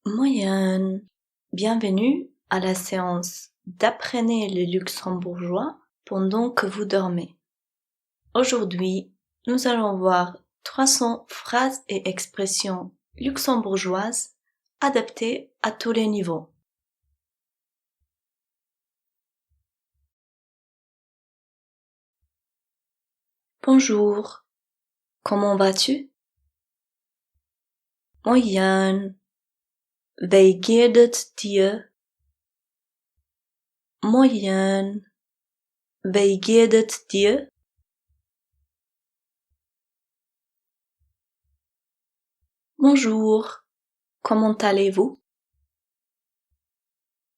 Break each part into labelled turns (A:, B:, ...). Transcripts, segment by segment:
A: Moyenne. Bienvenue à la séance d'Apprenez le luxembourgeois pendant que vous dormez. Aujourd'hui, nous allons voir 300 phrases et expressions luxembourgeoises adaptées à tous les niveaux. Bonjour, comment vas-tu? Moyenne. Wie geht es dir? Moyenne. Wie geht es dir? Bonjour, comment allez-vous?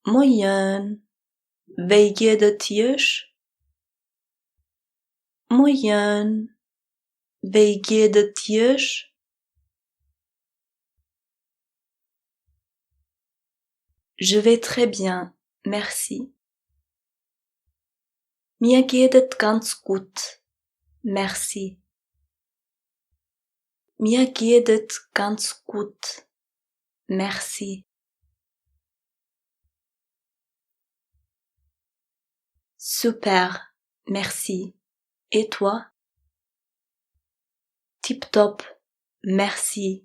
A: Moyenne. Wie geht es dir? Moyenne. Wie geht es dir? Je vais très bien, merci. Mir geht es ganz gut, merci. Mir geht es ganz gut, merci. Super, merci. Et toi? Tip top, merci.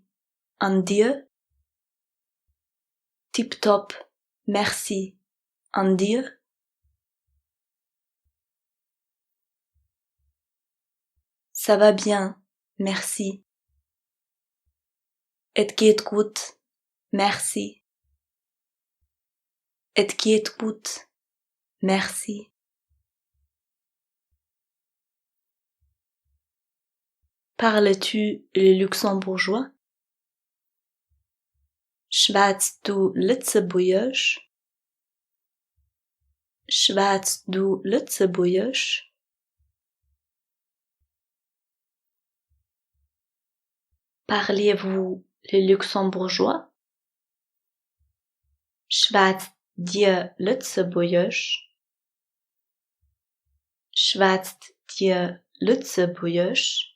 A: Und dir? Tip top, merci. Und dir? Ça va bien, merci. Et geht gut, merci. Et geht gut, merci. Parles-tu le luxembourgeois? Schwätzt du Lützebuergesch? Schwätzt du Lützebuergesch? Parlez-vous le luxembourgeois? Schwätzt dir Lützebuergesch? Schwätzt dir Lützebuergesch?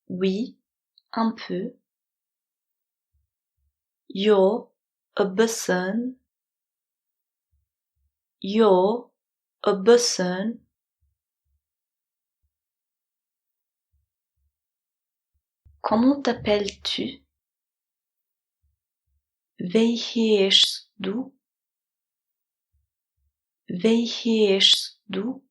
A: Oui, un peu. Jo, a bisschen. Jo, a bisschen. Comment t'appelles-tu? Wie heißt du? Wie heißt du?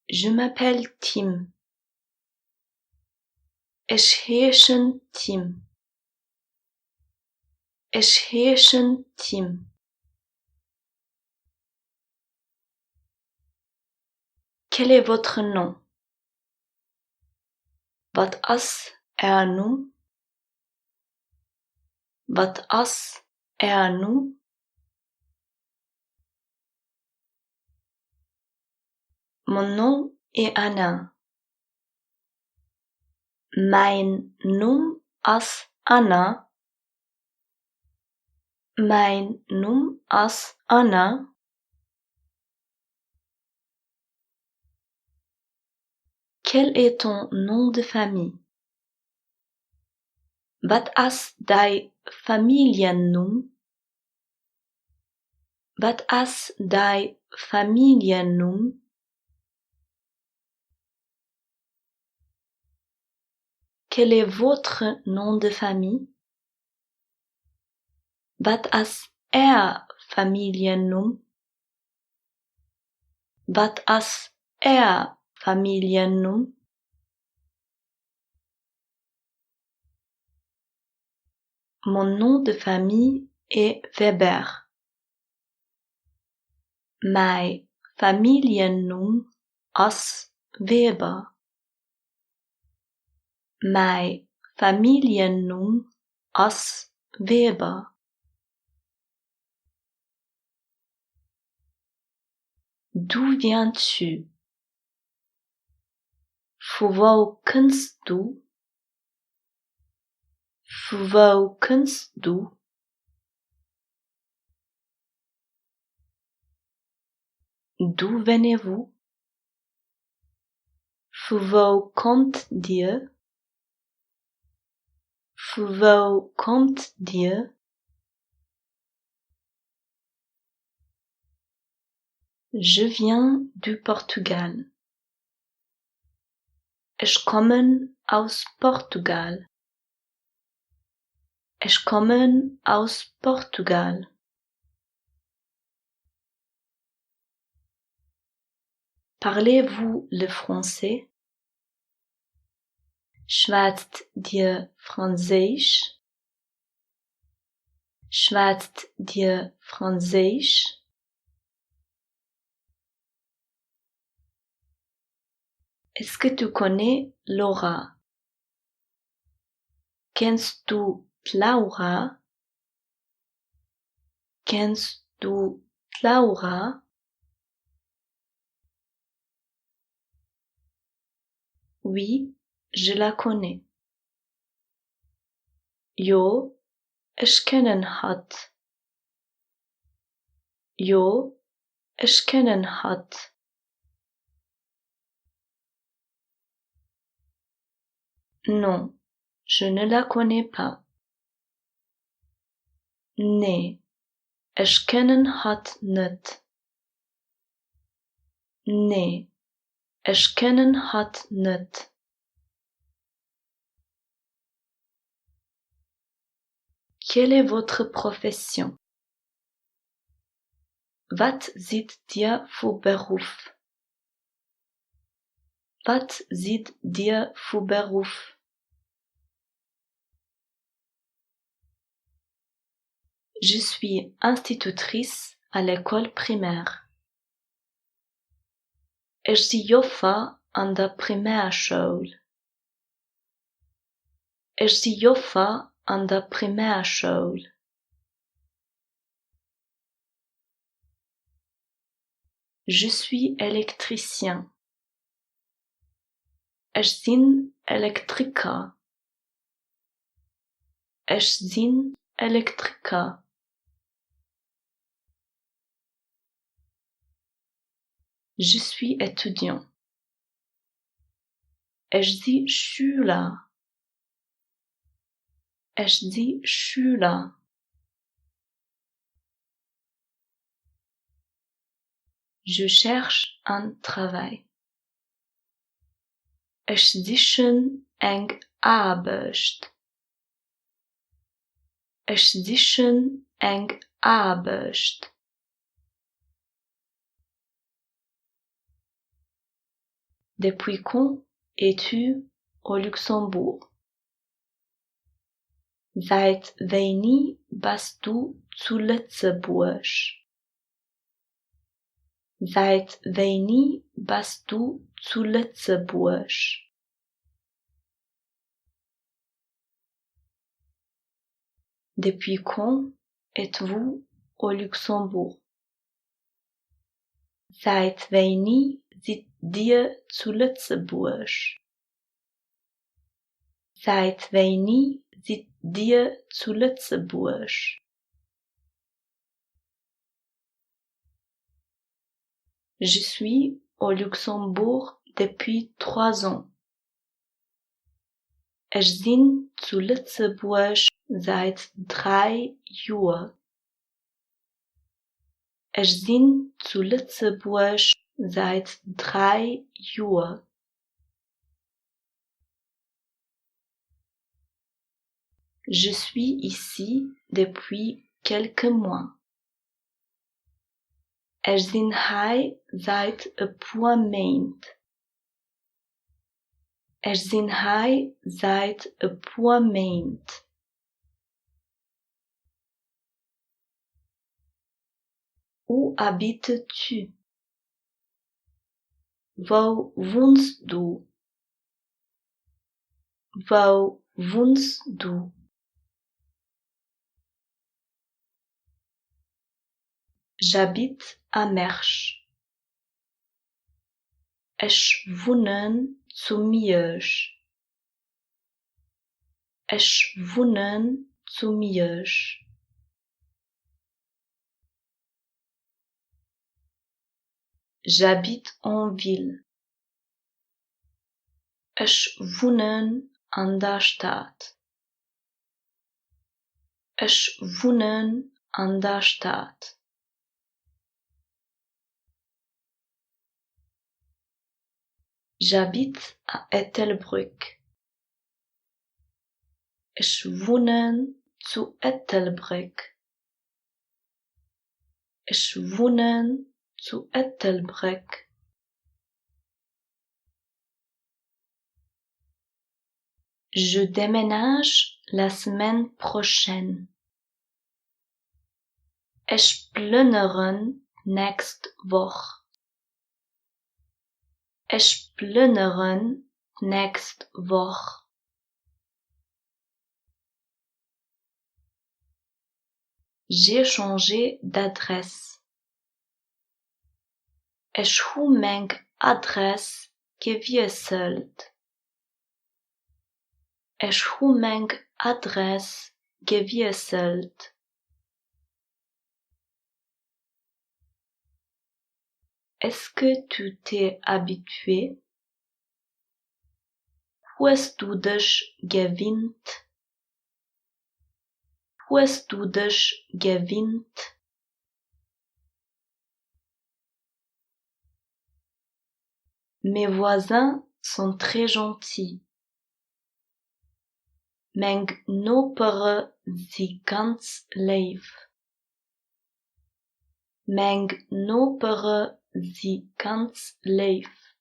A: Je m'appelle Tim. Ich heiße Tim. Ich heiße Tim. Quel est votre nom? Wat is nom? Wat is nom? Mon nom est Anna. Mein nom is Anna. Mijn nom is Anna. Quel est ton nom de famille? Wat is dein Familiennom? Wat is dein Familiennom? Quel est votre nom de famille? Wat is Familiennom? Wat is Familiennom? Mon nom de famille est Weber. Mijn Familiennom is Weber. Mijn Familiennom is Weber. D'où viens-tu? Wo kommst du? Wo kommst du? D'où venez-vous? Voor komt die? Voor komt die? Je viens du Portugal. Ich komme aus Portugal. Ich komme aus Portugal. Parlez-vous le français? Schwätzt dir Französisch? Schwätzt dir Französisch? Est-ce que tu connais Laura? Kennst du Laura? Kennst du Laura? Oui, je la connais. Jo, ich kennen hat. Jo, ich kennen hat. Non, je ne la connais pas. Nee, ich kennen hat net. Nee, ich kennen hat net. Quelle est votre profession? Wat seid ihr für Beruf? Wat seid ihr für Beruf? Je suis institutrice à l'école primaire. Ich jobba an der Primärschule. Ich jobba an der Primärschule. Je suis électricien. Ich bin Elektriker. Ich bin Elektriker. Je suis étudiant. Ich bin Schüler. Ich bin Schüler. Je cherche un travail. Ich suche eng Arbeit. Ich suche eng Arbeit. Depuis quand es-tu au Luxembourg? Seit wann bist du zu Lützeburg? Seit wann bist du zu Lützeburg? Depuis quand êtes-vous au Luxembourg? Seit wann seid ihr zu Lützeburg? Seit wann seid ihr zu Lützeburg? Je suis au Luxembourg depuis 3 ans. Ich bin zu Lützeburg seit 3 Jahren. Ich bin zu Lützeburg seit 3 Jahren. Je suis ici depuis quelques mois. Ich bin hier seit ein paar Monaten. Ich bin hier seit ein paar Monaten. Où habites-tu? Wo wohnst du? Wo wohnst du? J'habite à Mersch. Ich wohne zu Miesch. Ich wohne zu Miesch. J'habite en ville. Ich wohne an der Stadt. Ich wohne an der Stadt. J'habite à Ettelbrück. Ich wohne zu Ettelbrück. Ich wohne zu Ettelbrück. Je déménage la semaine prochaine. Ich plündere nächste Woche. Ich plündere nächste Woche. J'ai changé d'adresse. Ich hu mijn adres gewechselt. Ich hu mijn adres gewechselt. Est-ce que tu t'es habitué? Hoe hast du dich gewöhnt? Hoe hast du dich gewöhnt? Mes voisins sont très gentils. Mijn noperen zie ganz lief. Mijn noperen zie ganz lief.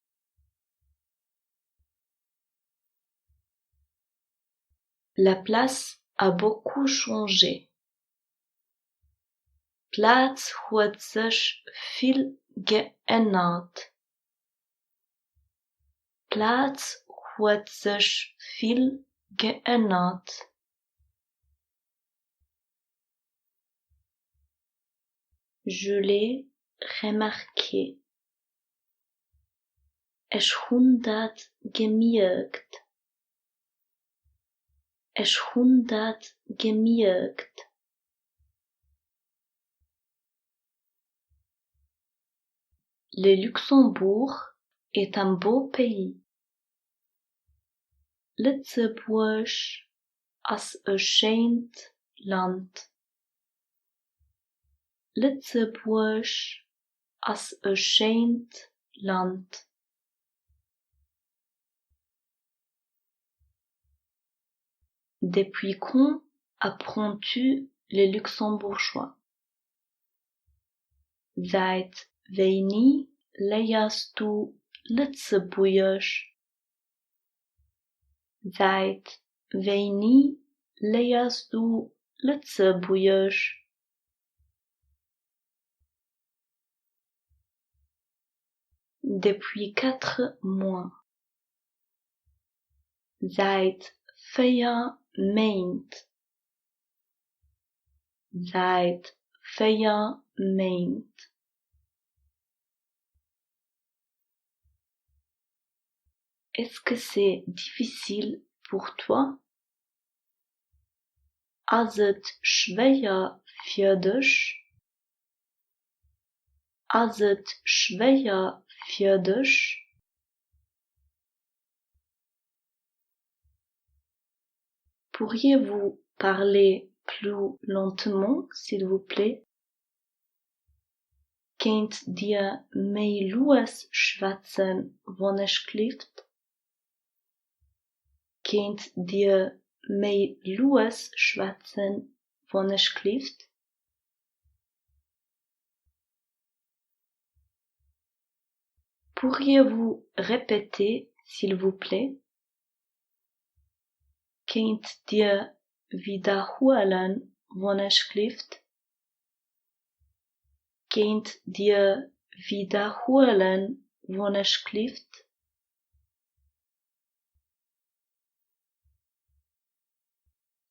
A: La place a beaucoup changé. Plaats hat sich viel geändert. Plaats hat sich viel geändert. Je l'ai remarqué. Ich hun dat gemerkt. Ich hun dat gemerkt. Le Luxembourg est un beau pays. Lützeburg as een schönt land. Lützeburg as een schönt land. Depuis quand apprends-tu le luxembourgeois? Seit wanneer leerst du Lützeburgisch? Seit wanneer leerst du Lützeburgisch? Depuis 4 mois. Seit 4 Maanden. Seit 4 Maanden. Est-ce que c'est difficile pour toi? Is het schwer für dich? Is het schwer für dich? Pourriez-vous parler plus lentement, s'il vous plaît? Kunt ihr mehr los schwatzen, wenn es klifft? Kunt ihr mehr los schwatzen, wenn es klifft? Pourriez-vous répéter, s'il vous plaît? Kunt ihr wiederholen, wenn es klifft? Kunt ihr wiederholen, wenn es klifft?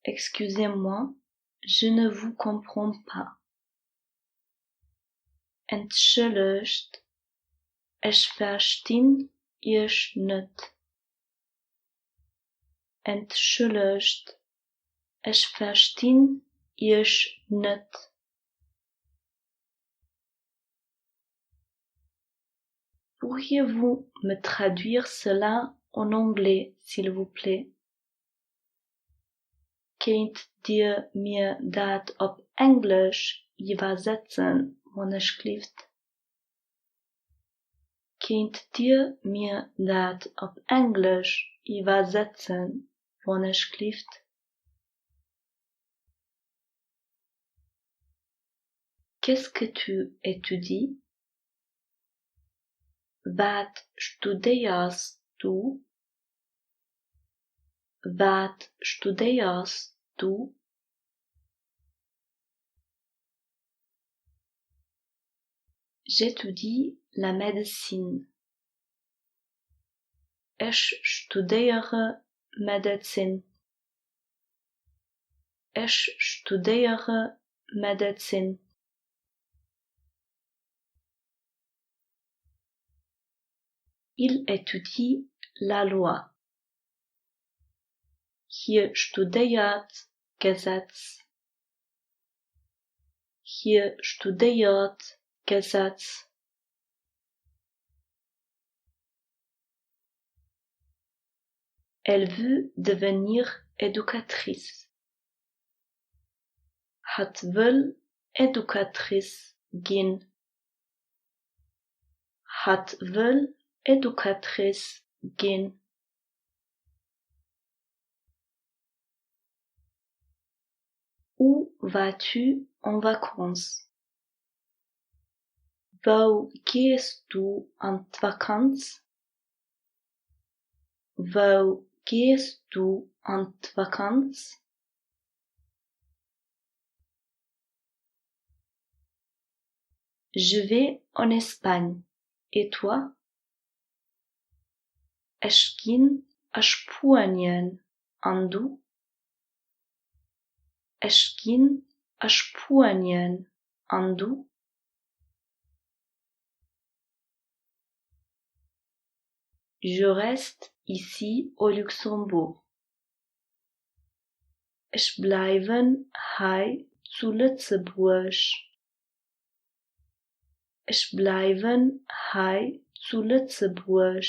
A: Excusez-moi, je ne vous comprends pas. Entschuldigt, ich verstehe euch nicht. Entschuldigt, ich verstehe euch nicht. Pourriez-vous me traduire cela en anglais, s'il vous plaît? Kunt ihr mir dat op Englisch übersetzen, alsjeblieft? Kunt ihr mir dat op Englisch übersetzen, alsjeblieft? Qu'est-ce que tu étudies? Wat studeerst du? Wat studeerst du? J'étudie la médecine. Ich studeere Medizin. Ich studeere Medizin. Il étudie la loi. Hier studiert Gesetz. Hier studiert Gesetz. Elle veut devenir éducatrice. Het wil éducatrice gehen. Het wil éducatrice gehen. Où vas-tu en vacances? Wo gehst du an vakantie? Wo gehst du an vakantie? Je vais en Espagne. Et toi? Ich ging a Spanien. Und du? Ich ging a Spanien. Und du? Je reste ici au Luxembourg. Ich bleibe hier zu Lützeburg. Ich bleibe hier zu Lützeburg.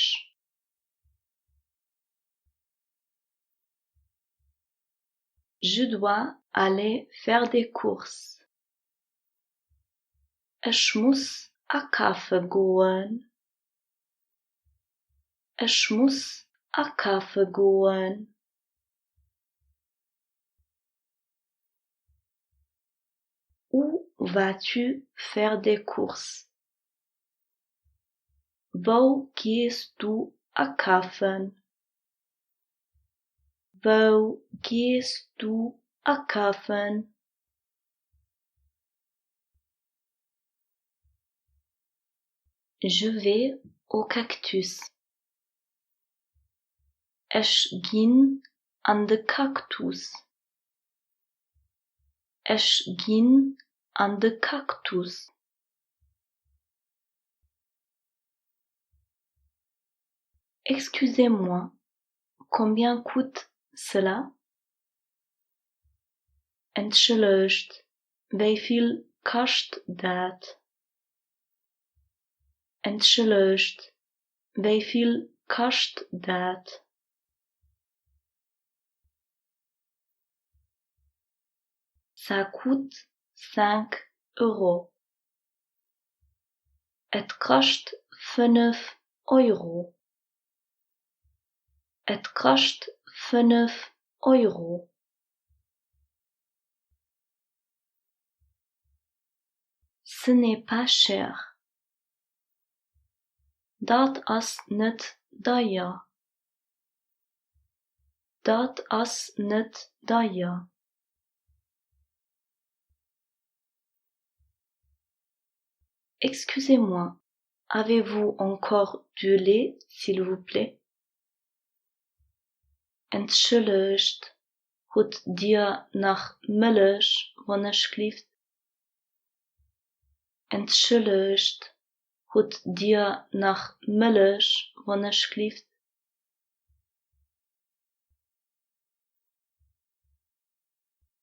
A: Je dois aller faire des courses. Ich muss a Kaffee gehen. Ich muss a Kaffee gehen. Où vas-tu faire des courses? Wo gehst du a Kaffee? Wo gehst du a Kaffee? Je vais au cactus. Ich ging an de Kaktus. Ich ging an de Kaktus. Excusez-moi, combien coûte cela? Entschuldigt, hoeveel kost dat? Entschuldigt, hoeveel kost dat? Ça coûte 5 €. Het kost 5 €. Het kost 5 €. Ce n'est pas cher. Dat is niet duur. Dat is niet duur. Excusez-moi, avez-vous encore du lait, s'il vous plaît? Entschuldigt, hoed dir nach Milch, alsjeblieft? Entschuldigt, hoed dir nach Milch, alsjeblieft?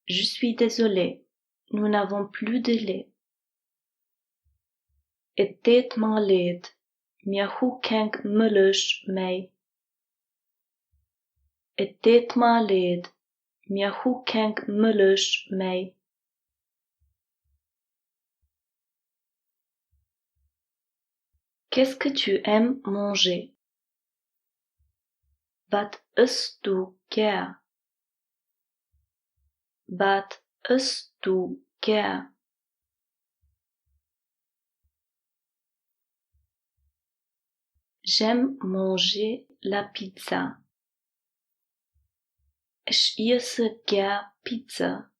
A: Je suis désolé, nous n'avons plus de lait. Het deed me leed, maar hoe kan ik Milch mee? et det ma led, mia hoekeng mullush mei. Qu'est-ce que tu aimes manger? Wat isst du gern? Wat isst du gern? J'aime manger la pizza. Ich esse gern Pizza.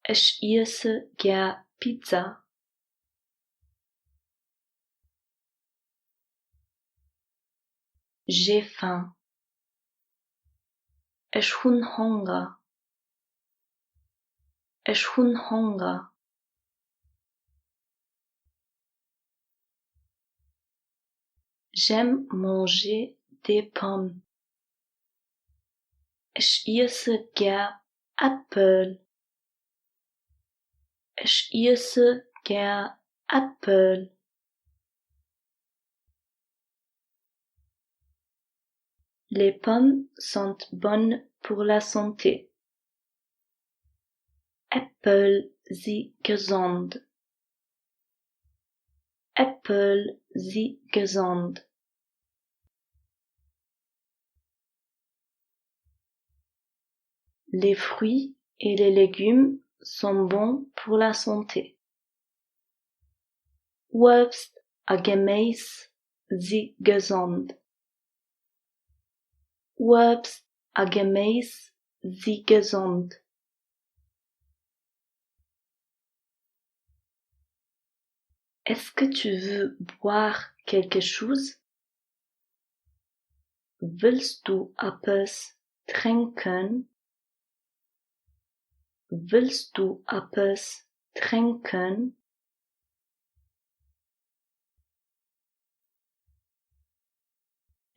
A: Ich esse gern Pizza. J'ai faim. Ich hun Hunger. Ich hun Hunger. J'aime manger des pommes. Ich esse gern Äpfel. Ich esse gern Äpfel. Les pommes sont bonnes pour la santé. Äpfel sind gesund. Äpfel sind gesund. Les fruits et les légumes sont bons pour la santé. Obst und Gemüse sind gesund. Obst und Gemüse sind gesund. Est-ce que tu veux boire quelque chose? Willst du etwas trinken? Willst du etwas trinken?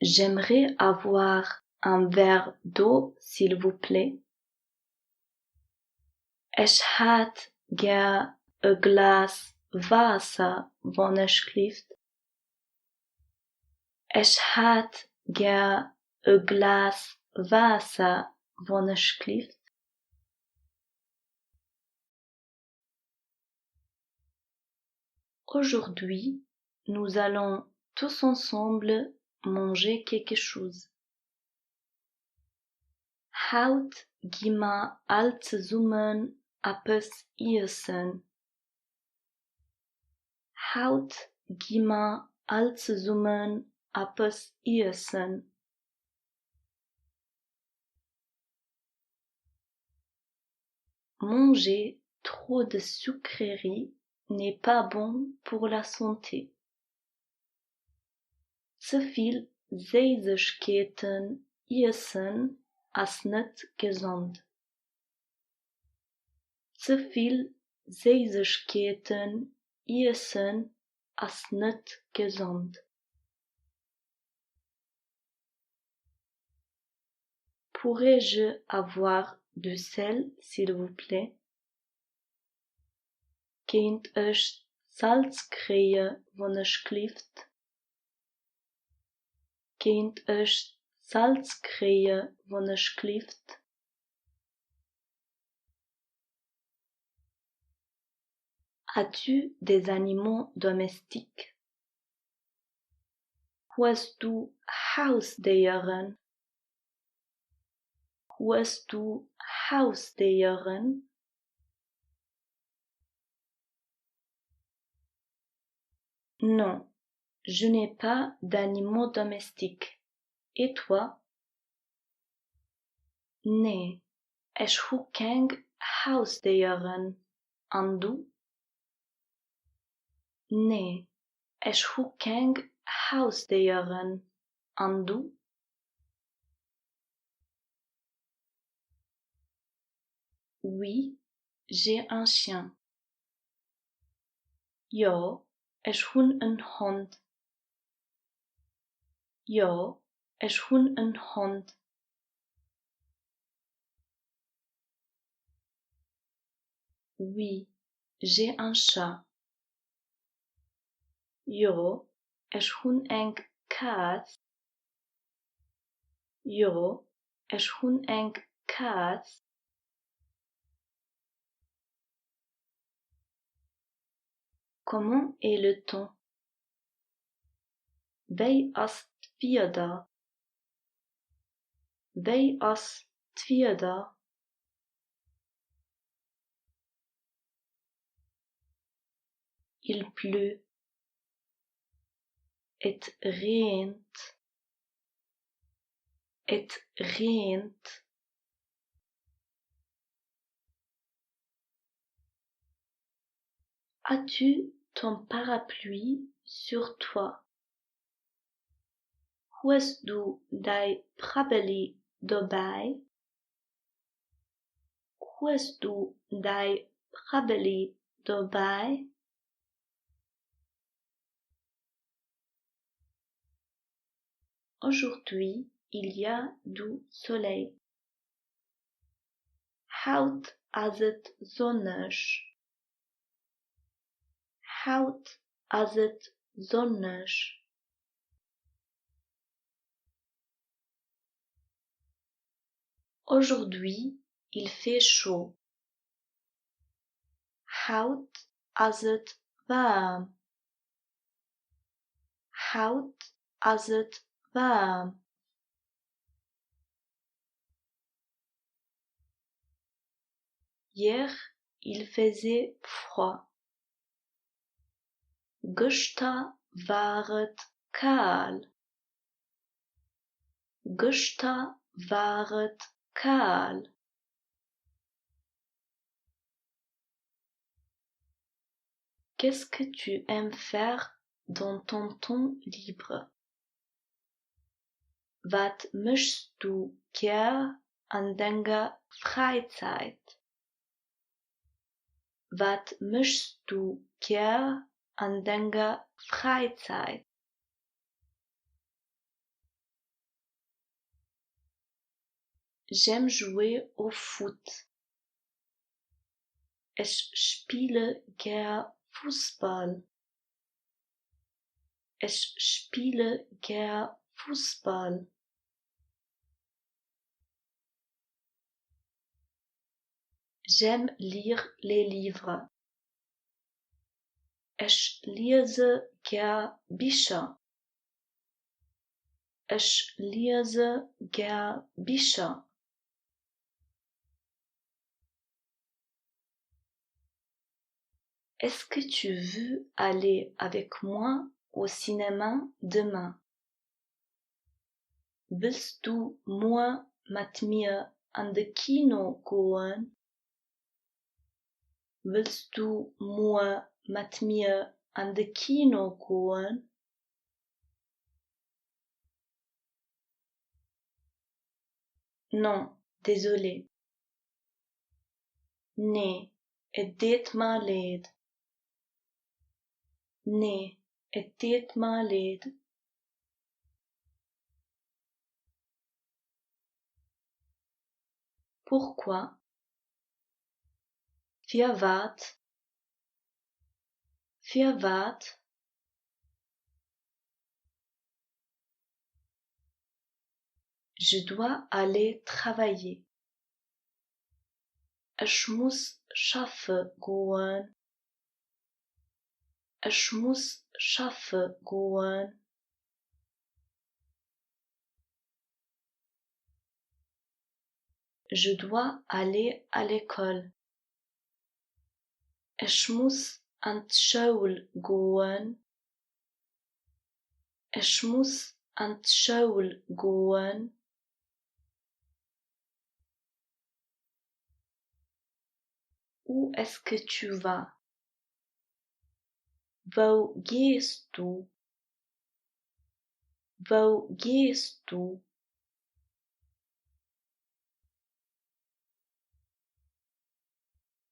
A: J'aimerais avoir un verre d'eau, s'il vous plaît. Ich hätte gern ein Glas Wasser, wenn es klifft. Ich hätte gern ein Glas Wasser, wenn es klifft. Aujourd'hui, nous allons tous ensemble manger quelque chose. Heute gehen wir alle zusammen etwas essen. Heute gehen wir alle zusammen etwas essen. Manger trop de sucreries n'est pas bon pour la santé. Zu viel Süßigkeiten essen ist nicht gesund. Zu viel Süßigkeiten essen ist nicht gesund. Pourrais-je avoir du sel, s'il vous plaît? Könnt euch Salz kriegen, wenn es klifft? Könnt euch Salz kriegen, wenn es klifft? As-tu des animaux domestiques? Hast du Haustiere? Hast du Haustiere? Non, je n'ai pas d'animaux domestiques. Et toi? Nee, ich habe keine Haustiere. Und du? Nee, ich habe keine Haustiere. Und du? Oui, j'ai un chien. Ja, ich habe einen Hund. Ja, ich habe einen Hund. Oui, j'ai un chat. Ja, ich habe einen Kat. Jo, is hun eng kaas? Comment est le temps? Wij as tviada. Wij as tviada. Il pleut. Het regent. Het regent. As-tu ton parapluie sur toi? Hast du dein Parapluie dabei? Hast du dein Parapluie dabei? Aujourd'hui, il y a du soleil. Hout as het zonnig. Hout as het zonnig. Aujourd'hui, il fait chaud. Hout as het warm. Hout as het warm. Hier, il faisait froid. Gestern war het kaal. Gestern war het kaal. Qu'est-ce que tu aimes faire dans ton temps libre? Wat möchtest du gern an deiner Freizeit? Wat möchtest du gern an deiner Freizeit? J'aime jouer au foot. Ich spiele gern Fußball. Ich spiele gern Fußball. J'aime lire les livres. Ich lese gern Bücher. Ich lese gern Bücher. Est-ce que tu veux aller avec moi au cinéma demain? Willst du morgen mit mir an de Kino gehen? Willst du morgen mit mir an de Kino gehen? Non, désolé. Nee, het deed me leid. Nee, het deed me leid. Pourquoi? Für wat? Für wat? Je dois aller travailler. Ich muss schaffen gehen. Ich muss schaffen gehen. Je dois aller à l'école. Ich muss an die Schule gehen. Ich muss an die Schule gehen. Où est-ce que tu vas? Wo gehst du? Wo gehst du?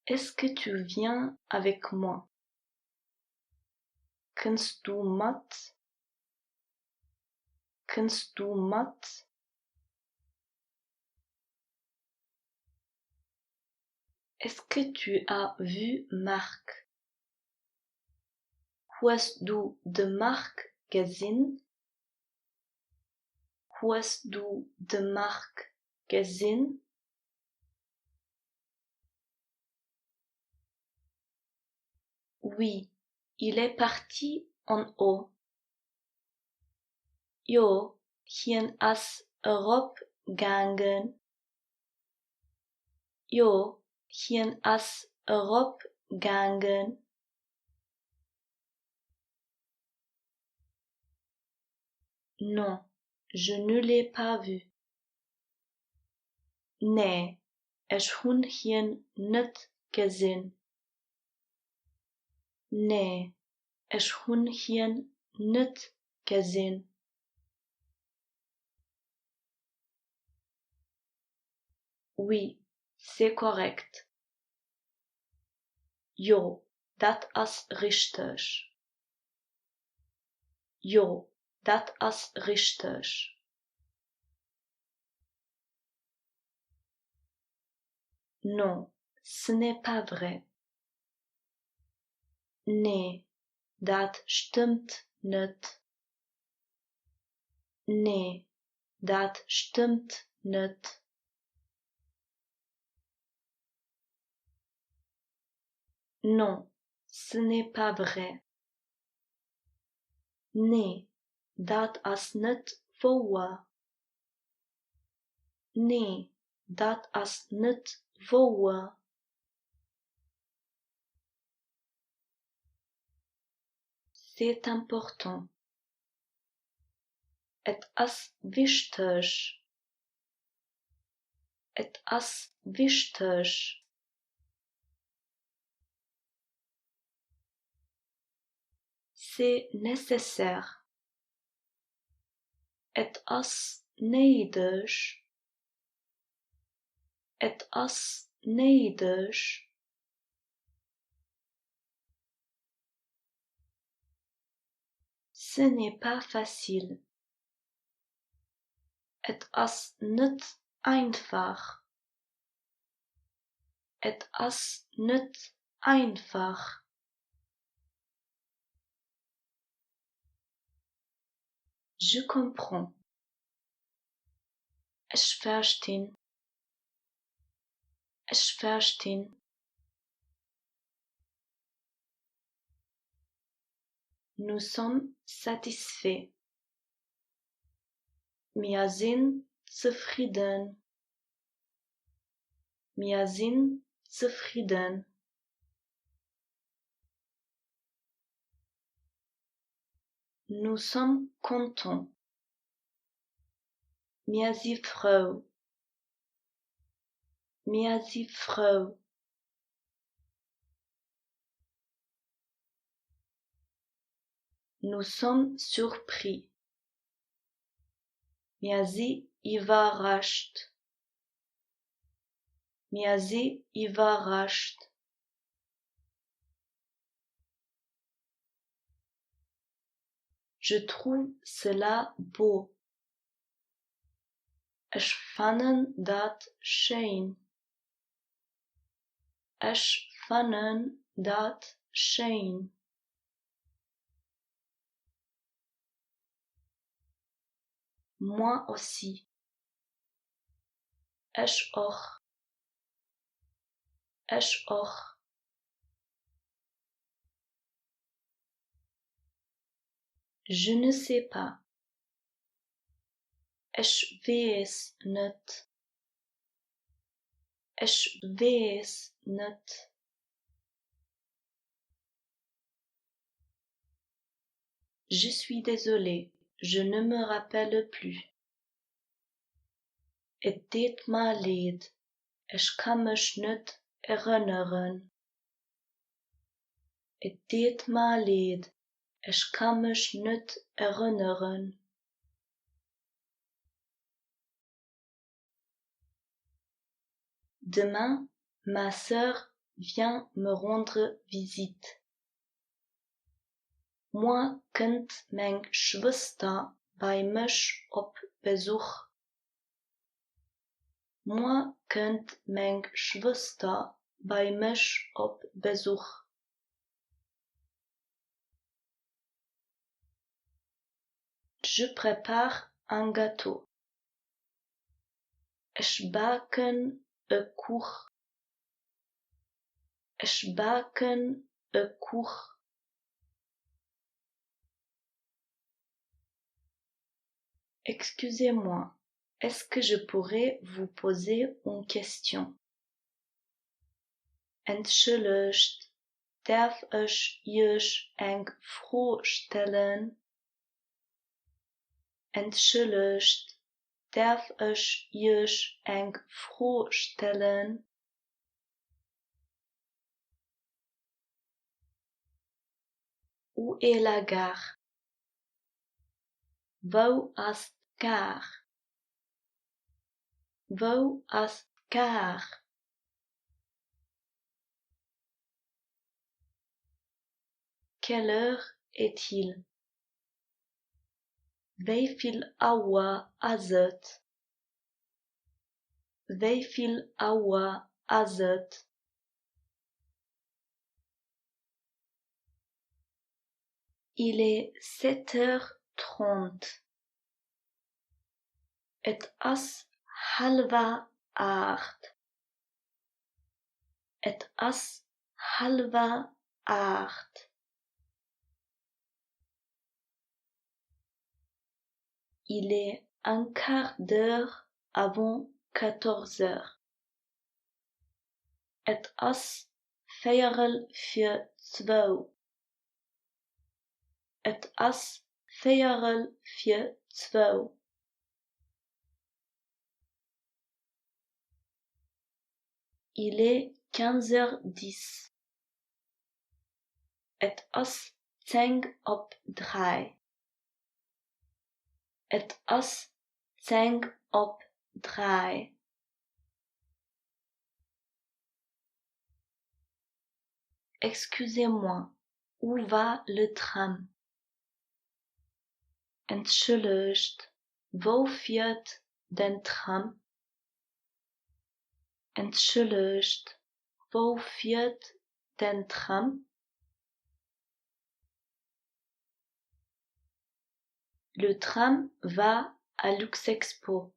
A: Est-ce que tu viens avec moi? Kannst du mit? Kannst du mit? Est-ce que tu as vu Marc? Hast du de Marc gesehen? hast du de Mark gesehen? Oui, il est parti en haut. Jo, hien as erop gangen. Jo, hien as erop gangen. Non, je ne l'ai pas vu. Nee, es hun hien net gezien. Nee, es hun hien net gezien. Oui, c'est correct. Jo, dat as richtig. Jo, dat as richtig. Non, ce n'est pas vrai. Nee, dat stimmt net. Nee, dat stimmt net. Non, ce n'est pas vrai. Nee, dat as net waar. Nee, dat as net waar. C'est important. Et as wichtig. Et as wichtig. C'est nécessaire. Et as neidig. Et as neidig. Ce n'est pas facile. Et as net einfach. Et as net einfach. Je comprends. Ich verstehe. Ich verstehe. Nous sommes satisfaits. Wir sind zufrieden. Wir sind zufrieden. Nous sommes contents. Wir sind froh. Wir sind froh. Nous sommes surpris. Wir sind überrascht. Wir sind überrascht. Je trouve cela beau. Ich fand dat schön. Ich fand dat schön. Moi aussi. Ich auch. Ich auch. Je ne sais pas. Ich weiß nicht. Ich weiß nicht. Je suis désolé, je ne me rappelle plus. Het deed me leid, ich kann mich nicht erinnern. Het deed me leid, ich kann mich nicht erinnern. Demain, ma sœur vient me rendre visite. Moi komt mijn Schwester bij mich op bezoek. Moi komt mijn Schwester bij mich op bezoek. Je prépare un gâteau. Ich backen e Kuch. Ich backen e Kuch. Excusez-moi, est-ce que je pourrais vous poser une question? Entschuldigt, darf ich euch eng Frage stellen? Entschuldigt, darf ich euch eng Frage stellen? Où est la gare? Wo ist Gare? Wo ist Gare? Quelle heure est-il? Hoeveel uur is het? Hoeveel uur is het? Il est 7h30. Het is 7:30. Het is 7:30. Il est un quart d'heure avant 14h. Het is 2:45. Het is 2:45. Il est 15h10. Het is 2:10. Het is 2:10. Excusez-moi, où va le tram? Entschuldigt, wo fährt den Tram? Entschuldigt, wo fährt den Tram? Le tram va à Luxexpo.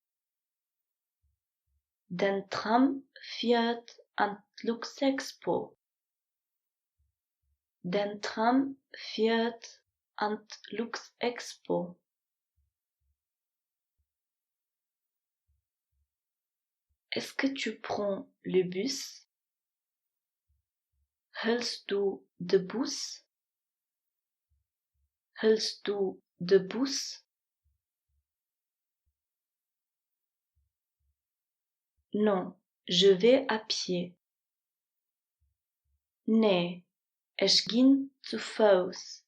A: Den Tram fährt an Luxexpo. Den Tram fährt an Luxexpo. Est-ce que tu prends le bus? Hältst du de Bus? Hältst du de Bus? Non, je vais à pied. Nee, ich ging zu Fuß.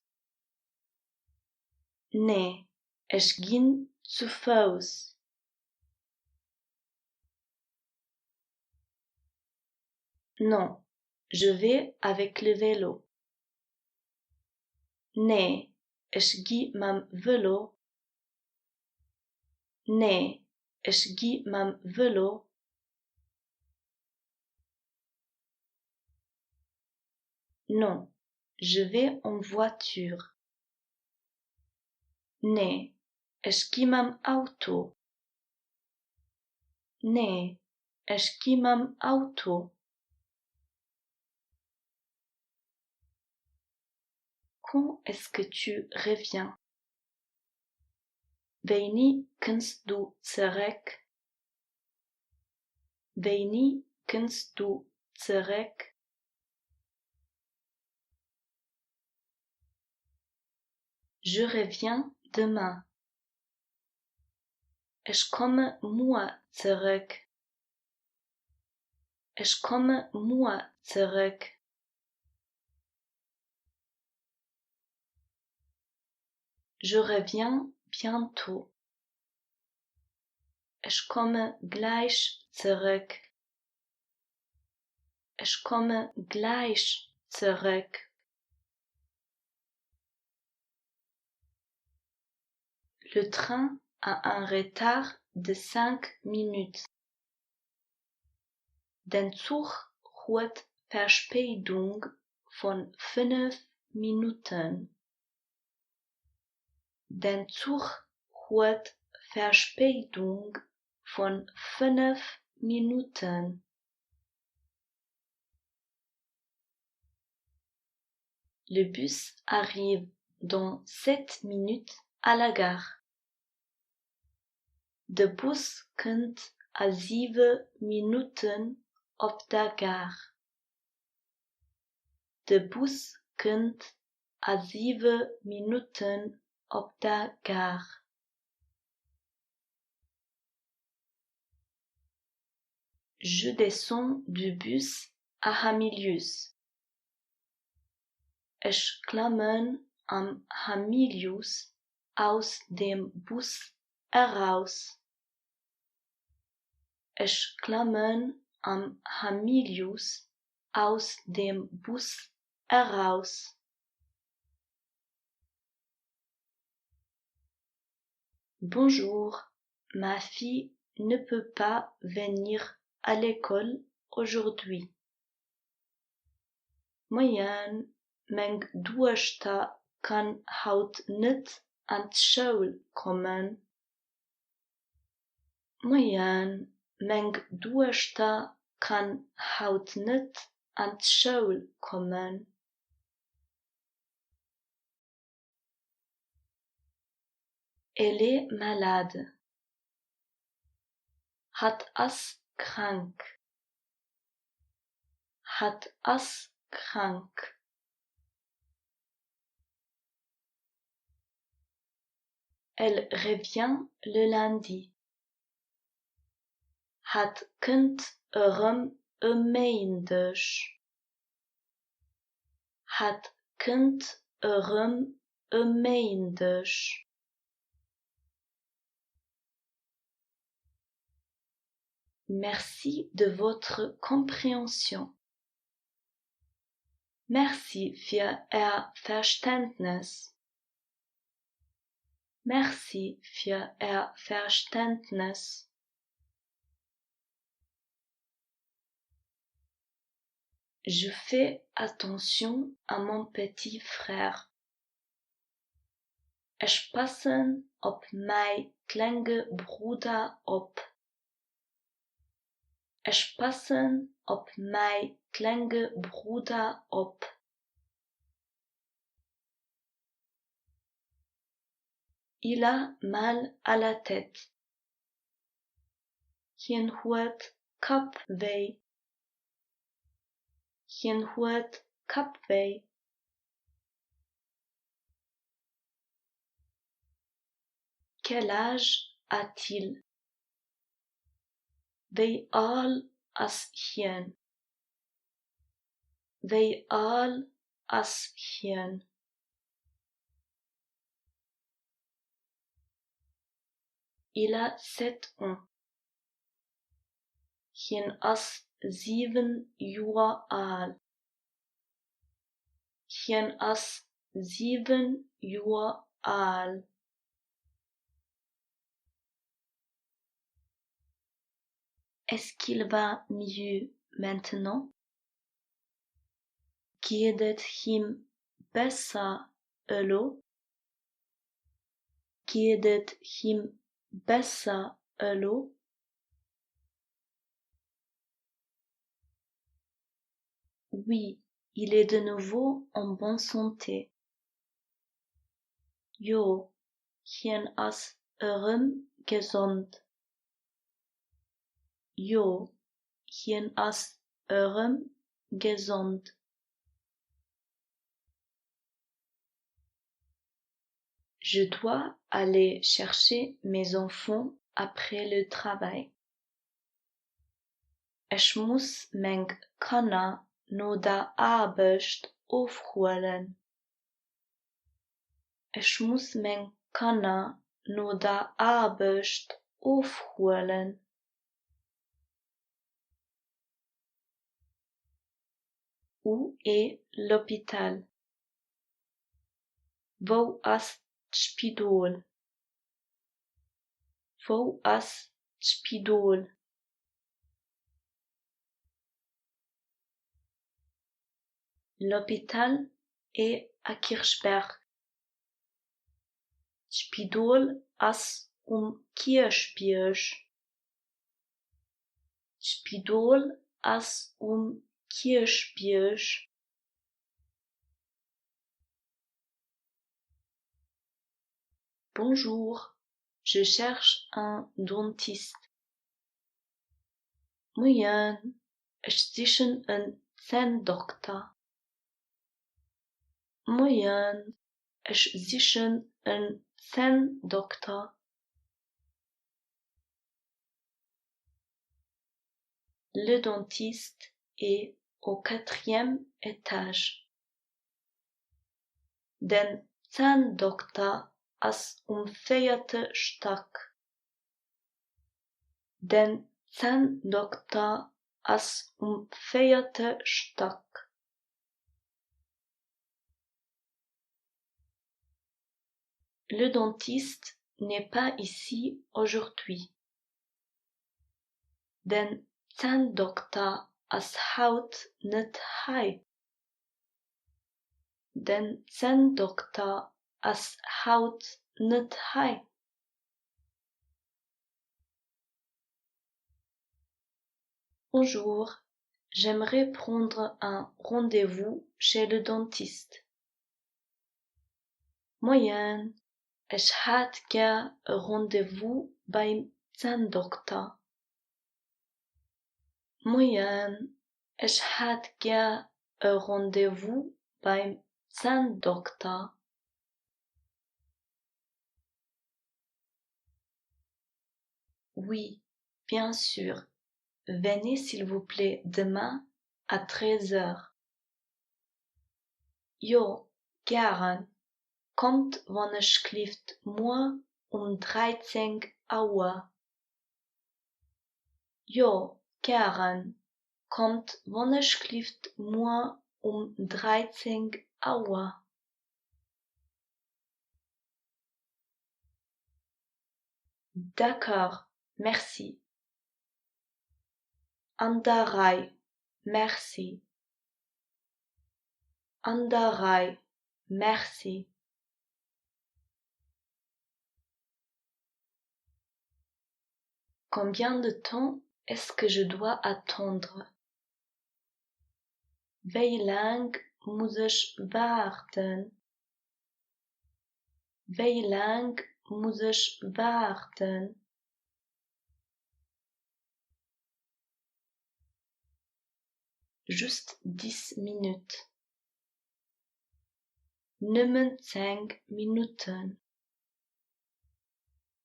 A: Nee, ich ging zu Fuß. Non, je vais avec le vélo. Nee, ich gehe mit dem Velo. Nee, ich gehe mit dem Velo. Non, je vais en voiture. Nee, ich gehe mit dem Auto. Nee, ich gehe mit dem Auto. Quand est-ce que tu reviens? Wanneer kunst du zurück? Wanneer kunst du zurück? Je reviens demain. Ich komme morgen zurück. Ich komme morgen zurück. Je reviens bientôt. Ich komme gleich zurück. Ich komme gleich zurück. Le train a un retard de 5 minutes. Den Zug hat Verspätung von 5 Minuten. Den Zug hat Verspätung von 5 Minuten. Le bus arrive dans 7 minutes à la gare. De bus komt à 7 minuten op de gare. De bus komt à 7 minuten op de gare. Je descends du bus à Hamilius. Ich klammen am Hamilius aus dem Bus heraus. Ich klammen am Hamilius aus dem Bus heraus. Bonjour, ma fille ne peut pas venir à l'école aujourd'hui. Moyen, mijn dochter kan hout niet aan school komen. Moyen, mijn dochter kan hout niet aan school komen. Elle est malade. Het is krank. Het is krank. Elle revient le lundi. Het kind maandag. Het kind maandag. Merci de votre compréhension. Merci für Ihr Verständnis. Merci für Ihr Verständnis. Je fais attention à mon petit frère. Ich passe op mijn kleine broeder op. Ich passe op mijn kleine broeder op. Il a mal à la tête. Geen hoort kopwee. Geen hoort kopwee. Quel âge a-t-il? Wie oud is hij? Wie oud is hij? Il a 7 ans. Hij is 7 jaar oud. Hij is 7 jaar oud. Est-ce qu'il va mieux maintenant? Geht het hem besser, Elo? Geht het hem besser, Elo? Oui, il est de nouveau en bonne santé. Jo, hij is gesund. Jo, hij is gesund. Je dois aller chercher mes enfants après le travail. Ich muss mijn kinderen na de arbeid afholen. Ich muss mijn kinderen na de arbeid afholen. Où est l'hôpital? Wo is Spital? Wo is Spital? L'hôpital est à Kirchberg. Spital is Kirchberg. Spidol as Kirschbiersch. Bonjour, je cherche un dentiste. Moyen, ich sichen een Zahndokter. Moyen, ich sichen een Zahndokter. Le dentiste est au 4e étage. Den Zahndokter as 4e Stock. Den Zahndokter as 4e Stock. Le dentiste n'est pas ici aujourd'hui. Den Zahndokter as haut net hai. Den Zahndokter as haut net hai. Bonjour, j'aimerais prendre un rendez-vous chez le dentiste. Moyen, ich hätte gern ein Rendezvous beim Zahndokter. Moyen, ich hätte gern ein Rendezvous beim Zahndokter. Oui, bien sûr. Venez s'il vous plaît demain à 13h. Jo, gern. Kommt wann ich klift moi 13 Uhr. Jo, gern. Kommt wann ich klift moi 13 Uhr. D'accord, merci. Andarei, merci. Andarei, merci. Combien de temps est-ce que je dois attendre? Wie lang muss ich warten? Wie lang muss ich warten? Juste 10 minutes. 5 Minuten.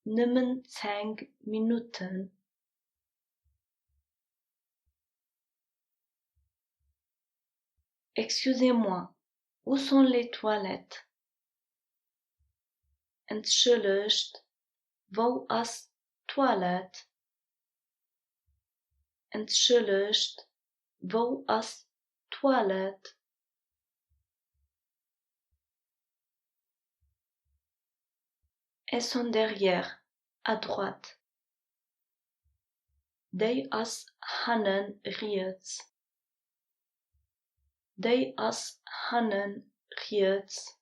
A: 5 Minuten. Excusez-moi, où sont les toilettes? Entschuldigt, wo ist Toilette? Entschuldigt, wo ist Toilette? Elles sont derrière, à droite. Die is hannen reeds. Die is hannen reeds.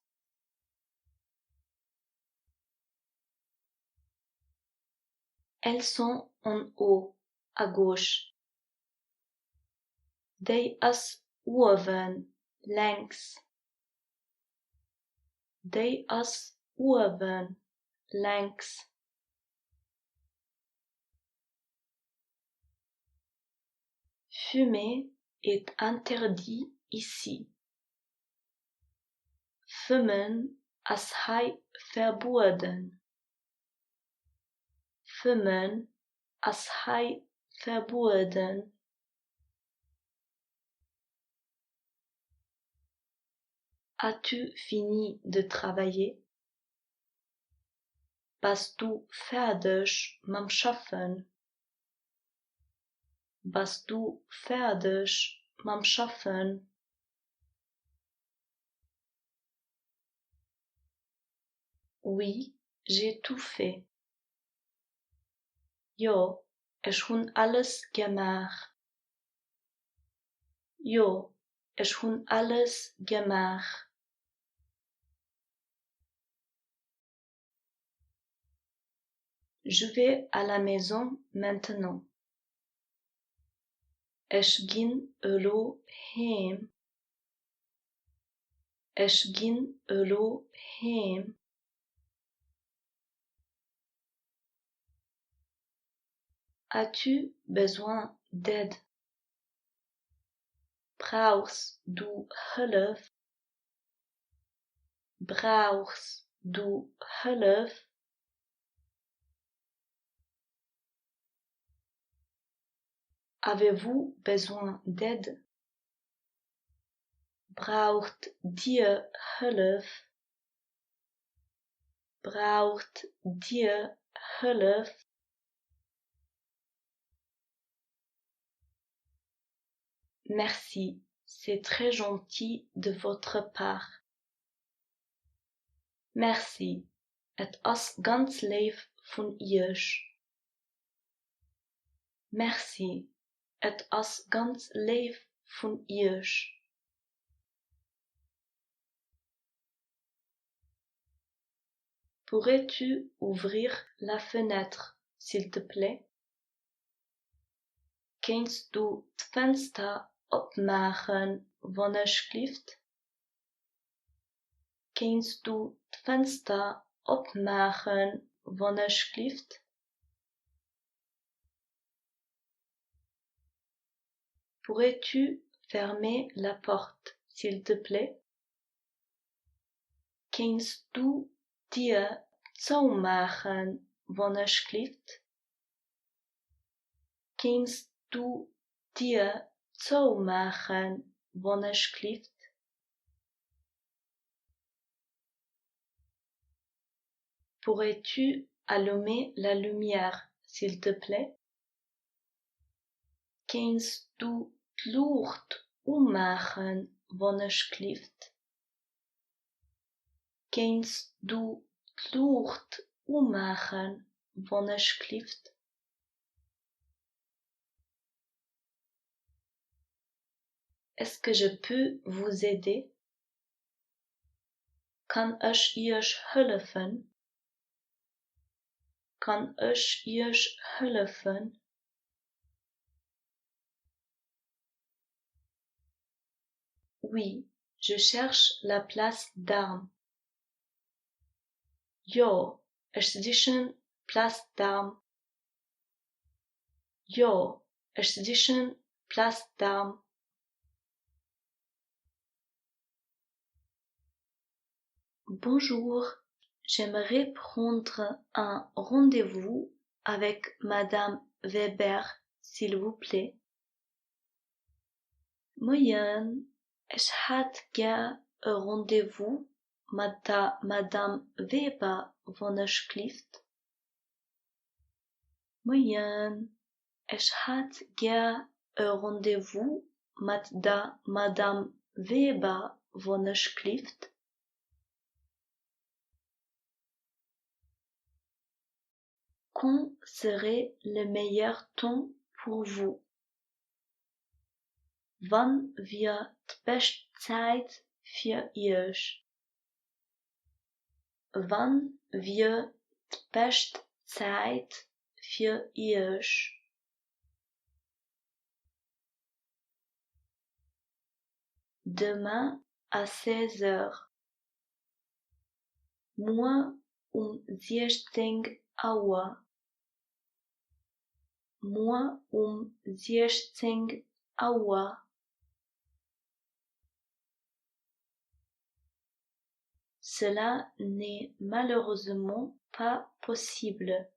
A: Elles sont en haut, à gauche. Die is oven, links. Die is oven, links. Fumer est interdit ici. Fummen is verboten. Fummen is verboten. As-tu fini de travailler? Bist du fertig mit dem Schaffen? Bist du fertig mit dem Schaffen? Oui, j'ai tout fait. Jo, ich hun alles gemacht. Jo, ich hun alles gemacht. Je vais à la maison maintenant. اش جين الو هيم اش جين الو هيم As-tu besoin d'aide? Brauchst du hulp? Brauchst du hulp? Avez-vous besoin d'aide? Braucht dir hulp? Braucht dir hulp? Merci, c'est très gentil de votre part. Merci, het as ganz lief van iers. Merci, het as ganz lief van iers. Pourrais-tu ouvrir la fenêtre, s'il te plaît? Kannst du het venster opmaken, alsjeblieft? Kannst du het venster opmaken, alsjeblieft? Pourrais-tu fermer la porte, s'il te plaît? Kannst du die zumaken, alsjeblieft? Kannst du die zumaken, alsjeblieft? Pourrais-tu allumer la lumière, s'il te plaît? Kannst du het licht ommaken, alsjeblieft? Kannst du het licht ommaken, alsjeblieft? Est-ce que je peux vous aider? Kan ich euch helfen? Kan ich euch helfen? Oui, je cherche la place d'armes. Ja, ich zoek place d'armes. Ja, ich zoek place d'armes. Bonjour, j'aimerais prendre un rendez-vous avec Madame Weber, s'il vous plaît. Moyen, ich hätte gern ein Rendezvous mit der Madame Weber, alsjeblieft. Moyen, ich hätte gern ein Rendezvous mit der Madame Weber, alsjeblieft. Quand serait le meilleur temps pour vous? Wann wird die beste Zeit für euch? Wann wird die beste Zeit für euch? Demain à 16 heures. Moi 16 Uhr. Moi 16 Uhr. Cela n'est malheureusement pas possible.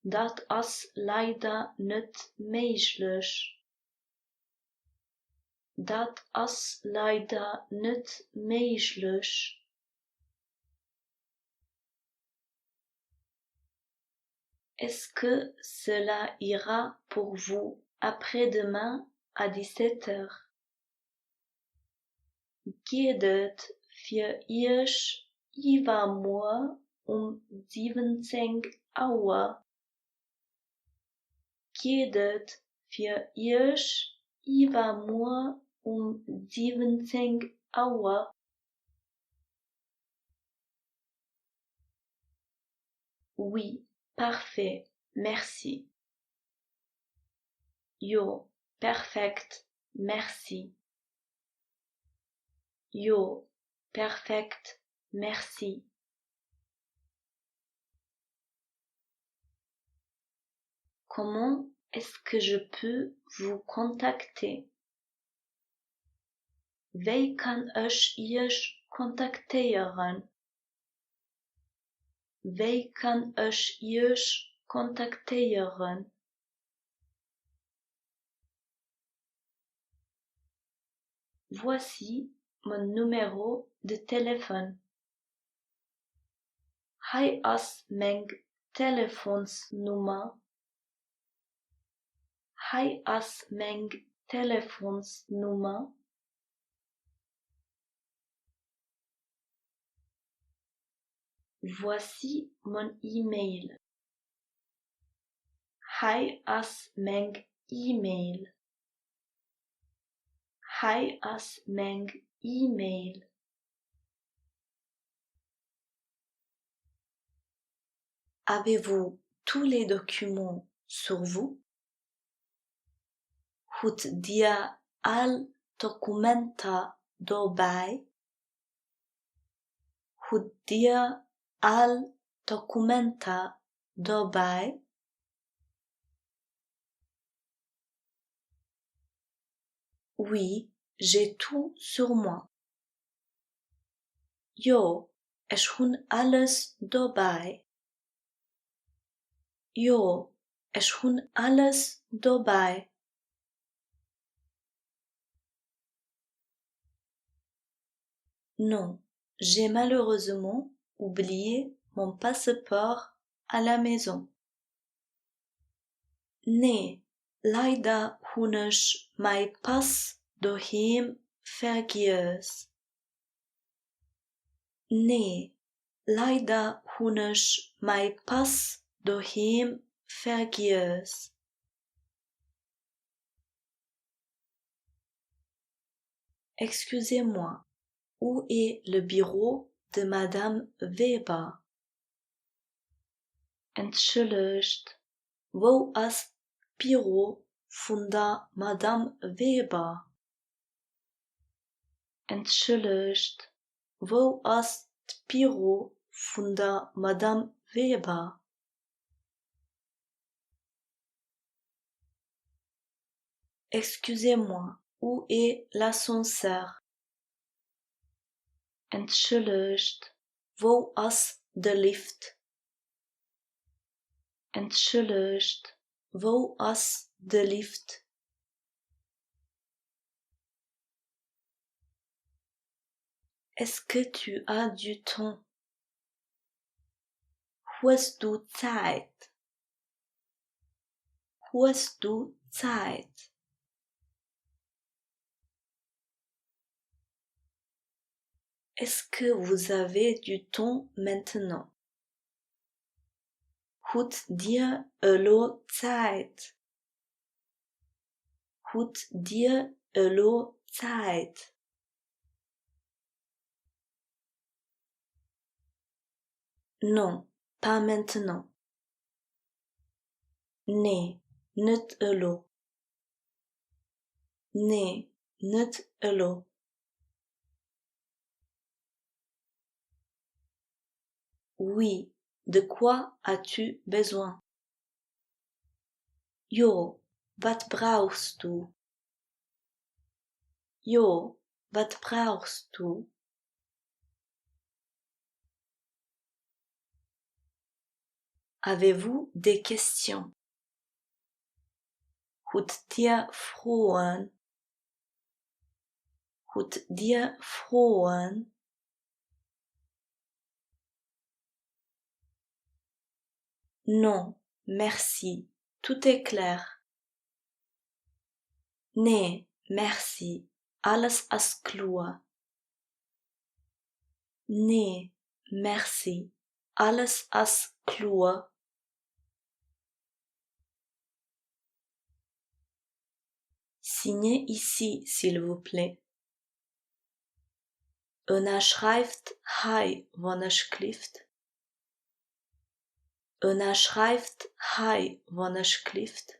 A: Dat is leider niet mogelijk. Dat is leider niet mogelijk. Est-ce que cela ira pour vous après-demain à 17 heures? Geht het für euch übermorgen 17 Uhr? Geht het für euch übermorgen 17 Uhr? Oui, parfait, merci. Jo, perfekt, merci. Jo, perfekt, merci. Comment est-ce que je peux vous contacter? Wie kan ich contacteren? Wie kan ich contacteren? Voici mon numéro de téléphone. Hij is mijn telefoonsnummer. Hij is mijn telefoonsnummer. Voici mon e-mail. Hij is mijn e-mail. Hij is mijn e-mail. Avez-vous tous les documents sur vous? Goed dia al documenta daarbij? Goed dia al documenta daarbij? Oui, j'ai tout sur moi. Jo, is hun alles daarbij? Jo, is hun alles daarbij? Non, j'ai malheureusement oublié mon passeport à la maison. Nee, leider hun ich mein Pass daheim vergessen. Nee, leider hun ich mein Pass daheim vergessen. Excusez-moi, où est le bureau de Madame Weber? Entschuldigt, wo ist Büro von der Madame Weber? Entschuldigt, wo ist Büro von der Madame Weber? Excusez-moi, où est l'ascenseur? Entschuldigt, wo ist der Lift? Entschuldigt, wo ist der Lift? Est-ce que tu as du temps? Hast du Zeit? Hast du Zeit? Est-ce que vous avez du temps maintenant? Habt dir allo Zeit? Habt dir allo Zeit? Non, pas maintenant. Nee, niet allo. Nee, niet allo. Oui, de quoi as-tu besoin? Jo, wat brauchst du? Jo, wat brauchst du? Avez-vous des questions? Habt dir Fragen? Habt dir Fragen? Non, merci, tout est clair. Nee, merci, alles ist klar. Nee, merci, alles ist klar. Signez ici, s'il vous plaît. Unterschreibt hier, wenn es klift. Unterschreibt hier, wenn es klift.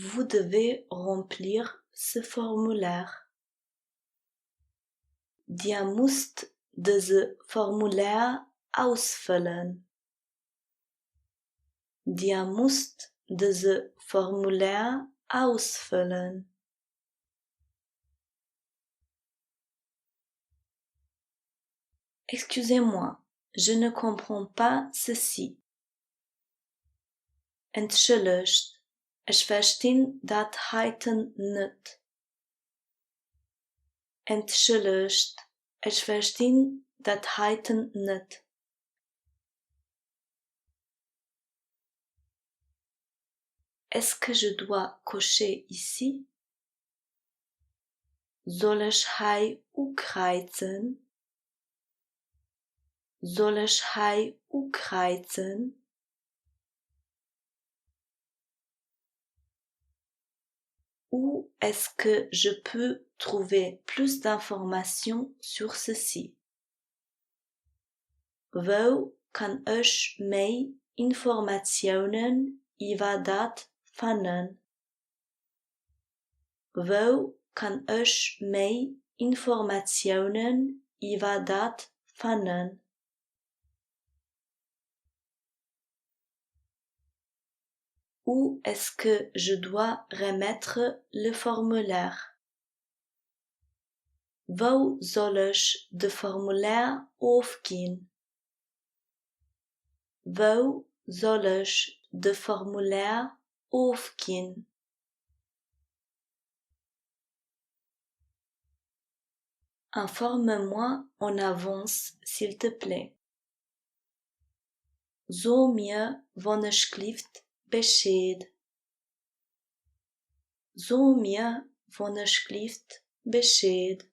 A: vous devez remplir ce formulaire. Dir musst diese Formular ausfüllen. Dir musst diese Formular ausfüllen. Excusez-moi, je ne comprends pas ceci. Entschuldigt, ich verstehe dat heiten nicht. Entschuldigt, ich verstehe dat heiten nicht. Est-ce que je dois cocher ici? Soll ich hier kreuzen? Soll ich hier kreuzen? Où est-ce que je peux trouver plus d'informations sur ceci? Wo kan ich mehr Informationen über dat finden? Wo kan ich mehr Informationen über dat finden? Où est-ce que je dois remettre le formulaire? Wo soll ich de Formular aufgehen? Wo soll ich de Formular aufgehen? Informe-moi en avance, s'il te plaît. Zo mir wann ich klieft Bescheid. Zo mir wann ich klieft Bescheid.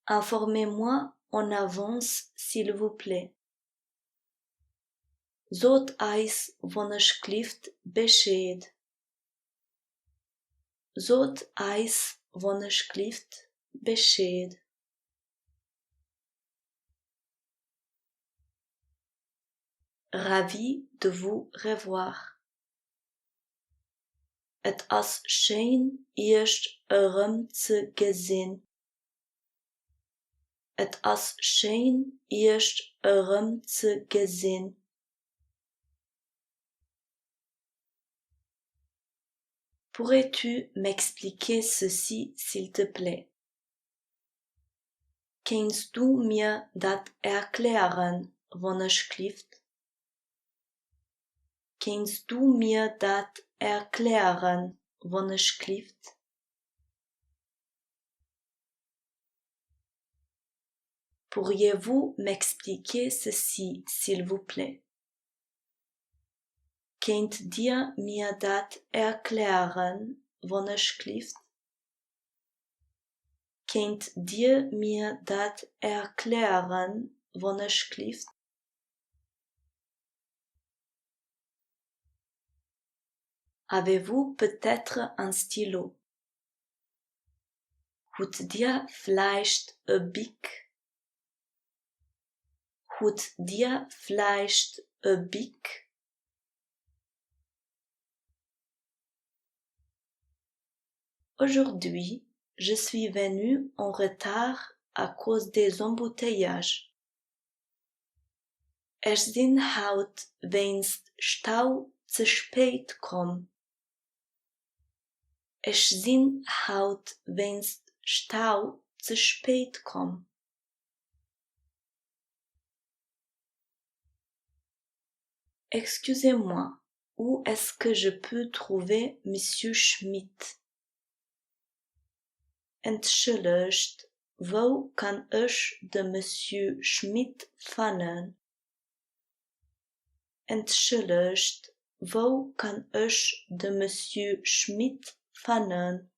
A: Informez-moi en avance, s'il vous plaît. Zot eis wann ich klieft Bescheid. Zot eis wann ich klieft Bescheid. Ravi de vous revoir. Et as schön erst zu gesehen. Et as schön erst zu gesehen. Pourrais-tu m'expliquer ceci, s'il te plaît? Kannst du mir dat erklären, wann ich klieft? Kannst du mir dat erklären, wann ich klieft? Pourriez-vous m'expliquer ceci, s'il vous plaît? Könnt dir mir dat erklären, wann ich klieft? Könnt dir mir dat erklären, wann ich klieft? Avez-vous peut-être un stylo? Habt dir vielleicht a Bic? Habt dir vielleicht a Bic? Aujourd'hui, je suis venu en retard à cause des embouteillages. Ich bin haut wenn's Stau zu spät komm. Ich bin haut wenn's Stau zu spät komm. Excusez-moi, où est-ce que je peux trouver Monsieur Schmidt? Entschuldigt, wo kann ich de Monsieur Schmidt finden? Entschuldigt, wo kann ich de Monsieur Schmidt finden?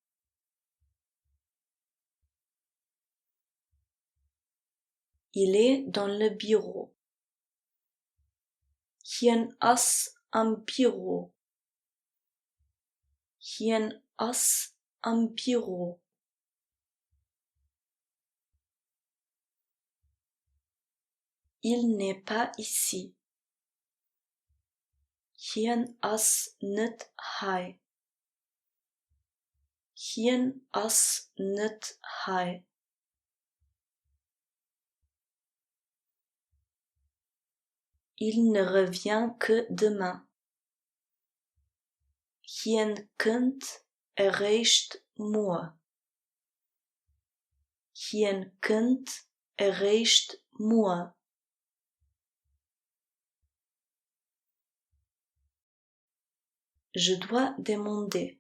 A: Il est dans le bureau. Hien as am bureau. Hien as am bureau. Il n'est pas ici. Hien as net hai. Hien as net hai. Il ne revient que demain. Hien kunt erreicht moe. Hien kunt erreicht moe. Je dois demander.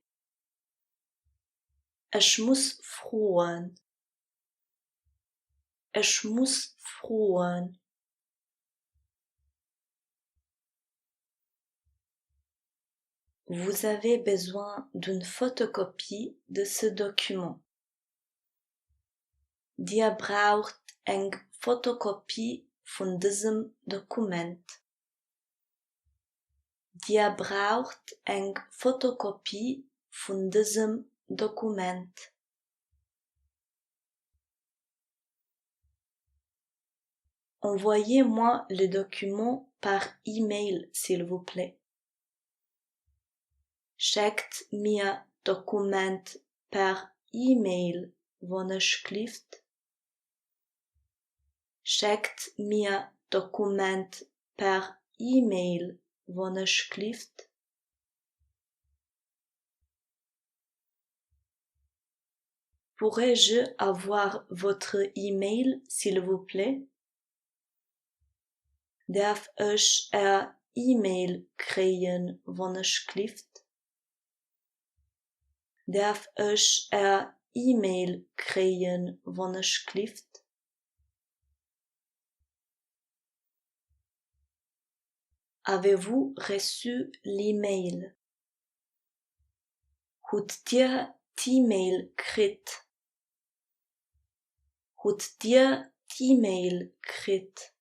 A: Ich muss fragen. Ich muss fragen. Vous avez besoin d'une photocopie de ce document. Dir braucht eng Fotokopie von diesem Dokument. Dir braucht eng Fotokopie von diesem Dokument. Envoyez-moi le document par e-mail, s'il vous plaît. Schickt mir Dokument per e-mail, alsjeblieft. Schickt mir Dokument per e-mail, alsjeblieft. Pourrais-je avoir votre e-mail, s'il vous plaît? Darf ich e-mail krijgen, alsjeblieft? Darf ich e-mail krijgen, alsjeblieft? Avez-vous reçu l'email? Hebt dir e-mail krit? Hebt dir e-mail krit?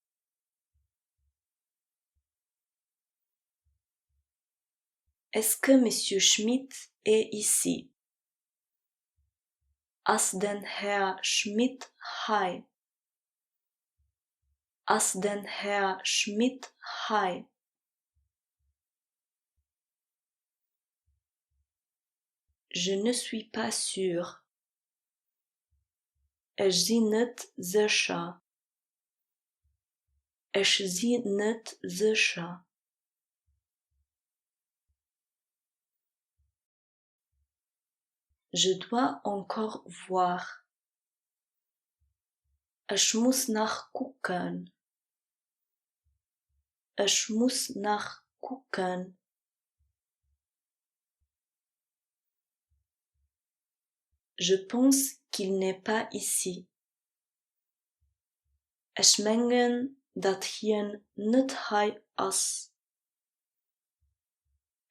A: Est-ce que Monsieur Schmidt est ici? As den Herr Schmidt hai? As den Herr Schmidt hai? Je ne suis pas sûr. Ich zie net sicher. Ich zie net sicher. Je dois encore voir. Ich muss nachgucken. Ich muss nachgucken. Je pense qu'il n'est pas ici. Ich mengen dat hien net hai as.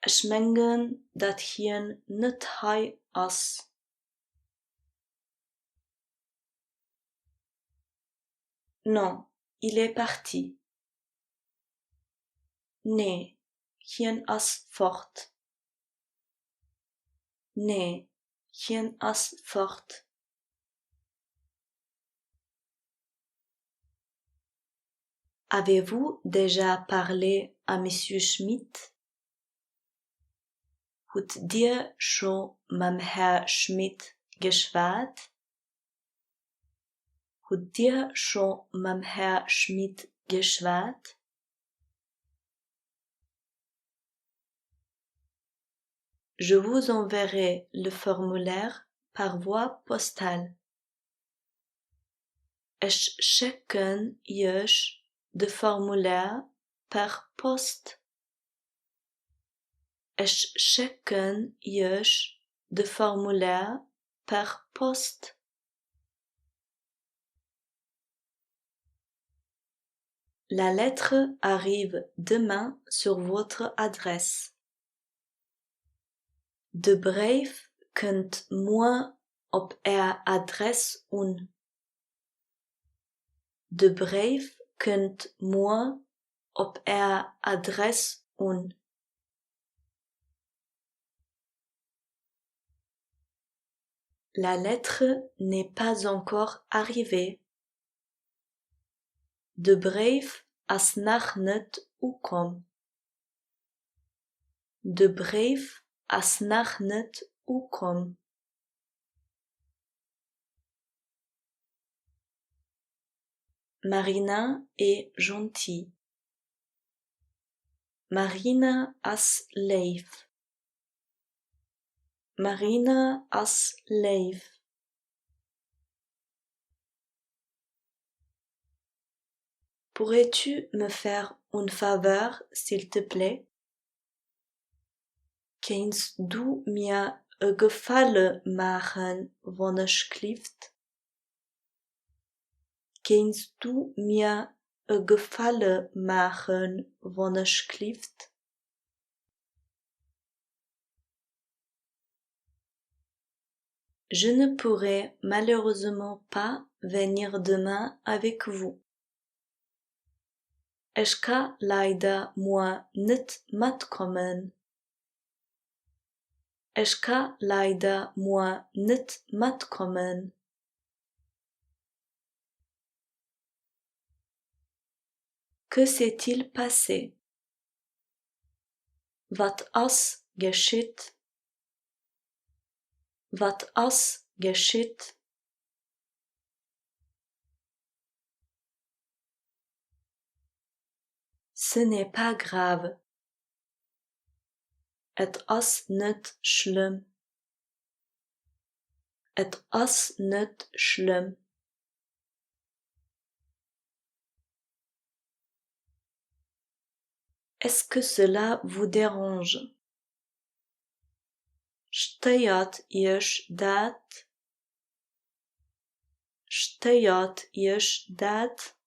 A: Ich mengen dat hien net hai as. Non, il est parti. Nee, hien as fort. Nee, hien as fort. Avez-vous déjà parlé à Monsieur Schmidt? Hebt dir schon mam Herr Schmidt geschwat? Hebt dir schon mam Herr Schmidt geschwat? Je vous enverrai le formulaire par voie postale. Ich schicken euch de formulaire per post. Ich schicken euch de formulaire per post. La lettre arrive demain sur votre adresse. De brief kunt moi op adres un. De brief kunt moi op adres un. La lettre n'est pas encore arrivée. De brief as nog net ukom. de brev as nog niet kom. Marina est gentille. Marina as lief. Marina as lief. Pourrais-tu me faire une faveur, s'il te plaît? Kunt du mir gevallen maken, alsjeblieft? Kunt du mir gevallen maken, alsjeblieft? Je ne pourrai malheureusement pas venir demain avec vous. Ik kan leider morgen niet metkomen. Ik kan leider morgen niet metkomen. Que s'est-il passé? Wat is geschied? Wat is geschied? Ce n'est pas grave. Het is niet schlimm. Het is niet schlimm. Est-ce que cela vous dérange? Stoort je dat? Stoort je dat?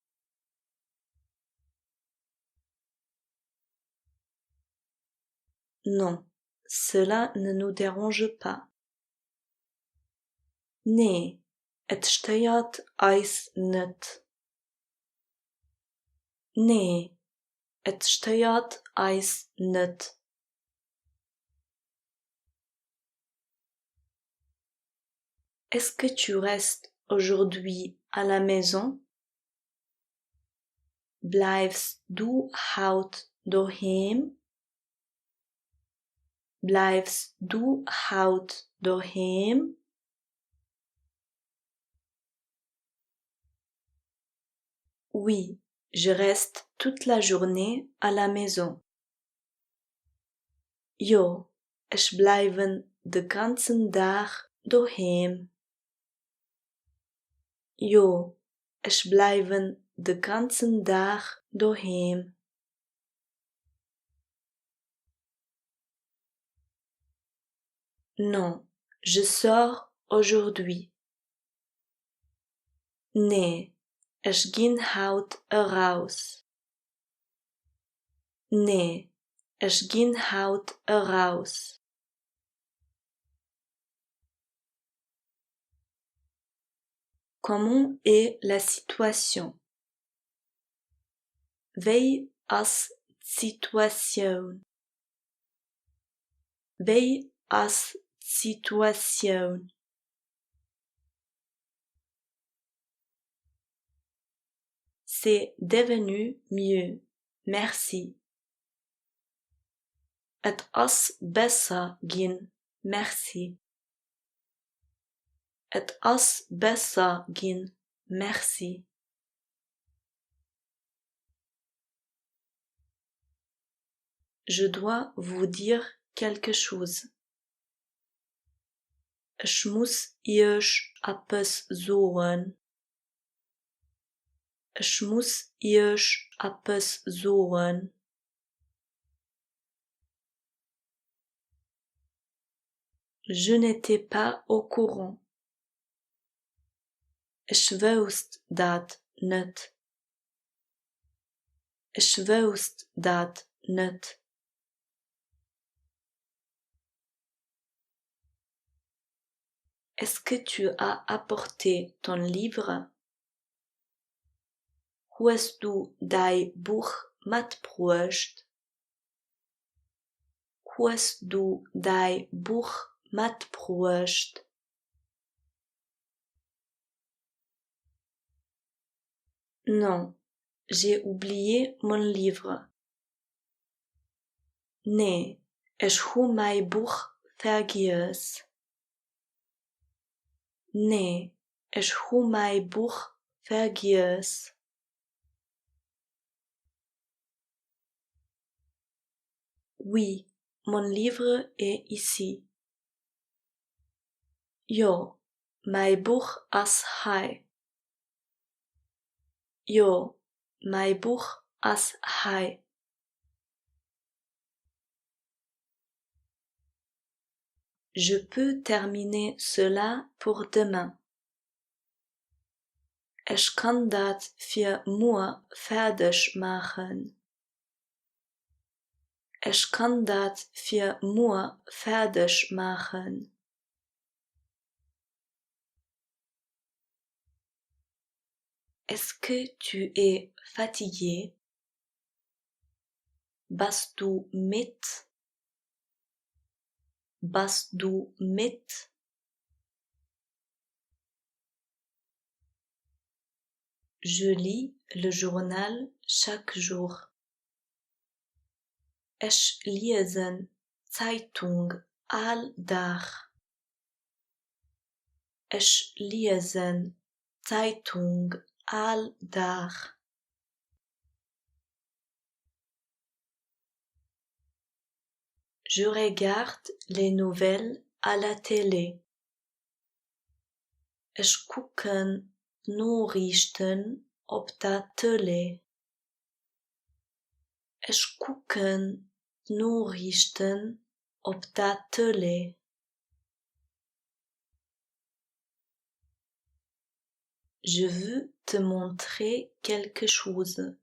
A: Non, cela ne nous dérange pas. Nee, het stoort ons niet. Nee, het stoort ons niet. Est-ce que tu restes aujourd'hui à la maison? Blijfst du heute daheim? Blijfst du heute daheim? Oui, je reste toute la journée à la maison. Jo, ich bleibe den ganzen Tag daheim. Jo, ich bleibe den ganzen Tag daheim. Non, je sors aujourd'hui. Nee, ich ging heute raus. Nee, ich ging heute raus. Comment est la situation? Wie is situation? Wie is situation? C'est devenu mieux, merci. Het is besser gaan, merci. Het is besser gaan, merci. Je dois vous dire quelque chose. Ich muss euch etwas sagen. Ich muss euch etwas sagen. Je n'étais pas au courant. Ich wusste dat nicht. Ich wusste dat nicht. Est-ce que tu as apporté ton livre? Hast du dein Buch mitgebracht? Hast du dein Buch mitgebracht? Non, j'ai oublié mon livre. Nee, Ich hu mein Buch vergiss. Nee, ich hu mein Buch vergiss. Oui, mon livre est ici. Jo, mein Buch as hai. Jo, mein Buch as hai. Je peux terminer cela pour demain. Ich kann dat für morgen fertig machen. Ich kann dat für morgen fertig machen. Est-ce que tu es fatigué? Bist du mit? Bist du mit? Je lis le journal chaque jour. Ich lese Zeitung all Tag. Ich lese Zeitung all Tag. Je regarde les nouvelles à la télé. Ich gucke Nachrichten op der Tele. Ich gucke Nachrichten op der Tele. Je veux te montrer quelque chose.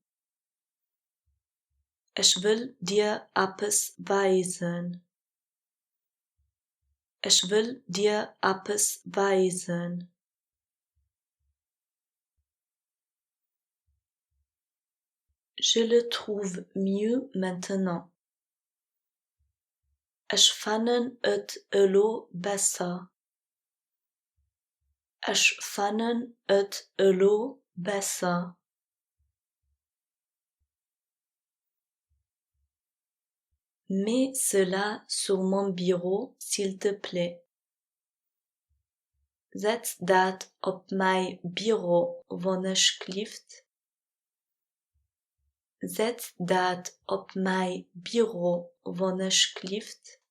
A: Ich will dir etwas weisen. Ich will dir etwas weisen. Je le trouve mieux maintenant. Ich fand het elo besser. Ich fand het elo besser. Mets cela sur mon bureau, s'il te plaît. Zet dat op mijn bureau, alsjeblieft. Zet dat op mijn bureau, alsjeblieft.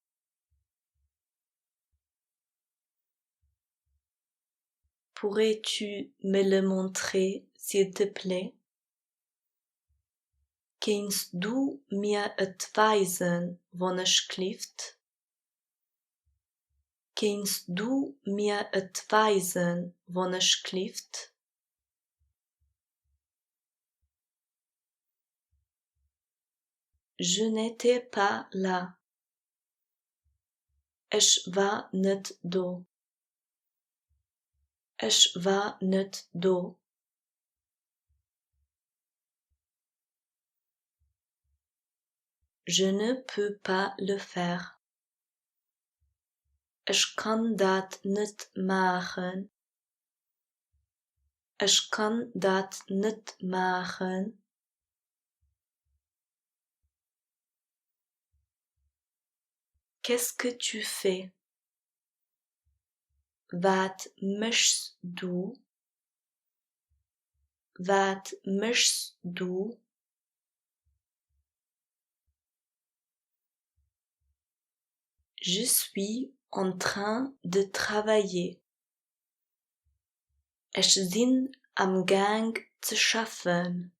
A: Pourrais-tu me le montrer, s'il te plaît? Kannst du mir het wijzen, alsjeblieft? Kannst du mir het wijzen, alsjeblieft? Je n'étais pas là. Ich war nicht da. Ich war nicht da. Je ne peux pas le faire. Ich kann dat nicht machen. Ich kann dat nicht machen. Qu'est-ce que tu fais? Wat möchtest du? Wat möchtest du? Je suis en train de travailler. Ich bin am Gang zu schaffen.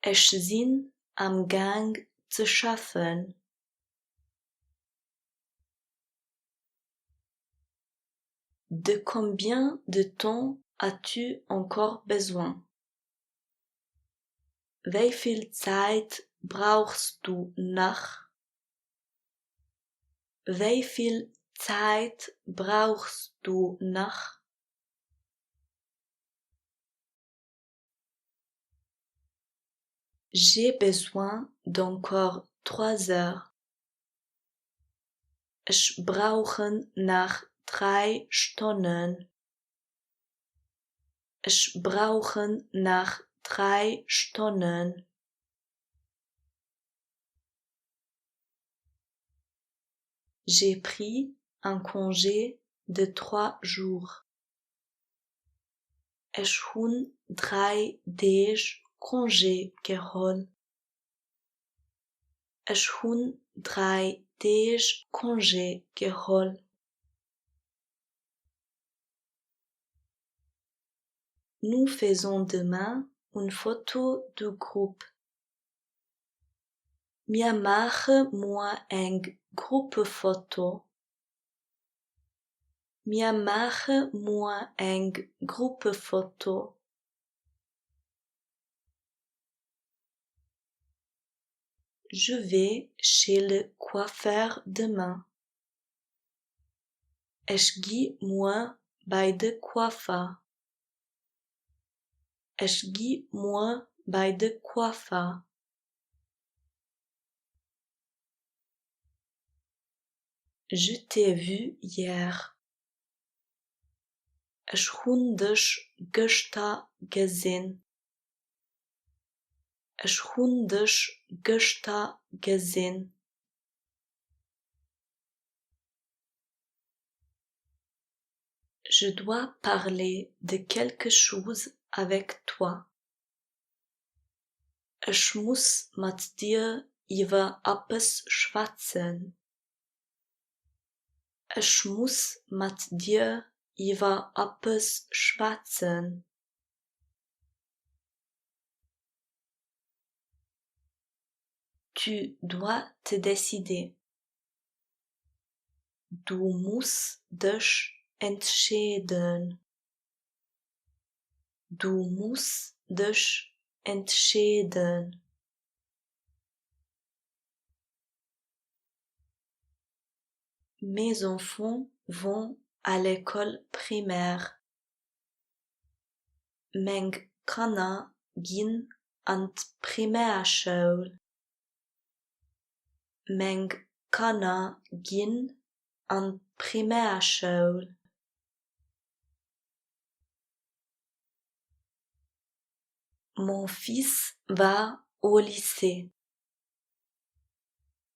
A: Ich bin am Gang zu schaffen. De combien de temps as-tu encore besoin? Wie viel Zeit brauchst du noch? Wie viel Zeit brauchst du noch? J'ai besoin d'encore 3 heures. Ich brauche nach 3 Stunden. Ich brauche nach 3 Stunden. J'ai pris un congé de 3 jours. És hun 3 days congé geholt. És hun 3 days congé geholt. Nous faisons demain une photo de groupe. Wir machen morgen eine Gruppenfoto. Wir machen morgen eine Gruppenfoto. Je vais chez le coiffeur demain. Ich gehe morgen bei der Coiffeur. Ich gehe morgen bei der Coiffeur. Je t'ai vu hier. Ich hun dich gestern gesehen. Ich hun dich gestern gesehen. Je dois parler de quelque chose avec toi. Ich muss mit dir über etwas schwatzen. Ich muss mit dir über etwas schwatzen. Tu dois te décider. Du musst dich entscheiden. Du musst dich entscheiden. Mes enfants vont à l'école primaire. Mijn kinderen gaan aan de primairschool. Mijn kinderen gaan aan de primairschool. Mon fils va au lycée.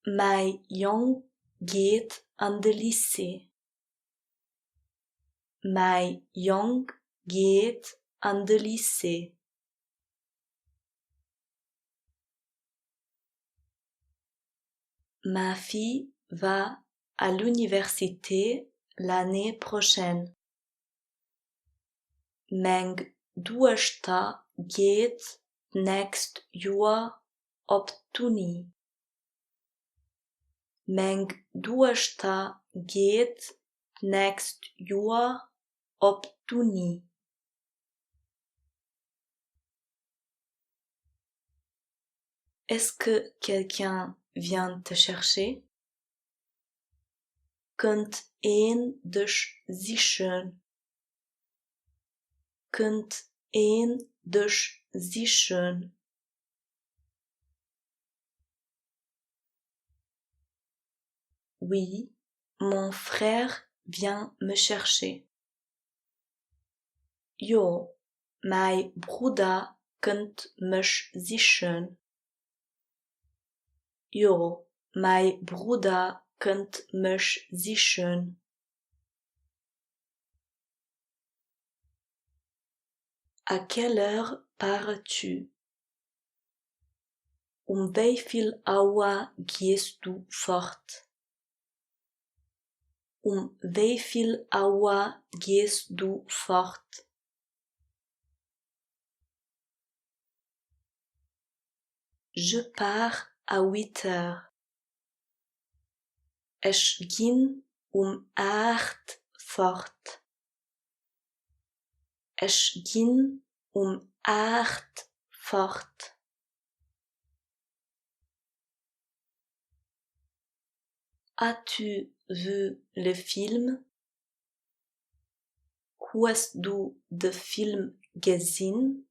A: Mijn jong gaat aan de lycée. Mijn jong gaat aan de lycée. Ma fille va à l'université l'année prochaine. Mijn dochter gaat next jaar op Unie. Mijn dochter gaat next jaar op Unie. Est-ce que quelqu'un vient te chercher? Kunt een dich sichern? Kunt een dich sichern? Oui, mon frère vient me chercher. Jo, mijn broeder kunt mich sichern. Jo, mijn broeder kunt mich sichern. À quelle heure pars-tu? Hoeveel uur gehst du fort? Hoeveel uur gehst du fort? Je pars à 8 heures. Ich ging 8 fort. Ich ging 8 fort. As-tu vu le film? Hast du den Film gesehen?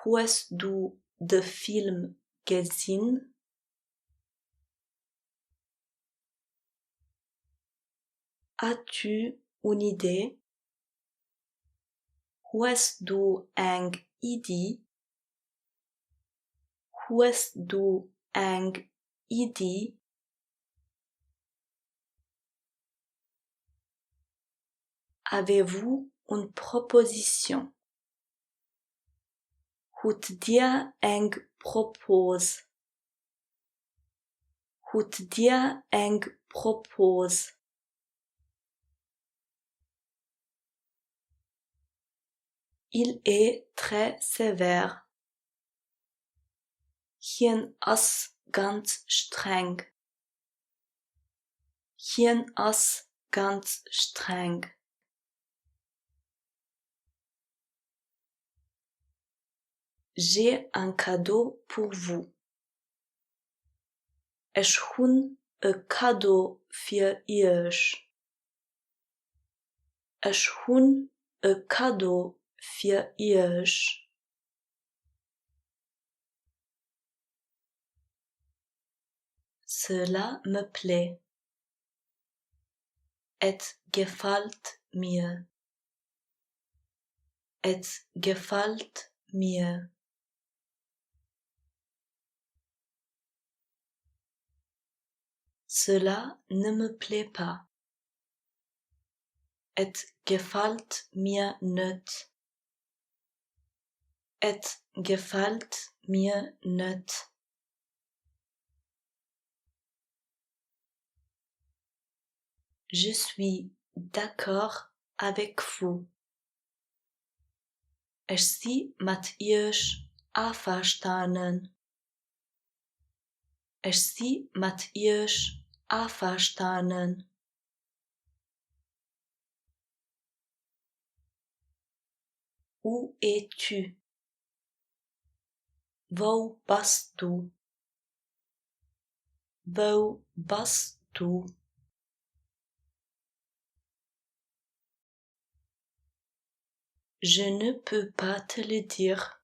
A: Hast du den Film gesehen? As-tu une idée? Hast du eine Idee? Hast du eine Idee? avez-vous une proposition? Hut dir eng propos? Hut dir eng propos? Il est très sévère. Hien as ganz streng. Hien as ganz streng. J'ai un cadeau pour vous. Ich hun e cadeau für euch. Ich hun e cadeau für euch. Cela me plaît. Et gefällt mir. Et gefällt mir. Cela ne me plaît pas. Et gefällt mir nicht. Et gefällt mir nicht. Je suis d'accord avec vous. Ich zie mit euch einverstanden. Ich zie mit euch einverstanden. Où es-tu? Wo bist du? Wo bist du? Je ne peux pas te le dire.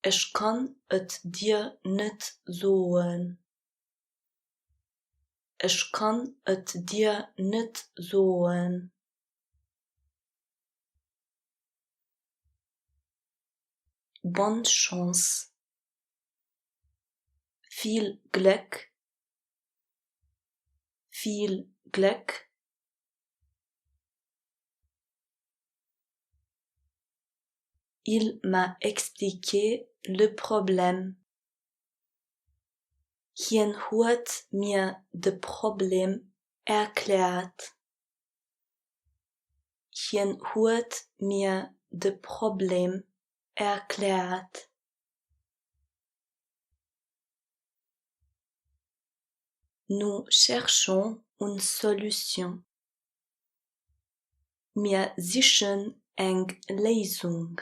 A: Ich kann et dir nicht sagen. Ich kann et dir nicht sagen. Bonne chance. Viel Glück. Viel Glück. Il m'a expliqué le problème. Hien hat mir de Problem erklärt. Hien hat mir de Problem erklärt. Nous cherchons une solution. Wir suchen eng Lösung.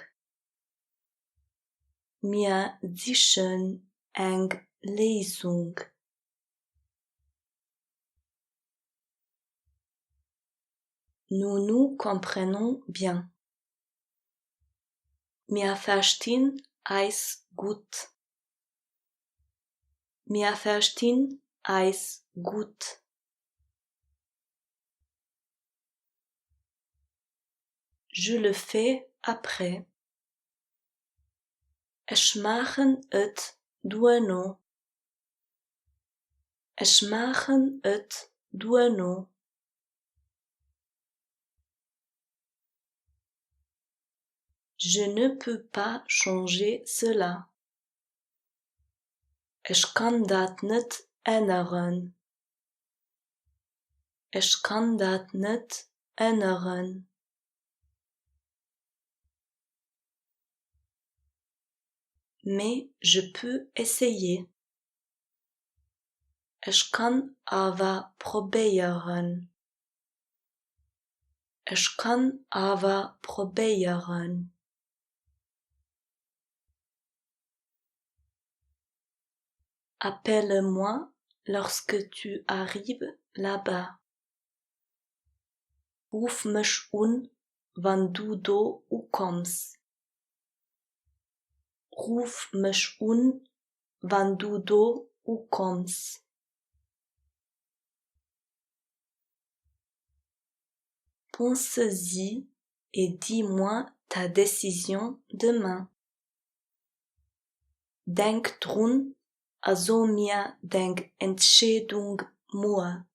A: Wir suchen eng Lösung. Nous nous comprenons bien. Wir verstehen eis gut. Wir verstehen eis gut. Je le fais après. Ich machen et dueno. Ich machen et dueno. Je ne peux pas changer cela. Ich kann dat nicht ändern. Ich kann dat nicht ändern. Mais je peux essayer. Ich kann aber probieren. Ich kann aber probieren. Appelle-moi lorsque tu arrives là-bas. Ruf mich an, wenn du da kommst. Ruf mich an, wenn du da kommst. Pense-y et dis-moi ta décision demain. Denk dran, also mir denk Entscheidung morgen.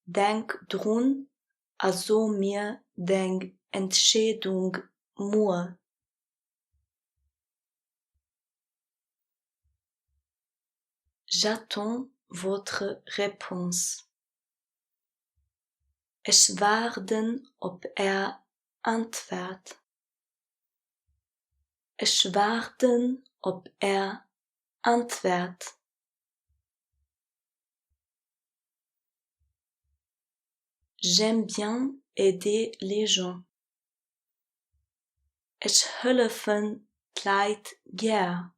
A: denk drun, also mir denk Entschädung mua. J'attends votre réponse. Ich warten, ob antwortet. Ich warten, ob antwortet. J'aime bien aider les gens. Ich helfen Leid gern.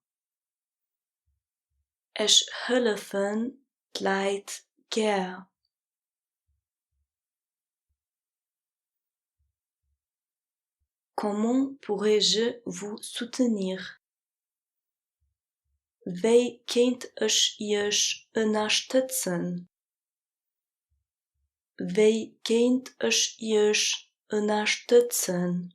A: Ich helfen Leid gern. Comment pourrais-je vous soutenir? Wie könnt ich euch unterstützen? Wie könnt ich euch unterstützen?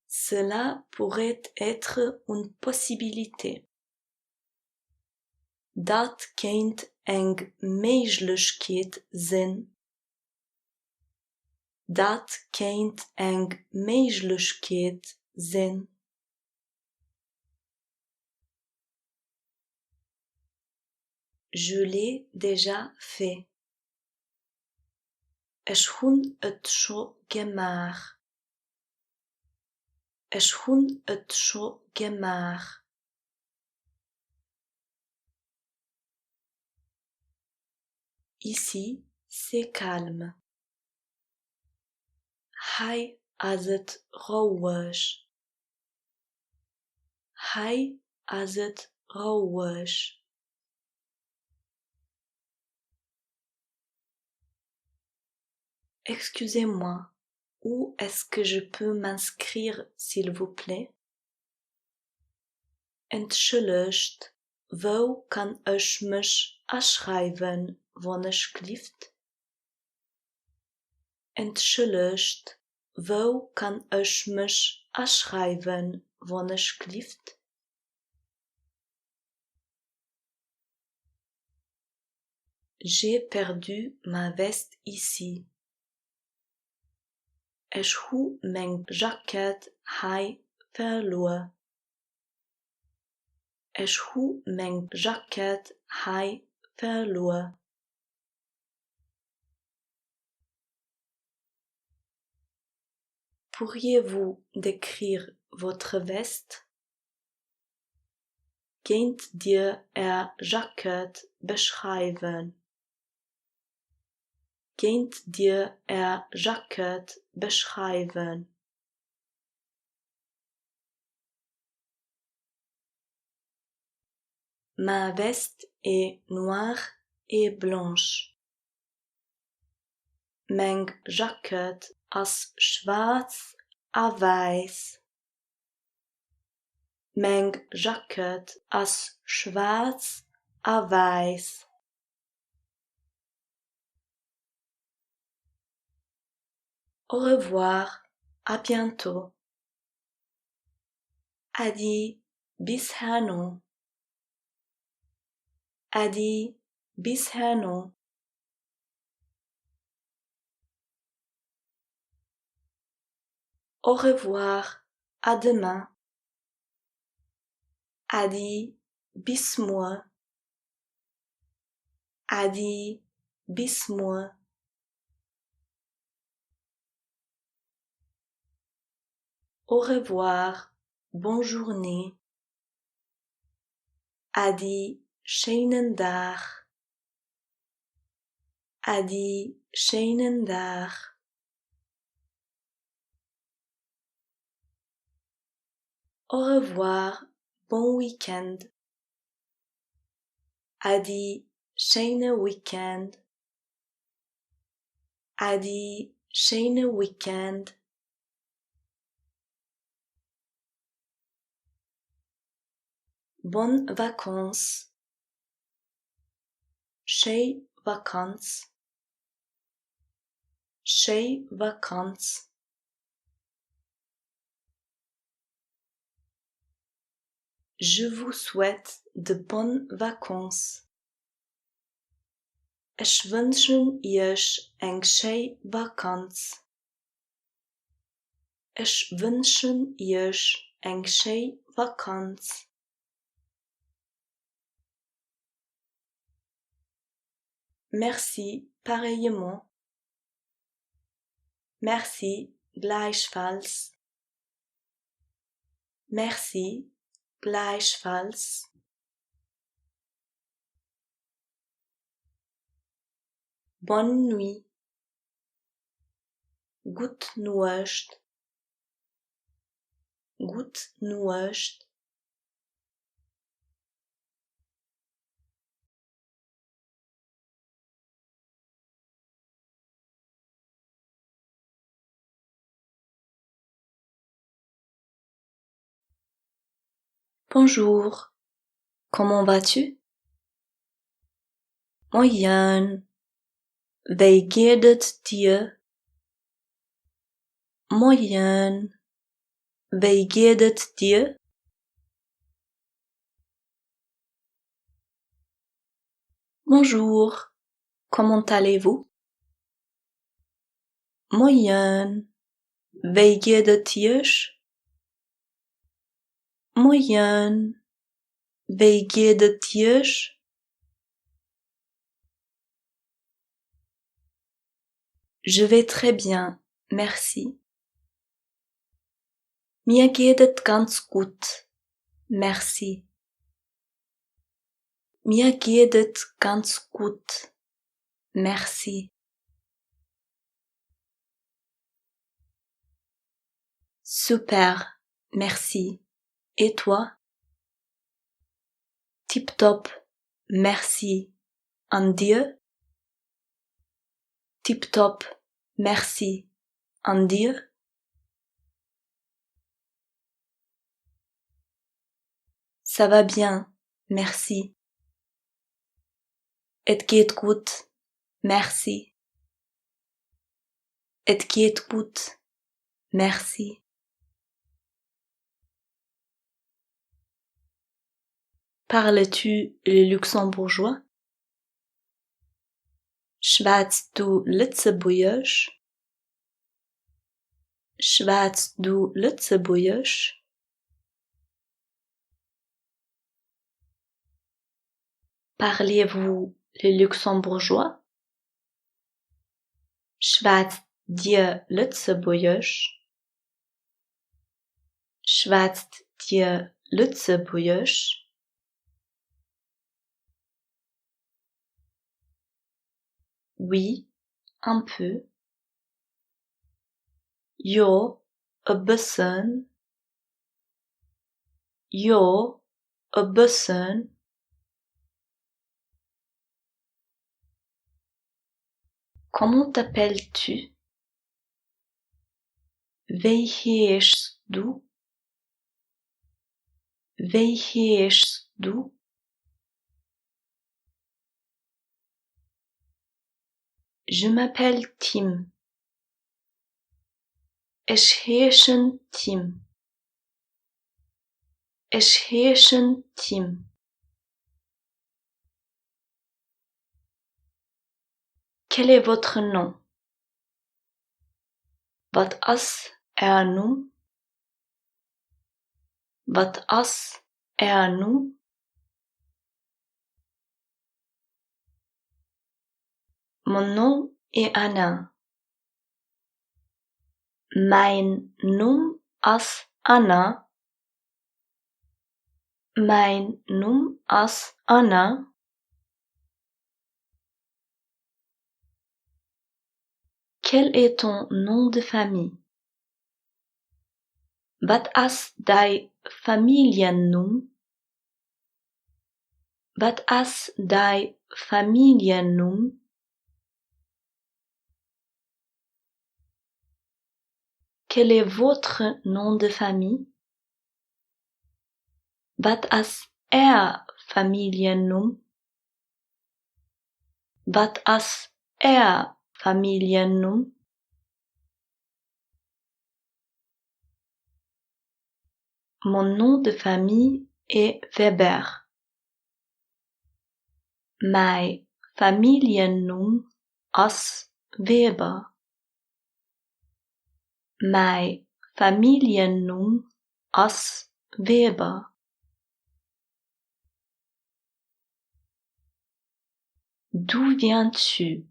A: Cela pourrait être une possibilité. Dat könnte eng Möglichkeit sein. Dat könnte eng Möglichkeit sein. Je l'ai déjà fait. Ich hun et schon gemacht. Ich hun et schon gemacht. Ici, c'est calme. Hai azet ruhig. Hai azet ruhig. Excusez-moi, où est-ce que je peux m'inscrire, s'il vous plaît? Entschuldigt, wo kann ich mich anschreiben, wann ich klift? Entschuldigt, wo kann ich mich anschreiben, wann ich klift? J'ai perdu ma veste ici. Ich hu mijn jacket hai verloren. Ich hu mijn jacket hai verloren. Pourriez-vous décrire votre veste? Könnt ihr Jacket beschreiben? Könnt ihr Jacket beschreiben? Ma veste est noire et blanche. Mijn jacket ist schwarz a weiß. Mijn jacket ist schwarz a weiß. Au revoir, à bientôt. Adi, bisher noch. Adi, bisher noch. Au revoir, à demain. Adi, bis morgen. Adi, bis morgen. Au revoir, bonne journée. Adi, schönen Tag. Adi, schönen Tag. Au revoir, bon week-end. Adi, schöne Weekend. Adi, schöne Weekend. Bonnes vacances. Schöne Vacances. Schöne Vacances. Je vous souhaite de bonnes vacances. Ich wünsche euch eine schöne Vakanz. Ich wünsche euch eine schöne Vakanz. Merci, pareillement. Merci, gleichfalls. Merci, gleichfalls. Bonne nuit. Gute Nacht. Gute Nacht. Bonjour. Comment vas-tu? Moin. Wie geht es dir? Moin. Wie geht es dir? Bonjour. Comment allez-vous? Moin. Wie geht es dir? Moin. Wie geht es dir? Je vais très bien, merci. Mir geht es ganz gut, merci. Mir geht es ganz gut, merci. Super, merci. Et toi? Tip top, merci. Und dir? Tip top, merci. Und dir? Ça va bien, merci. Et geht gut, merci. Et geht gut, merci. Parles-tu le luxembourgeois? Schwätzt du Lützebuergesch? Schwätzt du Lützebuergesch? Parlez-vous le luxembourgeois? Schwätzt dir Lützebuergesch? Schwätzt dir Lützebuergesch? Oui, un peu. Ja, a bisschen. Ja, a bisschen. Comment t'appelles-tu? Wie heißt du? Wie heißt du? Je m'appelle Tim. Ich heiße Tim. Ich heiße Tim. Quel est votre nom? Wat is nom? Wat is nom? Mon nom est Anna. Mein nom is Anna. Mein nom is Anna. Quel est ton nom de famille? Wat is dein Familiennom? Wat is dein Familiennom? Quel est votre nom de famille? Wat is Familiennom? Wat is Familiennom? Mon nom de famille et Weber. My familiennum as Weber. My familiennum as Weber. D'où viens-tu?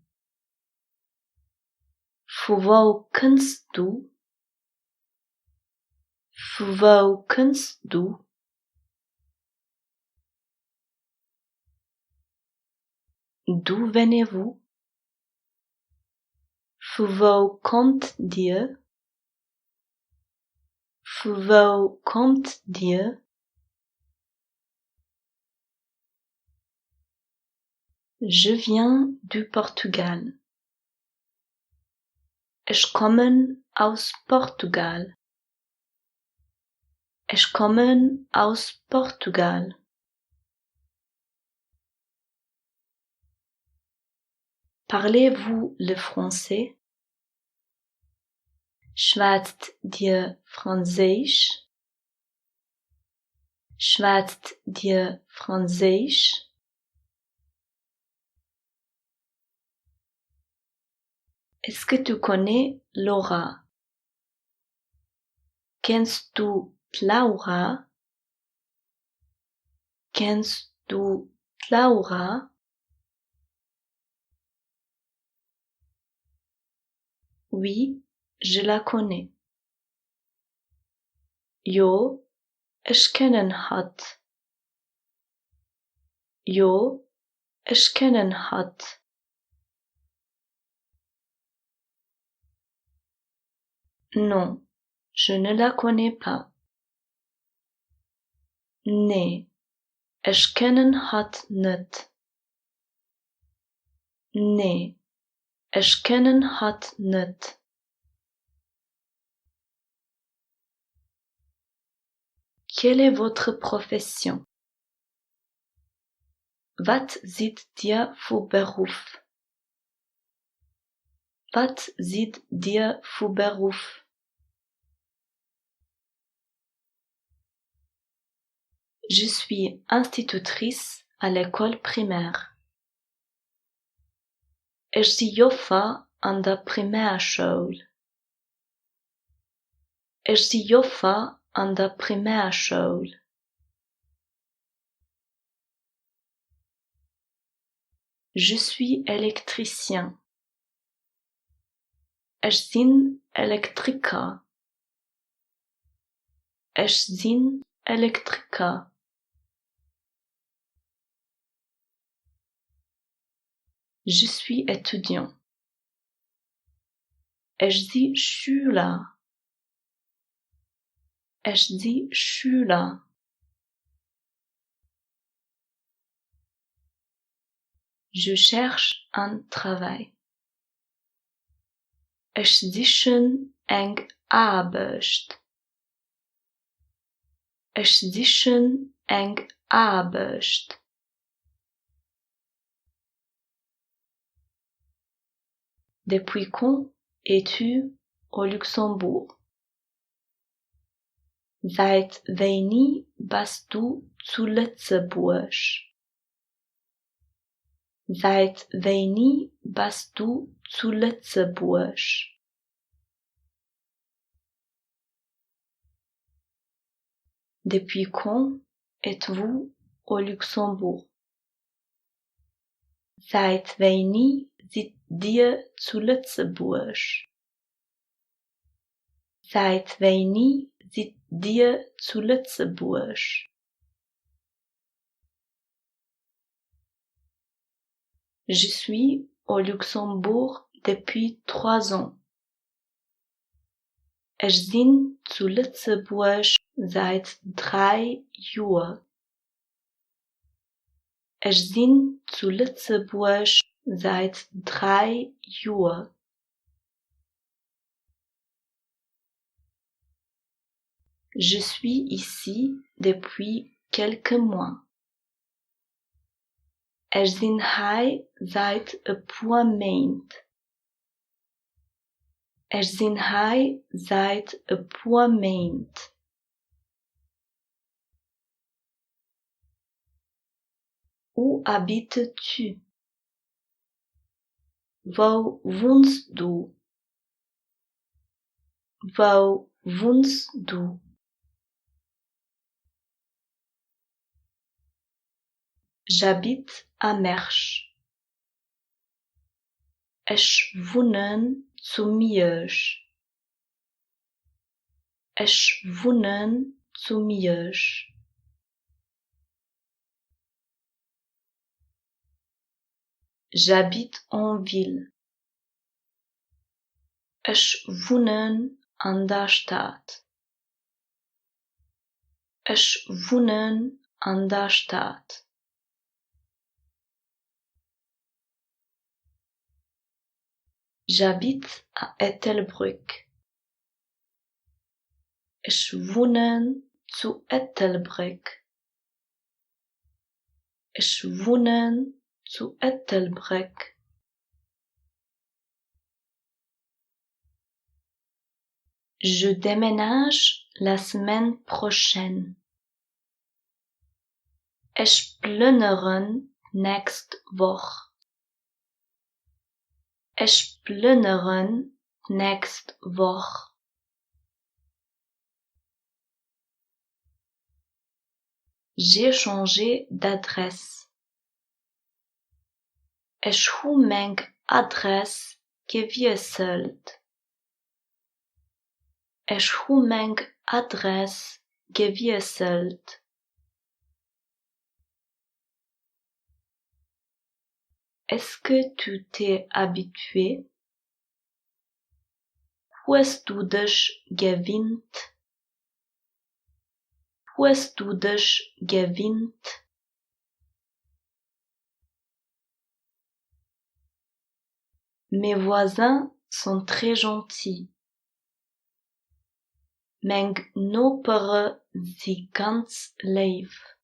A: Wo kommst du? Wo kommst du? D'où venez-vous? Wo kommt ihr? Wo kommt ihr? Je viens du Portugal. Ich komme aus Portugal. Ich komme aus Portugal. Parlez-vous le français? Schwätzt dir Französisch? Schwätzt dir Französisch? Est-ce que tu connais Laura? Kennst du Laura? Kennst du Laura? Oui, je la connais. Jo, ich kennen hat. Jo, ich kennen hat. Non, je ne la connais pas. Nee, ich kennen hat net. Nee, ich kennen hat net. Quelle est votre profession? Wat seid ihr für Beruf? Wat seid ihr für Beruf? Je suis institutrice à l'école primaire. Ich zie joffa an der Primärschule. Ich zie joffa an der Primärschule. Je suis électricien. Ich bin Elektriker. Ich bin Elektriker. Je suis étudiant. Ich bin Schüler. Ich bin Schüler. Je cherche un travail. Ich suche eng Arbeit. Ich suche eng Arbeit. Depuis quand es-tu au Luxembourg? Seit wann bist du zu Lützeburg? Seit wann bist du zu Lützeburg? Depuis quand êtes-vous au Luxembourg? Seit wann seid ihr zu Lützeburg? Seit wann seid ihr zu Lützeburg? Je suis au Luxembourg depuis 3 ans. Ich bin zu Lützeburg seit 3 Jahren. Ich bin zu Lützeburg seit 3 Jahren. Je suis ici depuis quelques mois. Ich bin hier seit ein paar Monaten. Ich bin hier seit ein paar Monaten. Où habites-tu? Wo wohnst du? Wo wohnst du? J'habite à Mersch. Ich wohne zu Miesch. Ich wohne zu Miesch. J'habite en ville. Ich wohne an der Stadt. Ich wohne an der Stadt. J'habite à Ettelbrück. Ich wohne zu Ettelbrück. Ich wohne zu Ettelbrück. Je déménage la semaine prochaine. Ich plündere nächste Woche. Ich plündere nächste Woche. J'ai changé d'adresse. Ich hu mijn adres gewechselt. Ich hu mijn adres gewechselt. Est-ce que tu t'es habitué? Hoe hast du dich gewöhnt? Hoe hast du dich gewöhnt? Mes voisins sont très gentils. Mijn noperen zie ganz lief.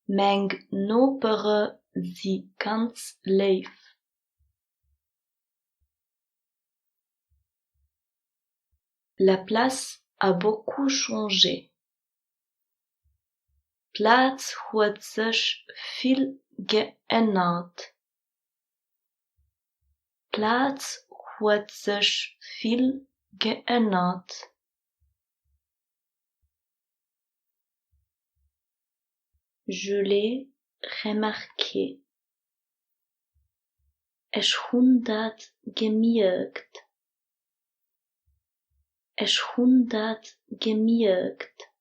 A: Mijn noperen zie ganz lief. La place a beaucoup changé. Plaats hat sich viel geändert. Plaats hat sich viel geändert. Je l'ai remarqué. Ich dat gemerkt. Ich dat gemerkt.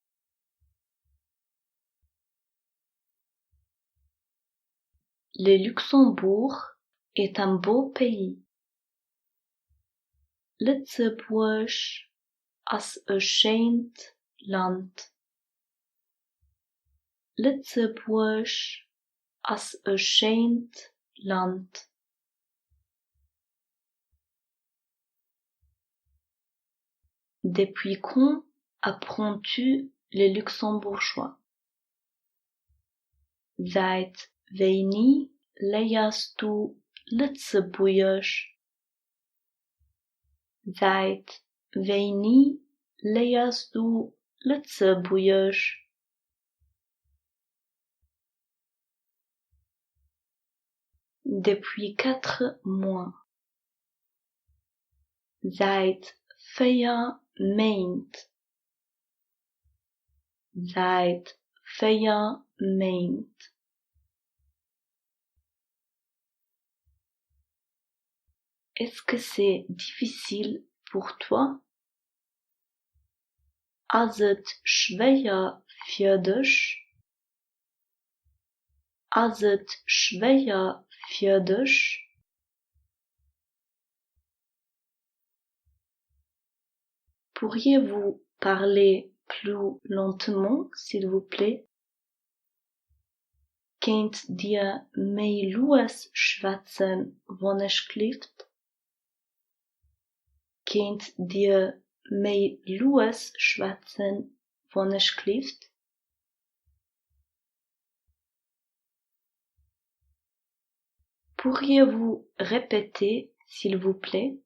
A: Le Luxembourg est un beau pays. Lützeburg as een schönt land. Lützeburg as een schönt land. Depuis quand apprends-tu le luxembourgeois? Seit wanneer leerst du Lützeburgisch? Seit wanneer leerst du Lützeburgisch? Depuis 4 mois. Seit 4 Maanden. Seit 4 Maanden. Est-ce que c'est difficile pour toi? Is het schwer für dich? Is het schwer für dich? Pourriez-vous parler plus lentement, s'il vous plaît? Könnt ihr mehr luas schwatzen, wenn es klifft? Könnt ihr mehr luas schwatzen, wenn es klifft? Pourriez-vous répéter, s'il vous plaît?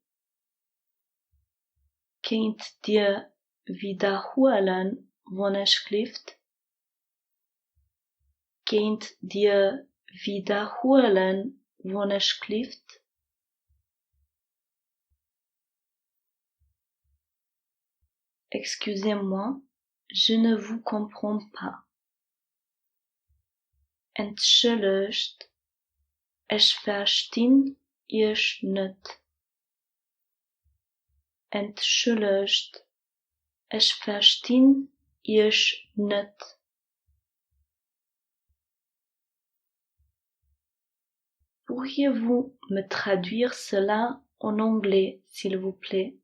A: Könnt ihr wiederholen, wenn es klifft? Könnt ihr wiederholen, alsjeblieft? Excusez-moi, je ne vous comprends pas. Entschuldigt, ich verstehe euch nicht. Entschuldigt, ich verstehe euch nicht. Pourriez-vous me traduire cela en anglais, s'il vous plaît?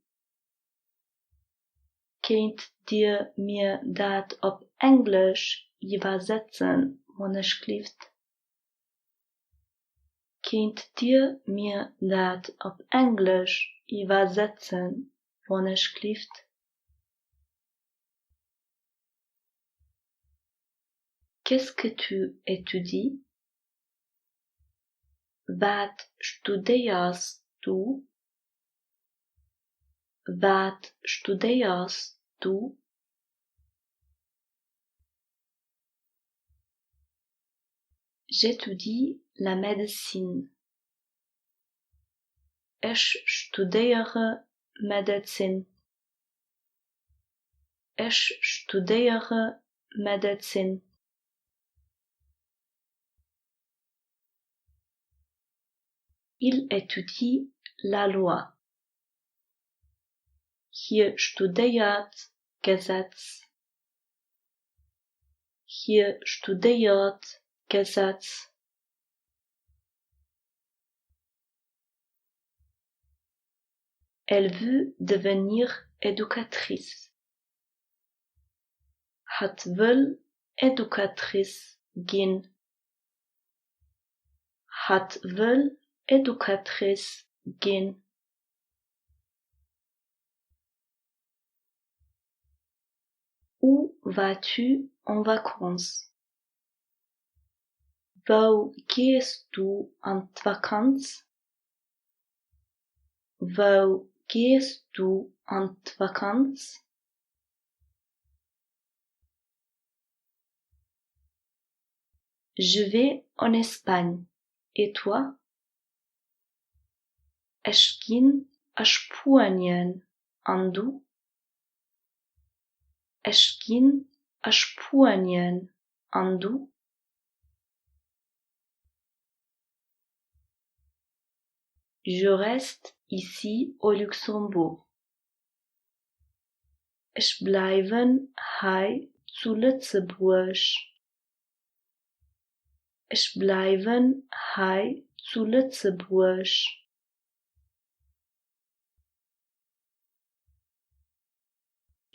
A: Könnt ihr mir dat op Englisch übersetzen, alsjeblieft? Könnt ihr mir dat op Englisch übersetzen, alsjeblieft? Qu'est-ce que tu étudies? Wat studeerst du? Wat studeerst du? J'étudie la médecine. Ich studiere Medizin. Ich studiere Medizin. Il étudie la loi. Hier studiert Gesetz. Hier studiert Gesetz. Elle veut devenir éducatrice. Het wil éducatrice gehen. Het wil éducatrice gehen. Où vas-tu en vacances? Waar gehst du en vacances? Waar gehst du en vacances? Je vais en Espagne. Et toi? Ich ging a Spanien. En du? Ich ging a Spanien. En du? Je reste ici au Luxembourg. Ich bleibe hier zu Lützeburg. Ich bleibe hier zu Lützeburg.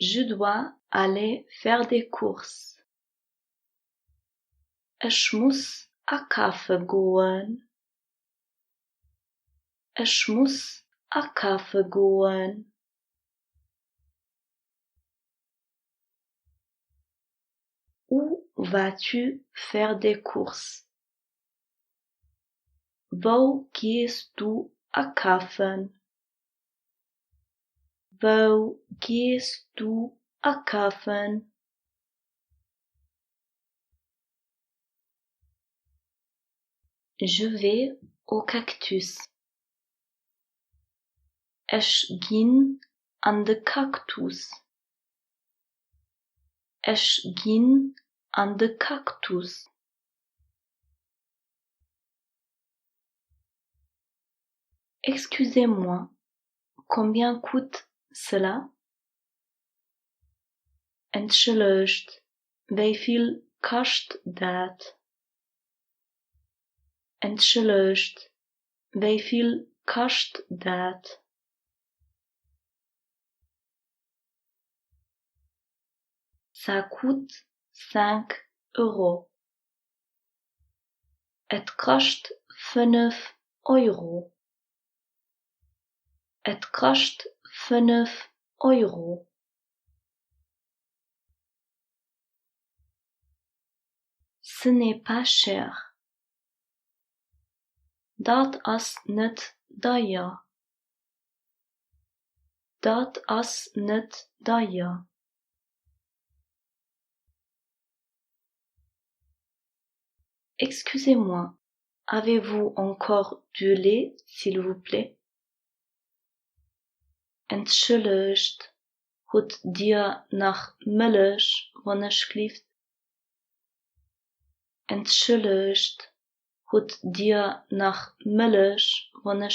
A: Je dois aller faire des courses. Ich muss a Kaffee gehen. Ich muss a Kaffee gehen. Où vas-tu faire des courses? Wo gehst du a kaufen? Wo gehst du a kaufen? Je vais au cactus. Ich ging an de Kaktus. Ich ging an de Kaktus. Excusez-moi, combien coûte cela? Entschuldigt, hoeveel kost dat? Entschuldigt, hoeveel kost dat? Ça coûte 5 €. Het kost 5 €. Het kost 5 €. Ce n'est pas cher. Dat is niet duur. Dat is niet duur. Excusez-moi, avez-vous encore du lait, s'il vous plaît? Entschuldigt, hoed dir nach melk wanneer Entschuldigt, hoed dir nach melk wanneer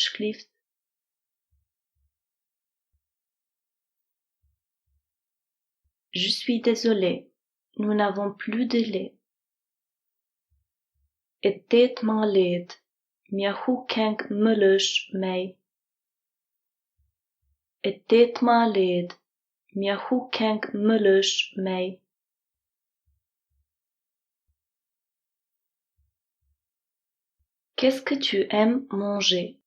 A: Je suis désolé, nous n'avons plus de lait. Het deed me leed, maar hoe kan melk mij? Het deed me leed, maar hoe kan melk mij? Qu'est-ce que tu aimes manger?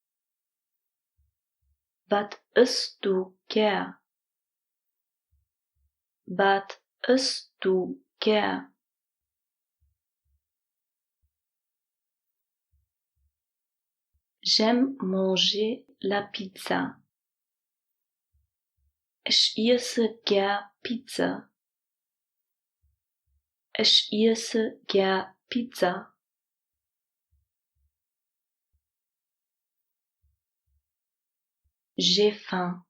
A: Wat eet du gern? Wat eet du gern? J'aime manger la pizza. Ich esse gern pizza. Ich esse gern pizza. J'ai faim.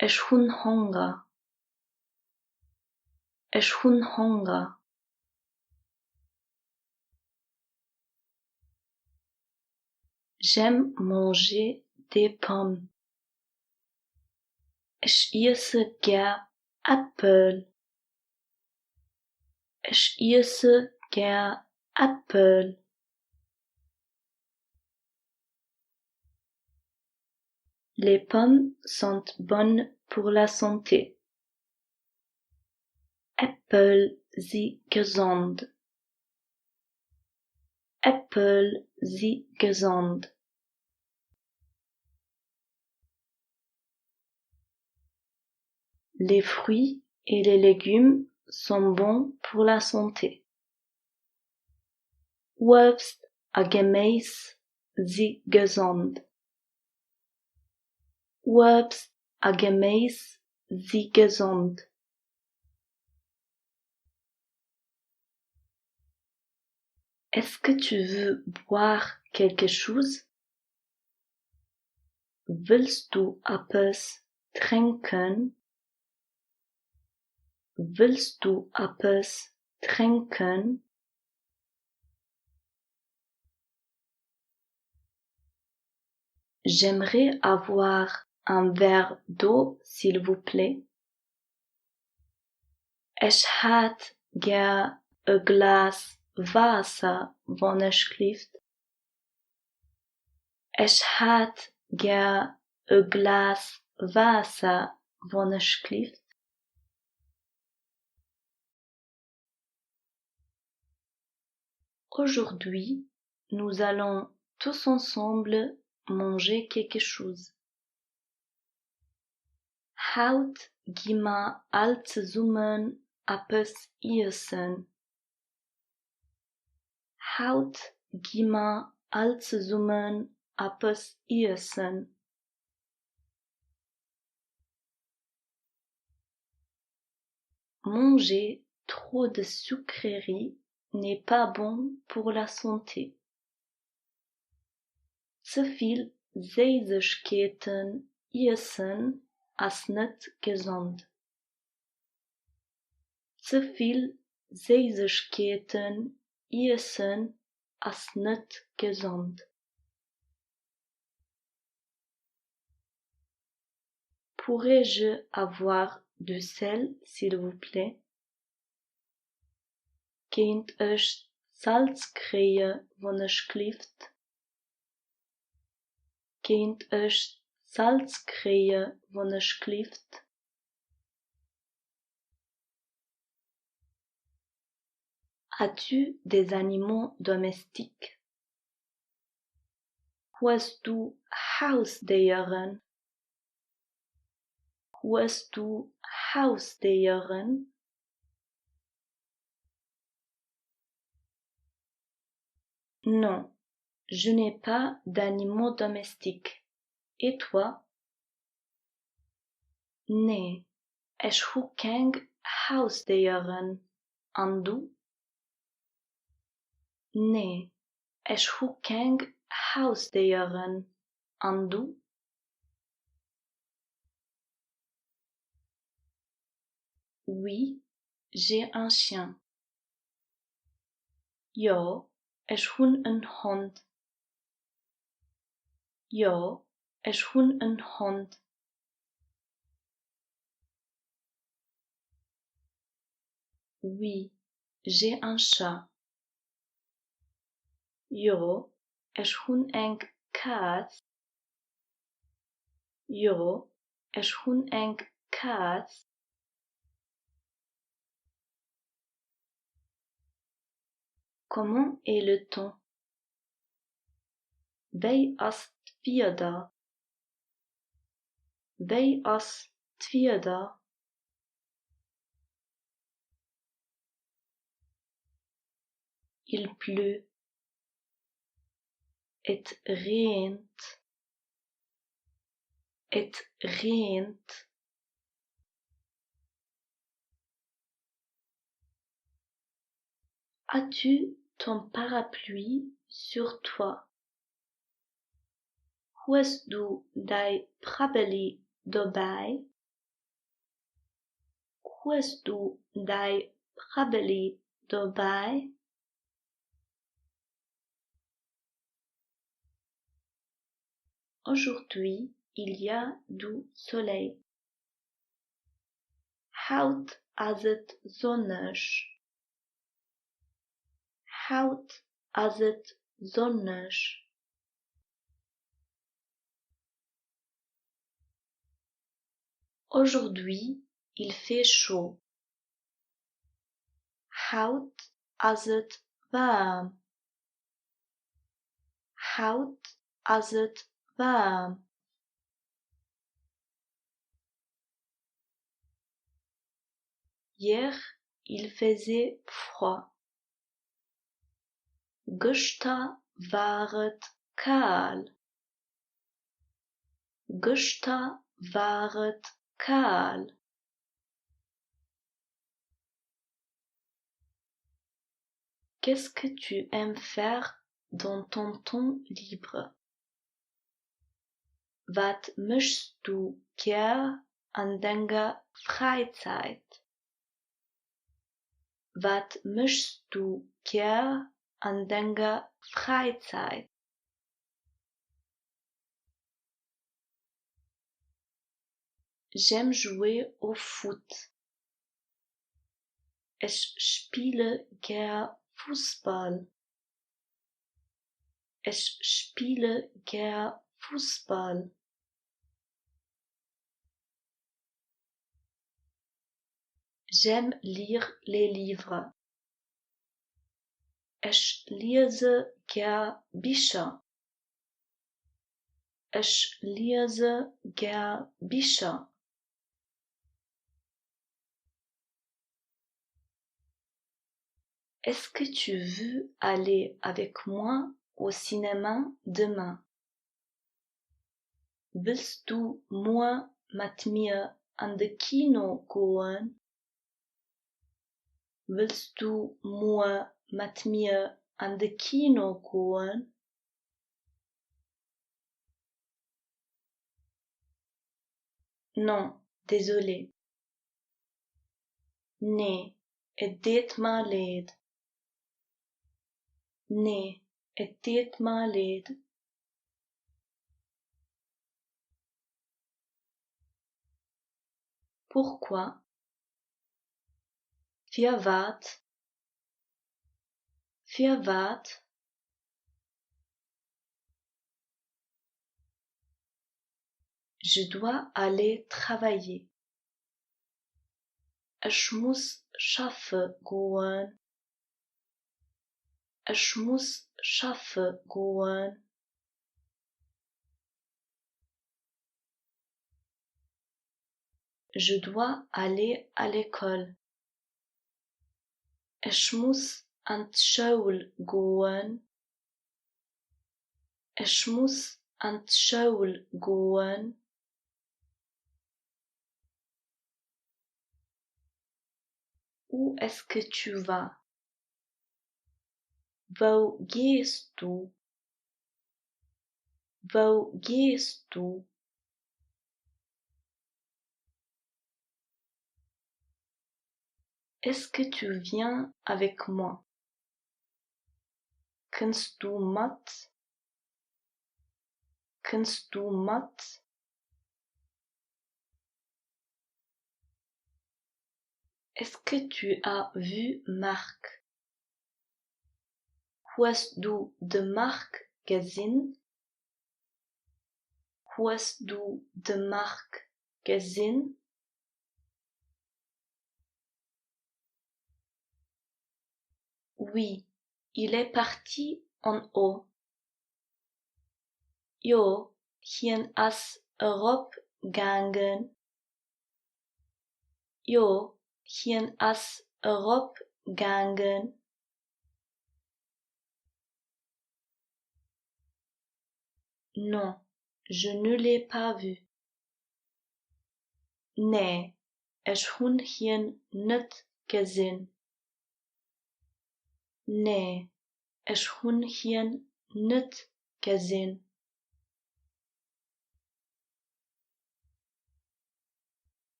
A: Ich hun Hunger. Ich hun Hunger. J'aime manger des pommes. Ich esse gern Äpfel. Ich esse gern Äpfel. Les pommes sont bonnes pour la santé. Äpfel sind gesund. Äpfel sind gesund. Les fruits et les légumes sont bons pour la santé. Obst und Gemüse sind gesund. Obst und Gemüse sind gesund. Est-ce que tu veux boire quelque chose? Willst du etwas trinken? Willst du etwas trinken? J'aimerais avoir un verre d'eau, s'il vous plaît. Ich hätte gern ein Glas Wasser, wanneer Ich hätte gern ein Glas Wasser, wanneer Aujourd'hui, nous allons tous ensemble manger quelque chose. Hout gima al zusammen etwas essen. Hout gima al zusammen etwas essen. Manger trop de sucreries n'est pas bon pour la santé. Zu viel Süßigkeiten essen ist nicht gesund. Zu viel Süßigkeiten essen ist nicht gesund. Pourrais-je avoir du sel, s'il vous plaît? Kunt euch Salz krijgen wanneer Kunt euch Salz krijgen wanneer As-tu des animaux domestiques? Hast du Hausdieren? Hast du Hausdieren? Non, je n'ai pas d'animaux domestiques. Et toi? Nee, ich heb geen huisdieren. En du? Nee, ich hu keng Hausdieren. En du? Oui, j'ai un chien. Ja, ich hun een hond. Ja, ich hun een hond. Oui, j'ai un chat. Ja, ich hun eng kaas. Ja, ich hun eng kaas. Comment est le temps? Wij as tvierda. Wij as tvierda. Il pleut. Het regent. Het regent. As-tu ton parapluie sur toi? Hast du dein Parapluie dabei? Hast du dein Parapluie dabei? Aujourd'hui, il y a du soleil. Hout as het zonnig. Hout as het zonnig. Aujourd'hui, il fait chaud. Hout as het warm. Hout as het warm. Hier, il faisait froid. Gestern war het kaal. Gestern war het kaal. Qu'est-ce que tu aimes faire dans ton temps libre? Wat möchtest du gern an deiner Freizeit? Wat möchtest du gern an deiner Freizeit? J'aime jouer au foot. Ich spiele gern Fußball. Ich spiele gern Fußball. J'aime lire les livres. Ich lese gern Bücher. Ich lese gern Bücher. Est-ce que tu veux aller avec moi au cinéma demain? Willst du morgen mit mir an de Kino gehen? Willst du morgen mit mir an de Kino gehen? Non, désolé. Nee, het deed me leid. Nee, het deed me leid. Pourquoi? Für wat? Für wat? Je dois aller travailler. Ich muss schaffen gehen. Ich muss schaffen gehen. Je dois aller à l'école. Ich muss an die Schule gehen. Ich muss an die Schule gehen. Où est-ce que tu vas? Wo gehst du? Wo gehst du? Est-ce que tu viens avec moi? Kannst du mit? Kannst du mit? Est-ce que tu as vu Marc? Hast du de Marc gezien? Hast du de Marc gezien? Oui, il est parti en haut. Jo, hien as erop gangen. Jo, hien as erop gangen. Non, je ne l'ai pas vu. Nee, ich hun hien net gezien. Nee, ich hun hien net gezien.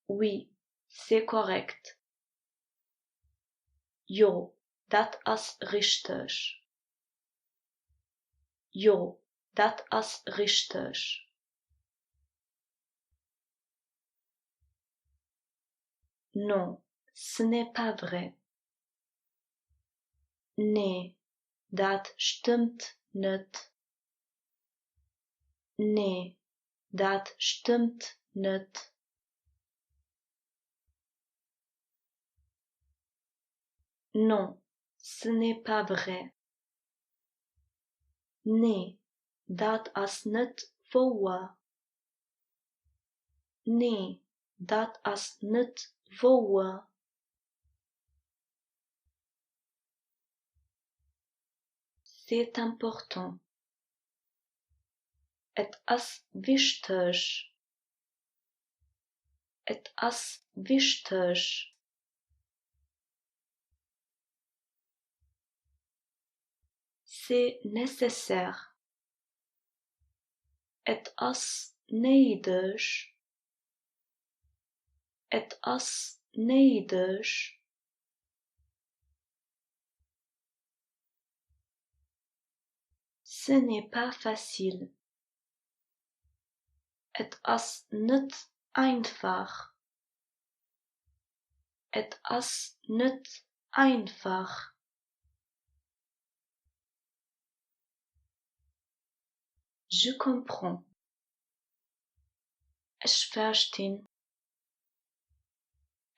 A: Oui, c'est correct. Jo, dat as richtig. Jo, dat as richtig. Non, ce n'est pas vrai. Nee, dat stimmt net. Nee, dat stimmt net. Non, ce n'est pas vrai. Nee, dat as net waar. Nee, dat as net waar. C'est important. Et as wichtig. Et as wichtig. C'est nécessaire. Et as neidig. Et as neidig. Ce n'est pas facile. Et as net einfach. Et as net einfach. Je comprends. Ich verstehe.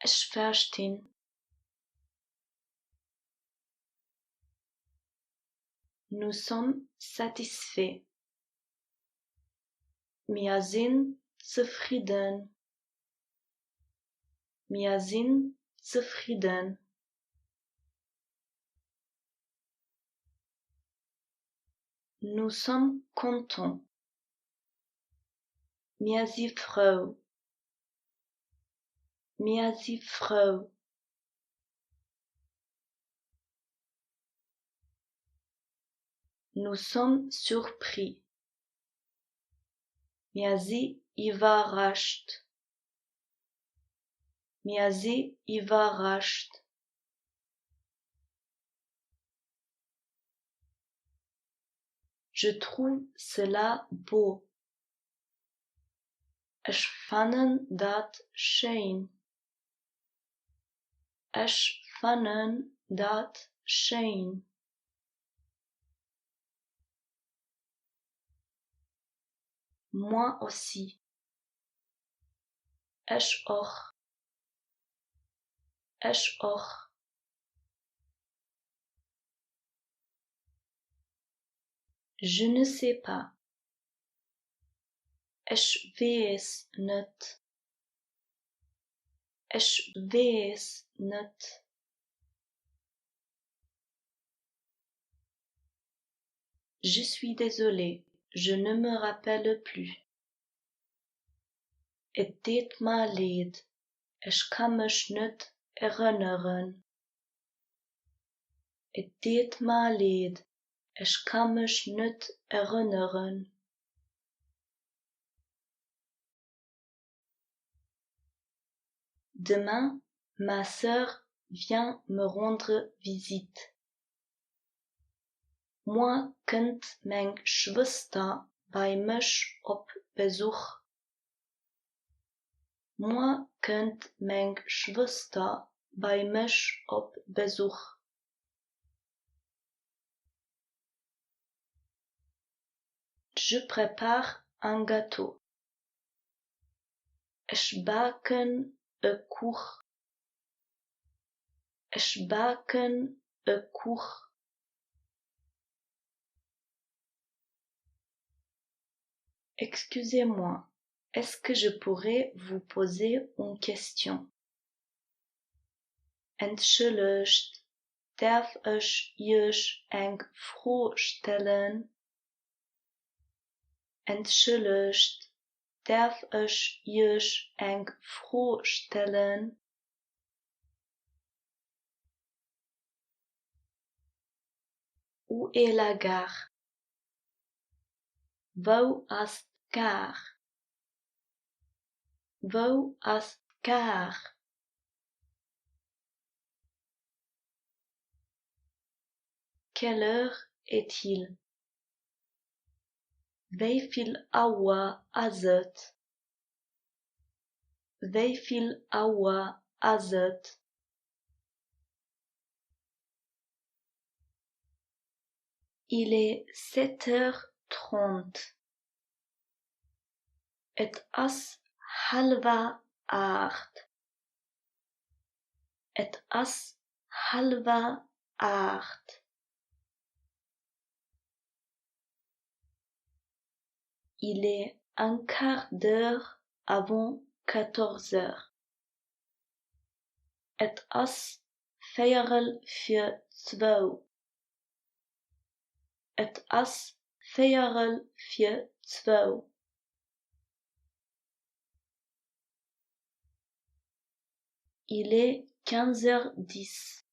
A: Ich verstehe. Nous sommes satisfaits. Wir sind zufrieden. Wir sind zufrieden. Nous sommes contents. Wir sind froh. Wir sind froh. Nous sommes surpris. Wir sind überrascht. Wir sind überrascht. Je trouve cela beau. Ich fand dat schön. Ich fand dat schön. Moi aussi. Ich auch. Ich auch. Je ne sais pas. Ich weiß nicht. Ich weiß nicht. Je suis désolé, je ne me rappelle plus. Het deed me leid, ich kann mich nicht erinnern. Het deed me leed, ik kan mich niet herinneren. Demain, ma sœur vient me rendre visite. Morgen komt mijn Schwester bij mich op bezoek. Morgen komt mijn Schwester bij mich op bezoek. Je prépare un gâteau. Ik baken een koek. Ik baken een koek. Excusez-moi, est-ce que je pourrais vous poser une question? Entschuldigt, darf ich euch eine Frage stellen? Entschuldigt, darf ich euch eine Frage stellen? Où est la gare? Wo ist gare? Wo ist gare? Quelle heure est-il? Hoeveel uur is het? Hoeveel uur is het? Il est 7h30. Het is 7:30. Het is 7:30. Il est un quart d'heure avant 14h. Het is 2:45. Het is 2:45. Il est 15h10.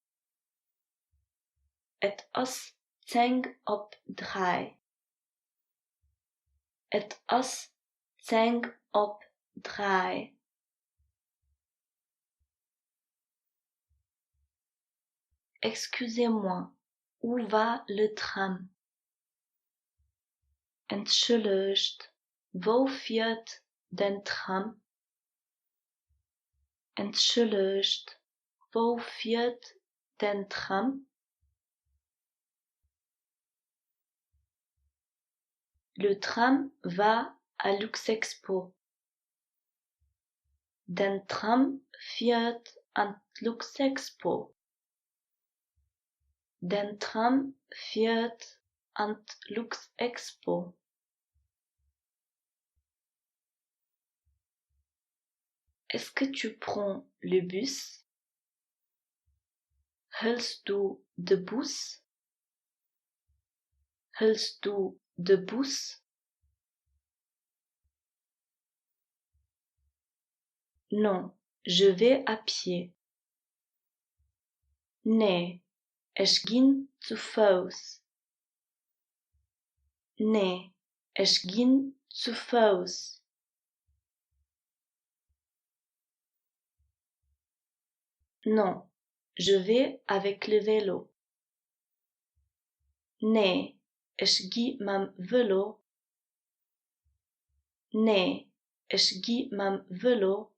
A: Het is 2:10. Het is 2:10. Excusez-moi, où va le tram? Entschuldigt, wo fährt den Tram? Entschuldigt, wo fährt den Tram? Le tram va à Luxexpo. Den Tram fährt an Luxexpo. Den Tram fährt an Luxexpo. Est-ce que tu prends le bus? Hältst du de bus? Hältst du de bus? Non, je vais à pied. Nee, ich ging zu Fuß. Nee, ich ging zu Fuß. Non, je vais avec le vélo. Nee, ich gehe mit dem Velo. Nee, ich gehe mit dem Velo.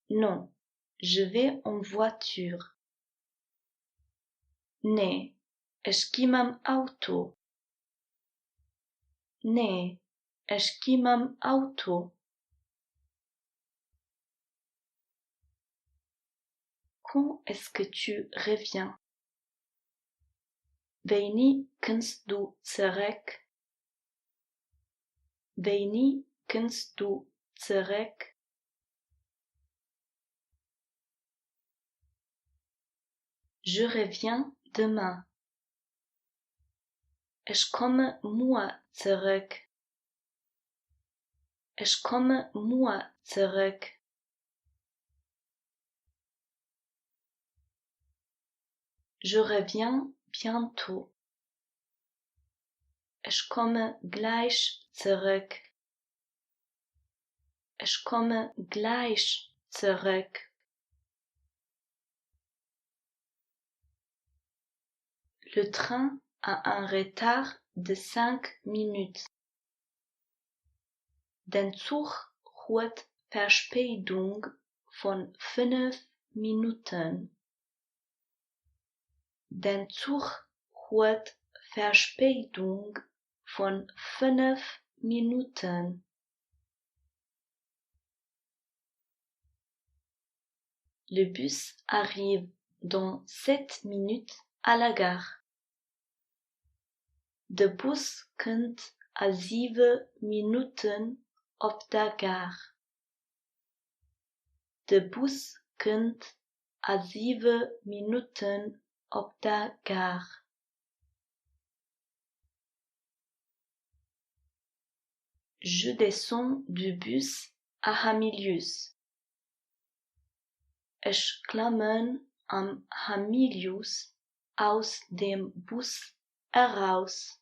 A: Non, je vais en voiture. Nee, ich gehe mit dem Auto. Nee, ich gehe mit dem Auto. Quand est-ce que tu reviens? Wanneer komst du zurück? Wanneer komst du zurück? Je reviens demain. Ich komme morgen zurück. Ich komme morgen zurück. Je reviens bientôt. Ich komme gleich zurück. Ich komme gleich zurück. Le train a un retard de 5 minutes. Den Zug hat Verspätung von 5 Minuten. Den Zug hat Verspätung von 5 Minuten. Le bus arrive dans 7 minutes à la gare. De bus komt à 7 minuten op de gare. De bus komt à 7 minuten op de gare. Je descends du bus à Hamilius. Ich klammen am Hamilius aus dem Bus heraus.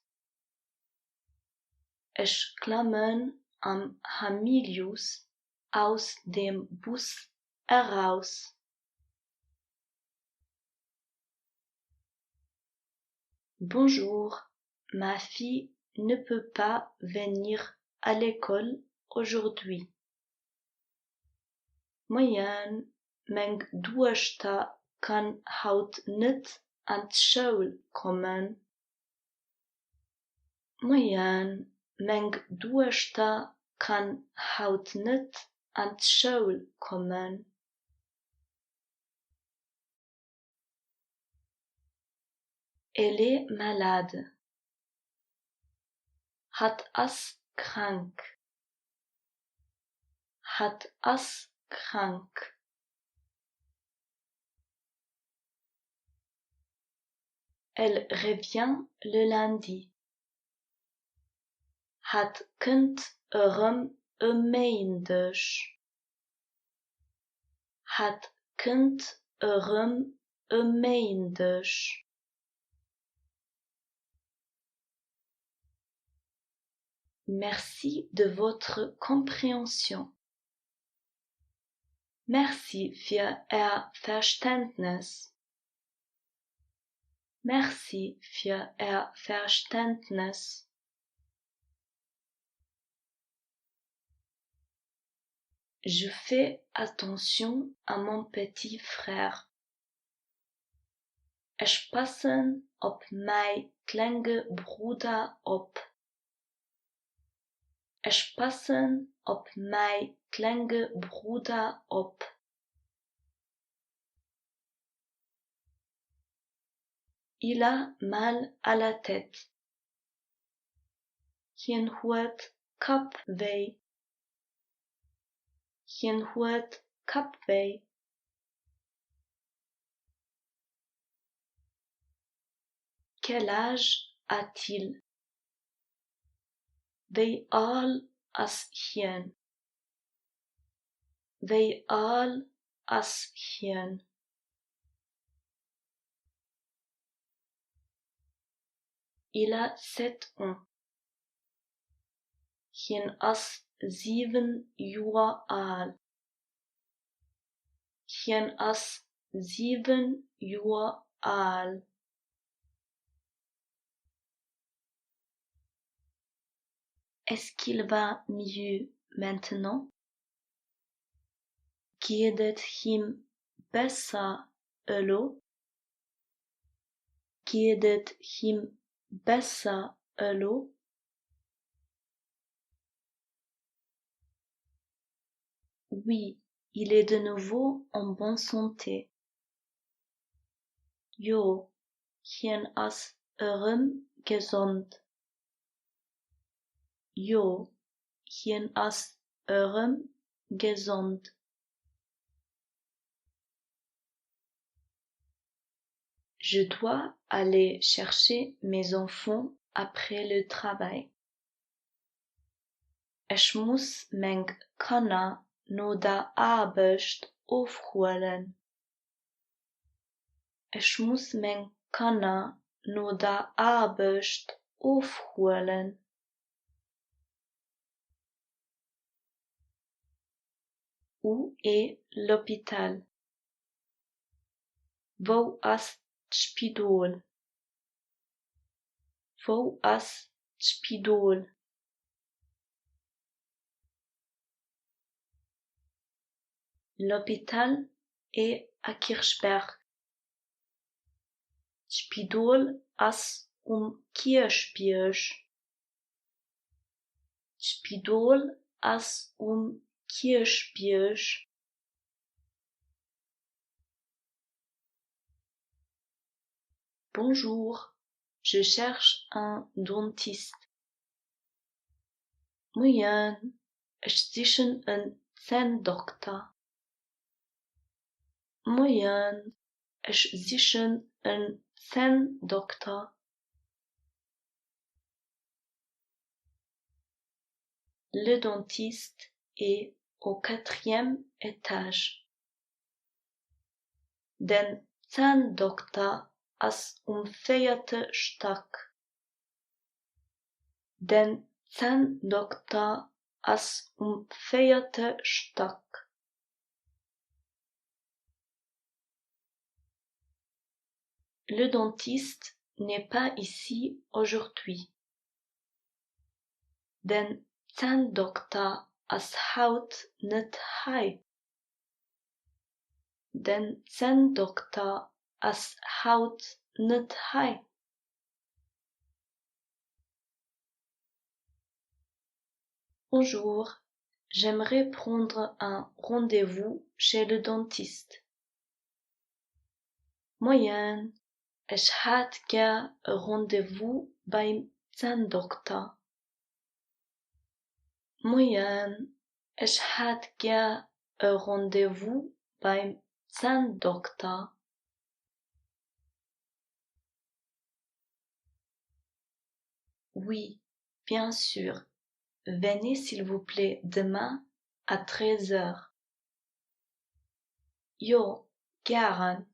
A: Ich klammen am Hamilius aus dem Bus heraus. Bonjour, ma fille ne peut pas venir à l'école aujourd'hui. Moin, mijn dochter kan heute niet aan school komen. Moin, mijn dochter kan heute niet aan school komen. Elle est malade. Hat as krank. Hat as krank. Elle revient le lundi. Het komt maandag. Het komt maandag. Merci de votre compréhension. Merci für Ihr Verständnis. Merci für Ihr Verständnis. Je fais attention à mon petit frère. Ich passe op mijn kleine Bruder op. Ich passe op mijn kleine Bruder op. Il a mal à la tête. Hij heeft kopwee. Hij heeft kopwee. Quel âge a-t-il? Wie alt is hij? Wie alt is hij? Il a 7 ans. Hij is 7 jaar alt. Hij is 7 jaar alt. Est-ce qu'il va mieux maintenant? Geht het hem besser, Elo? Geht het hem besser, Elo? Oui, il est de nouveau en bonne santé. Jo, hij is gesund. Jo, hij is gesund. Je dois aller chercher mes enfants après le travail. Ich muss mijn kinderen na de arbeid afholen. Ich muss mein Kanna nur da Arbeit aufholen. Où est l'hôpital? Wo ist Spidol? Wo ist Spidol? L'hôpital est à Kirchberg. Spidol ist Kirchberg. Spidol ist Kirchberg. Bonjour, je cherche un dentiste. Moin, ich suche einen Zahndoktor. Moin, ich suche einen Zahndoktor. Le dentiste est au 4e étage. Den Zahndoktor ist im 4. Stock. Den Zahndoktor ist im 4. Stock. Le dentiste n'est pas ici aujourd'hui. Den Zahndoktor ist heute nicht hier. Den Zahndoktor ist heute nicht hier. Bonjour, j'aimerais prendre un rendez-vous chez le dentiste. Moin, ich hätte gern ein Rendezvous beim Zahndoktor. Moin, ich hätte gern ein Rendezvous beim Zahndoktor. Oui, bien sûr. Venez s'il vous plaît demain à 13h. Jo, gern.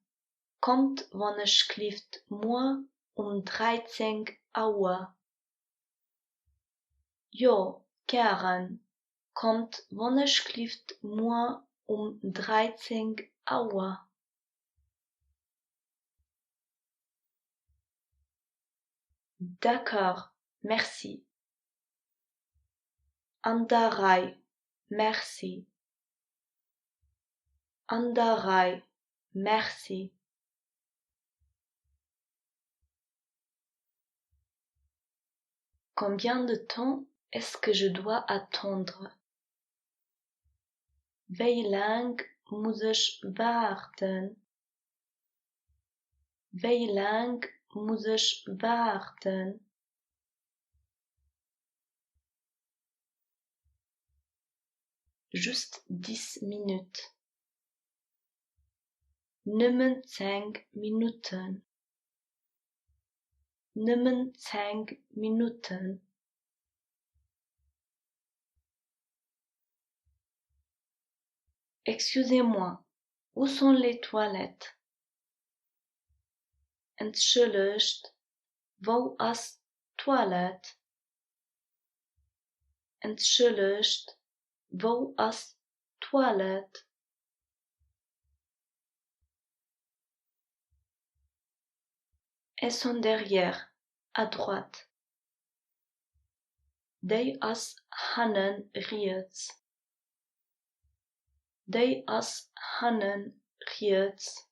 A: Kommt wann schläft morgen 13 Uhr. Jo, gern. Kommt wann schläft morgen 13 Uhr. D'accord, merci. Andarei, merci. Andarei, merci. Combien de temps est-ce que je dois attendre? Wie lang muss ich warten? Wie lang muss ich warten? Juste 10 minutes. Nimmen 10 Minuten. Nimmen 10 Minuten. Excusez-moi, où sont les toilettes? Entschuldigt, wo ist Toilette? Entschuldigt, wo ist Toilette? Elles sont derrière, à droite. Die ist Hannen rechts. Die ist Hannen rechts.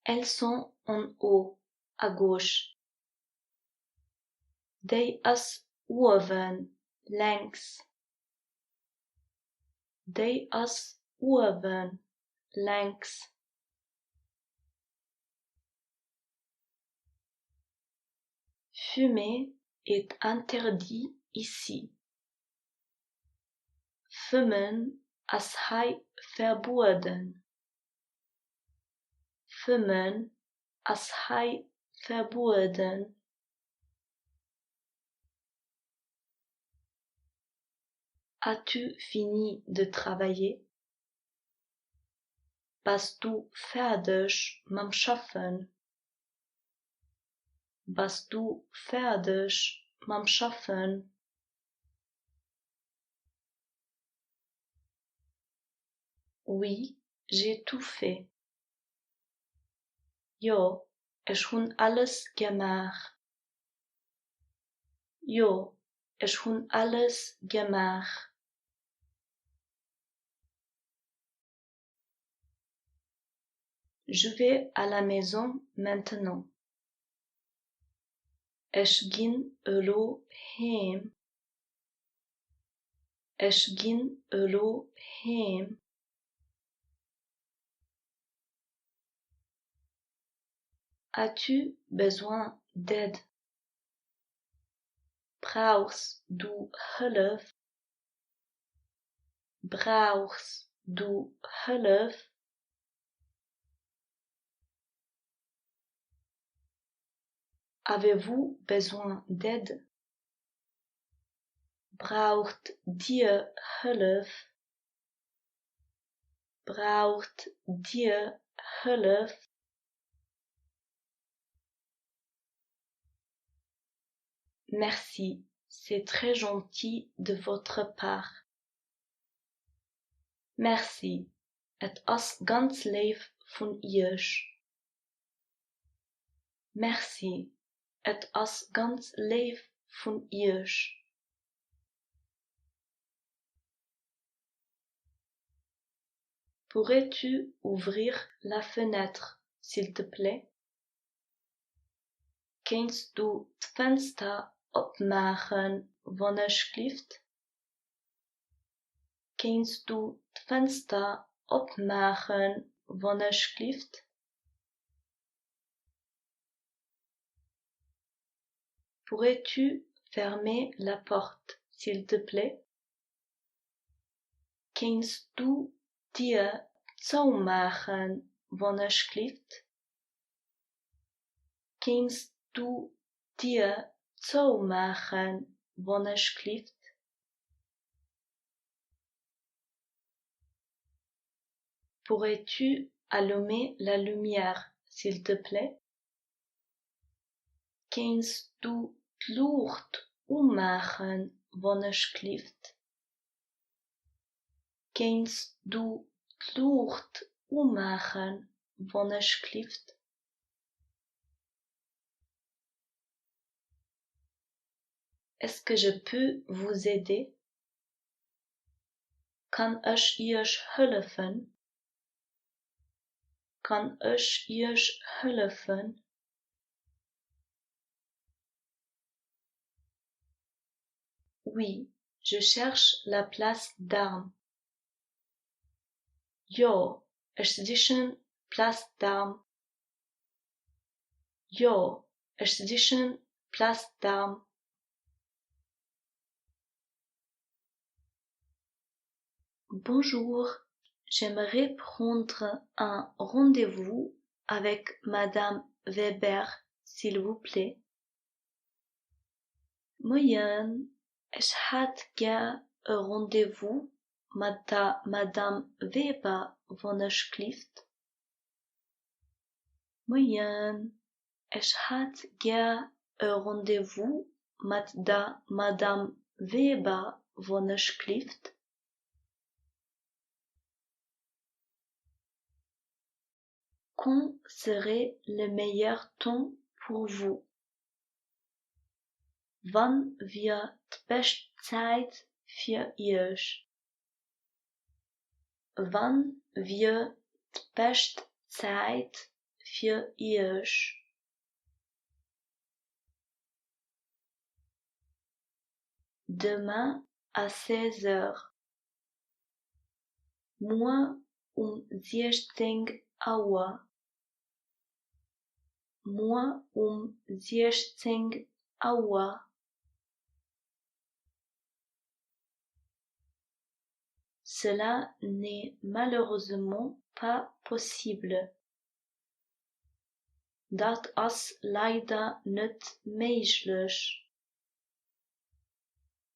A: Elles sont en haut, à gauche. Die ist oben, links. Die ist oben, links. Fumer est interdit ici. Fumen ist hier verboten. Fumen ist hier verboten. As-tu fini de travailler? Bist du fertig mit dem Schaffen? Bist du fertig mit dem Schaffen? Oui, j'ai tout fait. Ja, ich hun alles gemacht. Ja, ich hun alles gemacht. Je vais à la maison maintenant. Ich ging elo heim. Ich ging elo heim. As-tu besoin d'aide? Brauchst du Hilfe? Brauchst du Hilfe? Avez-vous besoin d'aide? Braucht dir Hilfe? Braucht dir Hilfe? Merci, c'est très gentil de votre part. Merci, het is ganz lief van iers. Merci, het is ganz lief van iers. Pourrais-tu ouvrir la fenêtre, s'il te plaît? Kannst du het venster opmaken, alsjeblieft? Kannst du het venster opmaken, alsjeblieft? Pourrais-tu fermer la porte, s'il te plaît? Kannst du dir zumachen, alsjeblieft? Kannst du dir zumachen, alsjeblieft? Pourrais-tu allumer la lumière, s'il te plaît? Kannst du het licht ummachen, alsjeblieft? Kannst du het licht ummachen, alsjeblieft? Est-ce que je peux vous aider? Kan ich euch helfen? Kan ich euch helfen? Oui, je cherche la place d'armes. Ja, ich suche place d'armes. Ja, ich suche place d'armes. Bonjour, j'aimerais prendre un rendez-vous avec Madame Weber, s'il vous plaît. Moyen, ich hätte gern ein Rendezvous mit der Madame Weber, alsjeblieft. Moyen, ich hätte gern ein Rendezvous mit der Madame Weber, alsjeblieft. Quand serait le meilleur temps pour vous? Wann wird die beste Zeit für euch? Wann wird die beste Zeit für euch? Demain à 16 heures. Moi 16 Uhr. Moi 16 Uhr. Cela n'est malheureusement pas possible. Dat is leider nicht möglich.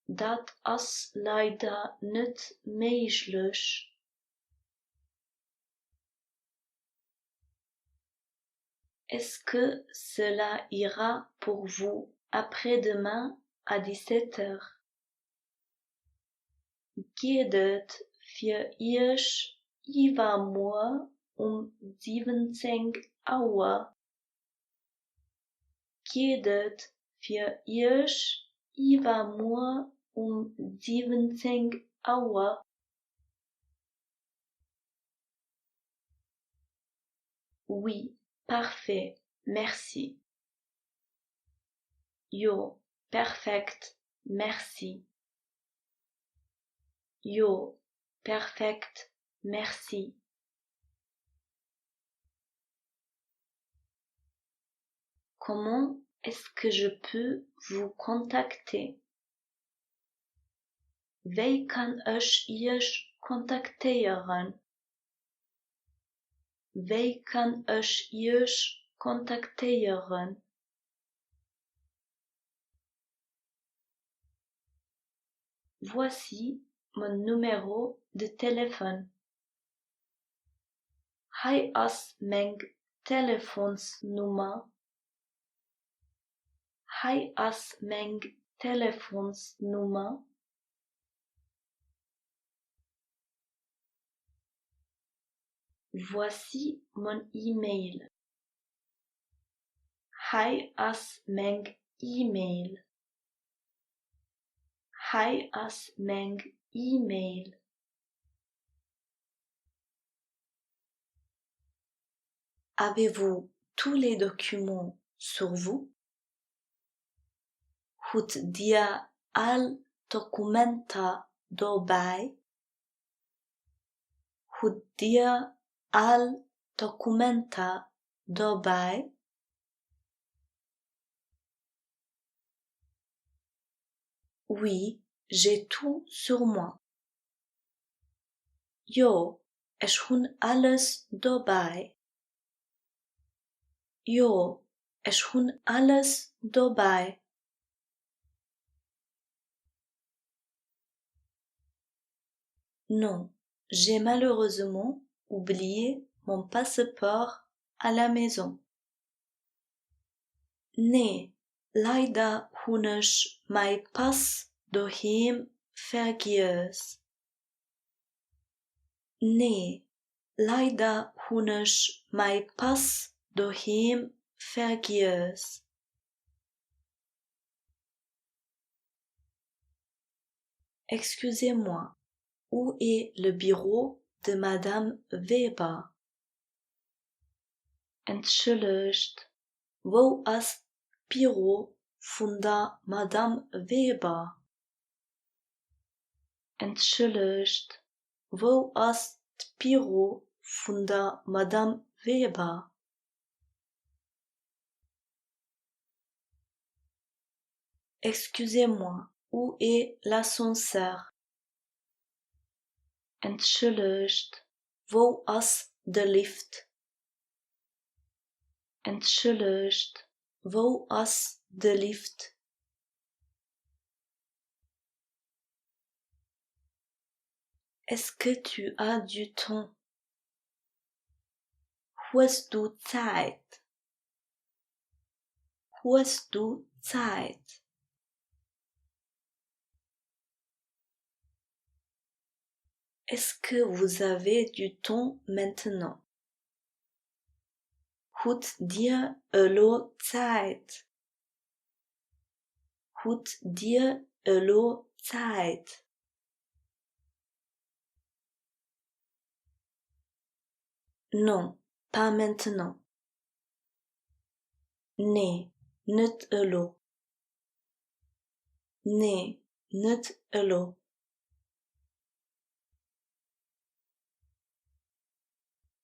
A: Dat is leider nicht möglich. est-ce que cela ira pour vous après-demain à 17h? Geht het für euch übermorgen 17 Uhr? Geht het für euch übermorgen 17 Uhr? Oui, parfait, merci. Jo, perfekt, merci. Jo, perfekt, merci. Comment est-ce que je peux vous contacter? Wie kann ich euch kontaktieren? Wie kann ich euch kontaktieren? Voici mon numéro de téléphone. Hij is mijn telefoonsnummer. Hij is mijn telefoonsnummer. Voici mon e-mail. Hij is mijn e-mail. Hij is mijn e-mail. Avez-vous tous les documents sur vous? Goed dia al documenta daarbij? Goed dia al documenta daarbij? Oui, j'ai tout sur moi. Jo, is gewoon alles daarbij. Jo, is gewoon alles daarbij. Non, j'ai malheureusement oublié mon passeport à la maison. Nee, leider heb ik mijn pas daheim vergessen. Nee, leider heb ik mijn pas daheim vergessen. Excusez-moi, où est le bureau de Madame Weber? Entschuldigt, wo ist bureau von der Madame Weber? Entschuldigt, wo ist bureau von der Madame Weber? Excusez-moi, où est l'ascenseur? Entschuldigt, wo ist der Lift? Entschuldigt, wo ist der Lift? Est-ce que tu as du temps? Hast du Zeit? Hast du Zeit? Est-ce que vous avez du temps maintenant? Habt ihr Zeit? Habt ihr Zeit? Non, pas maintenant. Nee, niet allo. Nee, niet allo.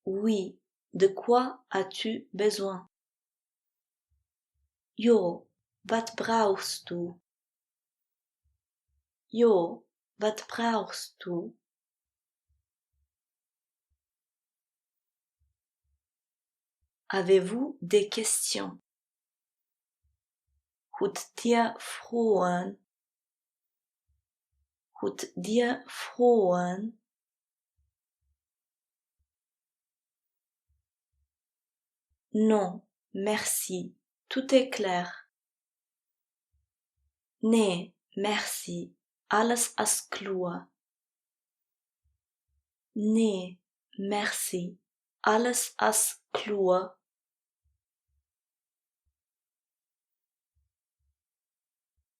A: Oui, de quoi as-tu besoin? Jo, wat brauchst du? Jo, wat brauchst du? Avez-vous des questions? Habt ihr Fragen? Habt ihr Fragen? Non, merci, tout est clair. Nee, merci, alles ist klar. Nee, merci, alles ist klar.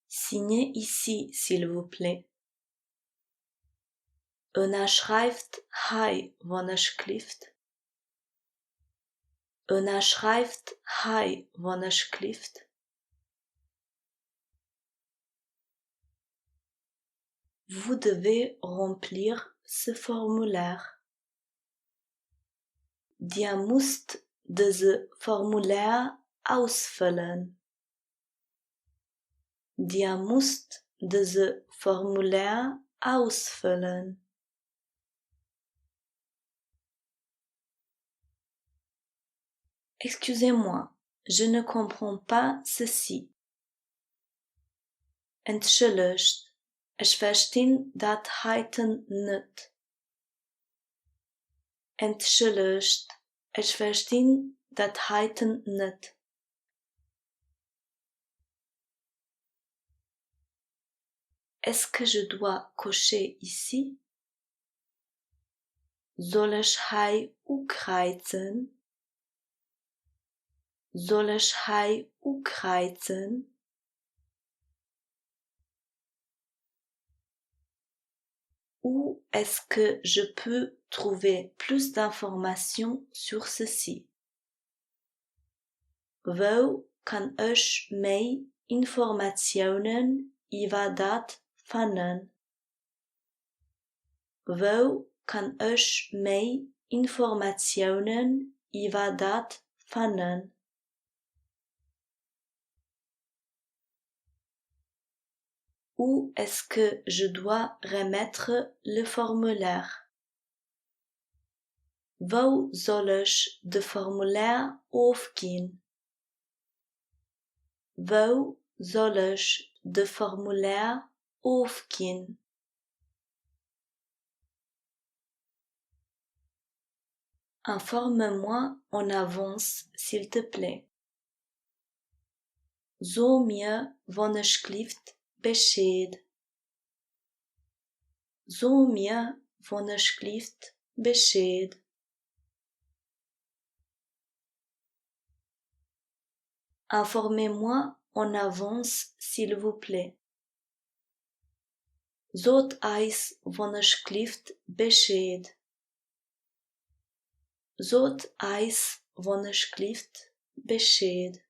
A: Signez ici, s'il vous plaît. Unterschreibt hier, alsjeblieft. Unterschreibt hier, alsjeblieft. Vous devez remplir ce formulaire. Ihr müsst dieses Formular ausfüllen. Ihr müsst dieses Formular ausfüllen. Excusez-moi, je ne comprends pas ceci. Entschuldigt, ich verstehe das heute nicht. Entschuldigt, ich verstehe das heute nicht. Est-ce que je dois cocher ici? Soll ich hier kreuzen? Soll ich hier kreuzen? Où est-ce que je peux trouver plus d'informations sur ceci? Wo kann ich mehr Informationen über das finden? Wo kann ich mehr Informationen über das finden? Où est-ce que je dois remettre le formulaire? Wo soll ich das Formular aufgeben? Wo soll ich das Formular aufgeben? Informe-moi en avance, s'il te plaît. Zo mir alsjeblieft Bescheid. Zo mir alsjeblieft Bescheid. Informez-moi en avance, s'il vous plaît. Zot eis alsjeblieft Bescheid. Zot eis alsjeblieft Bescheid.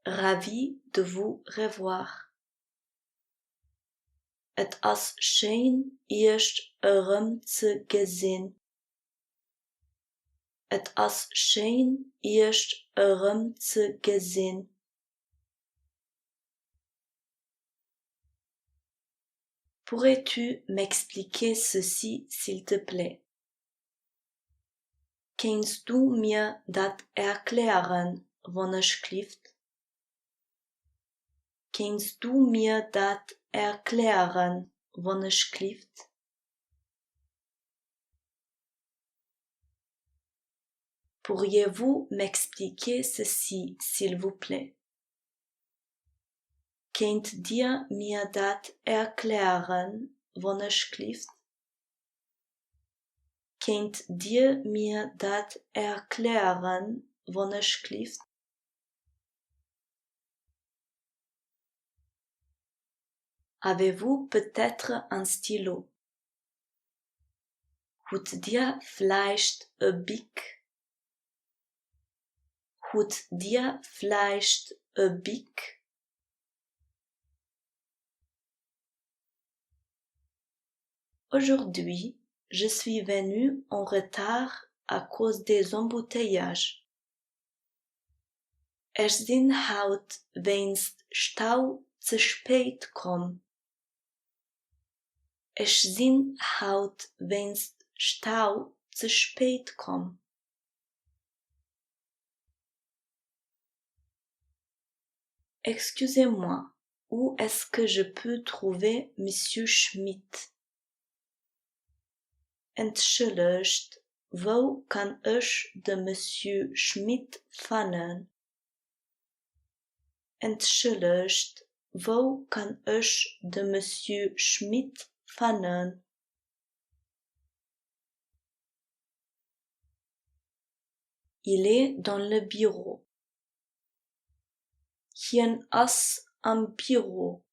A: Ravi de vous revoir. Het is schön, eerst te gezien. Het is schön, eerst te gezien. Pourrais-tu m'expliquer ceci, s'il te plaît? Kannst du mir dat erklären, alsjeblieft? Kannst du mir dat erklären, alsjeblieft? Pourriez-vous m'expliquer ceci, s'il vous plaît? Könnt ihr mir dat erklären, alsjeblieft? Könnt ihr mir dat erklären, alsjeblieft? Avez-vous peut-être un stylo? Habt ihr vielleicht ein Bic? Habt ihr vielleicht ein Bic? Aujourd'hui, je suis venu en retard à cause des embouteillages. Ich bin heute wegen Stau zu spät gekommen. Ich bin heute wegen Stau zu spät gekommen. Excusez-moi, où est-ce que je peux trouver Monsieur Schmidt? Entschuldigt, wo kan ich de Monsieur Schmidt fannen? Entschuldigt, wo kan ich de Monsieur Schmidt fannen? Il est dans le bureau. Hien as am bureau.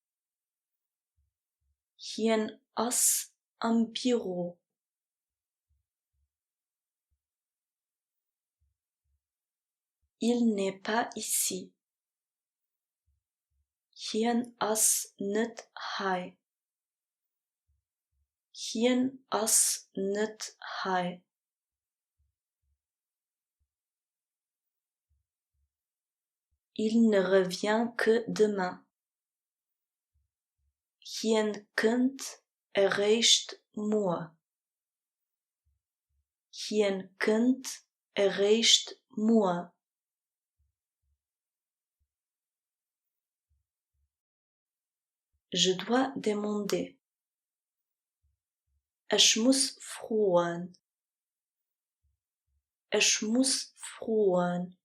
A: Hien as am bureau. Il n'est pas ici. Hien as net hai. Hien as net hai. Il ne revient que demain. Hien kunt erreicht moi. Hien kunt erreicht moi. Je dois demander. Ich muss fragen. Ich muss fragen.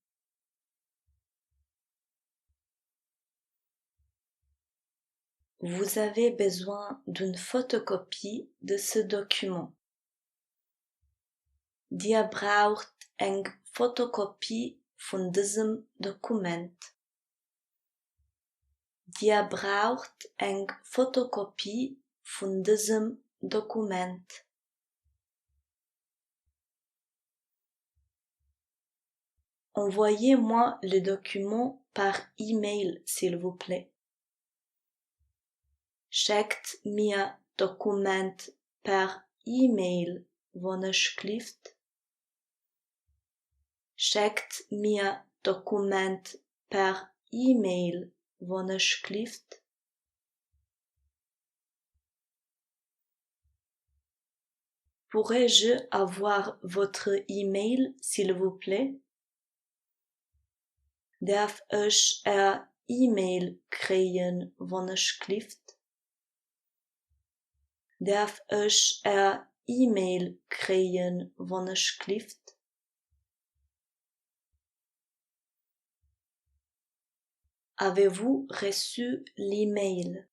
A: Vous avez besoin d'une photocopie de ce document. Dir braucht eng Fotokopie von diesem Dokument. Dir braucht eng Fotokopie von diesem Dokument. Envoyez-moi le document par email, s'il vous plaît. Schickt mir Dokument per e-mail, alsjeblieft. Schickt mir Dokument per e-mail, alsjeblieft. Pourrais-je avoir votre e-mail, s'il vous plaît? Darf ich e-mail krijgen, alsjeblieft? Darf ich e-mail krijgen, alsjeblieft? Avez-vous reçu l'email?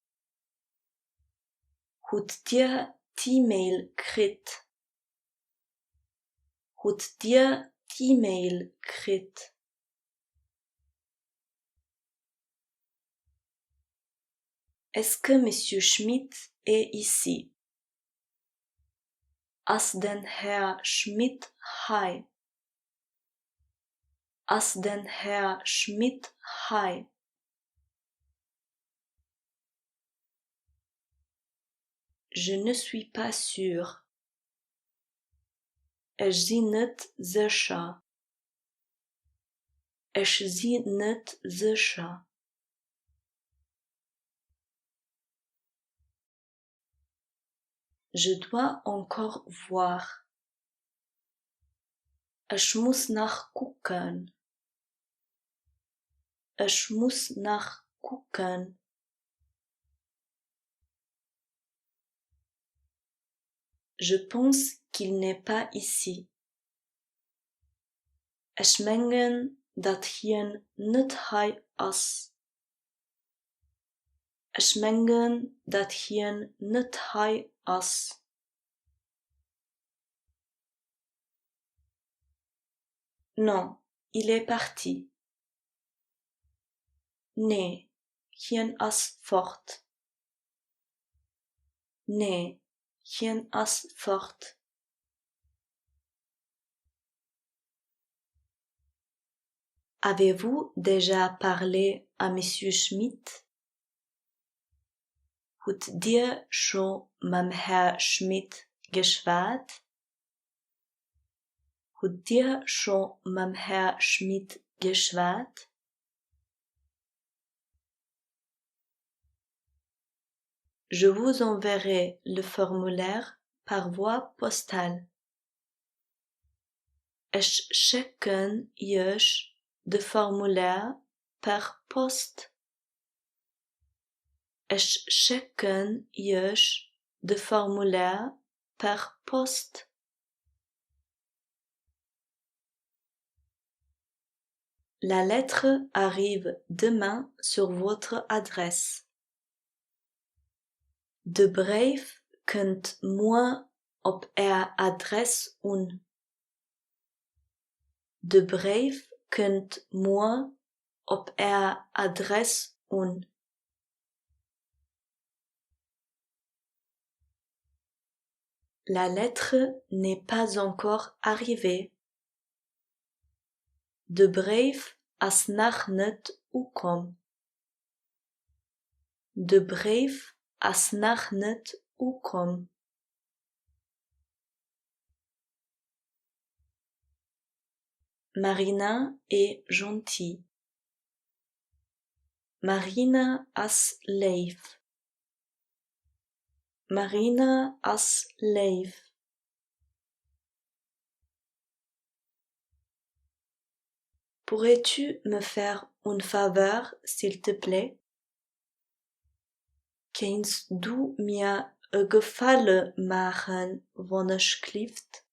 A: Hebt ihr e-mail gekriegt? Hebt ihr e-mail gekriegt? Est-ce que Monsieur Schmidt est ici? As den Herr Schmidt hai? As den Herr Schmidt hai? Je ne suis pas sûr. Ich zie net sicher. Ich zie net sicher. Je dois encore voir. Ich muss nachgucken. Ich muss nachgucken. Je pense qu'il n'est pas ici. Ich mengen dat hien net hai as. Ich mengen dat hien net hai as. Non, il est parti. Nee, hien as fort. Nee, hien as fort. Avez-vous déjà parlé à Monsieur Schmidt? Habt dir schon mit Herr Schmidt geschwätzt? Habt dir schon mit Herr Schmidt geschwätzt? Je vous enverrai le formulaire par voie postale. Ich schicken euch de formulaire per post. Ich schicken euch de formulaire per post. La lettre arrive demain sur votre adresse. De brief kunt moi op adres un. De brief kunt moi op adres un. La lettre n'est pas encore arrivée. De brief as nog net ukom. De brief as nog net ukom. Marina est gentille. Marina as leef. Marina as leef. Pourrais-tu me faire une faveur, s'il te plaît? Kunt du mir gevallen maken, alsjeblieft?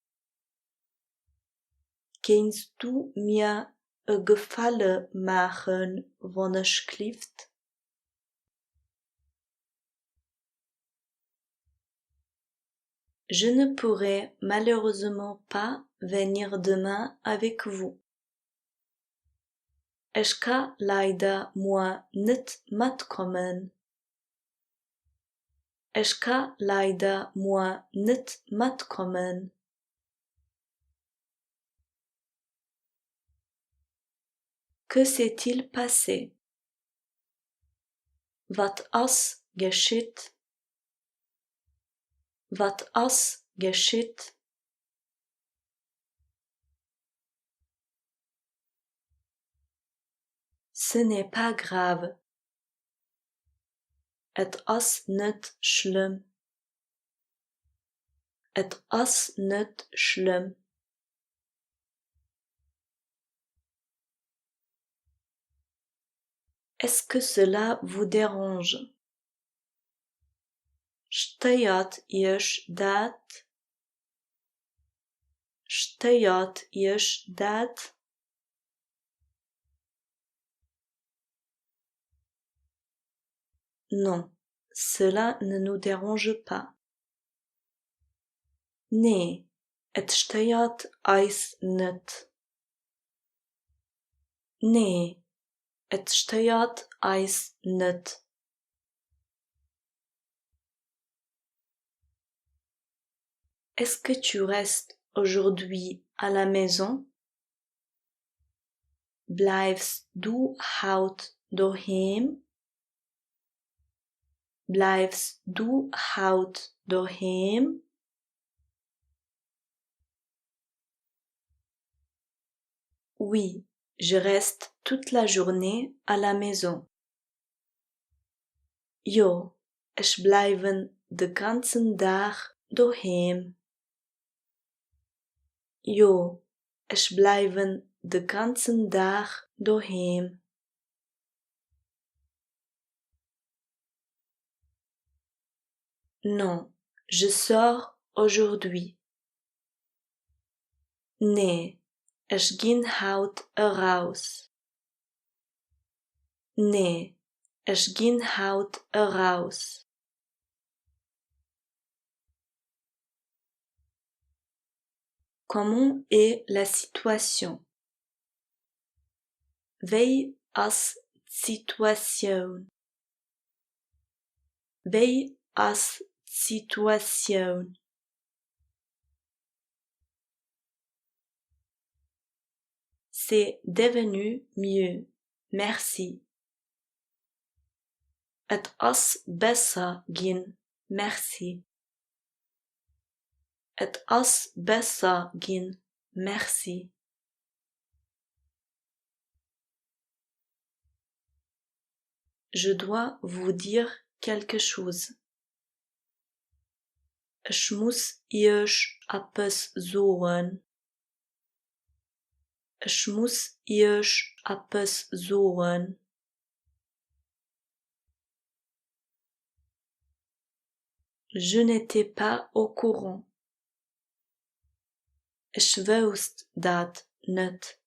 A: Kunt du mir gevallen maken, alsjeblieft? Je ne pourrai malheureusement pas venir demain avec vous. Ik kan leider morgen niet metkomen. Ik kan leider morgen niet metkomen. Que s'est-il passé? Wat is geschied? Wat is geschied? Ce n'est pas grave. Het is niet schlimm. Het is niet schlimm. Est-ce que cela vous dérange? Stoort je dat? Stoort je dat? Non, cela ne nous dérange pas. Nee, het stoort ons niet. Nee, het stoort ons niet. Est-ce que tu restes aujourd'hui à la maison? Blijfst du heute daheim? Blijfst du heute daheim? Oui, je reste toute la journée à la maison. Jo, ich bleibe den ganzen Tag daheim. Jo, ich bleibe den ganzen Tag daheim. Non, je sors aujourd'hui. Nee, ich ging heute raus. Nee, ich ging heute raus. Comment est la situation? Wie is situation? Wie is situation? C'est devenu mieux, merci. Het is besser gaan, merci. Het is besser gaan, merci. Je dois vous dire quelque chose. Ich muss euch etwas sagen. Ich muss euch etwas sagen. Je n'étais pas au courant. Ich wusste dat nicht.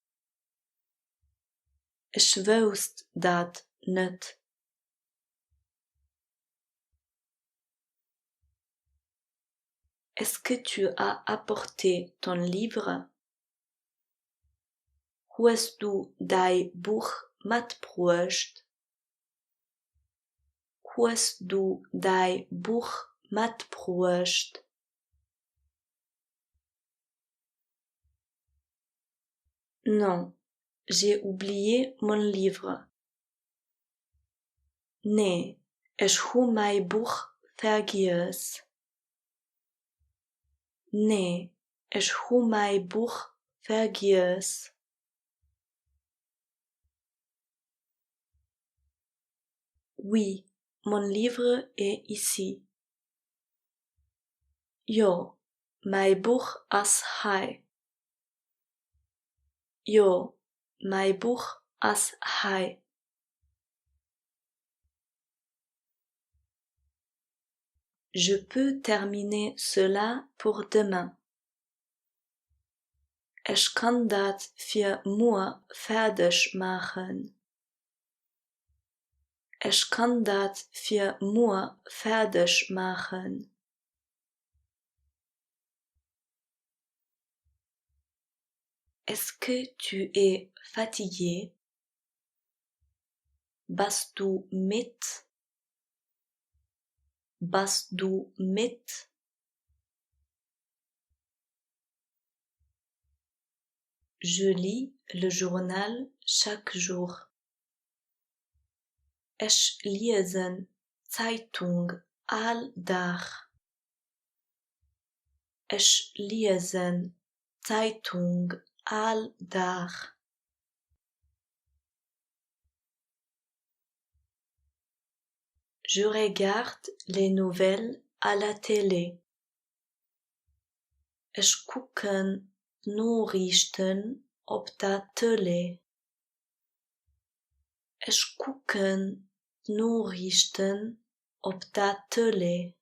A: Ich wüsste dat net. Est-ce que tu as apporté ton livre? Hast du dein Buch mitgebracht? Hast du dein Buch mitgebracht? Non, j'ai oublié mon livre. Nee, ich hu mein Buch vergessen. Nee, ich hu mein Buch vergessen. Oui, mon livre est ici. Jo, mein Buch ist hier. Jo, mein Buch ist hier. Je peux terminer cela pour demain. Ich kann das für morgen fertig machen. Ich kann das für morgen fertig machen. Est-ce que tu es fatigué? Bist du mit? Bist du mit? Je lis le journal chaque jour. Ich lese Zeitung all Tag. Ich lese Zeitung all Tag. Je regarde les nouvelles à la télé. Ich gucke Nachrichten op der Tele. Ich gucke Nachrichten op der Tele.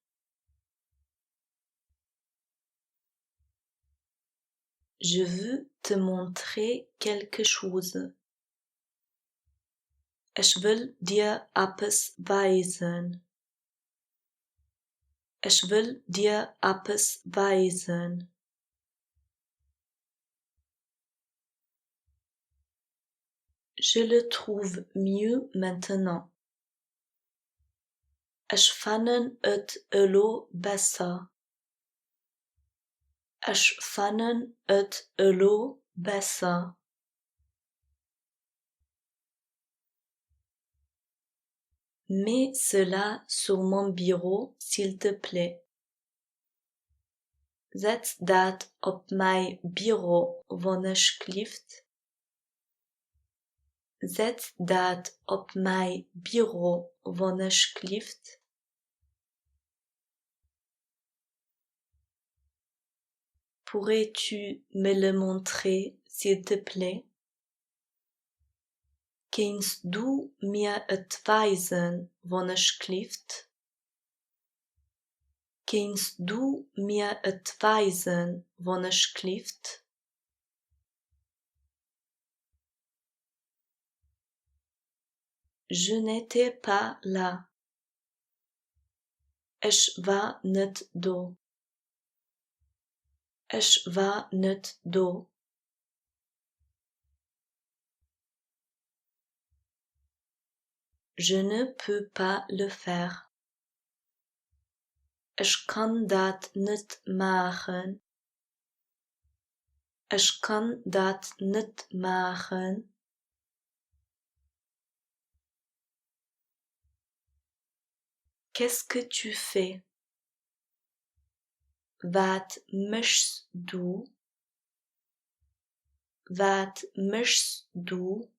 A: Je veux te montrer quelque chose. Ich will dir etwas weisen. Ich will dir etwas weisen. Je le trouve mieux maintenant. Ich fand het elo besser. Ich fand het elo besser. Mets cela sur mon bureau, s'il te plaît. Zet dat op mijn bureau, alsjeblieft. Zet dat op mijn bureau, alsjeblieft. Pourrais-tu me le montrer, s'il te plaît? Kunt du mir het wijzen, alsjeblieft? Kunt du mir het wijzen, alsjeblieft? Je n'étais pas là. Ich war nicht da. Ich war nicht da. Je ne peux pas le faire. Ich kann dat nicht machen. Ich kann dat nicht machen. Qu'est-ce que tu fais? Wat möchtest du? Wat möchtest du?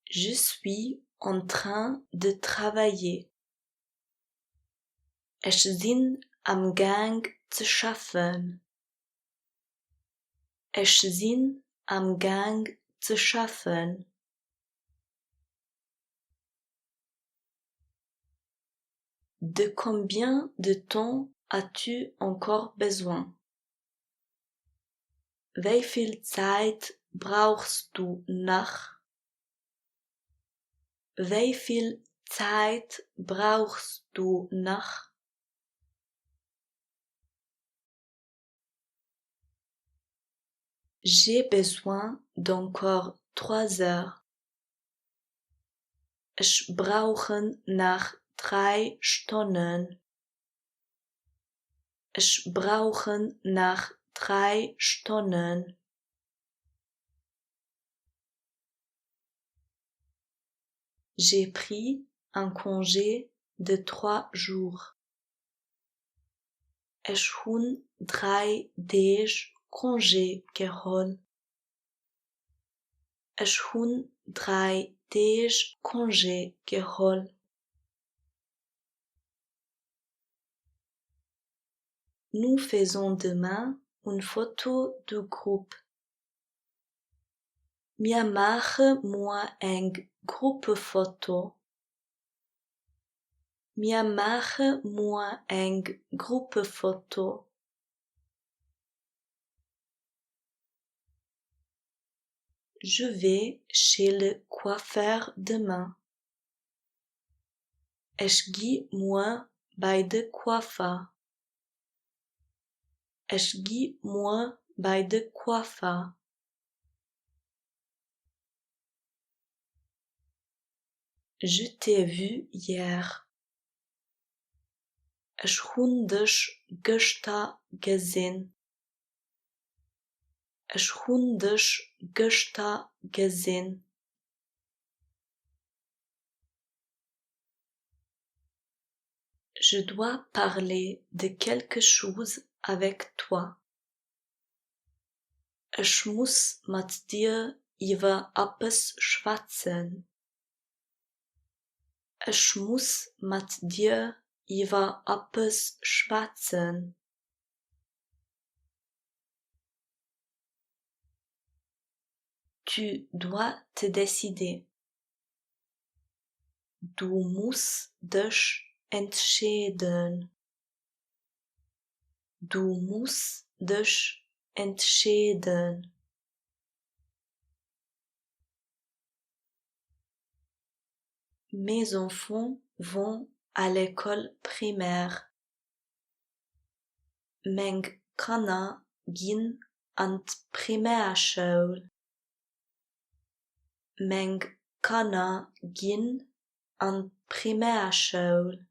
A: Je suis en train de travailler. Ich bin am Gang zu schaffen. Ich bin am Gang zu schaffen. De combien de temps as-tu encore besoin? Wie viel Zeit brauchst du noch? Wie viel Zeit brauchst du noch? J'ai besoin d'encore 3 heures. Ich brauche noch 3 Stunden. Ich brauche noch 3 Stunden. J'ai pris un congé de 3 jours. Ich hun 3 dagen congé geholt. Ich hun 3 dagen congé geholt. Nous faisons demain une photo de groupe. Wir machen morgen eine Gruppenfoto. Wir machen morgen eine Gruppenfoto. Je vais chez le coiffeur demain. Ich gehe morgen bei der Coiffeur. Ich gehe morgen bei der Coiffeur. Je t'ai vu hier. Ich hun dich gestern gesehen. Ich hun dich gestern gesehen. Je dois parler de quelque chose avec toi. Ich muss mit dir über etwas schwatzen. Ich muss mit dir über etwas schwatzen. Tu dois te décider. Du musst dich entscheiden. Du musst dich entscheiden. Mes enfants vont à l'école primaire. Mijn kinderen gaan aan de primairschool. Mijn kinderen gaan aan de primairschool.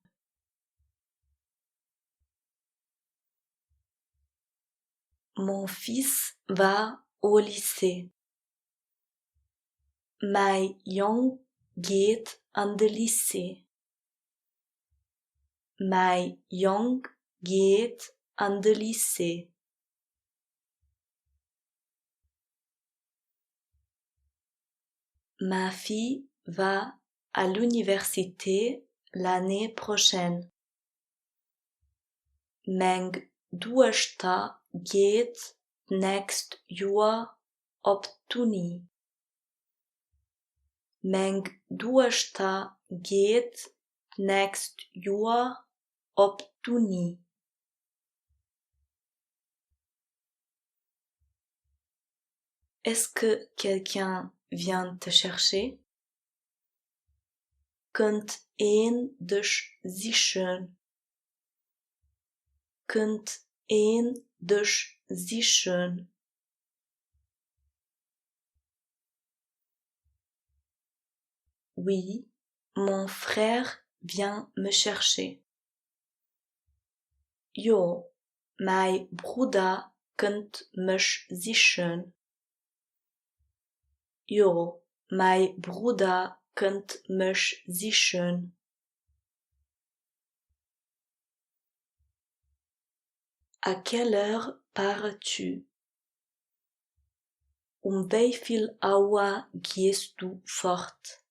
A: Mon fils va au lycée. Mijn jong geht aan de lycée. Mijn jong geht aan de lycée. Ma fille va à l'université l'année prochaine. Mijn dochter geht next jaar op Unie. Mijn dochter geht next jaar op Unie. Est-ce que quelqu'un vient te chercher? Kunt een dich sichern? Kunt een dich sichern? Oui, mon frère vient me chercher. Jo, mijn broeder kunt mich sichern. Jo, mijn broeder kunt mich sichern. À quelle heure pars-tu? Wieviel Uhr gehst du fort?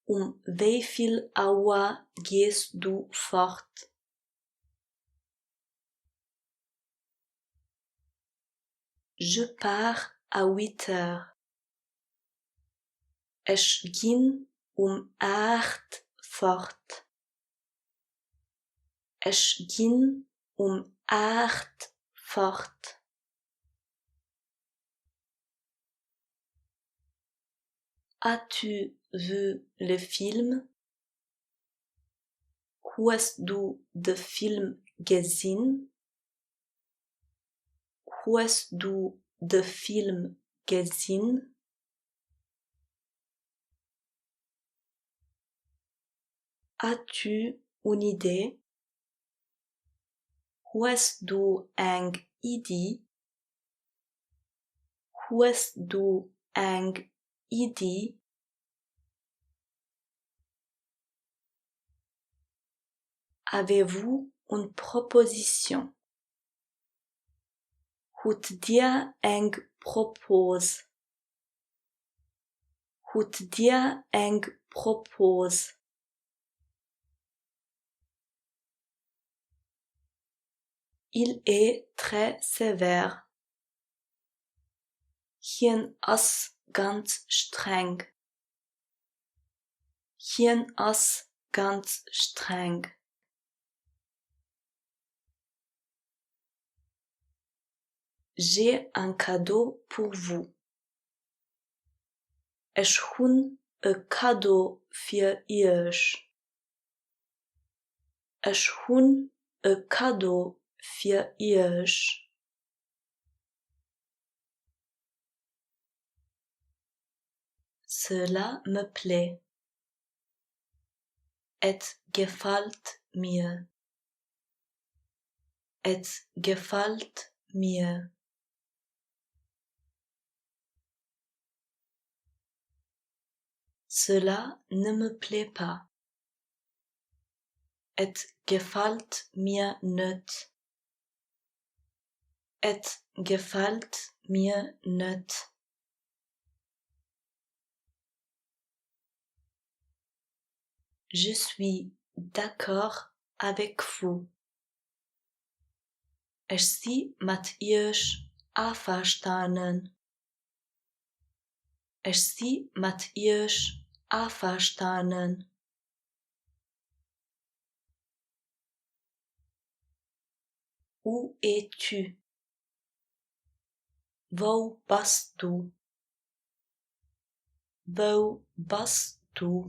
A: Wieviel Uhr gehst du fort? Je pars à 8 heures. Ich ging 8 fort. Ich ging 8 fort. As-tu vu le film? Hast du den Film gesehen? Hast du den Film gesehen? As-tu une idée? Hast du eine Idee? Hast du eine Idee? Avez-vous une proposition? Hoed dir eng propose? Hoed dir eng propose? Il est très sévère. Hien as ganz streng. Hien as ganz streng. J'ai un cadeau pour vous. Ich hun e cadeau für euch. Ich hun e cadeau für euch. Cela me plaît. Et gefällt mir. Et gefällt mir. Cela ne me plaît pas. Et gefällt mir nicht. Et gefällt mir nicht. Je suis d'accord avec vous. Ich zie met euch einverstanden. Ich zie met euch einverstanden. Où es-tu? Wo bist du? Wo bist du?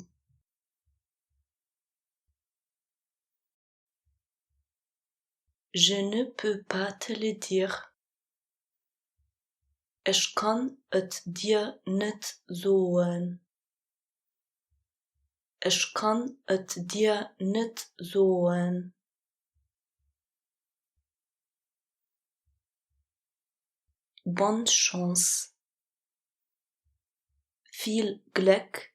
A: Je ne peux pas te le dire. Ich kann het dir nicht sagen. Ich kann het dir nicht sagen. Bonne chance. Viel Glück.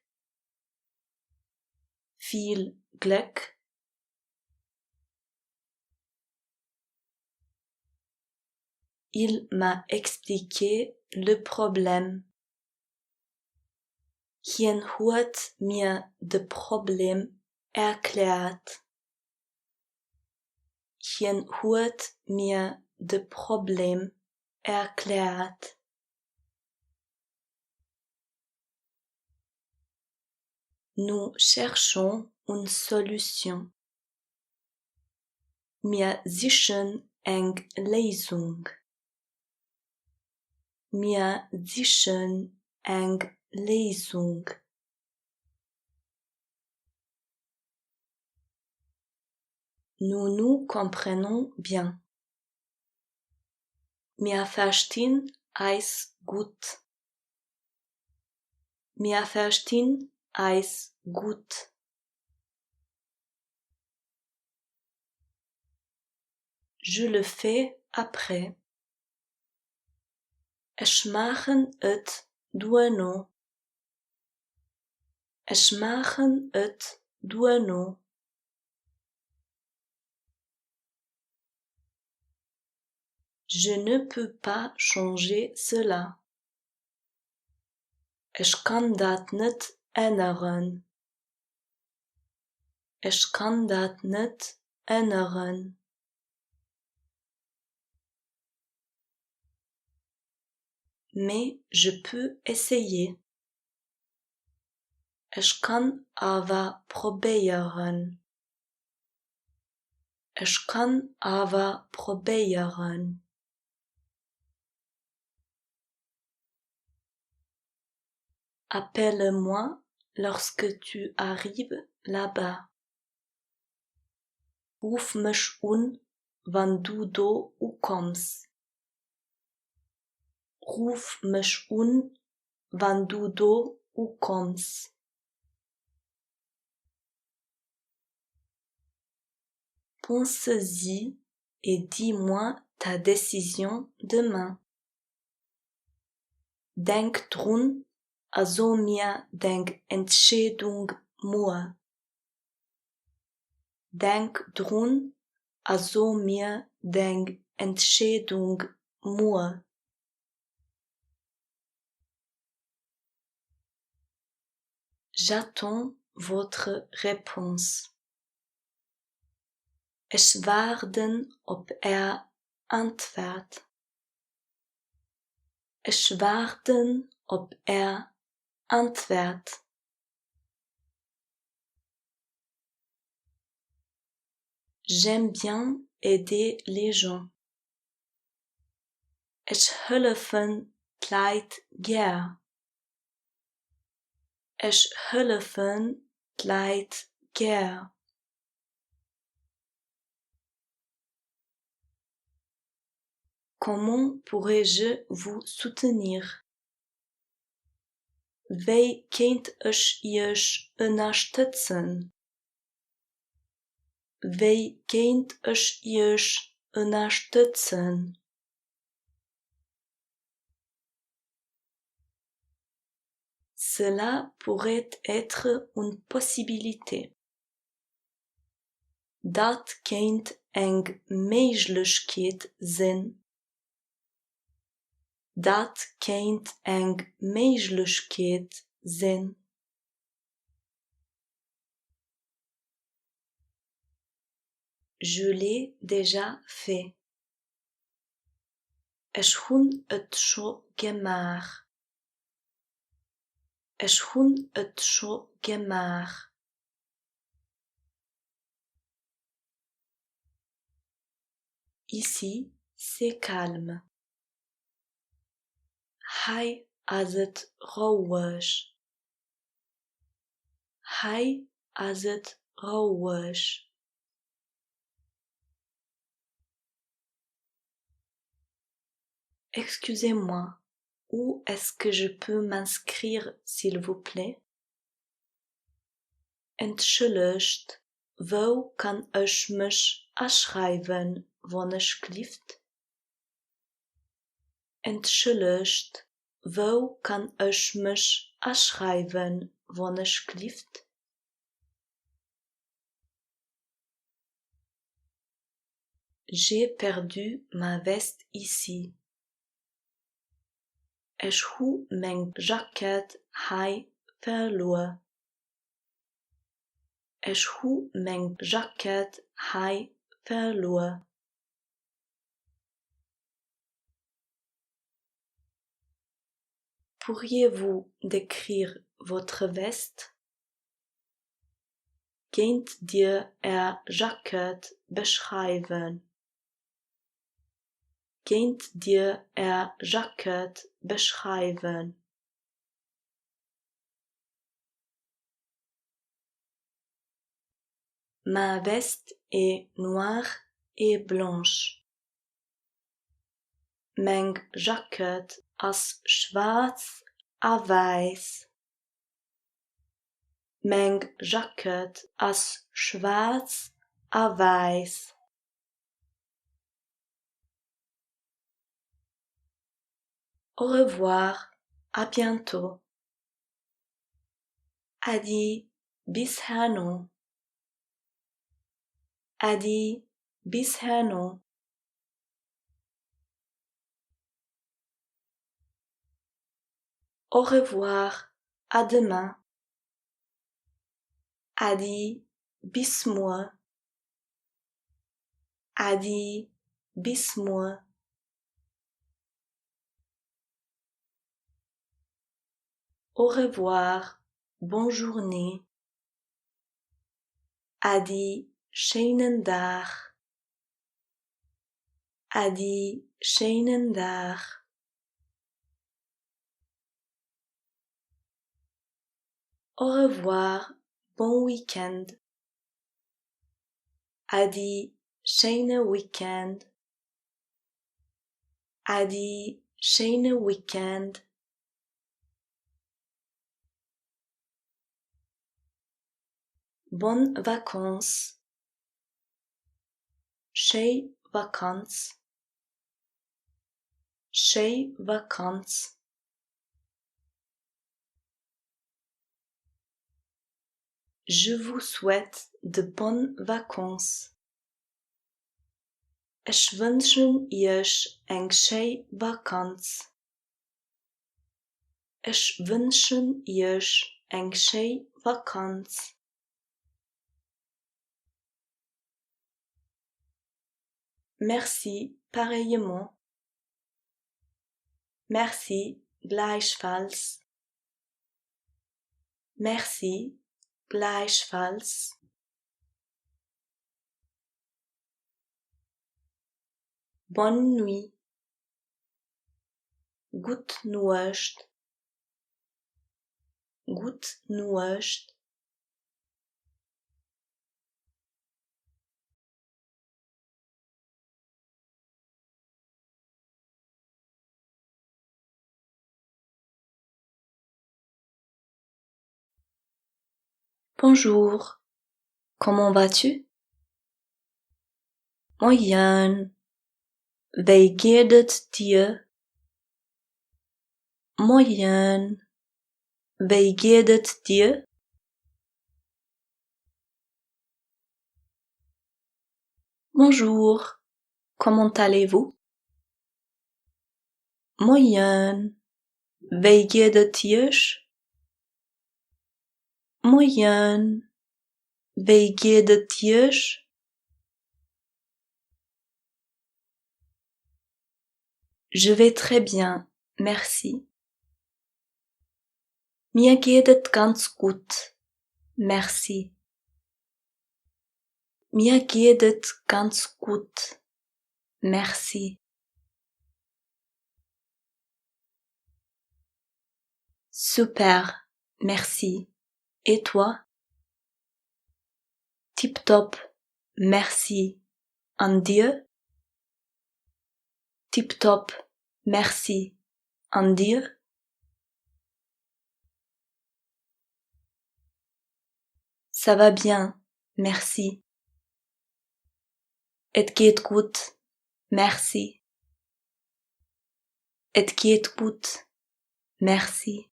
A: Viel Glück. Il m'a expliqué le problème. Hien hat mir de Problem erklärt. Hien hat mir de Problem erklärt. Nous cherchons une solution. Wir suchen eng Lösung. Wir suchen eng Lösung. Nous nous comprenons bien. Wir verstehen uns gut. Wir verstehen uns gut. Je le fais après. Ich machen het duano. Ich machen het duano. Je ne peux pas changer cela. Ich kann dat nicht ändern. Ich kann dat nicht ändern. Mais je peux essayer. Ich kann aber probieren. Ich kann aber probieren. Appelle-moi lorsque tu arrives là-bas. Ruf mich an, wann du do kommst. Ruf mich an, wann du do kommst. Pense-y et dis-moi ta décision demain. Denk dran, also mir denk Entscheidung mua. Denk dran, also mir denk Entscheidung mua. J'attends votre réponse. Ich warte op Antwort. Ich warte op Antwort. J'aime bien aider les gens. Ich helfe Leid gern. Ich helfe Leid gern. Comment pourrais-je vous soutenir? Wie kunt ich euch unterstützen? Wie kunt ich euch unterstützen? Cela pourrait être une possibilité. Dat kunt eng Möglichkeit sein. Dat kunt eng Möglichkeit sein. Je l'ai déjà fait. Ich hun het schon gemacht. Ich hun het schon gemacht. Ici, c'est calme. Hij is het ruhig. Hij is het ruhig. Excusez-moi, où est-ce que je peux m'inscrire, s'il vous plaît? Entschuldigt, wo kann ich mich anschreiben, wann ich klieft? Entschuldigt, wo kann ich mich anschreiben, wann ich klieft? J'ai perdu ma veste ici. Ich hu mijn jacket hij verloren. Ich hu mijn jacket hij verloren. Pourriez-vous décrire votre veste? Kunt ihr jacket beschreiben? Kunt ihr jacket beschreiben? Ma veste est noire et blanche. Mijn jacket is schwarz en weiß. Mijn jacket is schwarz en weiß. Au revoir, à bientôt. Adi, bis herno. Adi, bis herno. Au revoir, à demain. Adi, bis morgen. Adi, bis morgen. Au revoir, bonne journée. Adi, schönen Tag. Adi, schönen Tag. Au revoir, bon week-end. Adi, schöne weekend. Adi, schöne weekend. Bonnes vacances. Schöne vacances. Schöne vacances. Je vous souhaite de bonnes vacances. Ich wünsche euch eine schöne Vakanz. Ich wünsche euch eine schöne Vakanz. Merci, pareillement. Merci, gleichfalls. Merci, gleichfalls. Bonne nuit. Gute Nacht. Gute Nacht. Bonjour. Comment vas-tu? Moin. Wie geht es dir? Moin. Wie geht es dir? Bonjour. Comment allez-vous? Moin. Wie geht es dir? Moin. Wie geht es dir? Je vais très bien, merci. Mir geht es ganz gut, merci. Mir geht es ganz gut, merci. Super, merci. Et toi? Tip top, merci. Und dir? Tip top, merci. Und dir? Ça va bien, merci. Et geht gut, merci. Et geht gut, merci.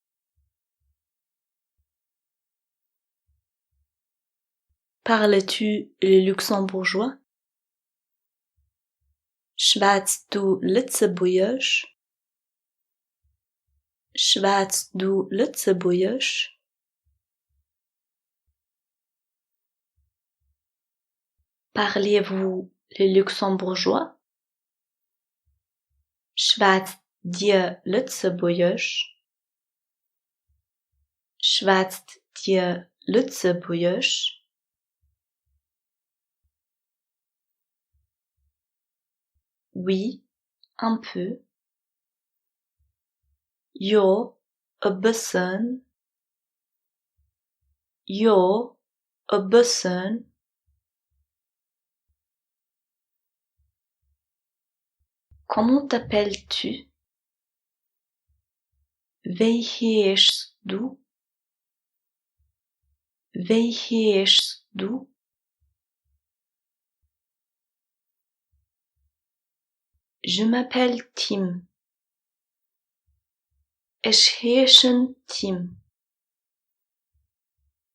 A: Parles-tu le luxembourgeois? Schwätzt du Lützebuergesch? Schwätzt du Lützebuergesch? Parlez-vous le luxembourgeois? Schwätzt dir Lützebuergesch? Schwätzt dir Lützebuergesch? Oui, un peu. Jo, a bisschen. Jo, a bisschen. Comment t'appelles-tu? Wie heißt du? Wie heißt du? Je m'appelle Tim. Ich heiße Tim.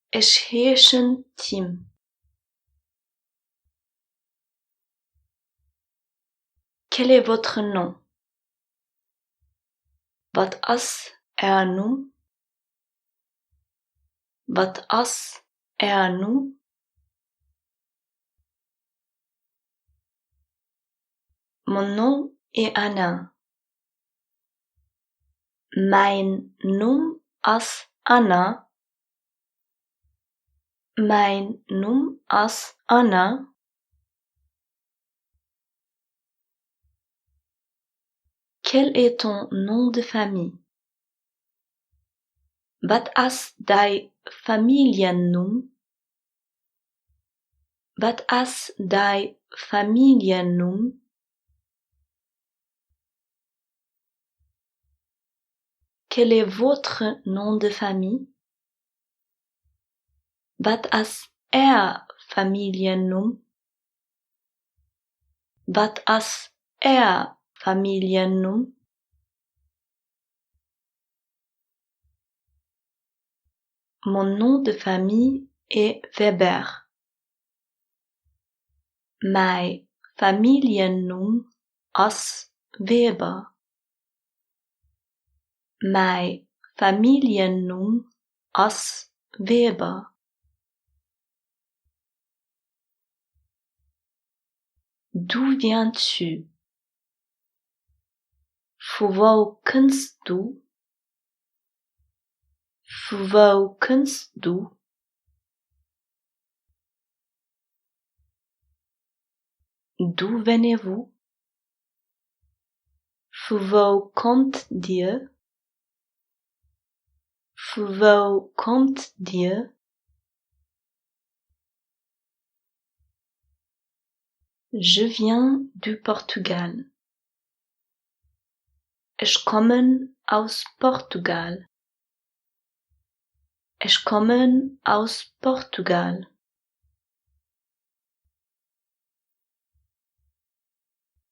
A: Ich heiße Tim. Quel est votre nom? Wat is nom? Wat is nom? Mon nom est Anna. Mein nom is Anna. Mein nom is Anna. Quel est ton nom de famille? Wat as dei familiennum? Wat as dei familiennum? Quel est votre nom de famille? Wat as familiennum? Wat as familiennum? Mon nom de famille est Weber. Mein Familiennum as Weber. Mein Familiennum as Weber. D'où viens-tu? Wo kommst du? Wo kommst du? D'où venez-vous? Wo kommt ihr? Wo kommt ihr? Je viens du Portugal. Ich komme aus Portugal. Ich komme aus Portugal.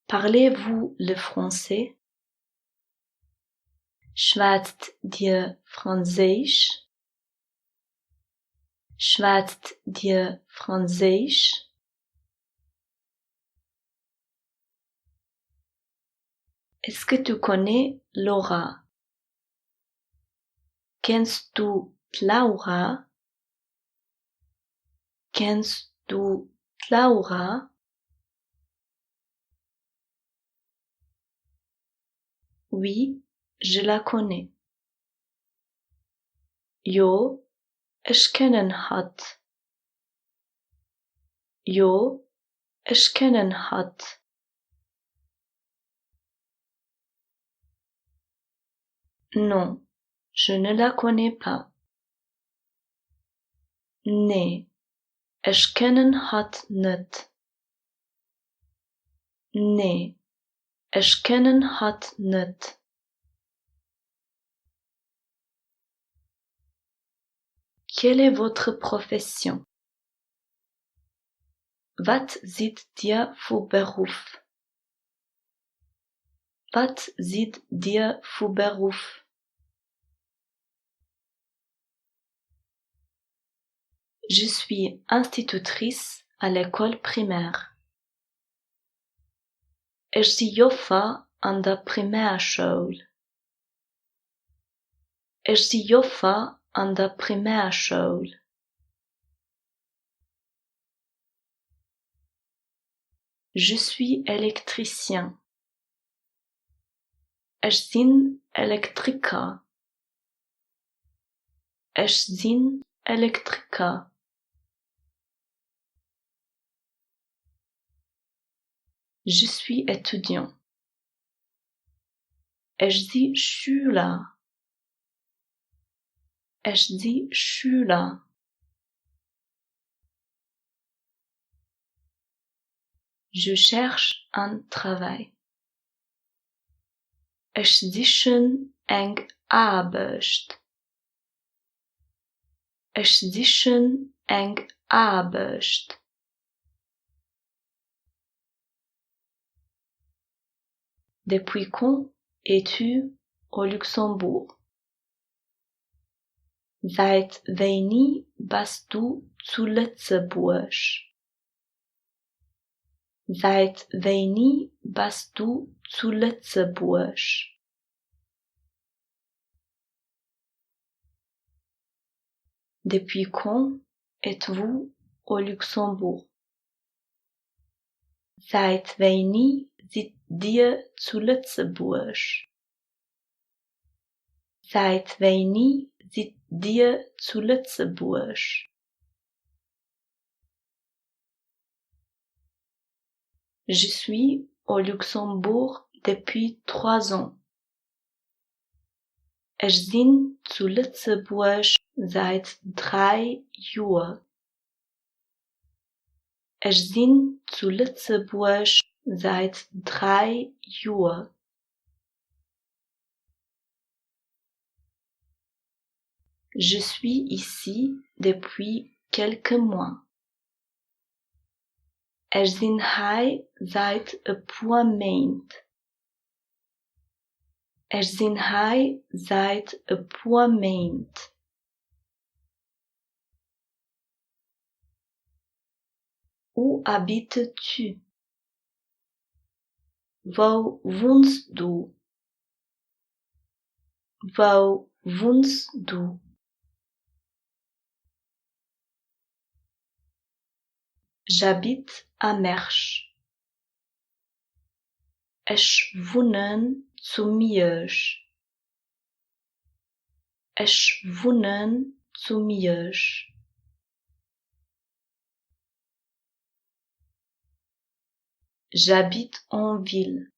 A: Parlez-vous le français? Schwätzt dir Französisch? Schwätzt dir Französisch? Est-ce que tu connais Laura? Kennst du Laura? Kennst du Laura? Oui, je la connais. Jo, ich kennen hat. Jo, ich kennen hat. Non, je ne la connais pas. Nee, ich kennen hat net. Nee, ich kennen hat net. Quelle est votre profession? Wat seid ihr für Beruf? Wat seid ihr für Beruf? Je suis institutrice à l'école primaire. Ich zie joffa an der Primärschule. Ich zie joffa an der Primärschule. Je suis électricien. Ich bin Elektriker. Ich bin Elektriker. Je suis étudiant. Ich bin Schüler. Ich bin Schüler. Je cherche un travail. Ich suche eng Arbeit. Ich suche eng Arbeit. Depuis quand es-tu au Luxembourg? Seit wann bist du zu Lützeburg? Seit wann bist du zu Lützeburg? Depuis quand êtes-vous au Luxembourg? Seit wann seid ihr zu Lützeburg? Seit wann seid ihr zu Lützeburg? Je suis au Luxembourg depuis 3 ans. Ich bin zu Lützeburg seit 3 Jahren. Ich bin zu Lützeburg seit 3 Jahren. Je suis ici depuis quelques mois. Ich bin hier seit ein paar Monaten. Ich bin hier seit ein paar Monaten. Où habites-tu? Wo wohnst du? Wo wohnst du? J'habite à Mersch. Ich wohne zu Miersch. Ich wohne zu Miersch. J'habite en ville.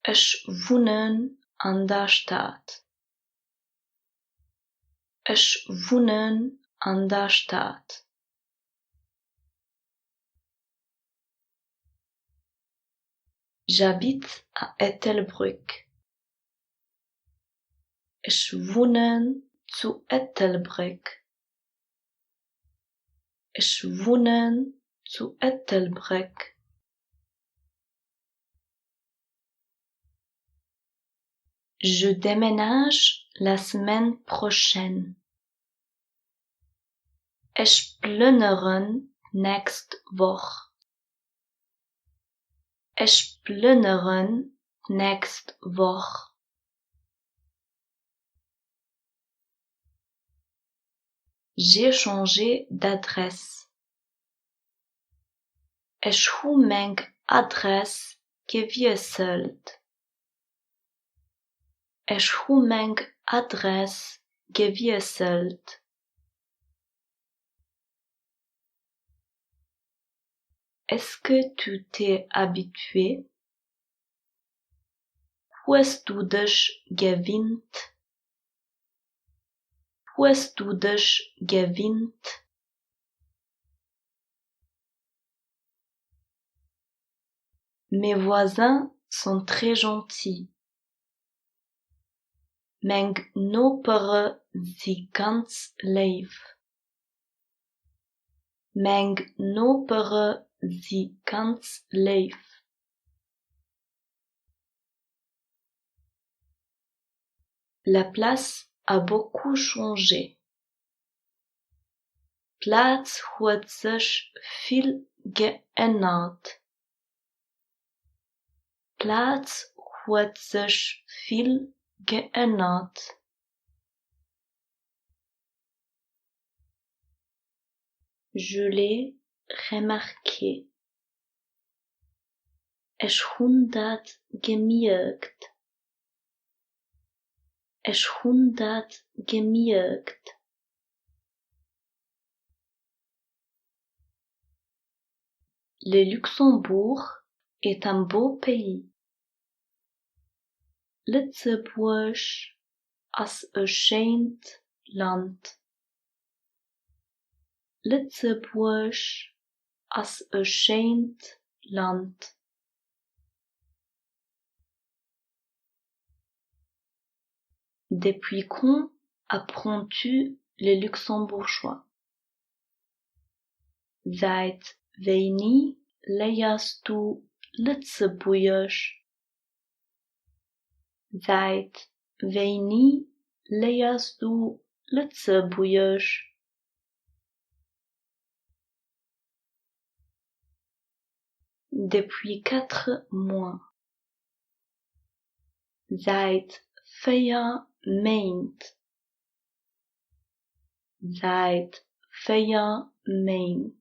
A: Ich wohne an der Stadt. Ich wohne an der Stadt. J'habite à Ettelbrück. Ich wohne zu Ettelbrück. Ich wohne zu Ettelbrück. Je déménage la semaine prochaine. Ich plündere nächste Woche. Ich plündere nächste Woche. J'ai changé d'adresse. Ich hu mijn adres gewechselt. Ich hu mijn adres gewechselt. Est-ce que tu t'es habitué? Hast du dich gewöhnt? Hast du dich gewöhnt? Mes voisins sont très gentils. Mijn noperen zie ganz lief. Mijn noperen zie ganz lief. La place a beaucoup changé. Plaats hat sich viel geändert. Plaats hat sich viel geändert. Je l'ai remarqué. Ich hun dat gemerkt. Ich hun dat gemerkt. Le Luxembourg est un beau pays. Lützeburg as een schönes Land. Lützeburg as een schönes Land. Depuis quand apprends-tu le luxembourgeois? Seit wanneer leerst du Lützeburgisch? Seit wanneer leerst du Lützeburgisch? Depuis 4 mois. Seit 4 Maanden. Seit 4 Maanden.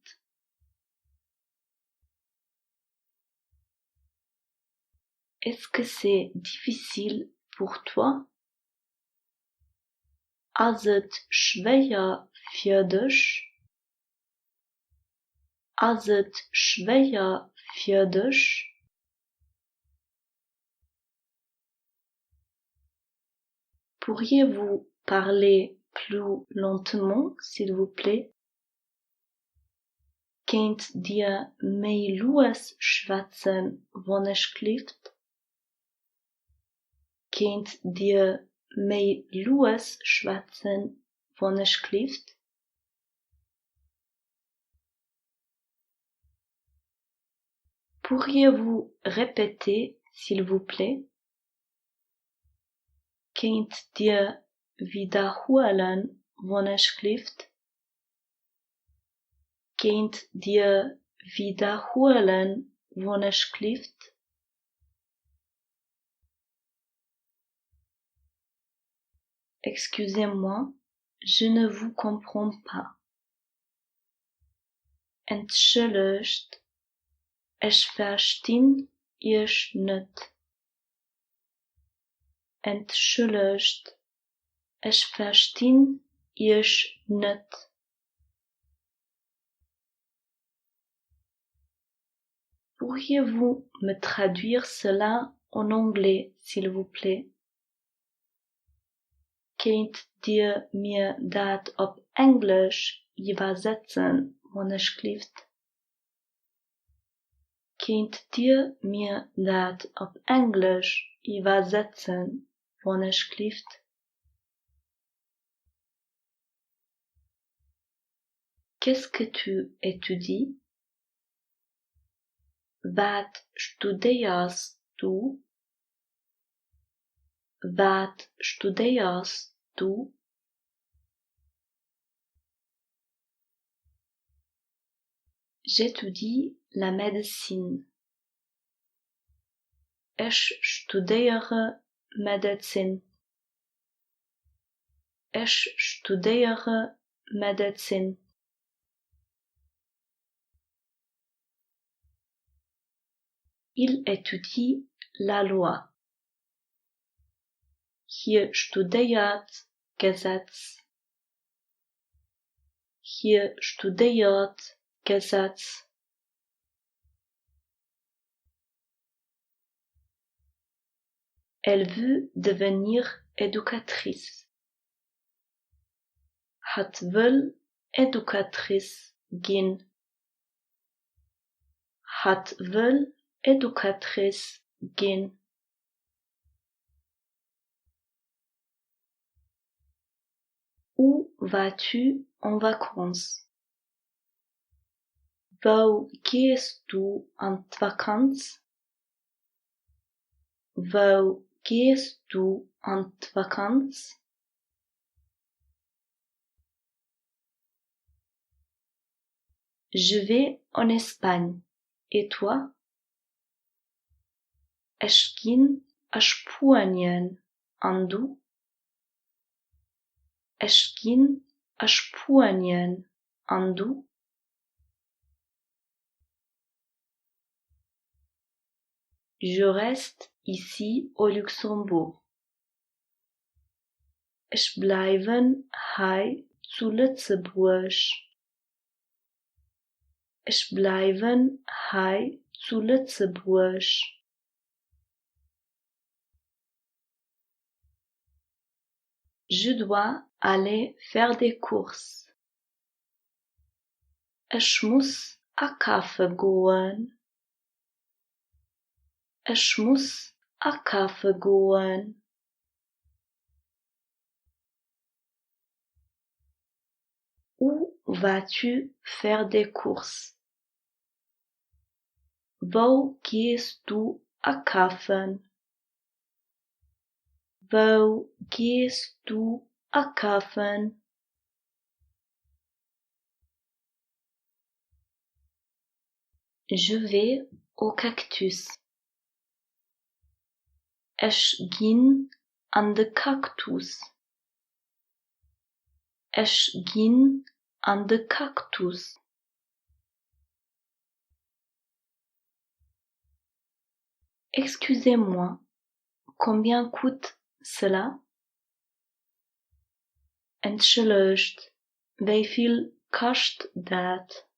A: Est-ce que c'est difficile pour toi? Is het schwer für dich? Is het schwer für dich? Pourriez-vous parler plus lentement, s'il vous plaît? Kennt dir mei luas schwatzen, wann es klift? Kennt dir mei luas schwatzen, wann es klift? Pourriez-vous répéter, s'il vous plaît? Kennt dir wiederholen, wann es klift? Kennt dir wiederholen, wann es klift? Excusez-moi, je ne vous comprends pas. Entschuldigt, ich verstehe euch nicht. Entschuldigt, ich verstehe euch nicht. Pourriez-vous me traduire cela en anglais, s'il vous plaît? Könnt ihr mir dat op Englisch übersetzen, wann es klift? Könnt ihr mir dat op Englisch übersetzen, wann es klift? Qu'est-ce que tu étudies? Wat studierst du? Wat studierst du? J'étudie la médecine. Ich studiere Medizin. Ich studiere Medizin. Il étudie la loi. Hier studiert Gesetz. Hier studiert Gesetz. Elle veut devenir éducatrice. Hat will éducatrice gehen. Hat will éducatrice gehen. Où vas-tu en vacances? Wo gehst du en vacances? Wo gehst du en vacances? Je vais en Espagne. Et toi? Ich ging a Spanien. Und du? Ich ging a Spanien. Und du? Je reste ici au Luxembourg. Ich bleibe hier zu Lützeburg. Ich bleibe hier zu Lützeburg. Je dois aller faire des courses. Ich muss a Kaffee gehen. Ich muss a Kaffee gehen. Où vas-tu faire des courses? Wo gehst du a Kaffee? Wo gehst du a Kaffee? Je vais au cactus. Ich ging an de Kaktus. Ich ging an de Kaktus. Excusez-moi, combien coûte cela? Entschuldigt, wieviel kostet dat?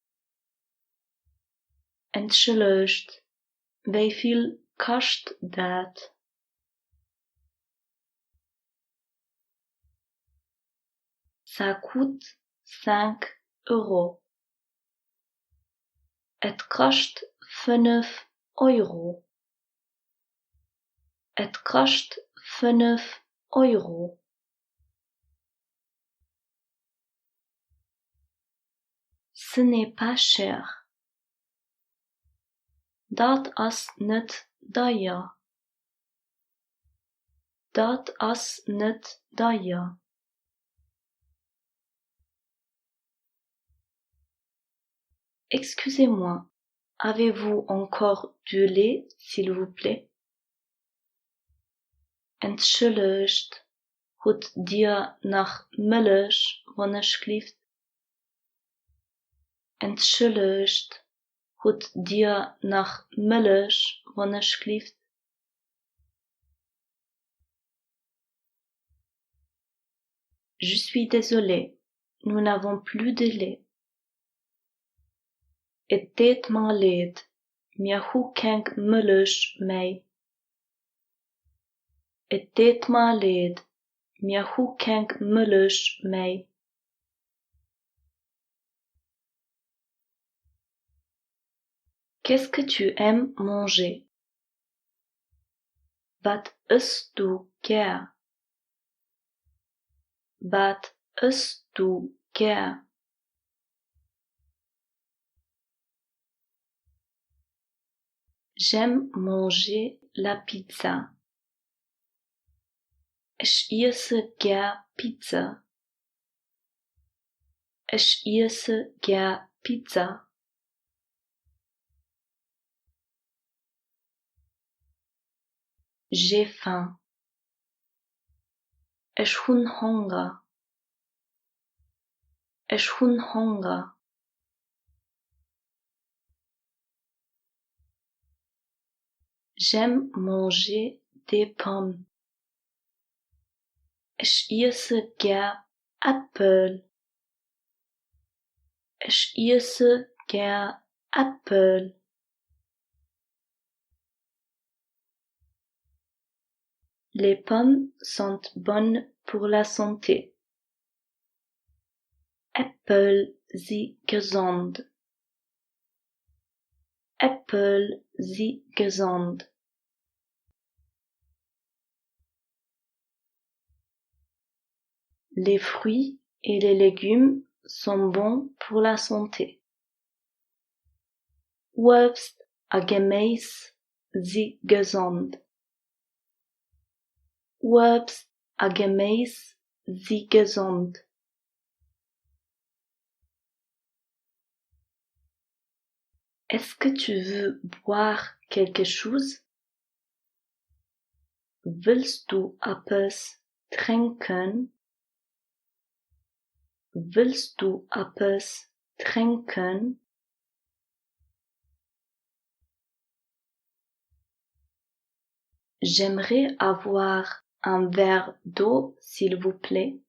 A: Entschuldigt, wieviel kostet dat? Ça coûte 5 euros. Het kost 5 euro. Het kost 5 euro. Ce n'est pas cher. Dat is niet duur. Dat is niet duur. Excusez-moi, avez-vous encore du lait, s'il vous plaît? Entschuldigt, hoed dir nog melk, alsjeblieft? Entschuldigt, hoed dir nog melk, alsjeblieft? Je suis désolé, nous n'avons plus de lait. Het deed me leid, maar hoe kan ik melk mee? Het deed me leid, maar hoe kan ik melk mee? Qu'est-ce que tu aimes manger? Wat isst du gern? Wat isst du gern? J'aime manger la pizza. Ich esse gern Pizza. Ich esse gern Pizza. J'ai faim. Ich hun Hunger. Ich hun Hunger. J'aime manger des pommes. Ich esse gern Äpfel. Ich esse gern Äpfel. Les pommes sont bonnes pour la santé. Äpfel sind gesund. Äpfel sind gesund. Les fruits et les légumes sont bons pour la santé. Obst und Gemüse sind gesund. Obst und Gemüse sind gesund. Est-ce que tu veux boire quelque chose? Willst du etwas trinken? Willst du etwas trinken? J'aimerais avoir un verre d'eau, s'il vous plaît.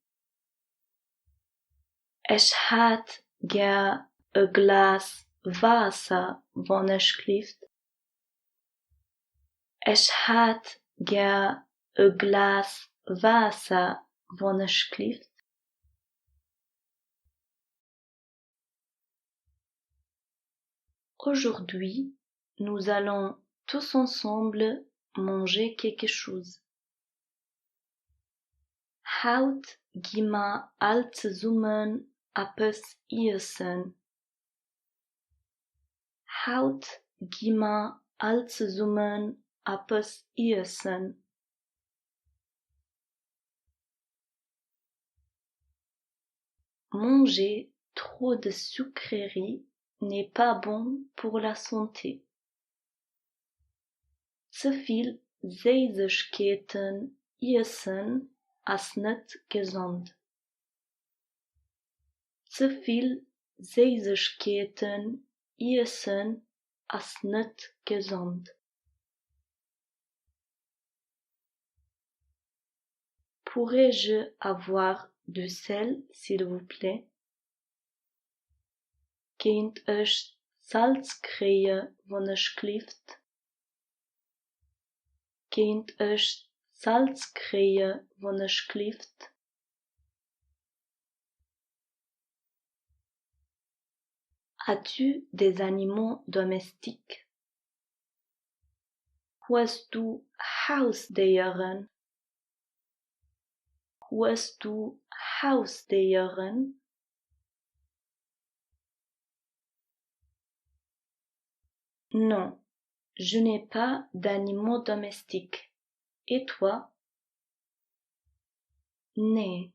A: Ich had gern een glas Wasser, alsjeblieft. Ich had gern een glas Wasser, alsjeblieft. Aujourd'hui, nous allons tous ensemble manger quelque chose. Houd gima al zusammen etwas essen. Houd gima al zusammen etwas essen. Manger trop de sucreries n'est pas bon pour la santé. Zu viel Süßigkeiten essen ist nicht gesund. Zu viel Süßigkeiten essen ist nicht gesund. Pourrais-je avoir du sel, s'il vous plaît? Kunt u salz krijgen, alsjeblieft? Kunt u salz krijgen, alsjeblieft? As-tu des animaux domestiques? Hast du Haustiere? Hast du Haustiere? Non, je n'ai pas d'animaux domestiques. Et toi? Nee,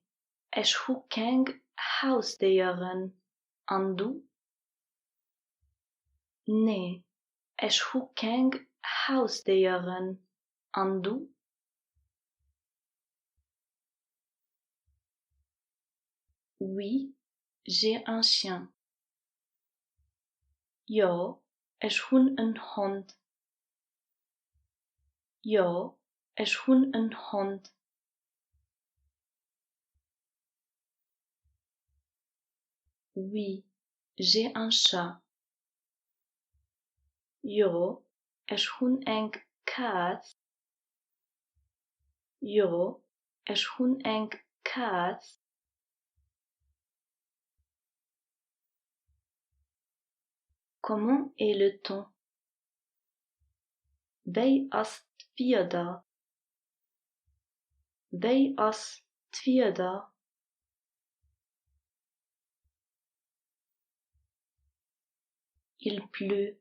A: ich hu keng Haustieren. En du? Nee, ich hu keng Haustieren. En du? Oui, j'ai un chien. Ja, ich hun een hond. Ja, ich hun een hond. Oui, j'ai un chat. Ja, ich hun eng kaas. Ja, ich hun eng kaas. Comment est le temps? Wij as tvierda. Wij as tvierda. Il pleut.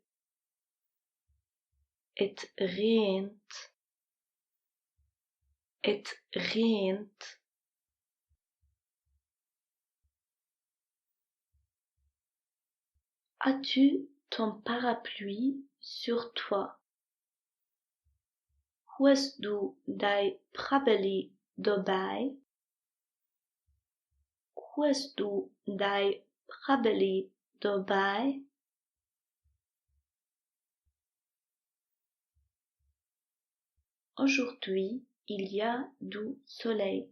A: Het regent. Het regent. As-tu ton parapluie sur toi? Hast du dij parapluie erbij? Hast du dij parapluie erbij? Aujourd'hui, il y a du soleil.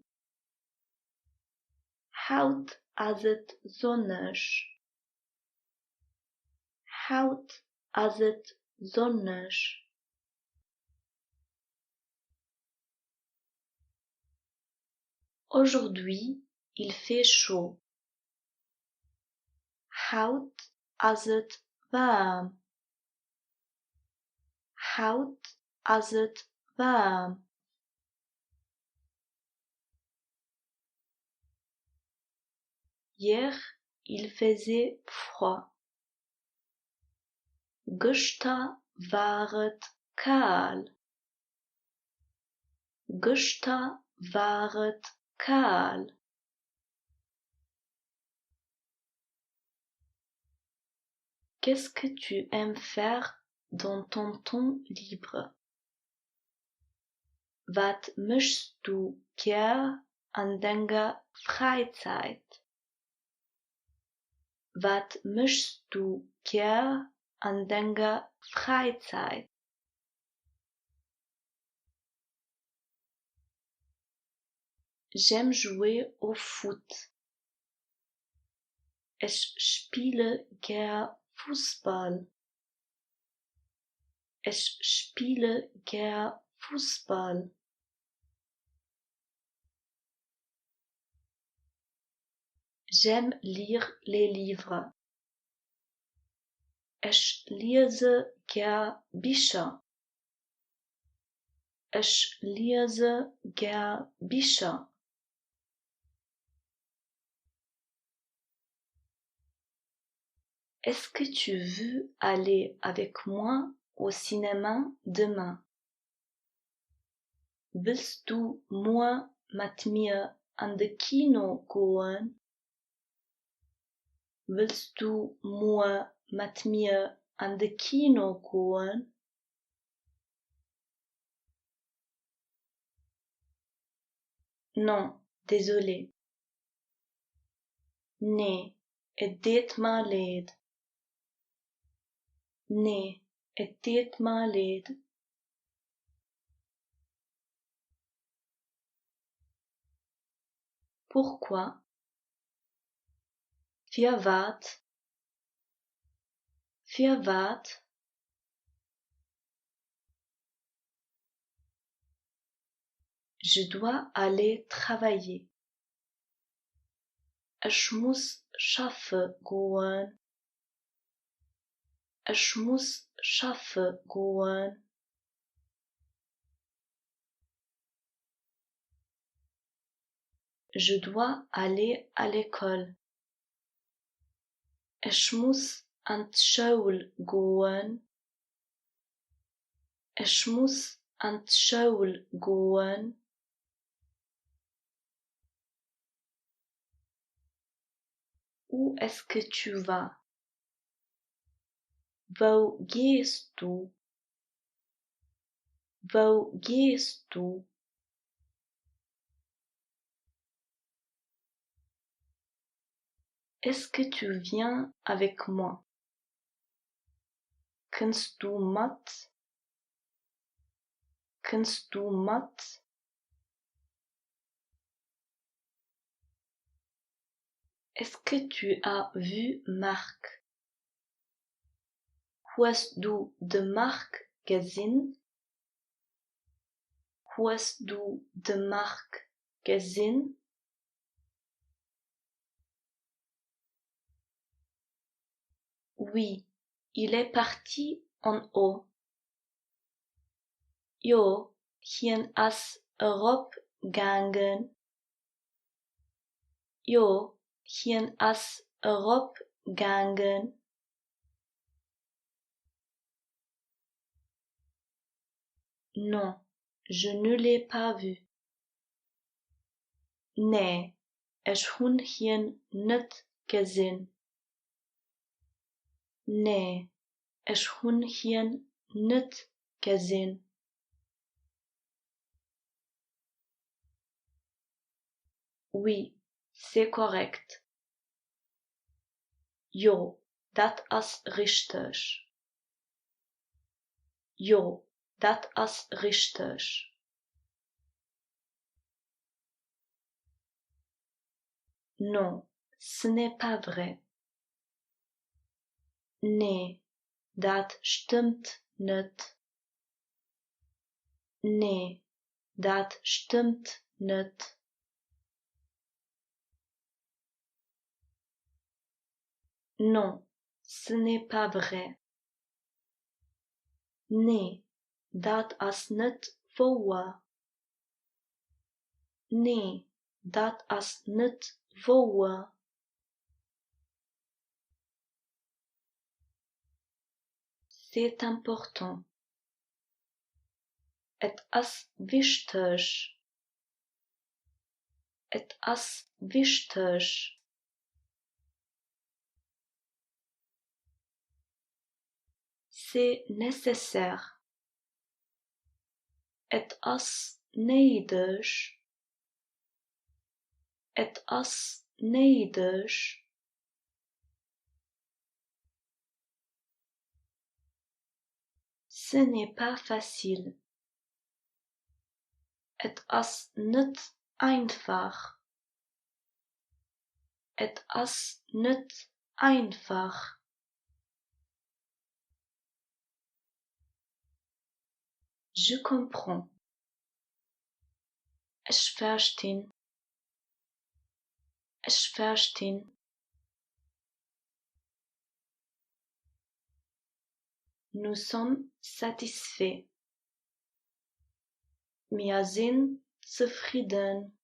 A: Hout as het zonnig. Hout as het zonnig. Aujourd'hui, il fait chaud. Hout as het warm. Hout as het warm. Hier, il faisait froid. Gestern war het kaal. Gestern war het kaal. Qu'est-ce que tu aimes faire dans ton temps libre? Wat möchtest du gern an deiner Freizeit? Wat möchtest du gern an deiner Freizeit? J'aime jouer au foot. Ich spiele gern Fußball. Ich spiele gern Fußball. J'aime lire les livres. Ich lese gern Bücher. Ich lese gern Bücher. Est-ce que tu veux aller avec moi au cinéma demain? Willst du morgen mit mir an de Kino gehen? Willst du morgen mit mir an de Kino gehen? Non, désolé. Nee, het deed me leid. Nee, het deed me leid. Pourquoi? Für wat? Für wat? Je dois aller travailler. Ich muss schaffen gehen. Ich muss schaffen gehen. Je dois aller à l'école. Ich muss an die Schule gehen. Ich muss an die Schule gehen. Où est-ce que tu vas? Wo gehst du? Wo gehst du? Est-ce que tu viens avec moi? Kannst du mit? Kannst du mit? Est-ce que tu as vu Marc? Hast du de Marc gesehen? Hast du de Marc gesehen? Oui, il est parti en haut. Jo, hien as erop gangen. Jo, hien as erop gangen. Non, je ne l'ai pas vu. Nee, ich hun hien net gesehen. Nee, ich hun hien net gesehen. Oui, c'est correct. Jo, dat as richtig. Jo, dat as richtig. Non, ce n'est pas vrai. Nee, dat stimmt net. Nee, dat stimmt net. Non, ce n'est pas vrai. Nee, dat as net waar. Nee, dat as net waar. C'est important. Et as wichtig. Et as wichtig. C'est nécessaire. Et as neidig. Et as neidig. Ce n'est pas facile. Et as net einfach. Et as net einfach. Je comprends. Ich verstehe. Ich verstehe. Nous sommes satisfaits. Wir sind zufrieden.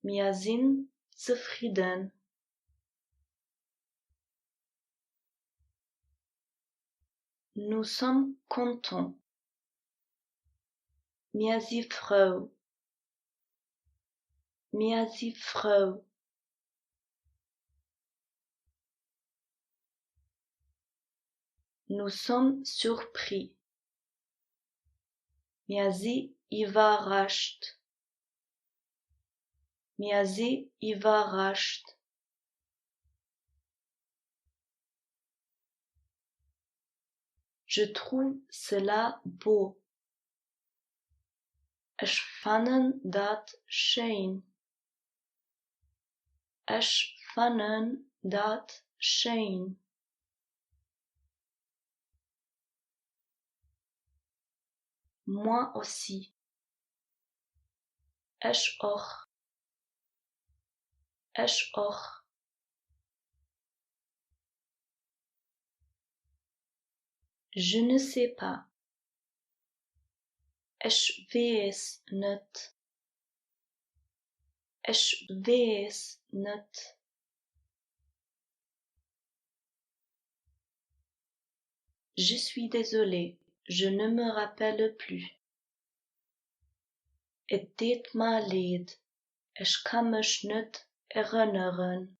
A: Wir sind zufrieden. Nous sommes contents. Wir sind froh. Wir sind froh. Nous sommes surpris. Wir sind überrascht. Wir sind überrascht. Je trouve cela beau. Ich fand dat schön. Ich fand dat schön. Moi aussi. Ich auch. Ich auch. Je ne sais pas. Es weet niet. Es weet niet. Je suis désolé, je ne me rappelle plus. Het deed me leid, ik kan me niet herinneren.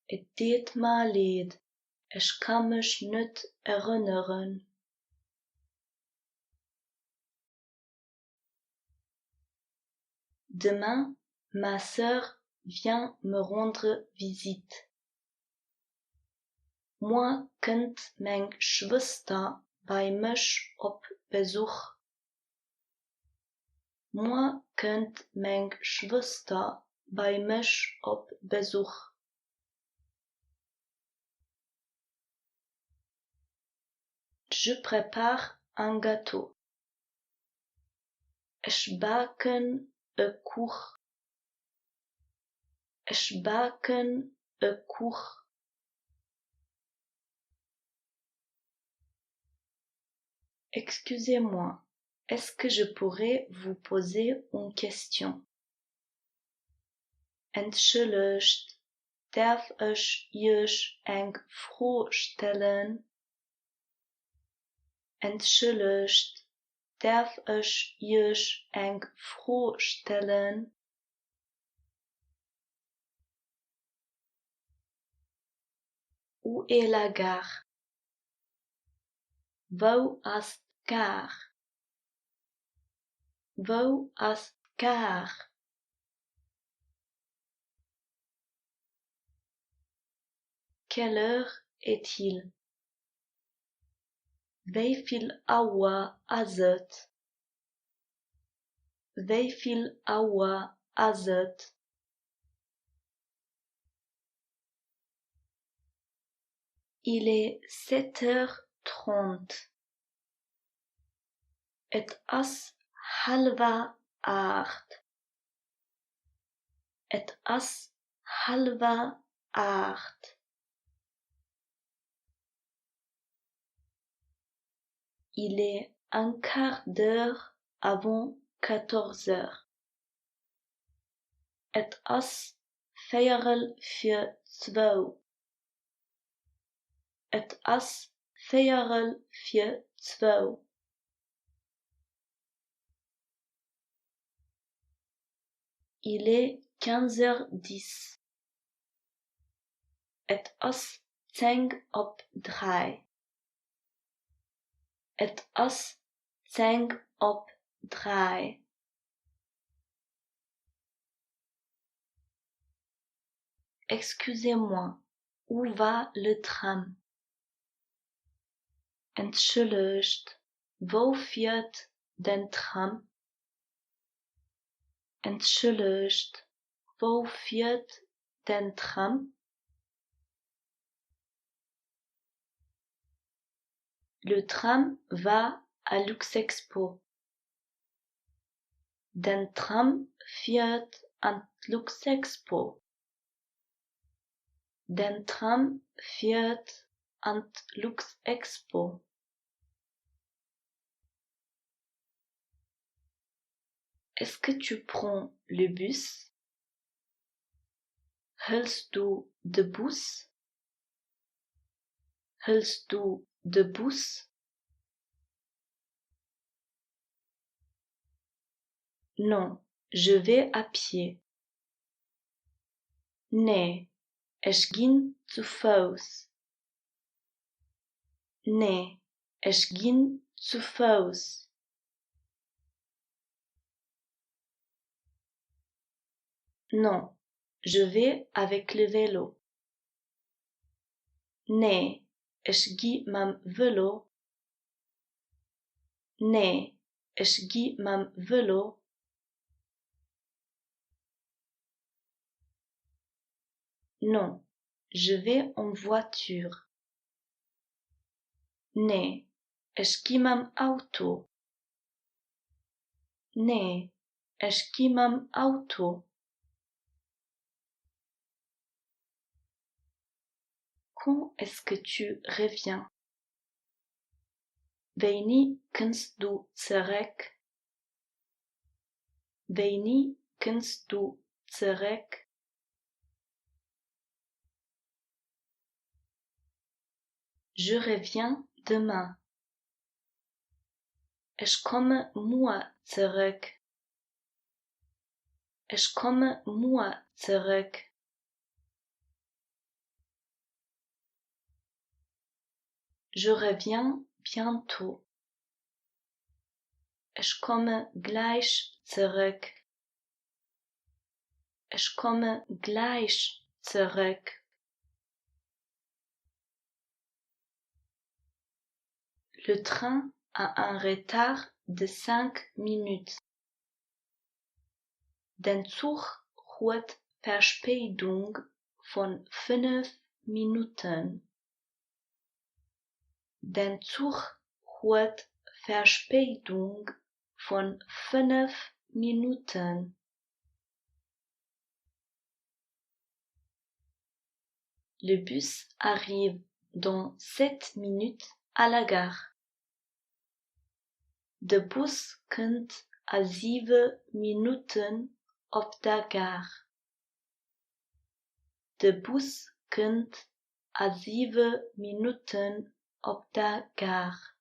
A: Het deed me leid, ik kan me niet herinneren. Demain, ma sœur vient me rendre visite. Morgen komt mijn Schwester bij mich op bezoek. Morgen komt mijn Schwester bij mich op bezoek. Je prépare un gâteau. Ik baken een koek. Ik baken een koek. Excusez-moi, est-ce que je pourrais vous poser une question? Entschuldigt, darf ich euch eine Frage stellen? Entschuldigt, darf ich euch eine Frage stellen? Où est la gare? Wo ist gare? Wo ist gare? Quelle heure est-il? Hoeveel uur is het? Hoeveel uur is het? Il est 7h30. Het is 7:30. Het is 7:30. Il est un quart d'heure avant 14h. Het is 2:45. Het is 2:45. Il est 15h10. Het is 2:10. Het is 2:10. Excusez-moi, où va le tram? Entschuldigt, wo fährt den Tram? Entschuldigt, wo fährt den Tram? Le tram va à Luxexpo. Den Tram fährt an Luxexpo. Den Tram fährt an Luxexpo. Est-ce que tu prends le bus? Hältst du de bus? Hältst du de bus? Non, je vais à pied. Nee, ich ging zu Fuß. Nee, ich ging zu Fuß. Non, je vais avec le vélo. Nee, ich gehe mit dem Velo. Nee, ich gehe mit dem Velo. Non, je vais en voiture. Nee, ich gehe mit dem Auto. Nee, ich gehe mit dem Auto. Quand est-ce que tu reviens? Wanneer kunst du terug? Wanneer kunst du terug? Je reviens demain. Ich komme morgen zurück. Ich komme morgen zurück. Je reviens bientôt. Ich komme gleich zurück. Ich komme gleich zurück. Le train a un retard de 5 minutes. Den Zug hat Verspätung von 5 Minuten. Den Zug hat Verspätung von 5 Minuten. Le bus arrive dans 7 minutes à la gare. De bus komt à 7 minuten op de gare. De bus komt à 7 minuten op de gare.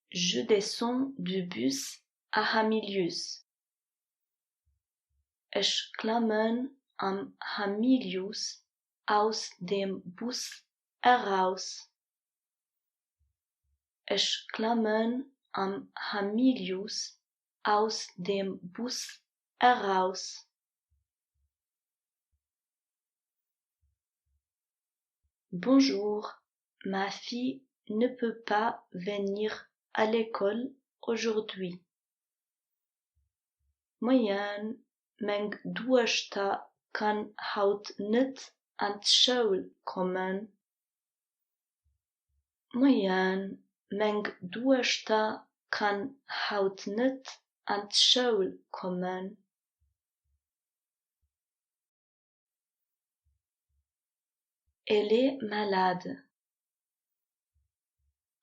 A: Je descends du bus à Hamilius. Ich klammen am Hamilius aus dem Bus heraus. Ich klammen am Hamilius aus dem Bus heraus. Bonjour, ma fille ne peut pas venir à l'école aujourd'hui. Moin, mijn dochter kan heute niet aan school komen. Moin, mijn dochter kan heute niet aan school komen. Elle est malade.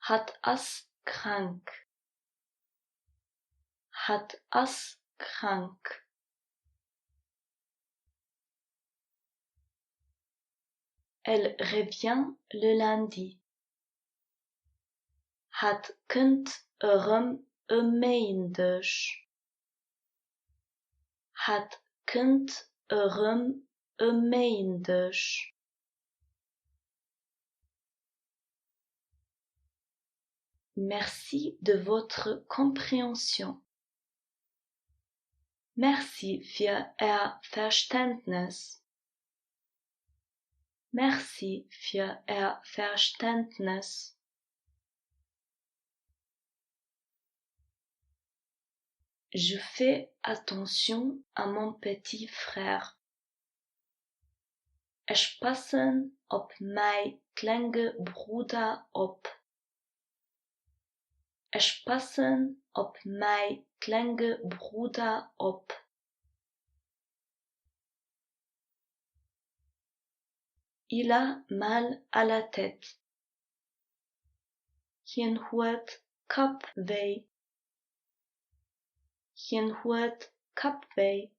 A: Hat as krank. Hat as krank. Elle revient le lundi. Het komt maandag. Het komt maandag. Merci de votre compréhension. Merci für Ihr Verständnis. Merci für Ihr Verständnis. Je fais attention à mon petit frère. Ich passe op mijn kleine Bruder op. Ich passe op mijn kleine Bruder op. Il a mal à la tête. Hij heeft kopwee. Hij heeft kopwee.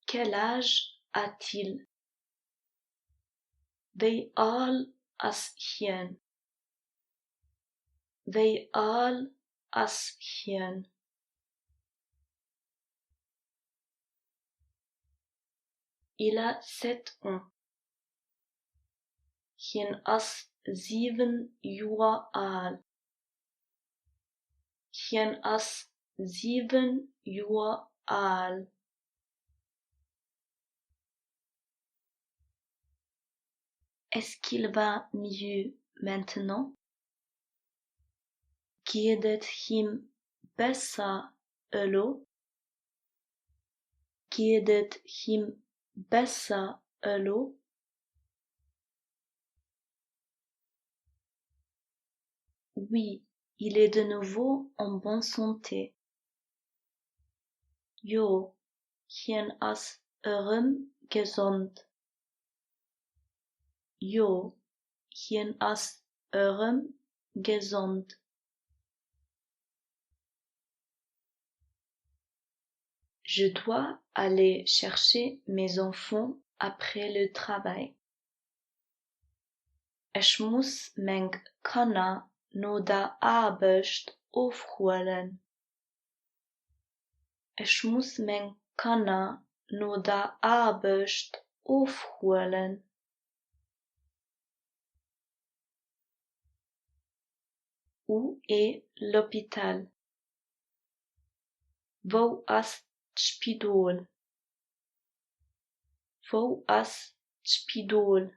A: Quel âge a-t-il? Wie alt is hij? Wie alt is hij? Il a 7 ans. Hij is 7 jaar alt. Hij is 7 jaar alt. Est-ce qu'il va mieux maintenant? Geht het hem besser nu? Geht het hem besser nu? Oui, il est de nouveau en bonne santé. Jo, hij is eurem gesund. Jo, hien as eurem gesund. Je dois aller chercher mes enfants après le travail. Ich muss mijn kanna no da arbeid afholen. Ich muss mijn kanna no da arbeid afholen. Où est l'hôpital? Wo as t'spidool? Wo as t'spidool?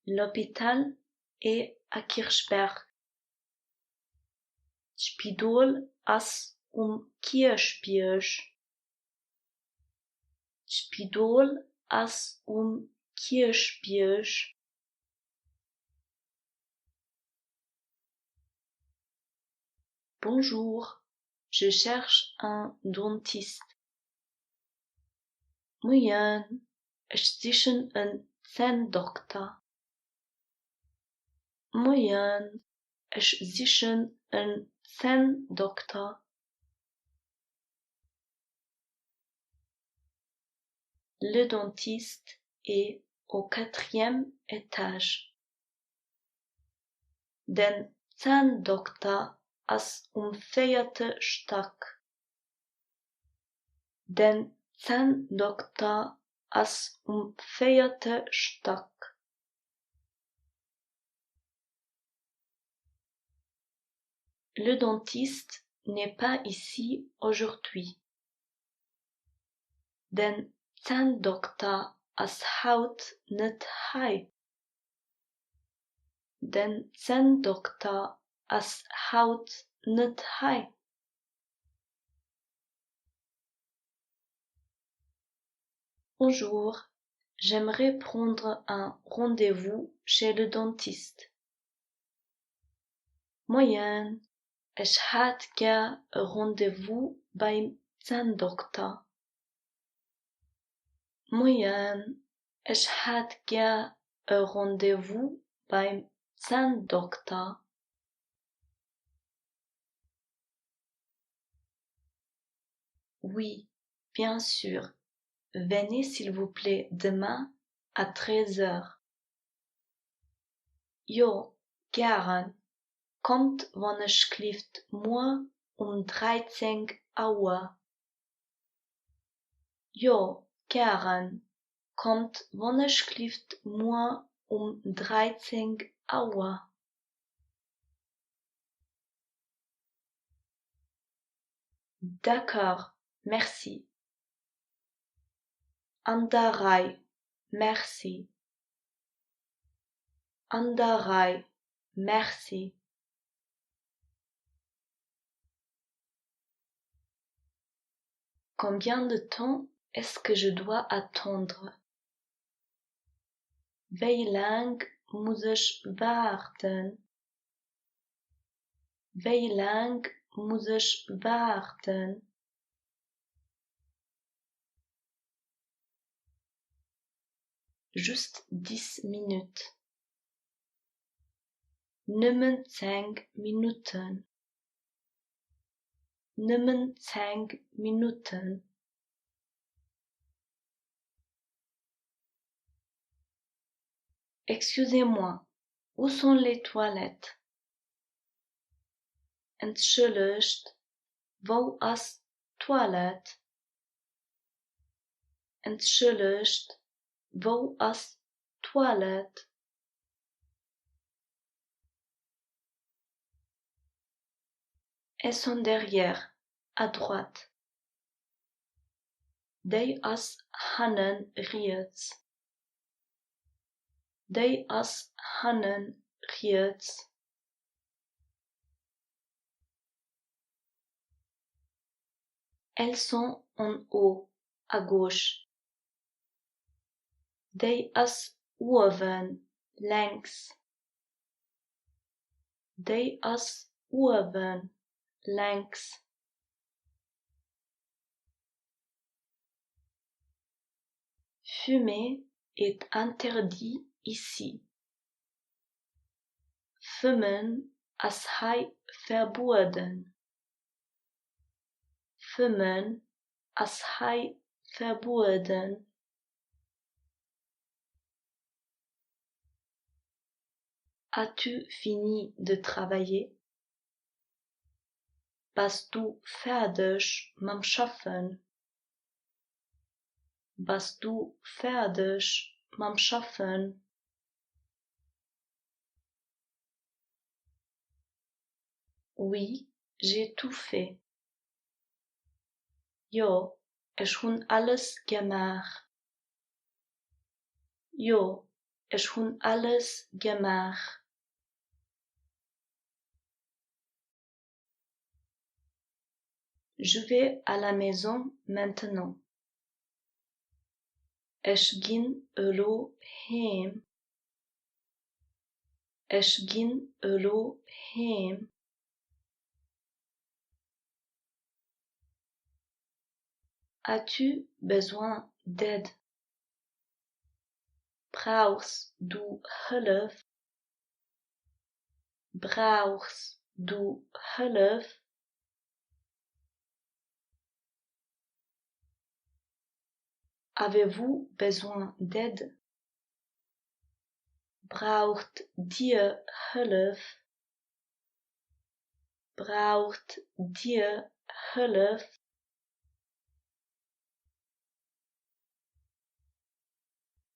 A: L'hôpital est à Kirchberg. T'spidool as Kirchberg. T'spidool as Kirchberg. Bonjour, je cherche un dentiste. Moyen, ich suche een Zahndokter. Moyen, ich suche een Zahndokter. Le dentiste est au 4e étage. Den Zahndokter as 4e stak. Den Zahndokter as 4e stak. Le dentiste n'est pas ici aujourd'hui. Den Zahndokter as haut net hai. Den Zahndokter as haut net hai. Bonjour, j'aimerais prendre un rendez-vous chez le dentiste. Moyen, ich had gern een rendez-vous beim Zahndokter. Moyen, ich had gern een rendez-vous beim Zahndokter. Oui, bien sûr. Venez s'il vous plaît demain à 13h. Jo, gern. Kommt wanneer moi 13 Uhr. Jo, gern. Kommt wanneer moi 13 Uhr. D'accord, merci. Andarei, merci. Andarei, merci. Combien de temps est-ce que je dois attendre? Wie lang muss ich warten? Wie lang muss ich warten? Juste 10 minutes. Nimmen 5 Minuten. Nimmen 5 Minuten. Excusez-moi, où sont les toilettes? Entschuldigt, wo as toilet? Entschuldigt, wo as toilet? Elles sont derrière, à droite. They as hannen riets. They as hannen riets. Elles sont en haut, à gauche. They as oven, längs. They as oven, längs. Fumer est interdit ici. Fumen is hij verboden. Fumen is hij verboden. As-tu fini de travailler? Bist du fertig mit dem Schaffen? Bist du fertig mit dem Schaffen? Oui, j'ai tout fait. Ja, ich hun alles gemacht. Ja, ich hun alles gemacht. Je vais à la maison maintenant. Ich ging elo heim. Ich ging elo heim. As-tu besoin d'aide? Brauchst du hulp? Brauchst du hulp? Avez-vous besoin d'aide? Braucht dir hulp? Braucht dir hulp?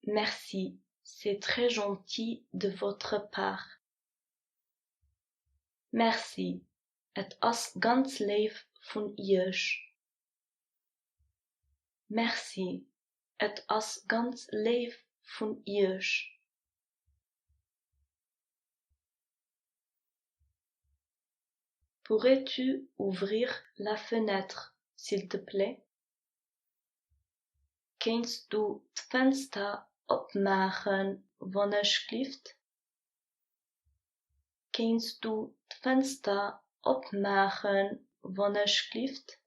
A: Merci, c'est très gentil de votre part. Merci, het is ganz lief van iers. Merci, het is ganz lief van iers. Pourrais-tu ouvrir la fenêtre, s'il te plaît? Kannst du het venster opmaken, alsjeblieft? Kannst du het venster opmaken, alsjeblieft?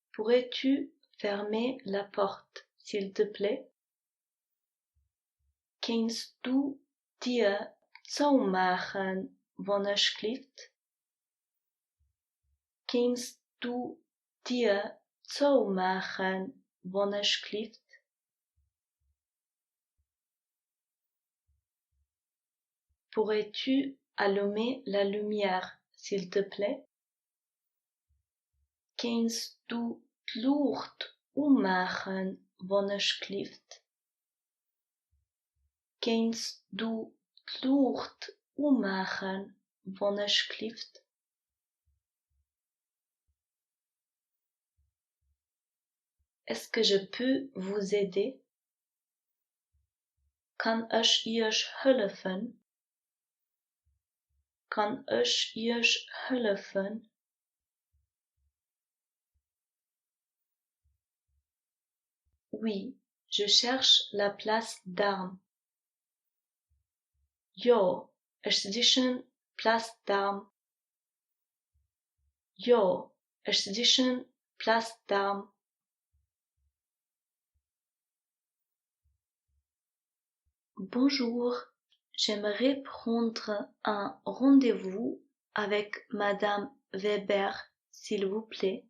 A: Pourrais-tu fermer la porte, s'il te plaît? Kannst du dir zumachen, alsjeblieft? Kannst du dir zumachen, alsjeblieft? Pourrais-tu allumer la lumière, s'il te plaît? Kannst du het licht ummachen, alsjeblieft? Kannst du het licht ummachen, alsjeblieft? Est-ce que je peux vous aider? Kan ich euch helfen? Kan ich euch helfen? Oui, je cherche la place d'armes. Ja, ich suche place d'armes. Ja, ich suche place d'armes. Bonjour, j'aimerais prendre un rendez-vous avec Madame Weber, s'il vous plaît.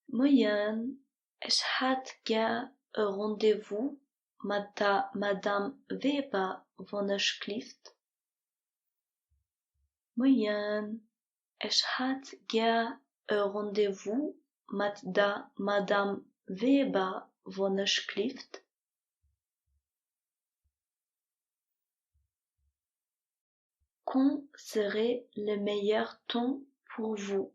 A: Moyen, ich hätte gern ein Rendezvous mit der Madame Weber, alsjeblieft. Moyen, ich hätte gern ein Rendezvous mit der Madame Weber, alsjeblieft. Quand serait le meilleur temps pour vous?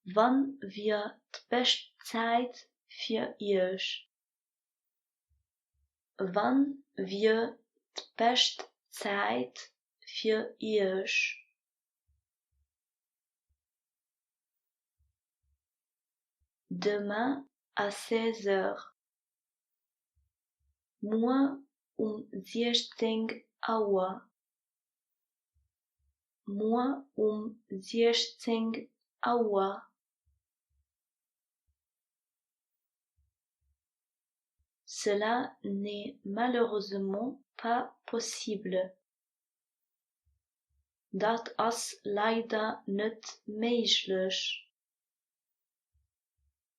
A: Wann wird die beste Zeit für euch? Wann wird die beste Zeit für euch? Demain à 16 heures. Moi 16 Uhr. Moi 16 awa. Cela n'est malheureusement pas possible. Dat is leider niet mogelijk.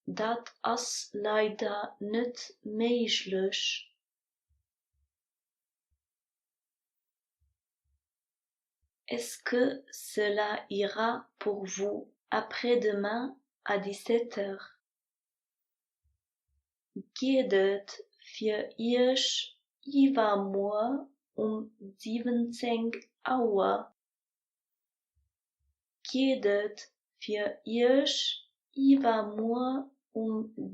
A: Dat is leider niet mogelijk. Est-ce que cela ira pour vous après-demain à 17h? Geht het voor euch übermorgen 17 uur? Geht het voor euch übermorgen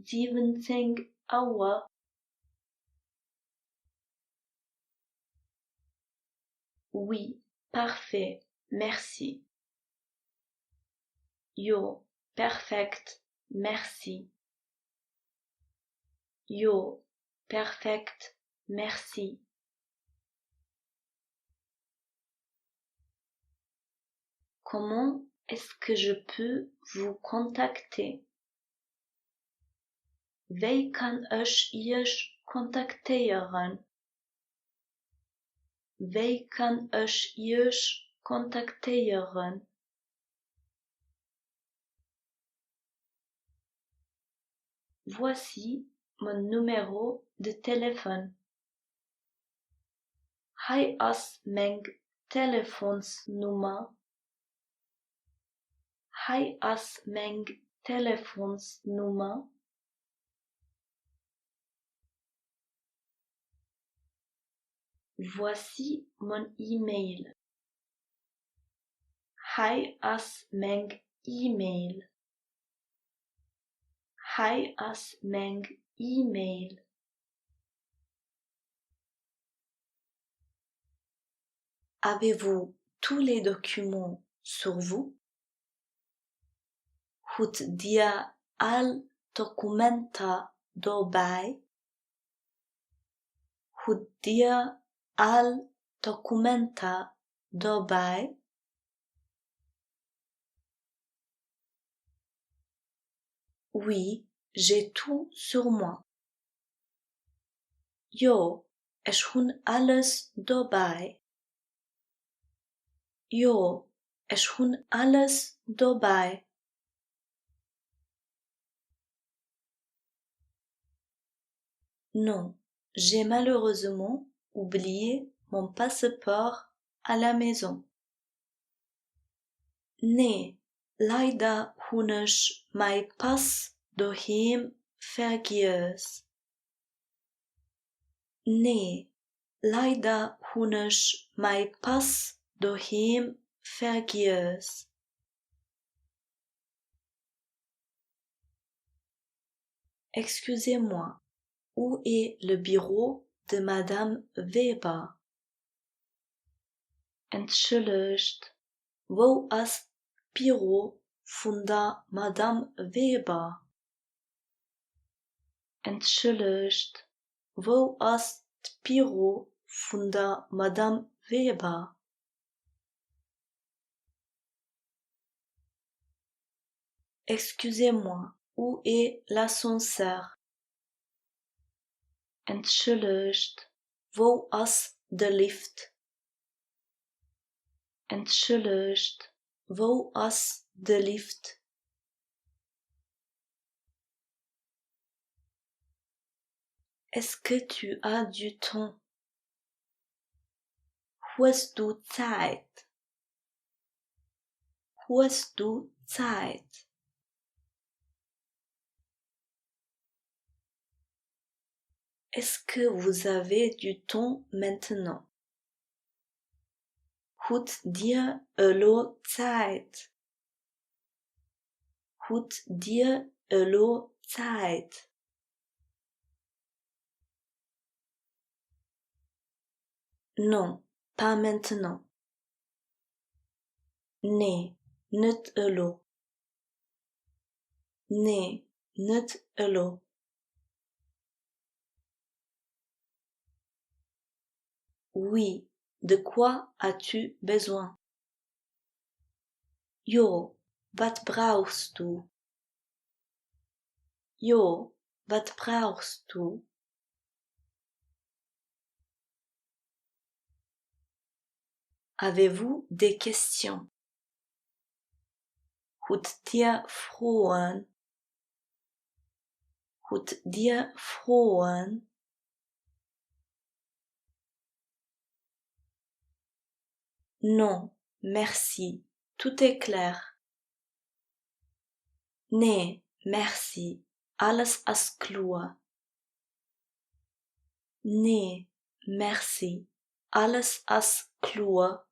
A: 17 uur? Oui, parfait, merci. Jo, perfect, merci. Jo, perfect, merci. Comment est-ce que je peux vous contacter? Wie kan ich euch contacteren? Wie kan ich euch contacteren? Voici mon numéro de téléphone. Hij is mijn telefoonnummer. Hij is mijn telefoonnummer. Voici mon e-mail. Hij is mijn e-mail. Hij is mijn e-mail. Avez-vous tous les documents sur vous? Goed dia al documenta daarbij? Goed dia al documenta daarbij? Oui, j'ai tout sur moi. Jo, er schon alles dabei. Jo, er schon alles dabei. Non, j'ai malheureusement oublié mon passeport à la maison. Nee, leider hun ich mein Pass daheim vergessen. Nee, leider hun ich mein Pass daheim vergessen. Excusez-moi, où est le bureau de Madame Weber? Entschuldigt, wo ist Büro von der Madame Weber? Entschuldigt, wo ist Büro von der Madame Weber? Excusez-moi, où est l'ascenseur? Entschuldigt, wo ist der Lift? Entschuldigt, wo ist der Lift? Est-ce que tu as du temps? Hast du Zeit? Hast du Zeit? Est-ce que vous avez du temps maintenant? Habt dir allo Zeit? Habt dir allo Zeit? Non, pas maintenant. Nee, niet allo. Nee, niet allo. Oui, de quoi as-tu besoin? Jo, wat brauchst du? Jo, wat brauchst du? Avez-vous des questions? Habt ihr Fragen? Habt ihr Fragen? Non, merci, tout est clair. Nee, merci, alles ist klar. Nee, merci, alles ist klar.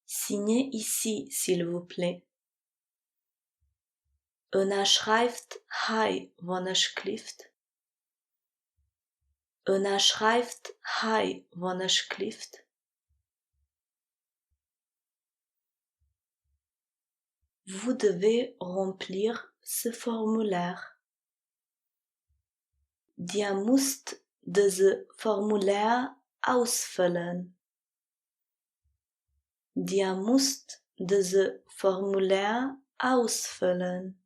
A: Signez ici, s'il vous plaît. Unterschreibt hier, alsjeblieft. Unterschreibt hier, alsjeblieft. Vous devez remplir ce formulaire. Ihr müsst dieses Formular ausfüllen. Ihr müsst dieses Formular ausfüllen.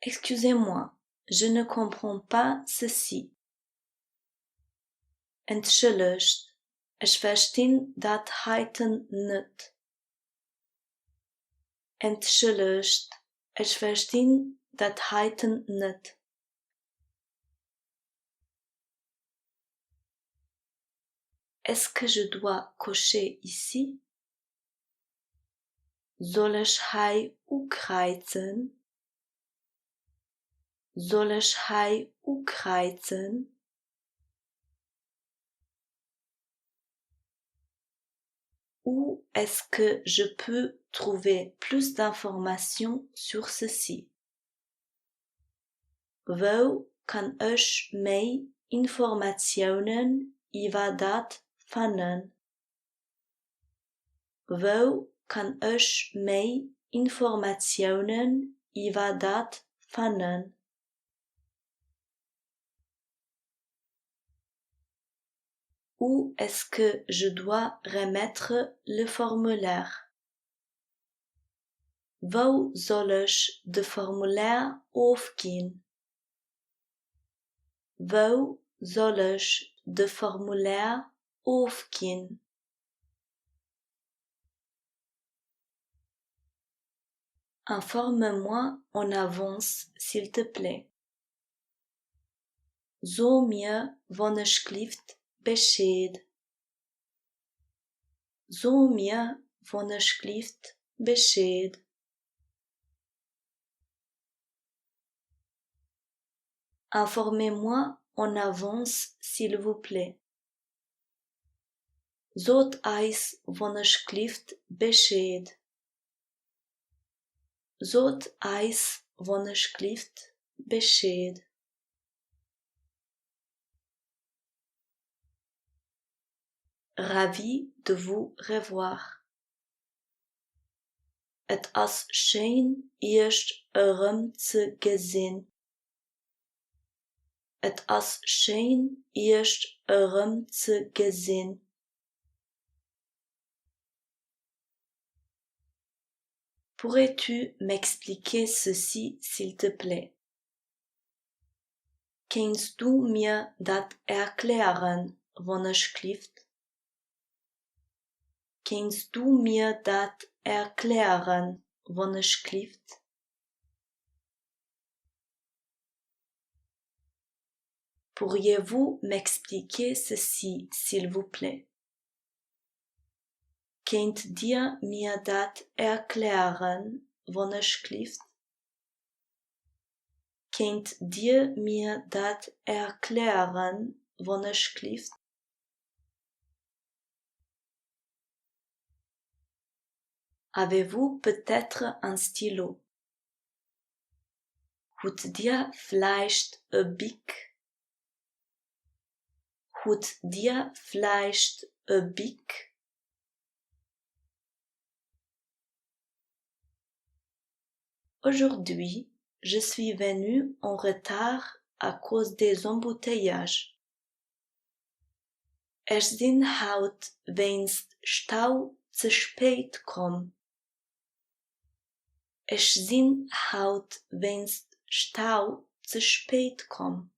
A: Excusez-moi, je ne comprends pas ceci. Entschuldigt, ich verstehe das heute nicht. Entschuldigt, ich verstehe das heute nicht. Est-ce que je dois cocher ici? Soll ich hier kreuzen? Soll ich hier kreuzen? Où est-ce que je peux trouver plus d'informations sur ceci? Wo kann ich mehr Informationen über das finden? Wo kann ich mehr Informationen über das finden? Où est-ce que je dois remettre le formulaire? Wo soll ich das Formular aufgeben? Wo soll ich das Formular aufgeben? Informe-moi en avance, s'il te plaît. Zo mir alsjeblieft Bescheid. Zo mir alsjeblieft Bescheid. Informez-moi en avance, s'il vous plaît. Zot eis alsjeblieft Bescheid. Zot eis alsjeblieft Bescheid. Ravi de vous revoir. Het is schön eerst te gezien. Het is schön eerst te gezien. Pourrais-tu m'expliquer ceci, s'il te plaît? Kannst du mir dat erklären, alsjeblieft? Kannst du mir dat erklären, alsjeblieft? Pourriez-vous m'expliquer ceci, s'il vous plaît? Könnt ihr mir dat erklären, alsjeblieft? Könnt ihr mir dat erklären, alsjeblieft? Avez-vous peut-être un stylo? Habt ihr vielleicht ein Bic? Habt ihr vielleicht ein Bic? Aujourd'hui, je suis venu en retard à cause des embouteillages. Sind haut wenn's Stau zu spät komm. Sind haut wenn's Stau zu spät komm.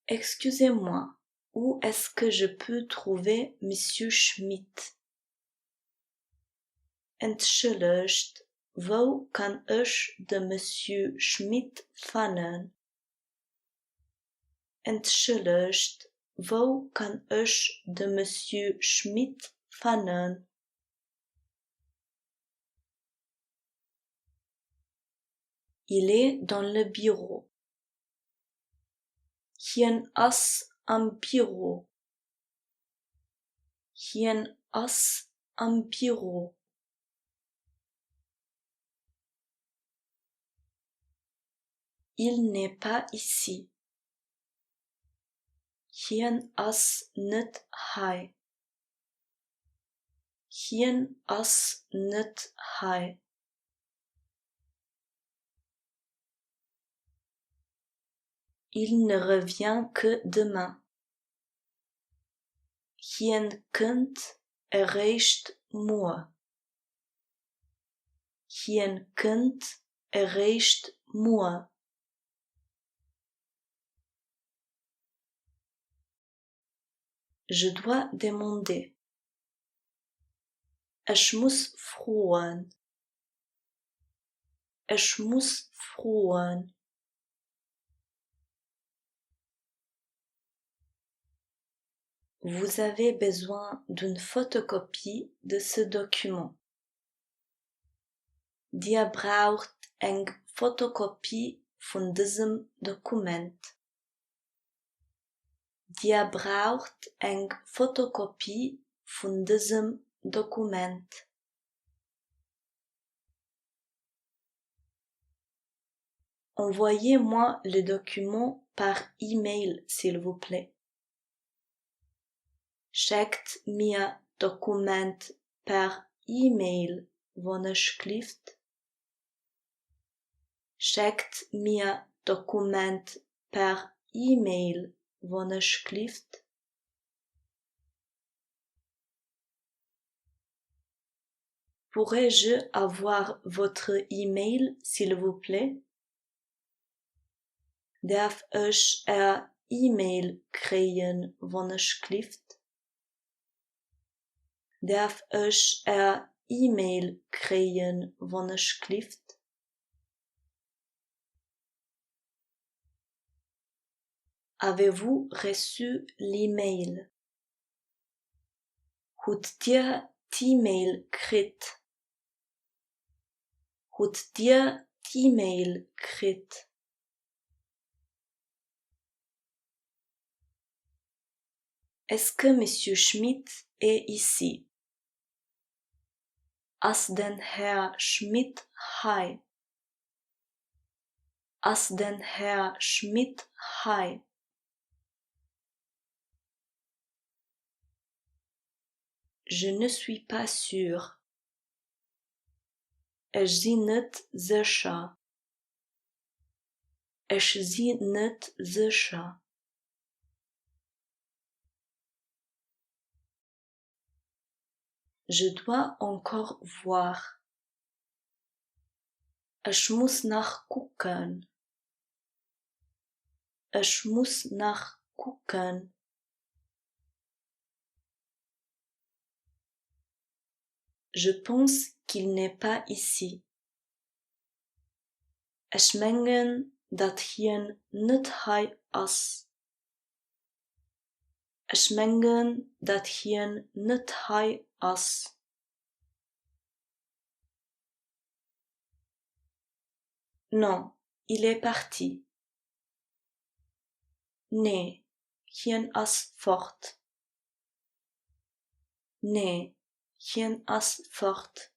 A: Excusez-moi, où est-ce que je peux trouver Monsieur Schmidt? Entschuldigt, wo kann ich de Monsieur Schmidt finden? Entschuldigt, wo kann ich de Monsieur Schmidt finden? Il est dans le bureau. Hien as am bureau. Hien as am bureau. Il n'est pas ici. Hien as net hai. Hien as net hai. Il ne revient que demain. Hien kunt erreicht moi. Hien kunt erreicht moi. Je dois demander. Ich muss fragen. Ich muss fragen. Vous avez besoin d'une photocopie de ce document. Dir braucht eng Fotokopie von diesem Dokument. Dir braucht eng Fotokopie von diesem Dokument. Envoyez-moi le document par email, s'il vous plaît. Schickt mir Dokument per e-mail, alsjeblieft. Schickt mir Dokument per e-mail, alsjeblieft. Pourrais-je avoir votre e-mail, s'il vous plaît? Darf ich e-mail krijgen, alsjeblieft? Darf ich e-mail krijgen, alsjeblieft? Avez-vous reçu l'email? Hebt ihr e-mail gekriegt? Hebt ihr e-mail gekriegt? Est-ce que Monsieur Schmidt est ici? As den Herr Schmidt hai? As den Herr Schmidt hai? Je ne suis pas sûr. Ich zie net sicher. Ich zie net sicher. Je dois encore voir. Ich muss nachgucken. Ich muss nachgucken. Je pense qu'il n'est pas ici. Ich mengen dat hien net hai as. Ich mengen dat hien net hai as. Non, il est parti. Nee, hien as fort. Nee, hien as fort.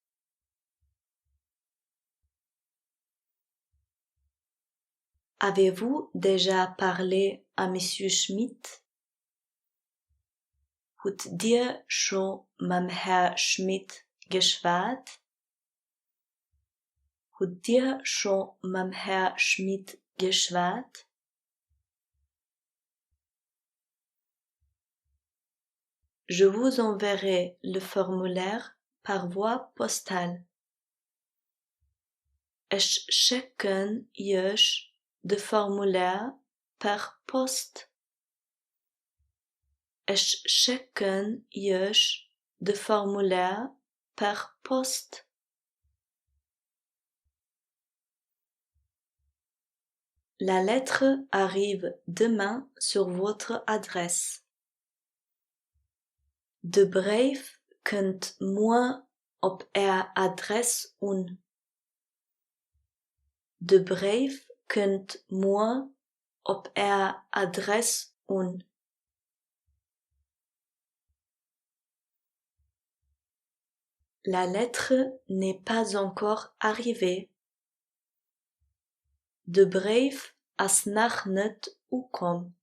A: Avez-vous déjà parlé à Monsieur Schmidt? Habt dir schon mit Herr Schmidt geschwätzt? Habt ihr schon mit Herr Schmidt geschwätzt? Je vous enverrai le formulaire par voie postale. Is schicken juist de formulaire per post. Is schicken juist de formulaire per post. La lettre arrive demain sur votre adresse. De brief kunt moi op adres un. De brief kunt moi op adres un. La lettre n'est pas encore arrivée. De brief as nog niet ukom.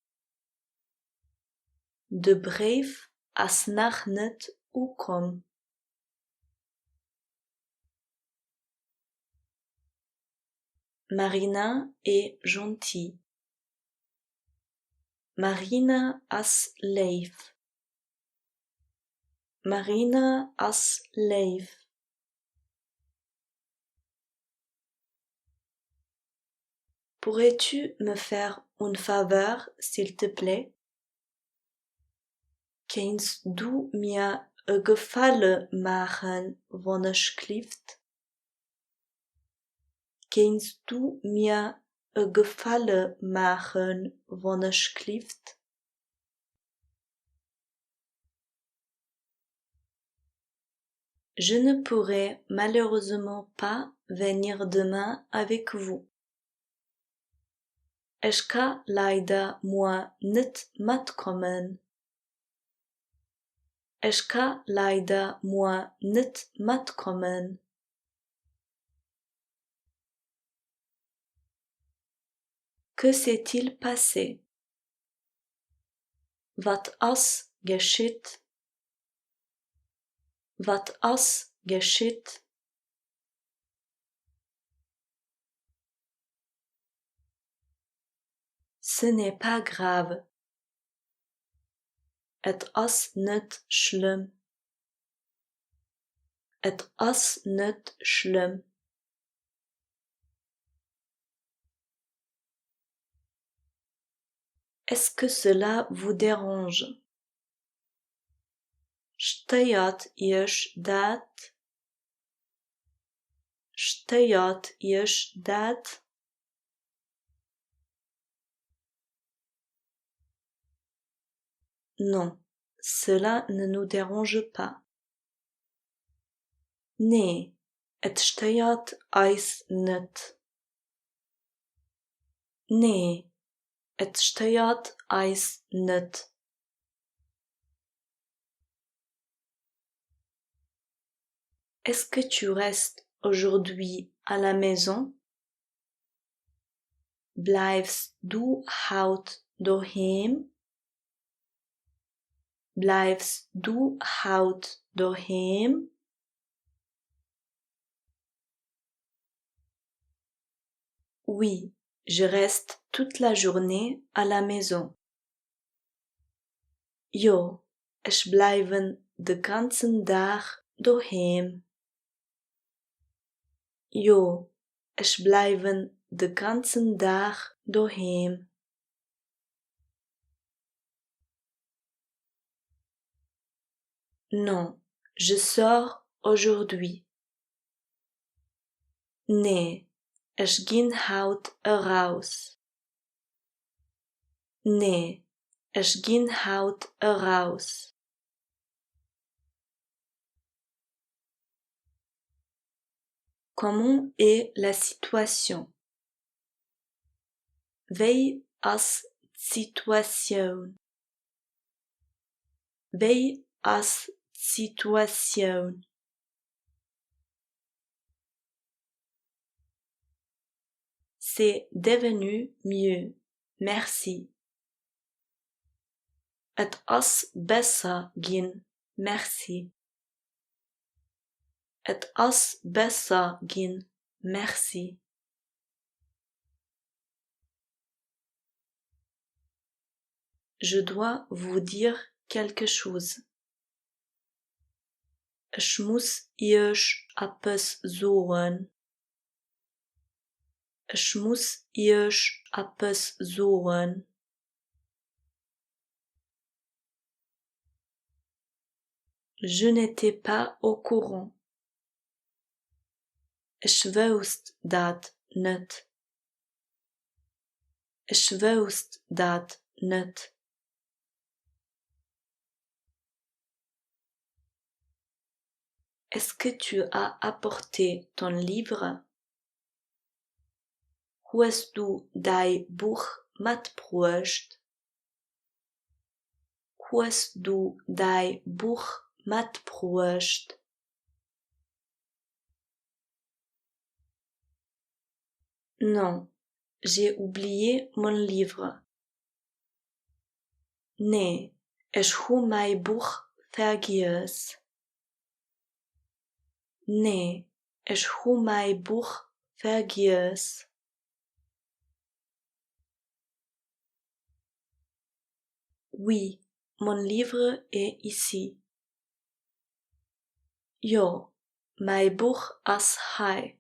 A: De brief as nog niet ukom. Marina est gentille. Marina as lief. Marina as lief. Pourrais-tu me faire une faveur, s'il te plaît? Kunt du mir Gefallen machen, alsjeblieft? Kunt du mir Gefallen machen, alsjeblieft? Je ne pourrai malheureusement pas venir demain avec vous. Ik kan leider morgen niet metkomen. Ik kan leider morgen niet metkomen. Que s'est-il passé? Wat is geschied? Wat is geschied? Ce n'est pas grave. Het is niet schlimm. Het is niet schlimm. Est-ce que cela vous dérange? Steuert je dat? Steuert je dat? Non, cela ne nous dérange pas. Nee, het steuert ons niet. Nee, het steuert ons niet. Est-ce que tu restes aujourd'hui à la maison? Blijfst du heute daheim? Blijfst du heute daheim? Oui, je reste toute la journée à la maison. Jo, ich bleibe den ganzen Tag daheim. Jo, ich bleibe den ganzen Tag daheim. Non, je sors aujourd'hui. Nee, ich ging heute raus. Nee, ich ging heute raus. Comment est la situation? Wie is situation? Wie is situation? C'est devenu mieux, merci. Het is besser gaan, merci. Het is besser gaan, Merci. Je dois vous dire quelque chose. Ich muss euch etwas sagen. Ich muss euch etwas sagen. Je n'étais pas au courant. Ich wusste dat nicht. Ich wusste dat nicht. Est-ce que tu as apporté ton livre? Hast du dein Buch mitgebracht? Hast du dein Buch mitgebracht? Non, j'ai oublié mon livre. Nee, ich habe mein Buch vergessen. Nee, ich habe mein Buch vergessen. Oui, mon livre est ici. Ja, mein Buch ist hier.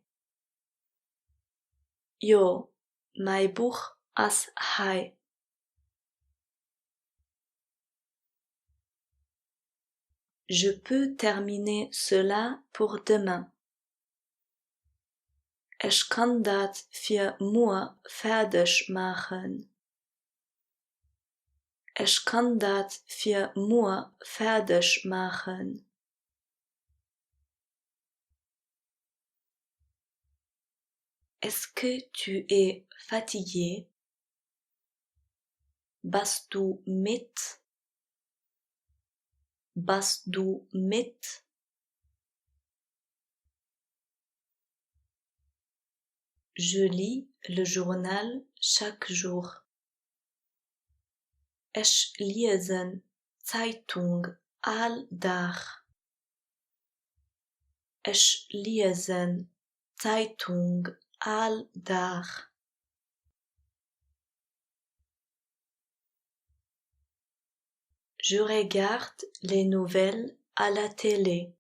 A: Ja, mein Buch ist hier. Je peux terminer cela pour demain. Ich kann das für morgen fertig machen. Ich kann das für morgen fertig machen. Est-ce que tu es fatigué? Bist du mit? Bist du mit? Je lis le journal chaque jour. Ich lese Zeitung all Tag. Ich lese Zeitung all Tag. Je regarde les nouvelles à la télé.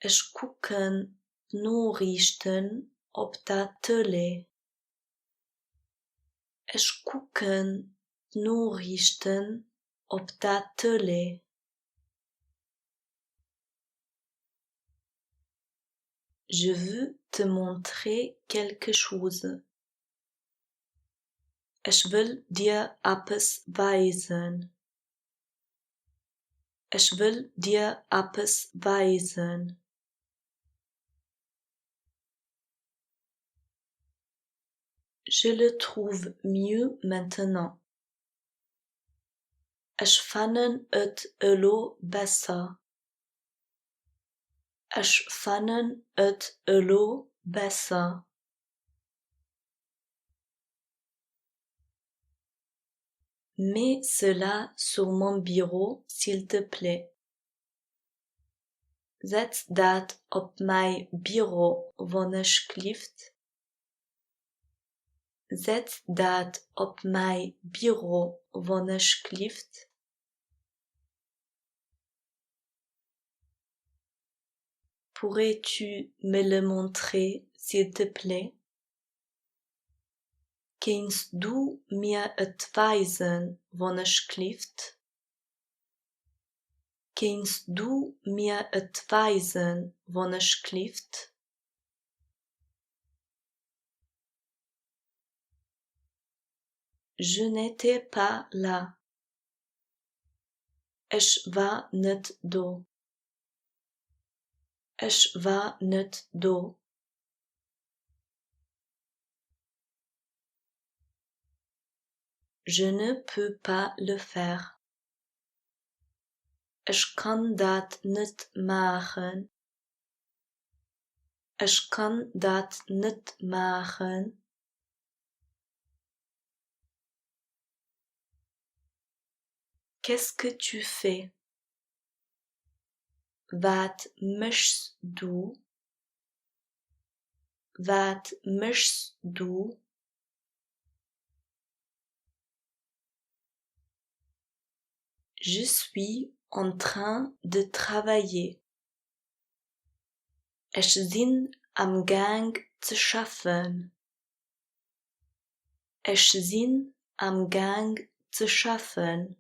A: Ich gucke Nachrichten op der Tele. Ich gucke Nachrichten op der Tele. Je veux te montrer quelque chose. Ich will dir etwas weisen. Ich will dir etwas weisen. Je le trouve mieux maintenant. Ich fand het elo besser. Ich fand het elo besser. Mets cela sur mon bureau, s'il te plaît. Zet dat op mijn bureau, alsjeblieft. Zet dat op mijn bureau, alsjeblieft. Pourrais-tu me le montrer, s'il te plaît? Kannst du mir het wijzen, alsjeblieft? Kannst du mir het wijzen, alsjeblieft? Je n'étais pas là. Ich war nicht da. Ich war nicht da. Je ne peux pas le faire. Ich kann dat nicht machen. Ich kann dat nicht machen. Qu'est-ce que tu fais? Wat machst du? Wat möchtest du? Je suis en train de travailler. Ich bin am Gang zu schaffen. Ich bin am Gang zu schaffen.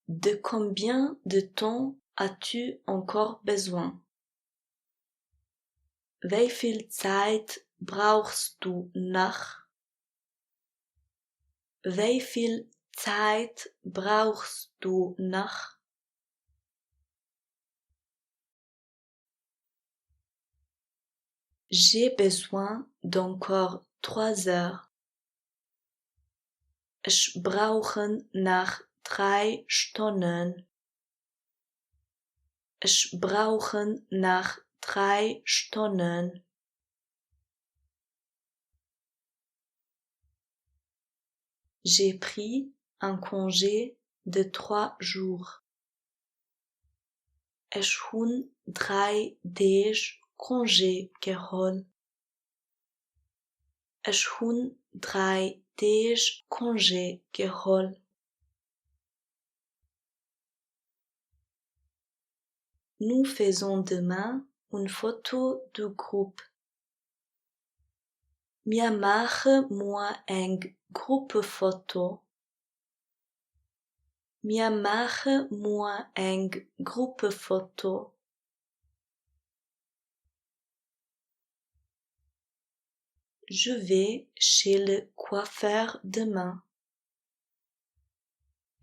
A: De combien de temps as-tu encore besoin? Wie viel Zeit brauchst du noch? Wie viel Zeit brauchst du noch? J'ai besoin d'encore 3 heures. Ich brauche nach 3 Stunden. Ich brauche nach 3 Stunden. J'ai pris un congé de 3 jours. Ich hun 3 Tage congé geholt. Ich hun 3 Tage congé geholt. Nous faisons demain une photo de groupe. Wir machen morgen eine Gruppenfoto. Wir machen morgen eine Gruppenfoto. Je vais chez le coiffeur demain.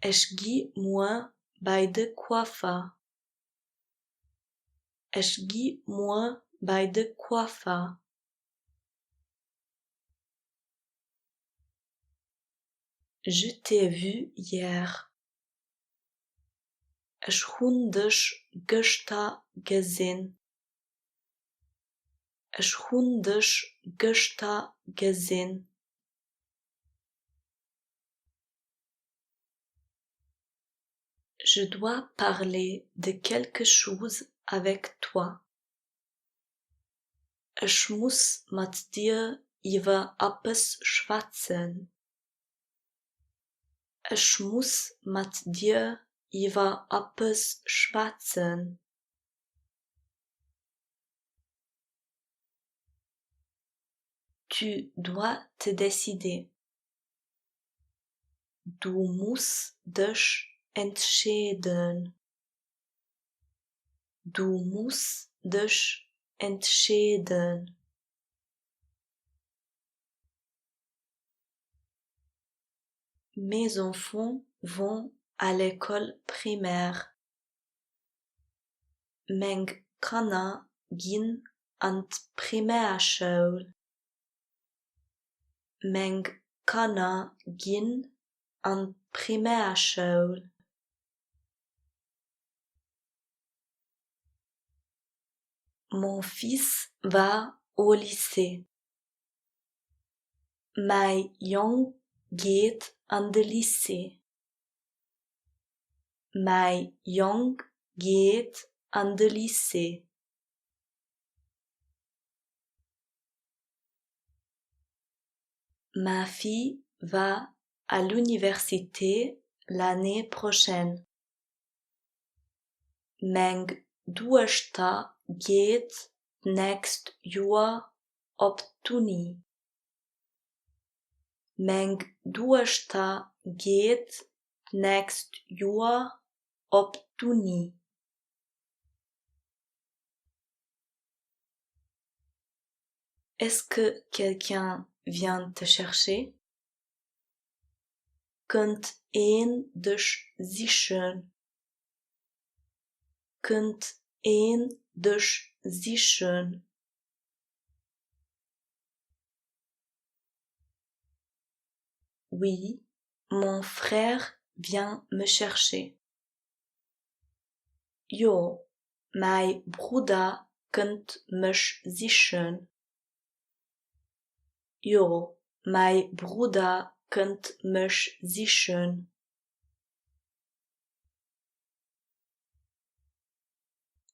A: Ich gehe morgen bei der Coiffeur. Ich gehe morgen bei der Coiffeur. Je t'ai vu hier. Ich hun dich gestern gesehen. Ich hun dich gestern gesehen. Je dois parler de quelque chose avec toi. Ich muss mit dir über etwas schwatzen. Ich muss mit dir über etwas schwatzen. Tu dois te décider. Du musst dich entscheiden. Du musst dich entscheiden. Mes enfants vont à l'école primaire. Mijn kinderen gaan aan de primairschool. Mijn kinderen gaan aan de primairschool. Mon fils va au lycée. Mijn jong geht aan de lycée. Mijn jong geht aan de lycée. Ma fille va à l'université l'année prochaine. Mijn dochter geht next jaar op Unie. Mijn dochter geht next jaar op Unie. Est-ce que quelqu'un vient te chercher? Kunt een dich sichern? Kunt een dich sichern? Oui, mon frère vient me chercher. Jo, mijn broeder kunt mich sichern. Jo, mijn broeder kunt mich sichern.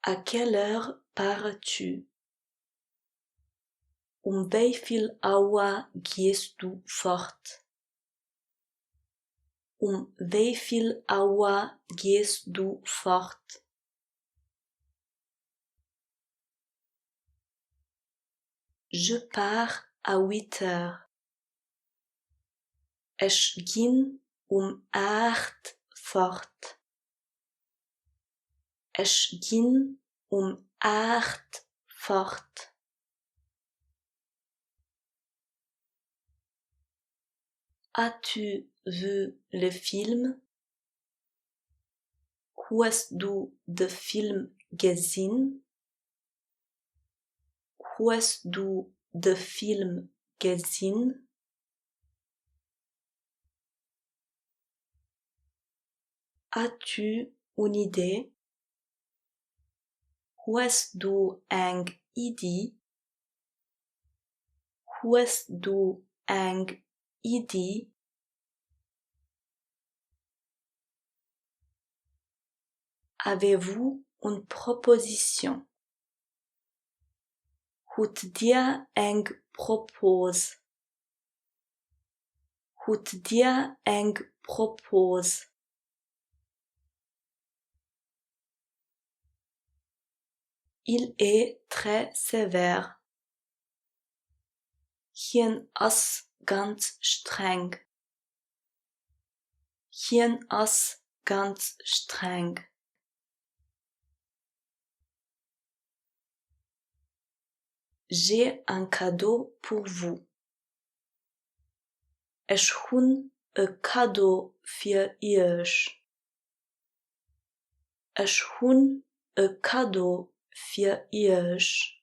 A: À quelle heure pars-tu? Hoeveel uur gehst du fort? Hoeveel uur gehst du fort? Je pars à 8 heures. Ich ging 8 fort. Ich ging 8 fort. As-tu vu le film? Hast du den Film gesehen? Hast du den Film gesehen? As-tu une idée? Hast du eine Idee? Hast du eine Idee? Avez-vous une proposition? Habt ihr ein Propos? Habt ihr ein Propos? Il est très sévère. Hien is ganz streng. Hien is ganz streng. J'ai un cadeau pour vous. Ich hun een cadeau für euch. Ich hun een cadeau für euch.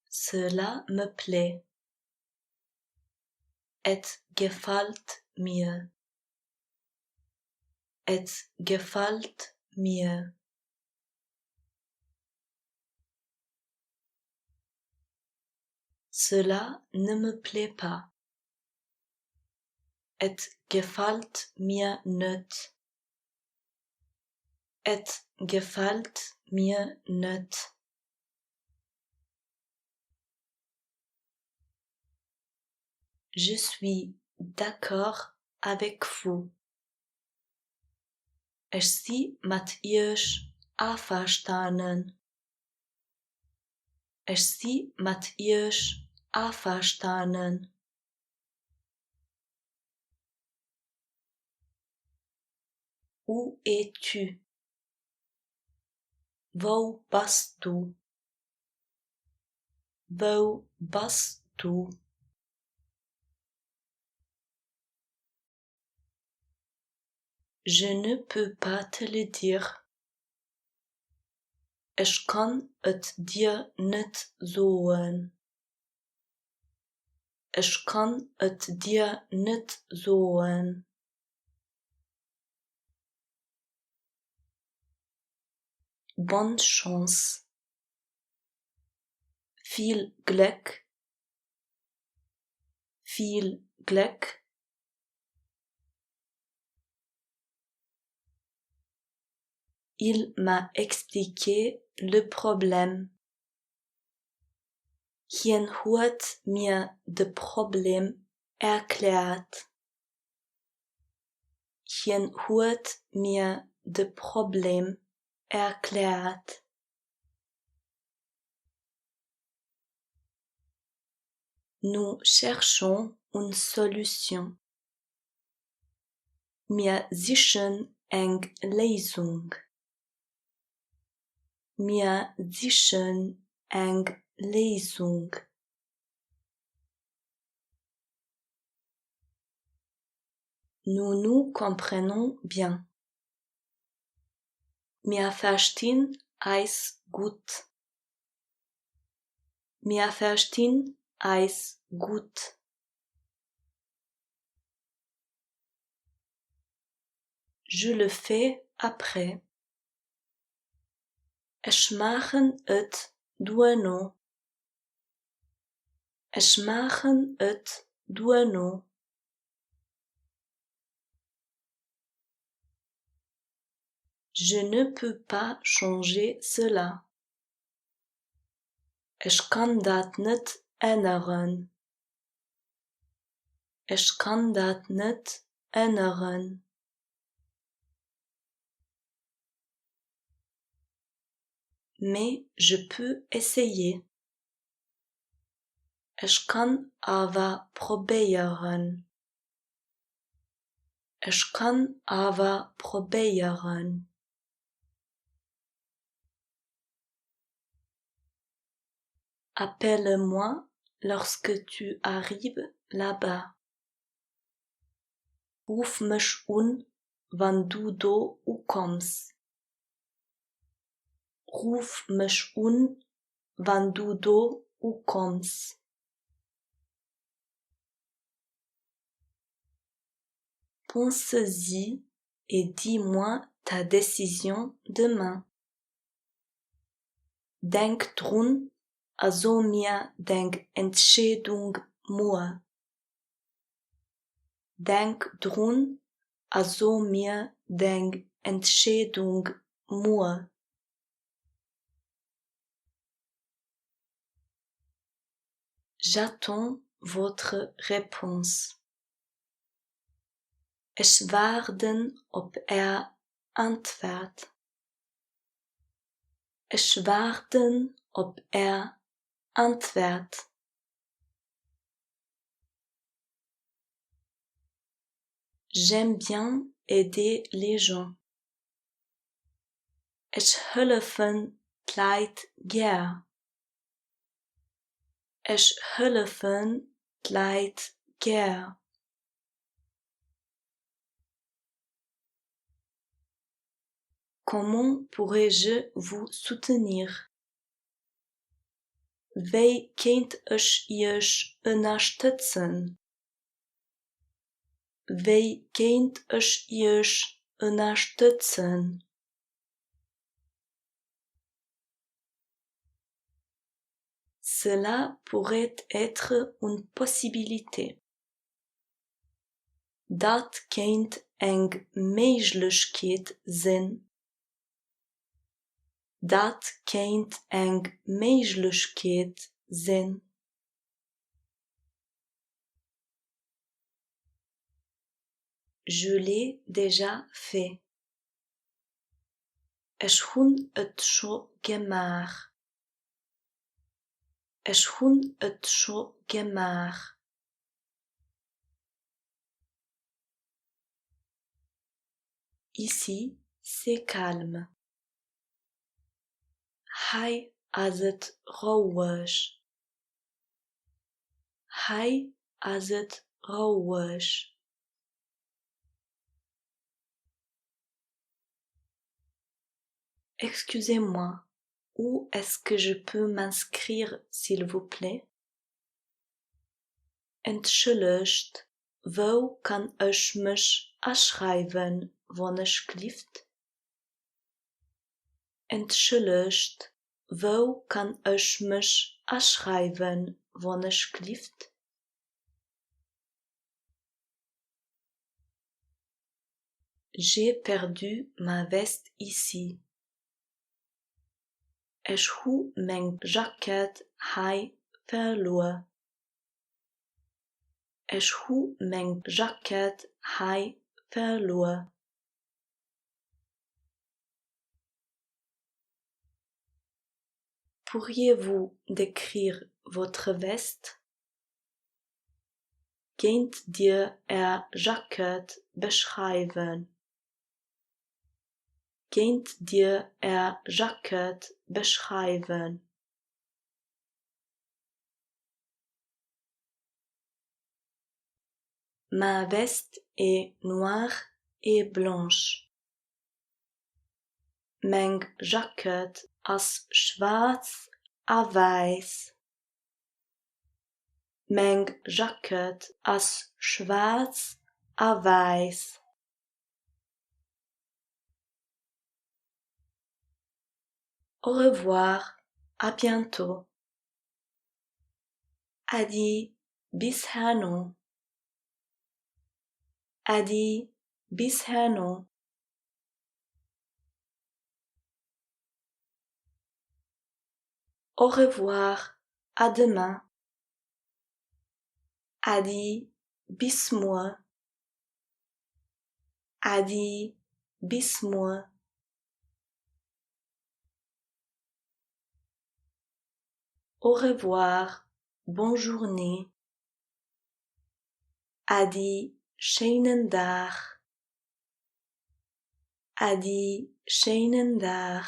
A: Cela me plaît. Het gefällt mir. Het gefällt mir. Cela ne me plaît pas. Het gefällt mir nicht. Het gefällt mir nicht. Je suis d'accord avec vous. Ich zie met euch einverstanden. Ich zie met euch einverstanden. Où es-tu? Wo bist du? Wo bist du? Je ne peux pas te le dire. Ich kann het dir nicht sagen. Ich kann het dir nicht sagen. Bonne chance. Viel Glück. Viel Glück. Il m'a expliqué le problème. Hien hat mir de Problem erklärt. Hien hat mir de Problem erklärt. Nous cherchons une solution. Wir suchen eine Lösung. Wir suchen eine Lösung. Nous nous comprenons bien. Wir verstehen uns gut. Wir verstehen uns gut. Je le fais après. Ich machen het daarna. Ich machen het daarna. Je ne peux pas changer cela. Ich kan dat net ändern. Ich kan dat net ändern. Mais je peux essayer. Ich kan aber probieren. Ich kan aber probieren. Appelle-moi lorsque tu arrives là-bas. Ruf mich wann du do kommst. Ruf mich wann du do kommst. Pense-y et dis-moi ta décision demain. Denk drun, also mir denk Entscheidung mua. Denk drun, also mir denk Entscheidung mua. J'attends votre réponse. Ich warten op Antwort. Ich warten op Antwort. J'aime bien aider les gens. Ich helfen Leid gern. Ich helfen Leid gern. Comment pourrais-je vous soutenir? Wie könnt ich unterstützen? Wie könnt ich unterstützen? Cela pourrait être une possibilité. Dat könnte eng Möglichkeit sein. Dat könnte eng Möglichkeit sein. Je l'ai déjà fait. Ich hun et schon gemacht. Ich hun et schon gemacht. Ici, c'est calme. Hai azet ruhig. Hai azet ruhig. Excusez-moi, où est-ce que je peux m'inscrire, s'il vous plaît? Entschuldigt, wo kann ich mich anschreiben, wann ich klift? Entschuldigt, wo kann ich mich anschreiben, wann ich klift? J'ai perdu ma veste ici. Ich hu mijn jacket hai verloren. Ich hu mijn jacket hai verloren. Pourriez-vous décrire votre veste? Könnt ihr Jacket beschreiben? Könnt ihr Jacket beschreiben? Ma veste est noire et blanche. Mijn jacket is schwarz a weiß. Mijn jacket is schwarz a weiß. Au revoir, à bientôt. Adi, bis herno. Adi, bis herno. Au revoir, à demain. Hadi bis morgen. Hadi bis morgen. Au revoir, bonne journée. Hadi schönen Tag. Hadi schönen Tag.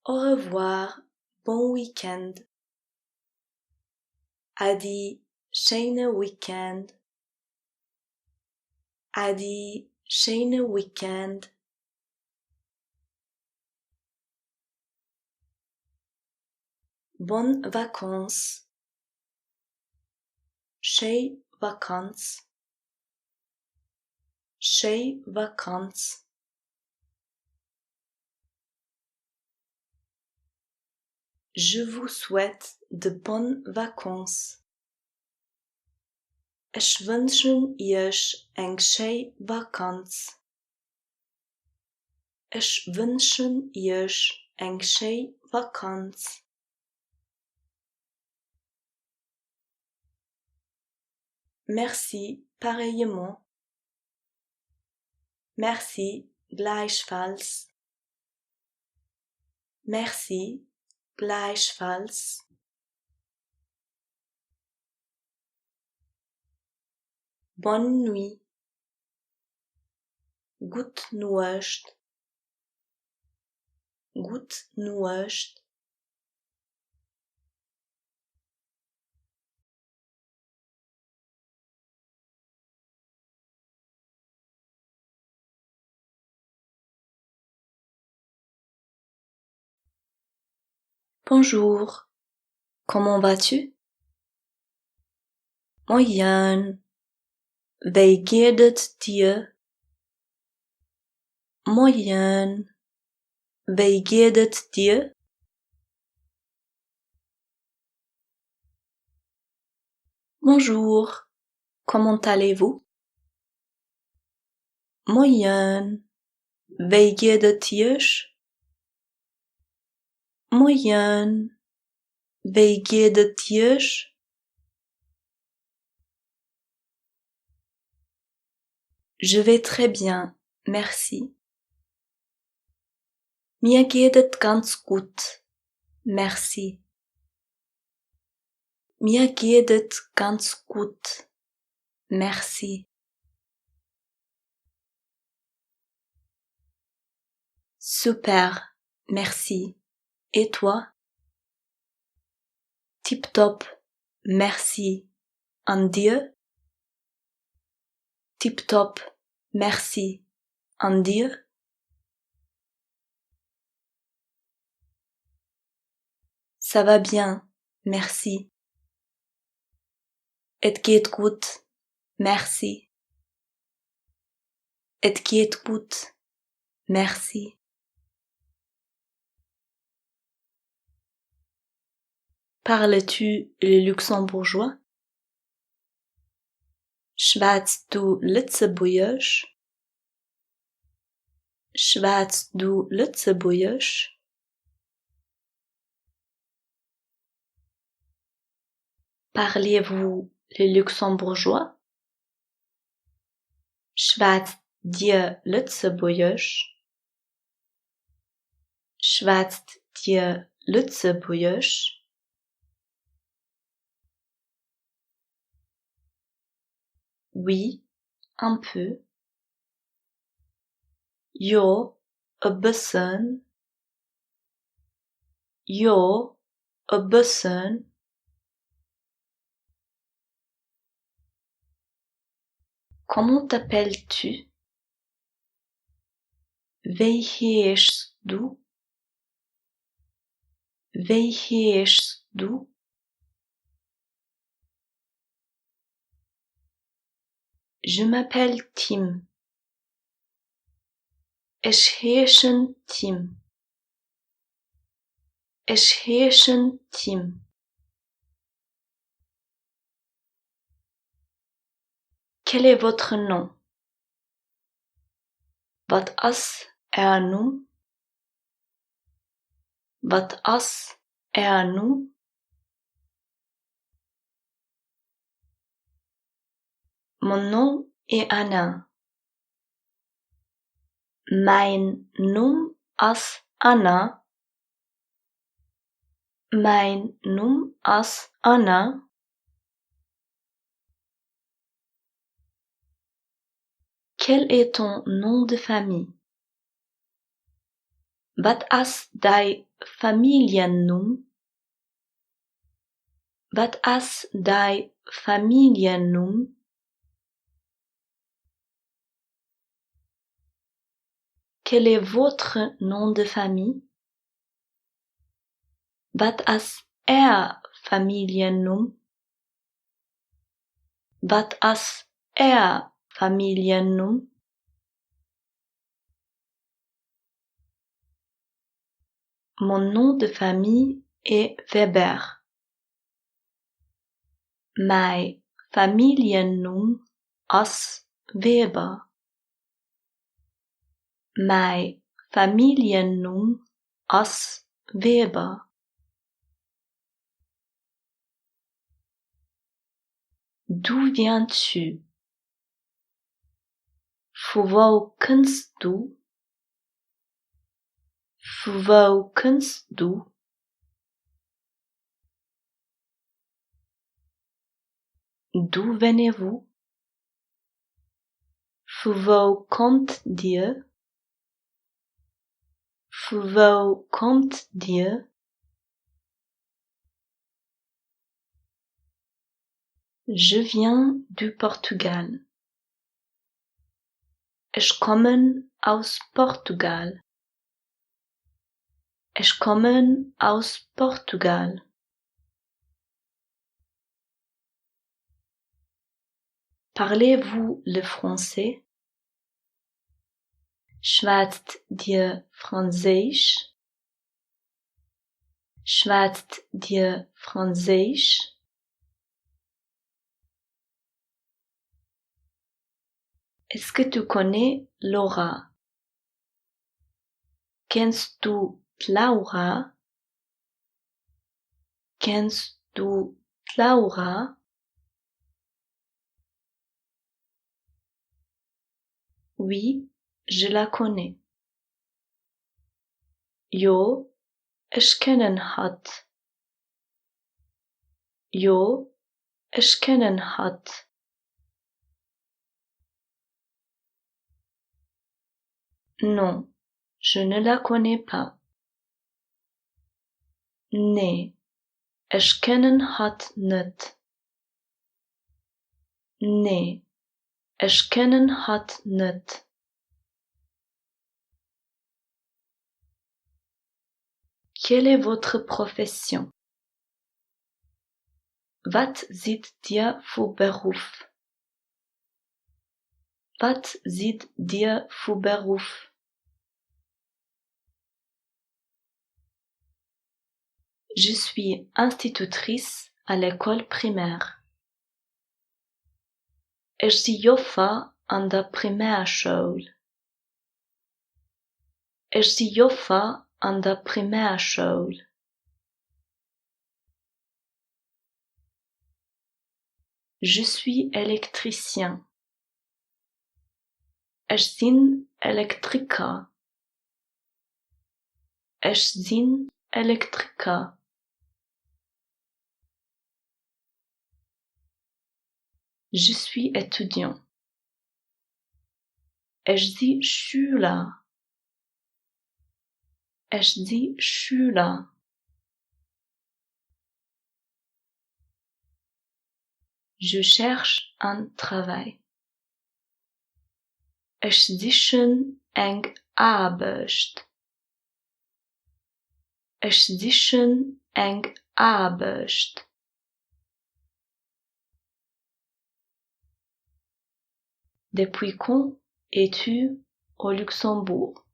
A: Au revoir, bon week-end. Hadi schöne Weekend. Hadi schöne Weekend. Bonnes vacances. Schöne Vacances. Schöne Vacances. Je vous souhaite de bonnes vacances. Ich wünsche euch eine schöne Vakanz. Ich wünsche euch eine schöne Vakanz. Merci, pareillement. Merci, gleichfalls. Merci, gleichfalls. Bonne nuit. Gute Nacht. Gute Nacht. Bonjour. Comment vas-tu? Moin. Wie geht es dir? Moin. Wie geht es dir? Bonjour. Comment allez-vous? Moin. Wie geht es euch? Moin. Wie geht es euch? Je vais très bien, merci. Mir geht es ganz gut, merci. Mir geht es ganz gut, merci. Super, merci. Et toi? Tip top, merci. Und dir? Tip top, merci. Und dir? Ça va bien, merci. Et geht gut, merci. Et geht gut, merci. Parles-tu le luxembourgeois? Schwätzt du Lützebuergesch? Schwätzt du Lützebuergesch? Parlez-vous le luxembourgeois? Schwätzt dir Lützebuergesch? Schwätzt dir Lützebuergesch? Oui, un peu. Ja, a bisschen. Ja, a bisschen. Comment t'appelles-tu? Wie heißt du? Wie heißt du? Je m'appelle Tim. Ich heiße Tim. Ich heiße Tim. Quel est votre nom? Wat ist er nu? Wat as er nu? Mon nom est Anna. Mijn noem as Anna. Mijn noem as Anna. Quel est ton nom de famille? Wat as dij familiennoem? Wat as dij familiennoem? Quel est votre nom de famille? Wat as familiennoem? Wat as familiennoem? Mon nom de famille est Weber. Mijn familiennoem as Weber. Mijn familiennoem as Weber. D'où viens-tu? Hvor kunst du? Hvor kunst du? D'où venez-vous? Hvor komt Dieu? Hvor komt Dieu? Je viens du Portugal. Ich komme aus Portugal. Ich komme aus Portugal. Parlez-vous le français? Schwätzt dir Französisch? Schwätzt dir Französisch? Est-ce que tu connais Laura? Kennst du Laura? Kennst du Laura? Oui, je la connais. Jo, ich kennen hat. Jo, ich kennen hat. Non, je ne la connais pas. Nee, ich kennen hat net. Nee, ich kennen hat net. Quelle est votre profession? Wat seid ihr für Beruf? Wat seid ihr für Beruf? Je suis institutrice à l'école primaire. Ich zie joffa an der Primärschule. Ich zie joffa an der Primärschule. Je suis électricien. Ich bin Elektriker. Ich bin Elektriker. Je suis étudiant. Ich bin Schüler. Ich bin Schüler. Je cherche un travail. Ich suche eng Arbeit. Ich suche eng Arbeit. Depuis quand es-tu au Luxembourg?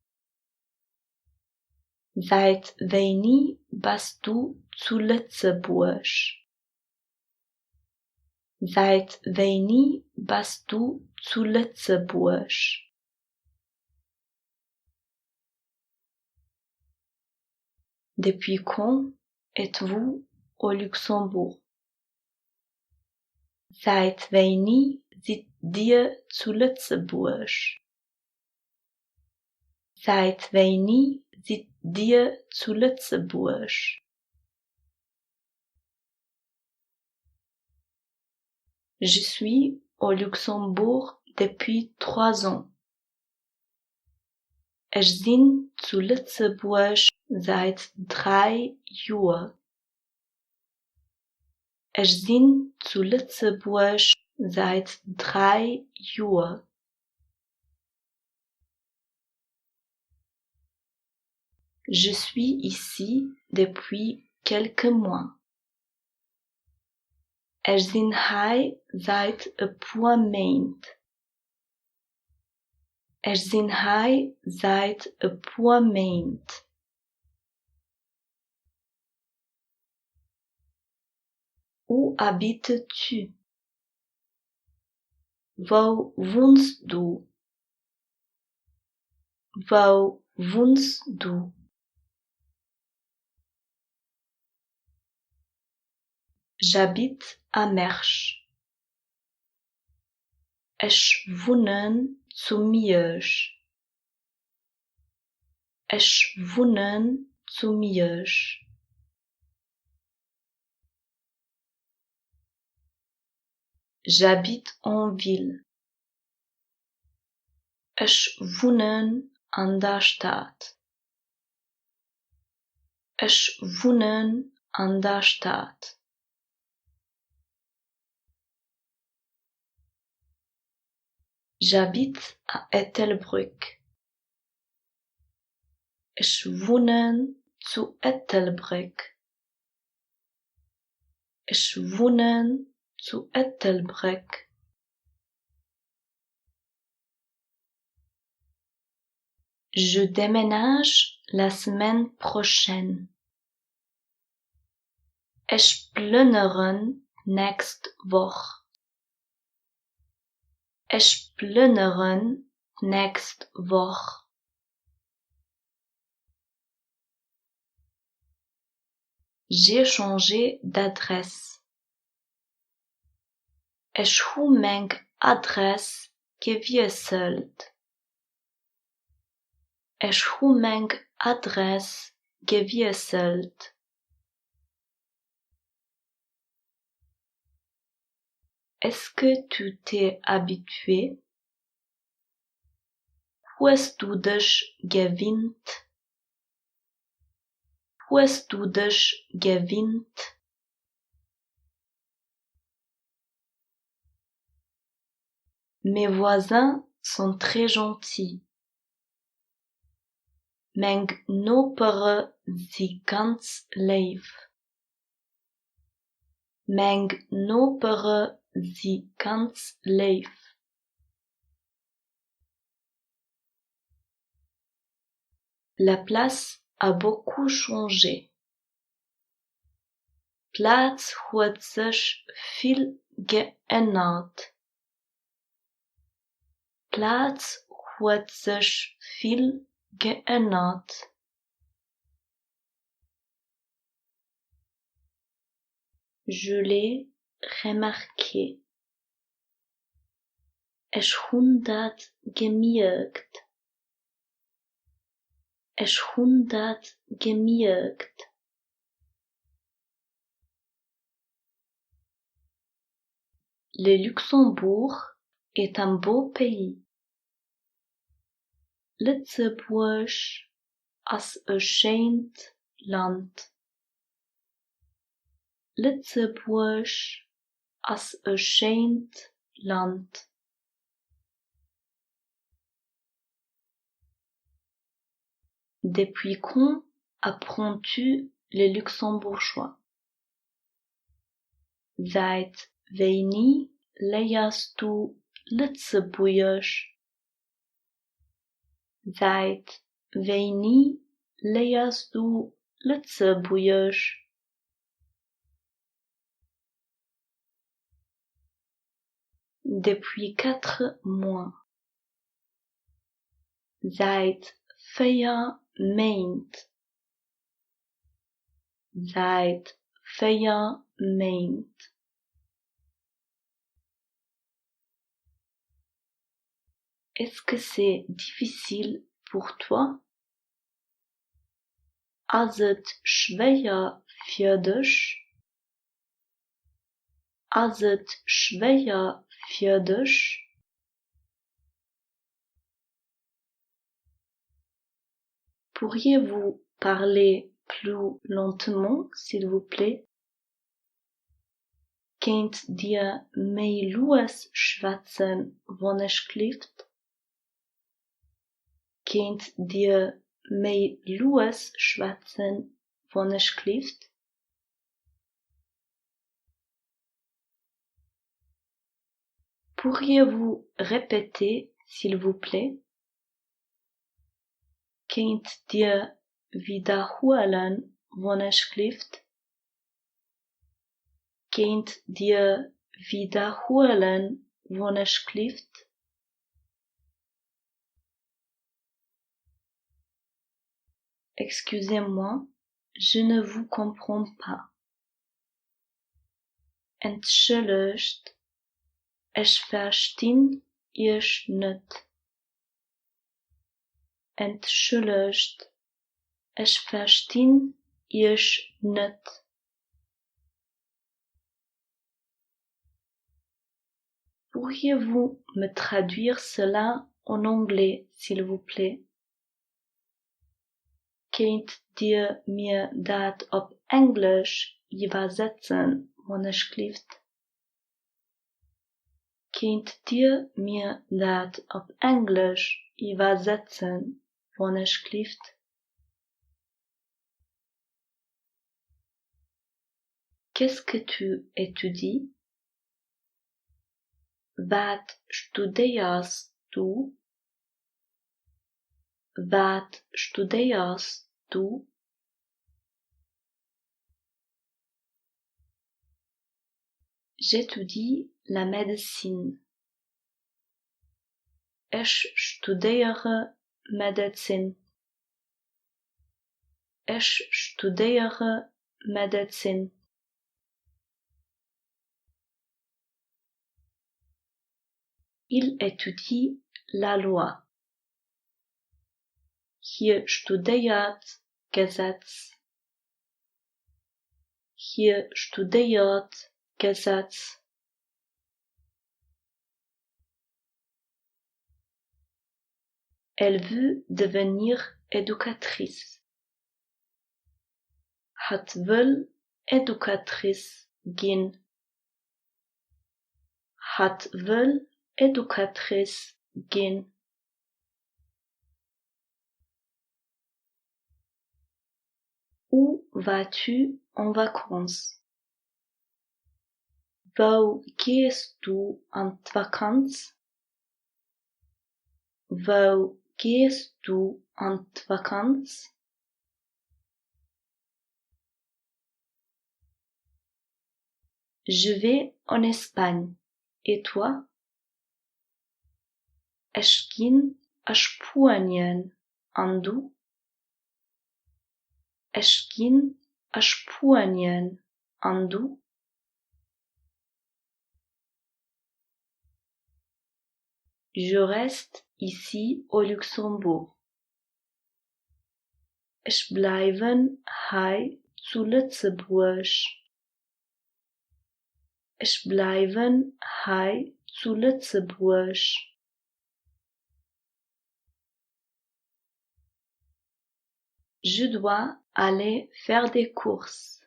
A: Seit wanneer bist du zu Lützeburg? Seit wanneer bist du zu Lützeburg? Depuis quand êtes-vous au Luxembourg? Seit wanneer zit ihr zu Lützeburg? Seit wanneer zit ihr zu Lützeburg? Je suis au Luxembourg depuis 3 ans. Ich bin zu Lützeburg seit 3 Jahren. Ich bin zu Lützeburg seit 3 Jahren. Je suis ici depuis quelques mois. Ich bin hier seit ein paar Monaten. Ich bin hier seit ein paar Monaten. Où habites-tu? Wo wohnst du? Wo wohnst du? J'habite à Mersch. Ich wohne zu Miesch. Ich wohne zu Miesch. J'habite en ville. Ich wohne an der Stadt. Ich wohne an der Stadt. J'habite à Ettelbrück. Ich wohne zu Ettelbrück. Ich wohne zu Ettelbrück. Je déménage la semaine prochaine. Ich plündere nächste Woche. Ich plündere nächste Woche. J'ai changé d'adresse. Ich hu mijn adres gewechselt. Ich hu mijn adres gewechselt. Est-ce que tu t'es habitué? Hast du dich gewöhnt? Hast du dich gewöhnt? Mes voisins sont très gentils. Mijn noperen zie ganz lief. Mijn noperen zie ganz lief. La place a beaucoup changé. Plaats hat sich viel geändert. Plaats hat sich viel geändert. Je l'ai remarqué. Ich hun dat gemerkt. Ich hun dat gemerkt. Le Luxembourg est un beau pays. Lützeburg as een schönes Land. Lützeburg as een schönes Land. Depuis quand apprends-tu le luxembourgeois? Seit wanneer leerst du Lützeburgisch? Seit wanneer leerst du Lützeburgisch? Depuis 4 mois. Seit 4 Monaten. seit feiermeint. Est-ce que c'est difficile pour toi? Is het schwer für dich? Is het schwer für dich? Pourriez-vous parler plus lentement, s'il vous plaît? Kunt ihr mehr los schwatzen, wenn es schläft? Kunt ihr mehr los schwatzen, wenn es schläft? Pourriez-vous répéter, s'il vous plaît? Kunt ihr wiederholen, wenn es schläft? Kunt ihr wiederholen, wenn es schläft? Excusez-moi, je ne vous comprends pas. Entschuldigt, ich verstehe euch nicht. Entschuldigt, ich verstehe euch nicht. Pourriez-vous me traduire cela en anglais, s'il vous plaît? Kunt ihr mir dat op Englisch übersetzen, wenn es schläft? Kunt ihr mir dat op Englisch übersetzen, wenn es schläft? Qu'est-ce que tu étudies? Wat studierst du? Wat studierst du? J'étudie la médecine. Ich studiere Medizin. Ich studiere Medizin. Il étudie la loi. Hier studiert Gesetz. Hier studiert Gesetz. Elle veut devenir éducatrice. Het wil éducatrice gehen. Het wil éducatrice gehen. Où vas-tu en vacances? Wo gehst du en vacances? Wo gehst du en vacances? Je vais en Espagne. Et toi? Ich ging a Spanien. Und du? Ich ging a Spanien. Und du? Je reste ici au Luxembourg. Ich bleibe hier zu Lützeburg. Ich bleibe hier zu Lützeburg. Je dois aller faire des courses.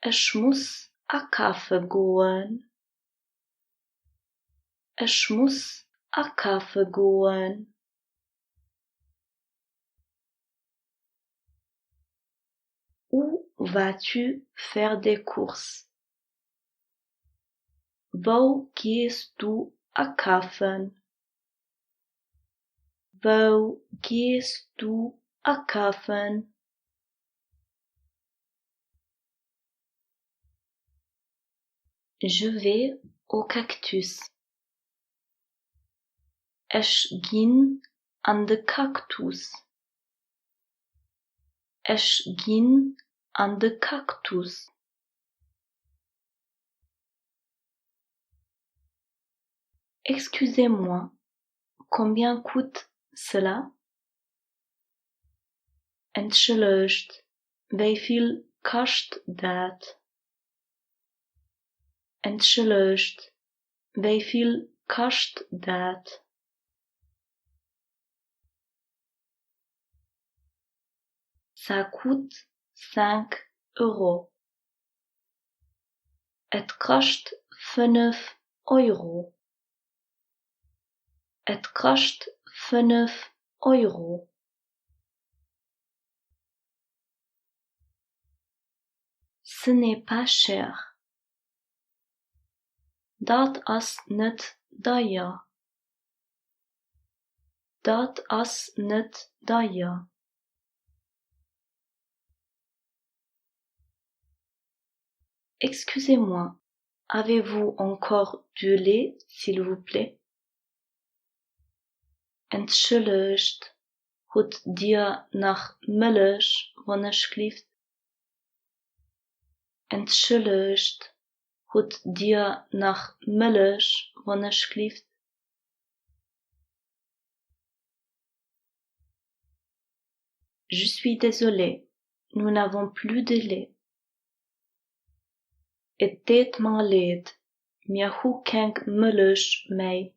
A: Ich muss a Kaffee gehen. Ich muss a Kaffee gehen. Où vas-tu faire des courses? Wo gehst du a Kaffee? Wo gehst du a Kaffee? Je vais au cactus. Ich ging an de Kaktus. Ich ging an de cactus. Excusez-moi, combien coûte cela? Entschuldigt, hoeveel kost dat? Entschuldigt, hoeveel kost dat? Ça coûte 5 euro. Het kost 5 euro. Het kost 5 euro. Ce n'est pas cher. Dat is niet duur. Dat is niet duur. Excusez-moi, avez-vous encore du lait, s'il vous plaît? Entschuldigt, hoed dir nach Milch, alsjeblieft? Entschuldigt, hoed dir nach Milch, alsjeblieft? Je suis désolé, nous n'avons plus de lait. Het deed me leid, maar hoe kan ik Milch mee?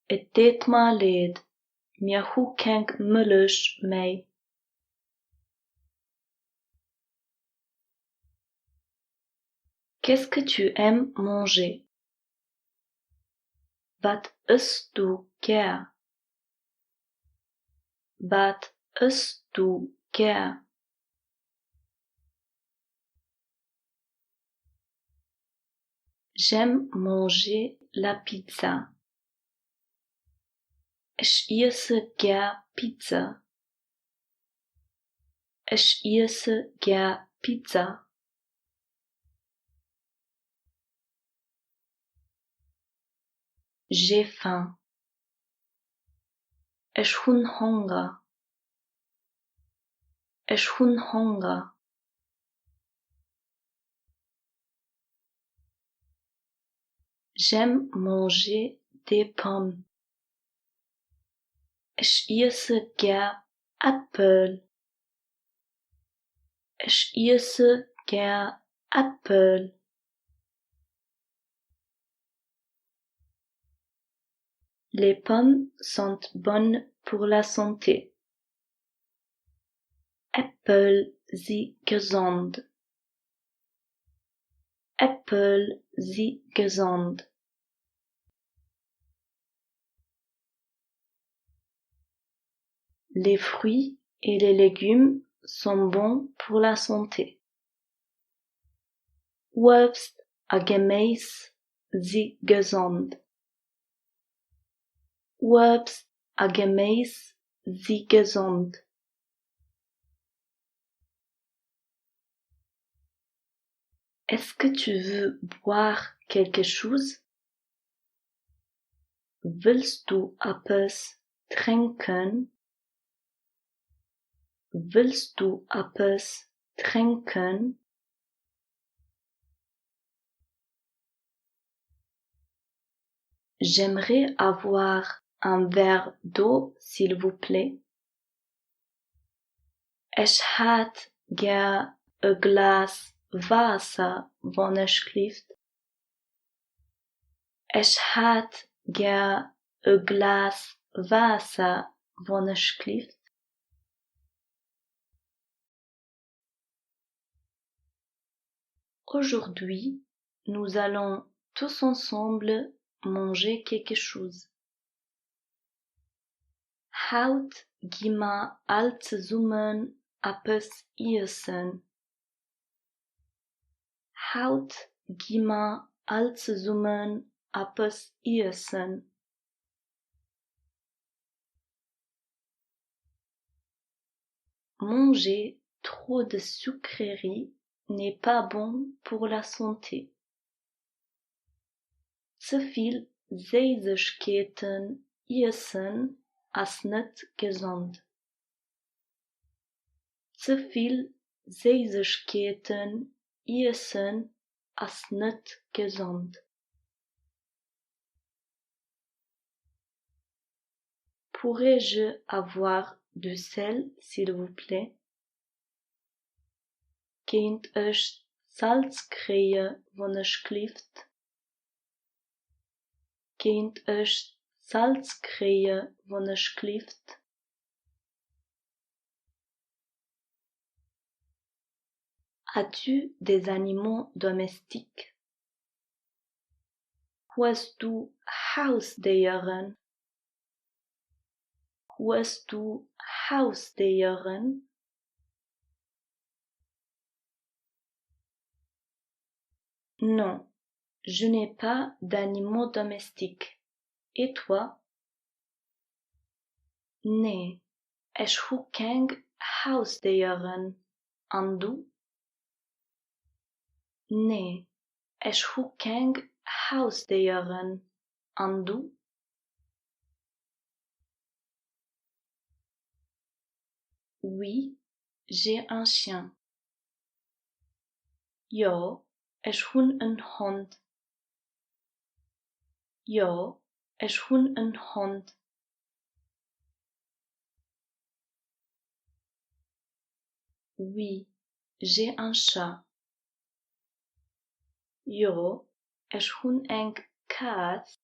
A: Het deed me leid, maar hoe kan ik Milch mee? Qu'est-ce que tu aimes manger? Wat isst du gern? Wat isst du gern? J'aime manger la pizza. Ich esse gern Pizza. Ich esse gern Pizza. J'ai faim. Ich hun Hunger. Ich hun Hunger. J'aime manger des pommes. Ich esse gern Äpfel. Ich esse gern Äpfel. Les pommes sont bonnes pour la santé. Äpfel sind gesund. Äpfel sind gesund. Les fruits et les légumes sont bons pour la santé. Obst und Gemüse sind gesund. Obst und Gemüse sind gesund. Est-ce que tu veux boire quelque chose? Willst du etwas trinken? Willst du etwas trinken? J'aimerais avoir un verre d'eau, s'il vous plaît. Ich had gern een glas Wasser, alsjeblieft. Ich had gern een glas Wasser, alsjeblieft. Aujourd'hui, nous allons tous ensemble manger quelque chose. Houd gima altezumen etwas essen. Houd gima altezumen etwas essen. Manger trop de sucreries n'est pas bon pour la santé. Zu viel Süßigkeiten essen ist nicht gesund. Zu viel Süßigkeiten essen ist nicht gesund. Pourrais-je avoir du sel, s'il vous plaît? Kunt euch Salz krijgen van alsjeblieft? Kunt euch Salz krijgen van alsjeblieft? As-tu des animaux domestiques? Hast du Hausdieren? Hast du Hausdieren? Non, je n'ai pas d'animaux domestiques. Et toi? Nee, ich heb geen huisdieren. En du? Nee, ich heb geen huisdieren. En du? Oui, j'ai un chien. Ja, ich heb een hond. Ja, ich heb een hond. Oui, j'ai un chat. Ja, ich heb een kaas.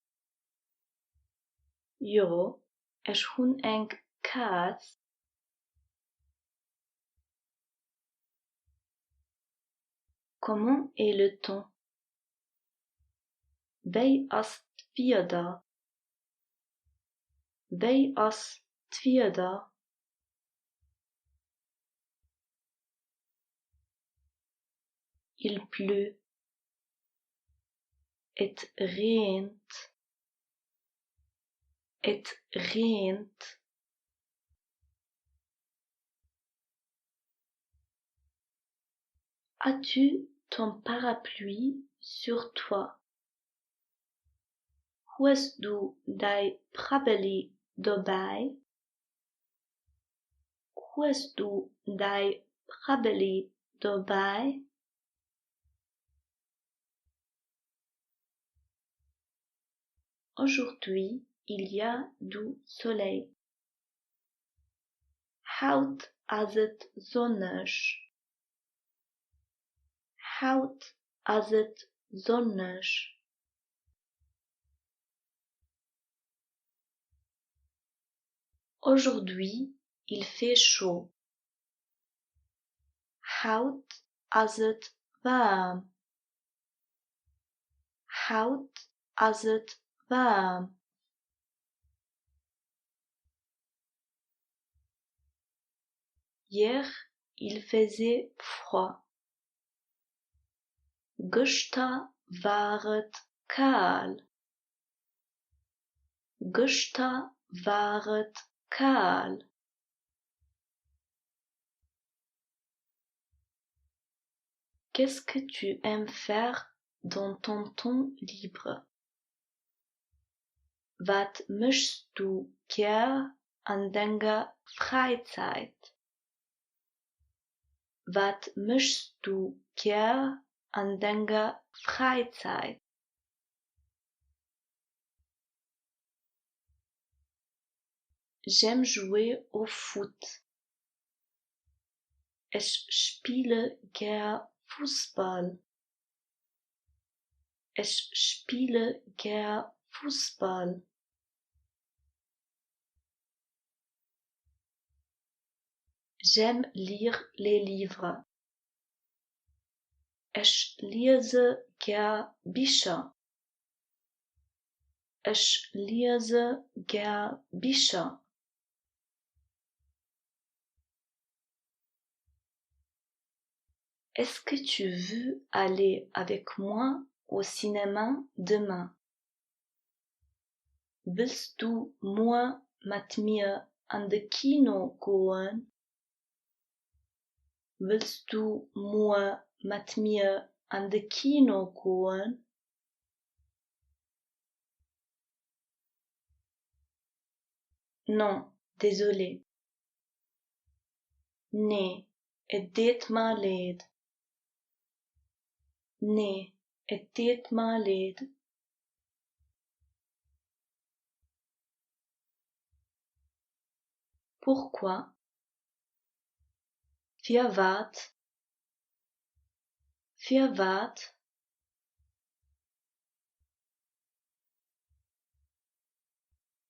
A: Ja, ich heb een kaas. Comment est le temps? Wij as tweede. Wij as tweede. Il pleut. Het regent. Het regent. As-tu ton parapluie sur toi? Hast du dein Parapluie dabei? Hast du dein Parapluie dabei? Aujourd'hui, il y a du soleil. Hout as het zonnig. Hout as het zonnig. Aujourd'hui, il fait chaud. Hout as het warm. Hout as het warm. Hier, il faisait froid. Gestern war het kaal. Gestern war het kaal. Qu'est-ce que tu aimes faire dans ton temps libre? Wat möchtest du gern an deiner Freizeit? Wat möchtest du gern an deiner Freizeit? J'aime jouer au foot. Ich spiele gern Fußball. Ich spiele gern Fußball. J'aime lire les livres. Ich lese gern Bücher. Ich lese gern Bücher. Est-ce que tu veux aller avec moi au cinéma demain? Willst du morgen mit mir an de Kino gehen? Willst du morgen mit mir an de Kino gehen? Non, désolé. Nee, e 10 led. Nee e 10 led. Pourquoi? Für wat?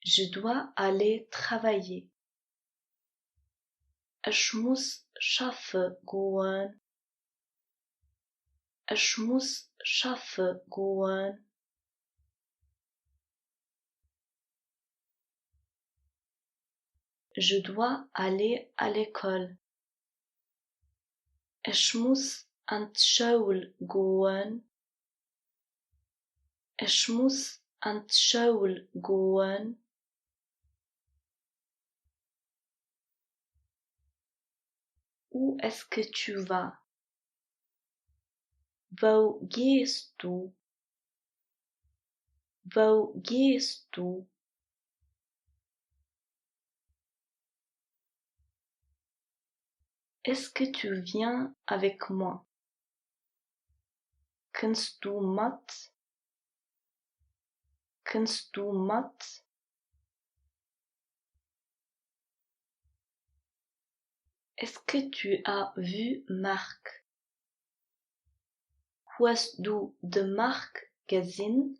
A: Je dois aller travailler. Ich muss schaffe gehen. Ich muss schaffe gehen. Je dois aller à l'école. Ich muss an die Schule gehen. Ich muss an die Schule gehen. Où est-ce que tu vas? Wo gehst du? Wo gehst du? Est-ce que tu viens avec moi? Kannst du mit? Kannst du mit? Est-ce que tu as vu Marc? Hast du de Marc gesehen?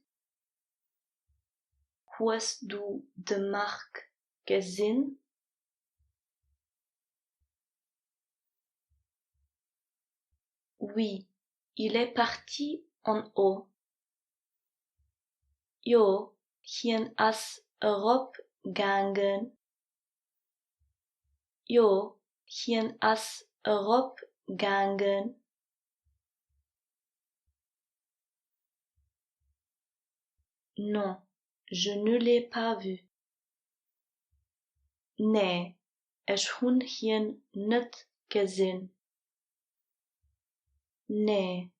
A: Hast du de Marc gesehen? Oui, il est parti en haut. Jo, hien as erop gangen. Jo, hien as erop gangen. Non, je ne l'ai pas vu. Nee, ich hun hien net gesehen. Nee,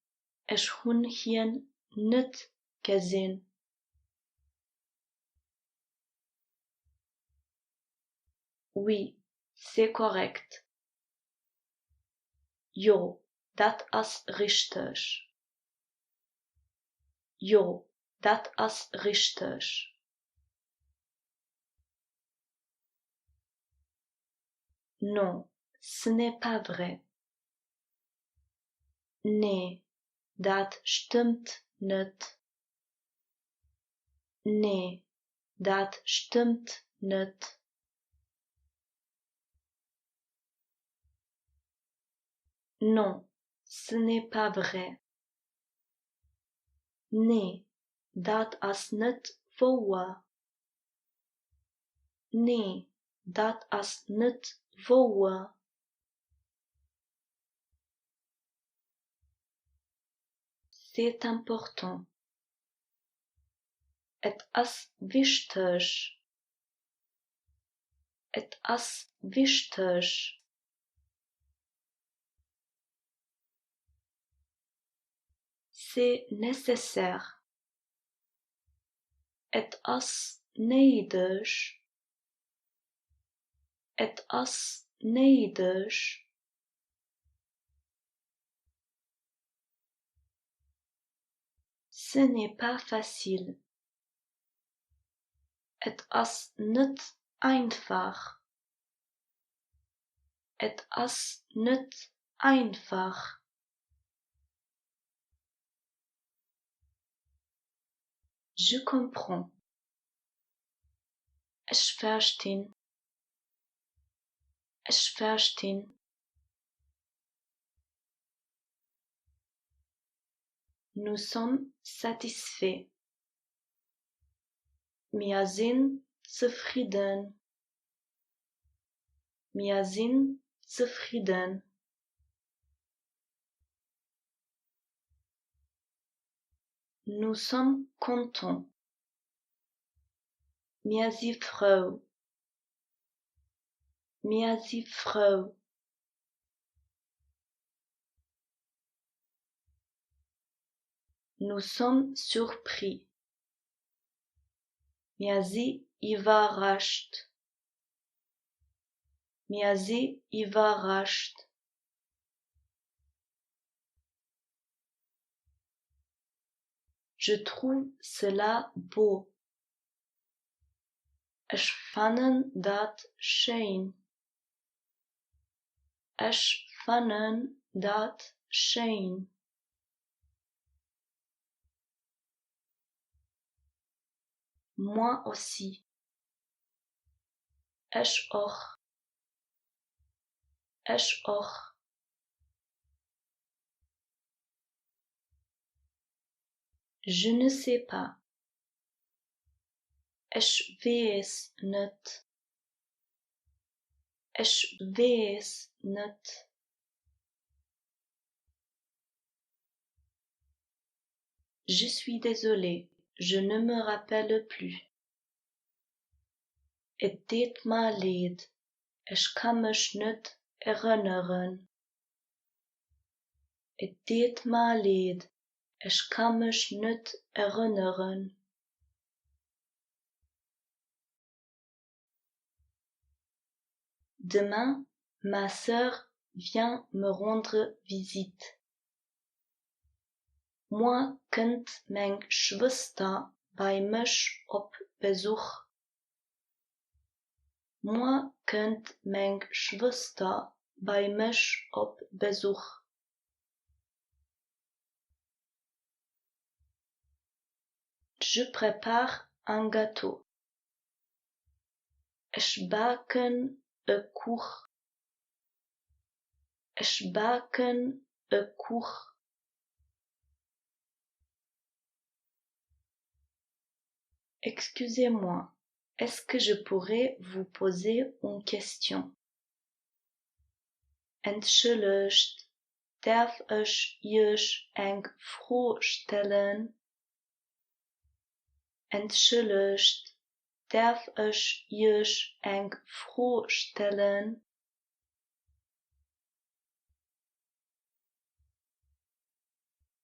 A: ich hun hien net gesehen. Oui, c'est correct. Jo, dat as richtig. Jo, dat as richtig. Non, ce n'est pas vrai. Nee, dat stimmt net. Nee, dat stimmt net. Non, ce n'est pas vrai. Nee, dat as net waar. Nee, dat as net waar. C'est important. Et as wichtig. Et as wichtig. C'est nécessaire. Et as neidig. Et as neidig. Ce n'est pas facile. Et as net einfach. Et as net einfach. Je comprends. Ich verstehe. Ich verstehe. Nous sommes satisfaits. Wir sind zufrieden. Wir sind zufrieden. Nous sommes contents. Wir sind froh. Wir sind froh. Nous sommes surpris. Wir sind überrascht. Wir sind überrascht. Je trouve cela beau. Ich fanden dat schön. Ich fanden dat schön. Moi aussi. Ich auch. Ich auch. Je ne sais pas. Ich weiß nicht. Ich weiß nicht. Je suis désolé, je ne me rappelle plus. Het deed me leid, ich kann mich nicht erinnern. Het deed me leid, ich kann mich nicht erinnern. Demain, ma sœur vient me rendre visite. Moi komt mijn Schwester bei mich op Besuch. Moi komt mijn Schwester bei mich op Besuch. Je prépare un gâteau. Ich baken een koek. Ich baken een koek. Excusez-moi, est-ce que je pourrais vous poser une question? Entschuldigt, darf ich euch eine Frage stellen? Entschuldigt, darf ich euch eine Frage stellen?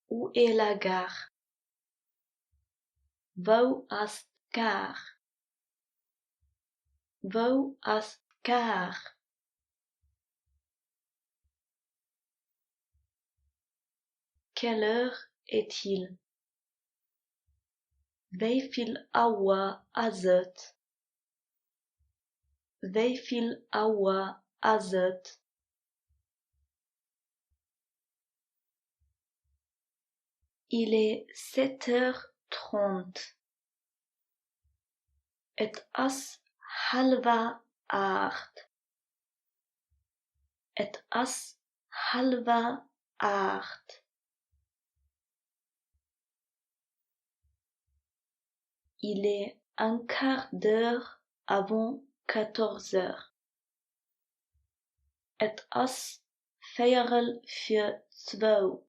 A: Où est la gare? Wo ist gare? Wo ist gare? Quelle heure est-il? Hoeveel uur is het? Hoeveel uur is het? Il est 7h30. Het is 7:30. Het is 7:30. Il est un quart d'heure avant 14h. Het is 2:45.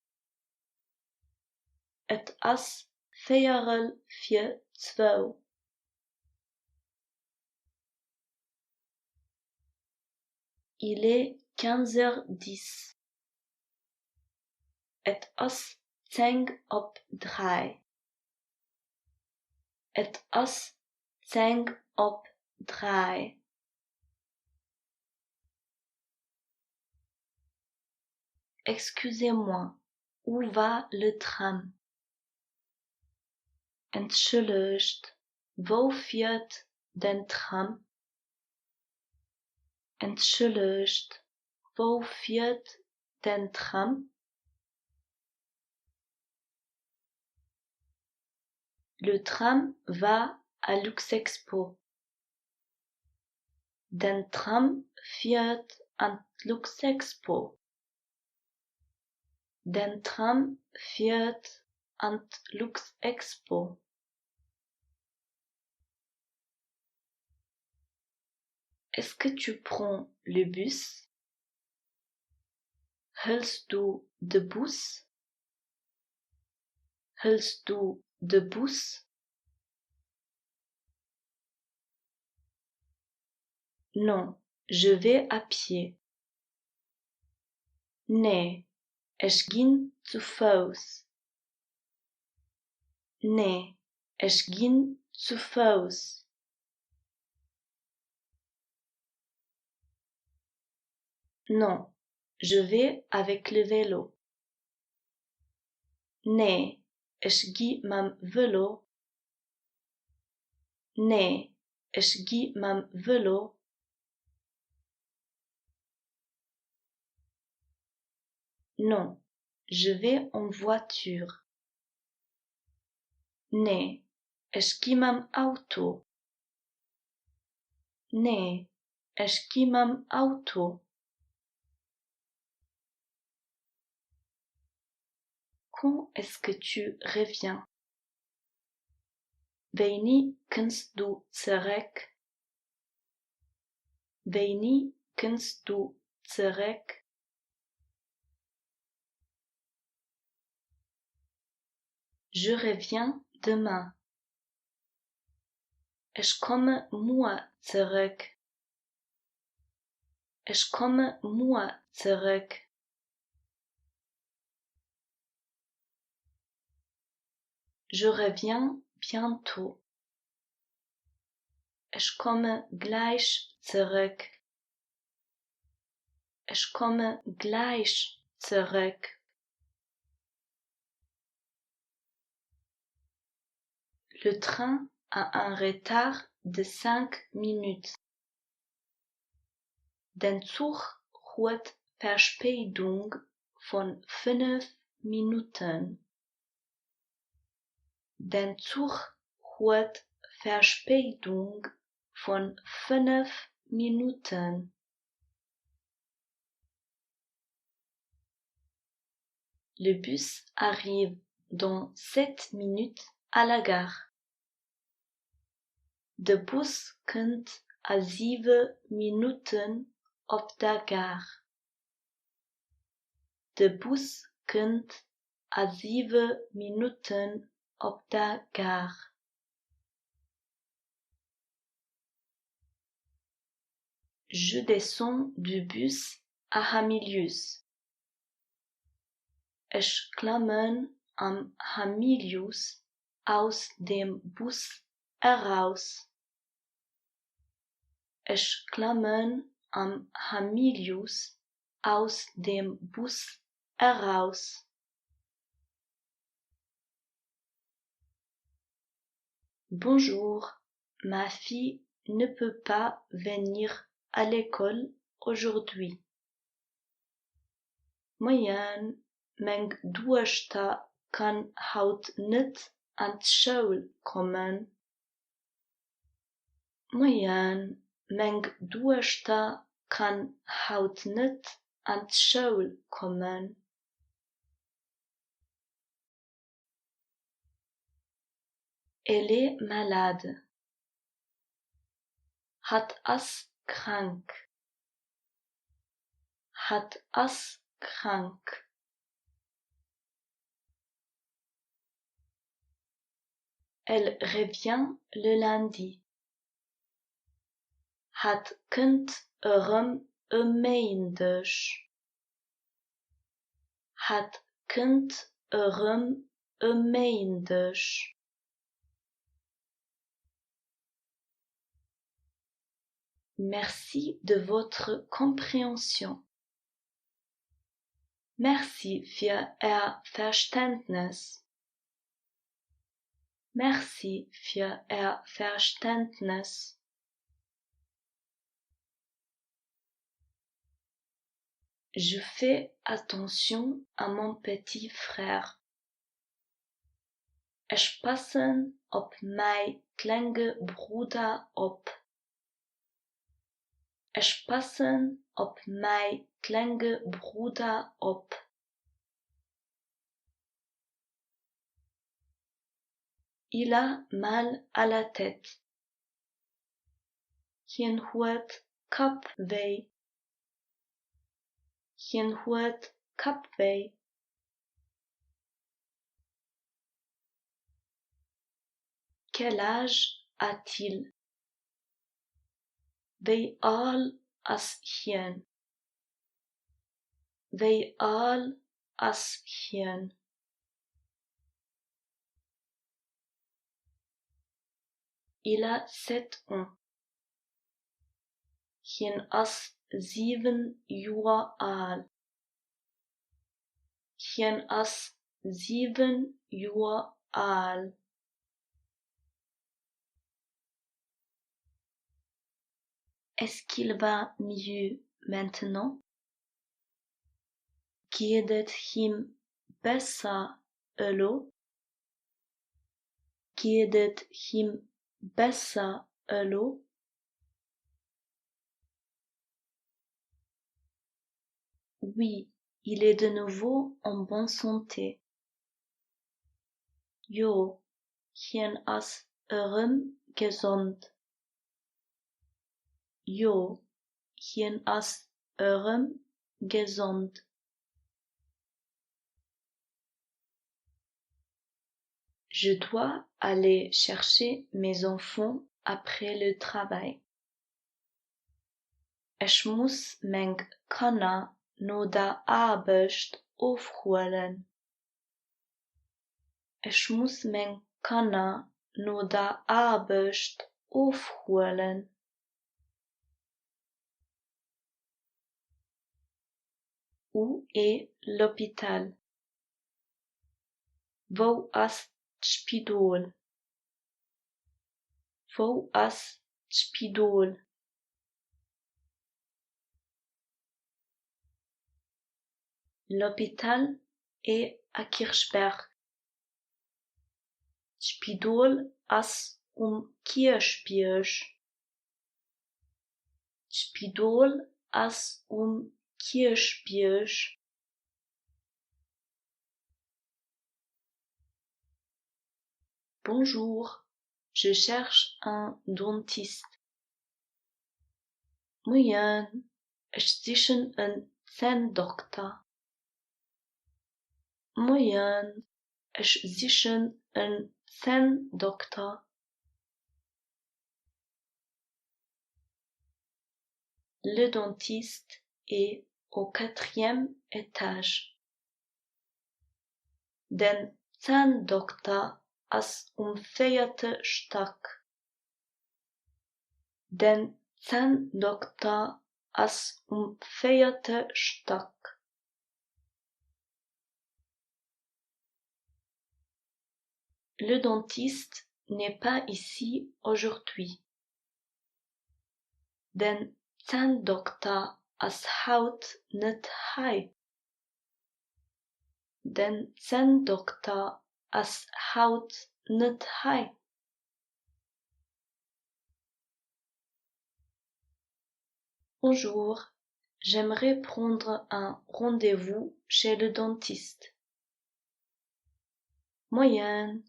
A: Het is 2:45. Il est 15h10. Het is 2:10. Het is 2:10. Excusez-moi, où va le tram? Entschuldigt, wo fährt den Tram? Entschuldigt, wo fährt den Tram? Le tram va à Luxexpo. Den Tram fährt an Luxexpo. Den Tram fährt an Luxexpo. Est-ce que tu prends le bus? Hältst du de bus? Hältst du de bus? Non, je vais à pied. Nee, ich ging zu Fuß. Nee, ich ging zu Fuß. Non, je vais avec le vélo. Nee, ich gi mam velo. Nee, ich gi mam velo. Non, je vais en voiture. Nee, ich gi mam auto. Nee, ich gi mam auto. Quand est-ce que tu reviens? Wanneer kunst du terug? Wanneer kunst du terug? Je reviens demain. Ich komme morgen zurück. Ich komme morgen zurück. Je reviens bientôt. Ich komme gleich zurück. Ich komme gleich zurück. Le train a un retard de 5 minutes. Den Zug hat Verspätung von 5 Minuten. Den Zug hat Verspätung von 5 Minuten. Le bus arrive dans 7 minutes à la gare. De bus komt à 7 minuten op de gare. De bus komt à 7 minuten op de gare. Je descends du bus à Hamilius. Ich klammen am Hamilius aus dem Bus heraus. Ich klammen am Hamilius aus dem Bus heraus. Bonjour, ma fille ne peut pas venir à l'école aujourd'hui. Moyen, mijn dochter kan hout niet aan school komen. Moyen, mijn dochter kan hout niet aan school komen. Elle est malade. Het is krank. Het is krank. Elle revient le lundi. Het kind maandag. Het kind maandag. Merci de votre compréhension. Merci für Ihr Verständnis. Merci für Ihr Verständnis. Je fais attention à mon petit frère. Ich passe op mijn kleine Bruder op. Ich passe op mijn kleine Bruder op. Il a mal à la tête. Hij heeft kopwee. Hij heeft kopwee. Quel âge a-t-il? Wie alt is hij? Wie alt is hij? Il a 7 ans. Hij is 7 jaar oud. Hij is 7 Uhr alt. Est-ce qu'il va mieux maintenant? Geht es ihm besser, Elo? Geht es ihm besser, Elo? Oui, il est de nouveau en bonne santé. Jo, hien as gesund. Jo, hien as gesund. Je dois aller chercher mes enfants après le travail. Ich muss mijn Kanna no da Arbeit aufholen. Ich muss mijn Kanna no da Arbeit aufholen. Où est l'hôpital? Wo as Spidol? Wo as Spidol? L'hôpital est à Kirchberg. Spidol as Kirchberg. Spidol as Kirchberg. Bonjour, je cherche un dentiste. Moin, ich suche een Zahndokter. Moin, ich suche een Zahndokter. Le dentiste est au 4e étage. Den Zahndokter as 4. Stock. Den Zahndokter as 4. Stock. Le dentiste n'est pas ici aujourd'hui. Den Zahndokter as haut net hai. Den Zahndokter as haut net hai. Bonjour, j'aimerais prendre un rendez-vous chez le dentiste. Moin,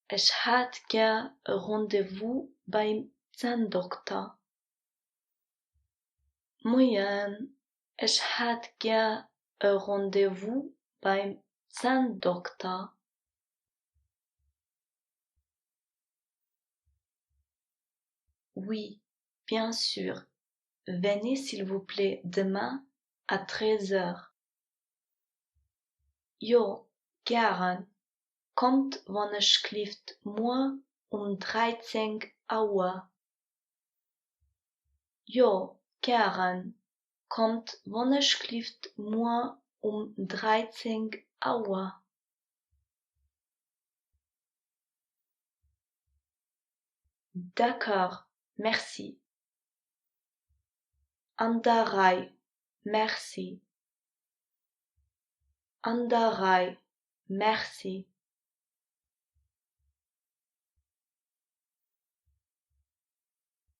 A: ich hätte gern ein Rendezvous beim Zahndokter. Moin, ich hätte gern ein Rendezvous beim Zahndokter. Oui, bien sûr. Venez s'il vous plaît demain à 13h. Jo, gern. Kommt wann es klift morgen 13 Uhr. Jo, gern. Kommt wann es klift morgen 13 Uhr. D'accord, merci. Andarei, merci. Andarei, merci.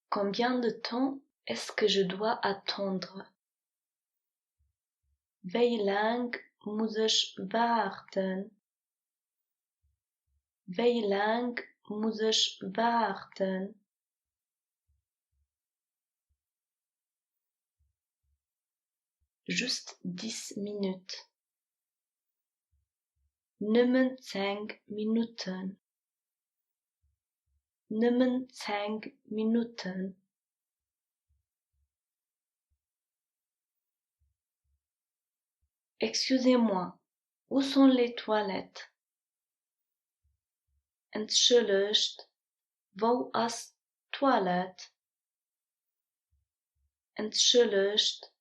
A: Combien de temps est-ce que je dois attendre? Wie lang muss ich warten? Wie lang muss ich warten? Juste 10 minutes. Nimmen 10 Minuten. Nimmen 10 Minuten. Excusez-moi, où sont les toilettes? Entschuldigt, wo as toilet? Entschuldigt,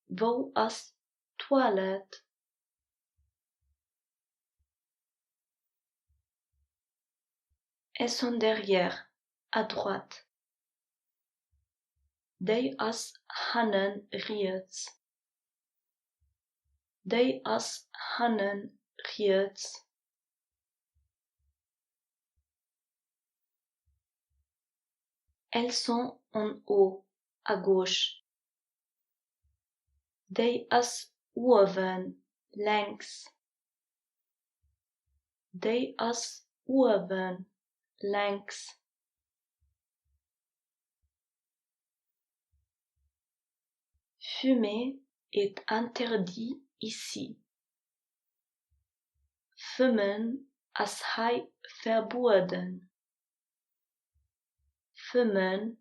A: wo as toilet? Elles sont derrière, à droite. They as hannen riets. They as hannen riets. Elles sont en haut, à gauche. They as oven, längs. They as oven, längs. Fumer est interdit ici. Fummen as high verboten. Fummen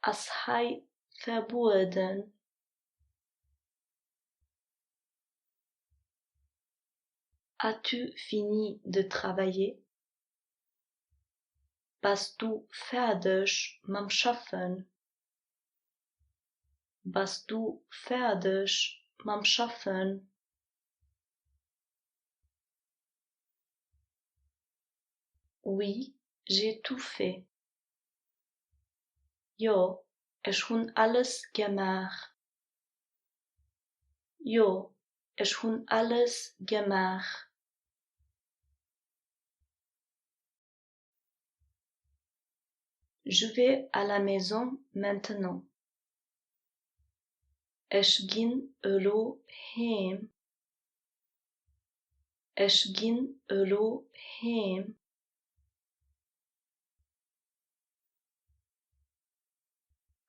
A: as high verboten. As-tu fini de travailler? Bist du fertig mit Schaffen? Bist du fertig mit Schaffen? Oui, j'ai tout fait. Ja, ich hun alles gemacht. Ja, ich hun alles gemacht. Je vais à la maison maintenant. Ich gin ölo heim. Ich gin ölo heim.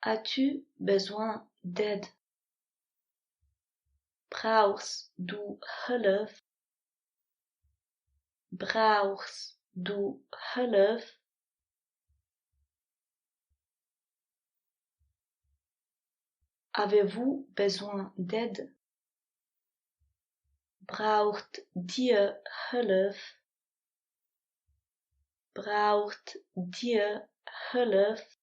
A: As-tu besoin d'aide? Brauchst du Hilfe? Brauchst du Hilfe? Avez-vous besoin d'aide? Braucht dir Hilfe? Braucht dir Hilfe?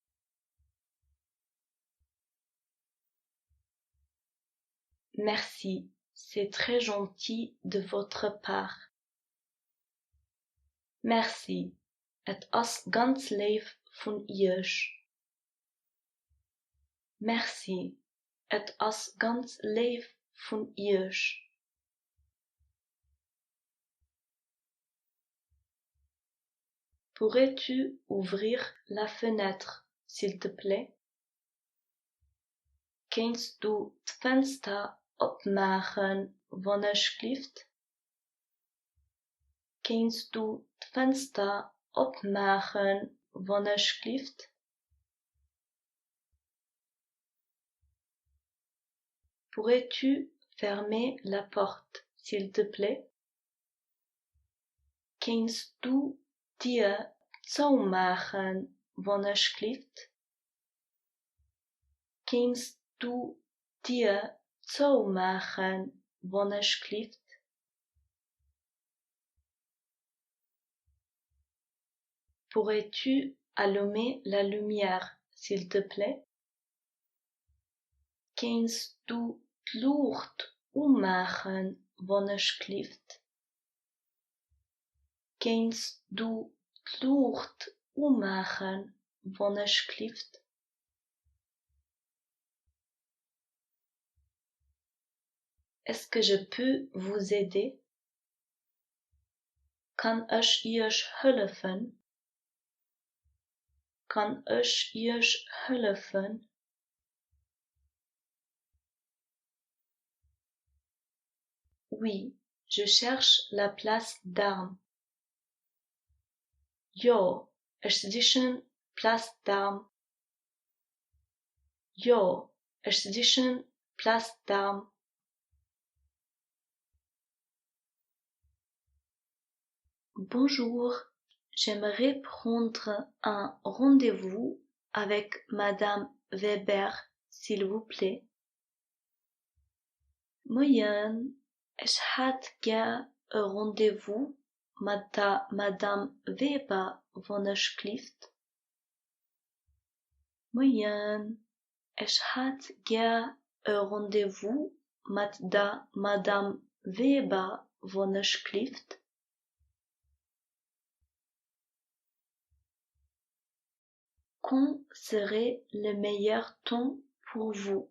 A: Merci, c'est très gentil de votre part. Merci, het is ganz lief van iers. Merci, het is ganz lief van iers. Pourrais-tu ouvrir la fenêtre, s'il te plaît? Kannst du het venster opmaken, alsjeblieft? Kannst du het venster opmaken, alsjeblieft? Pourrais-tu fermer la porte, s'il te plaît? Kannst du dir zumachen, alsjeblieft? Kannst du dir zumachen, alsjeblieft? Pourrais-tu allumer la lumière, s'il te plaît? Kannst du het licht ummachen, alsjeblieft? Kannst du het licht ummachen, alsjeblieft? Est-ce que je peux vous aider? Kan ich euch helfen? Kan ich euch helfen? Oui, je cherche la place d'armes. Ja, ich zoek place d'armes. Ja, ich zoek place d'armes. Bonjour, j'aimerais prendre un rendez-vous avec Madame Weber, s'il vous plaît. Moyen, ich had gern een rendez-vous met Madame Weber, alsjeblieft. Moyen, ich had gern een rendez-vous met Madame Weber, alsjeblieft. Quand serait le meilleur temps pour vous?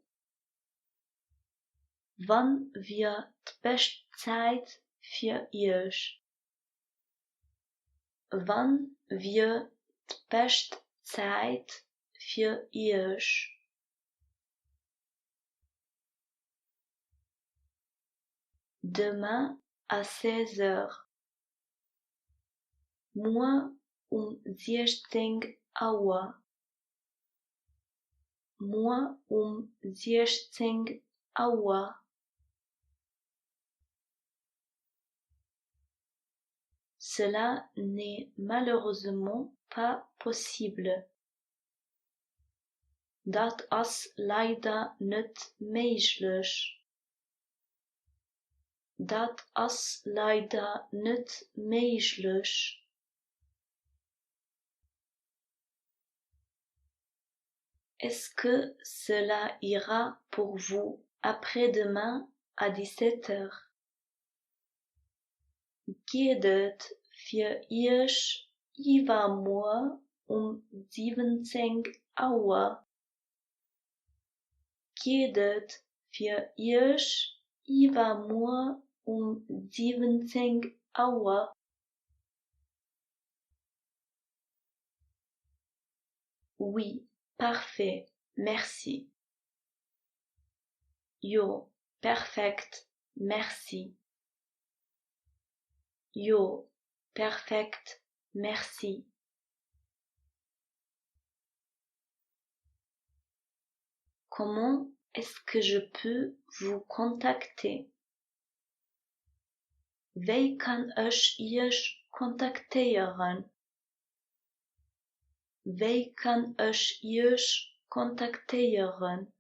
A: Wann wird die beste Zeit für euch? Wann wird die beste Zeit für euch? Demain à 16 heures. Moi 16 Uhr. Moi 16 Uhr. Cela n'est malheureusement pas possible. Dat is leider nicht möglich. Dat is leider nicht möglich. Est-ce que cela ira pour vous après-demain à 17 heures? Geht es für euch übermorgen 17 Uhr? Geht es für euch übermorgen 17 Uhr? Oui, parfait, merci. Jo, perfekt, merci. Jo, perfekt, merci. Comment est-ce que je peux vous contacter? Wie kann ich euch kontaktieren? Wie kann ich euch kontaktieren?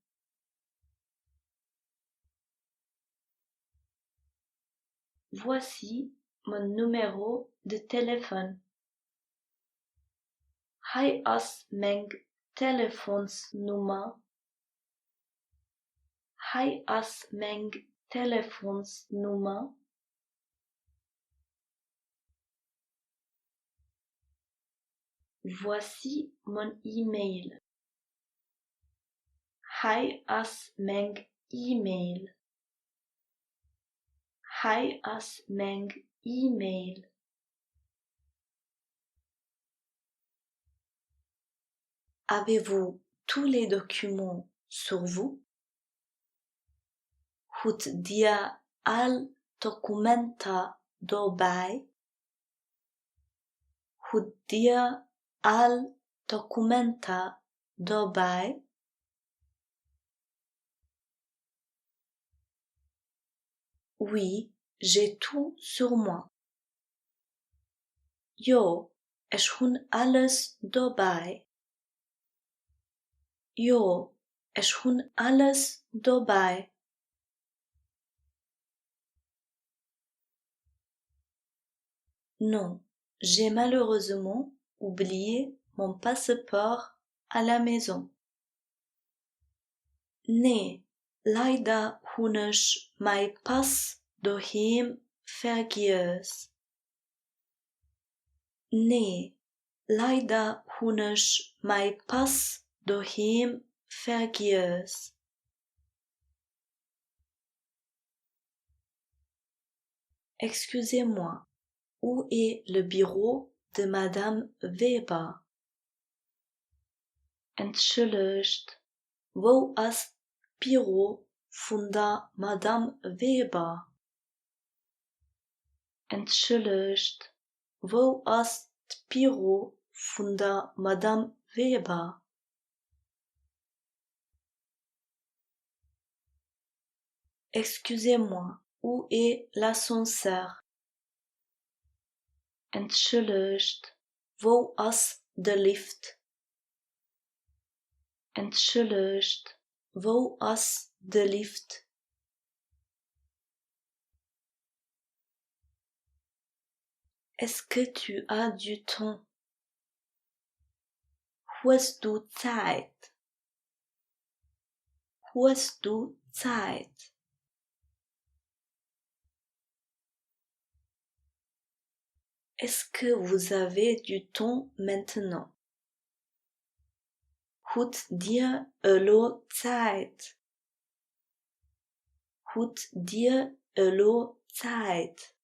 A: Voici mon numéro de téléphone. Hij is mijn telefoonsnummer. Hij is mijn telefoonsnummer. Voici mon e-mail. Hij is mijn e-mail. Hij is mijn e-mail. Avez-vous tous les documents sur vous? Goed dia al documenta daarbij? Goed dia al documenta daarbij? Oui, j'ai tout sur moi. Jo, is hun alles daarbij? Jo, is hun alles daarbij? Non, j'ai malheureusement oublié mon passeport à la maison. Nee, leider hun ich mein Pass daheim vergessen. Nee, leider hun ich mein Pass daheim vergessen. Excusez-moi, où est le bureau de Madame Weber? Entschuldigt, wo ist Büro von der Madame Weber? Entschuldigt, wo ist Büro von der Madame Weber? Excusez-moi, où est l'ascenseur? Entschuldigt, wo ist der Lift? Entschuldigt, wo ist der Lift? Est-ce que tu as du temps? Hast du Zeit? Hast du Zeit? Est-ce que vous avez du temps maintenant? Hoed dir elo Zeit. Hoed dir elo Zeit.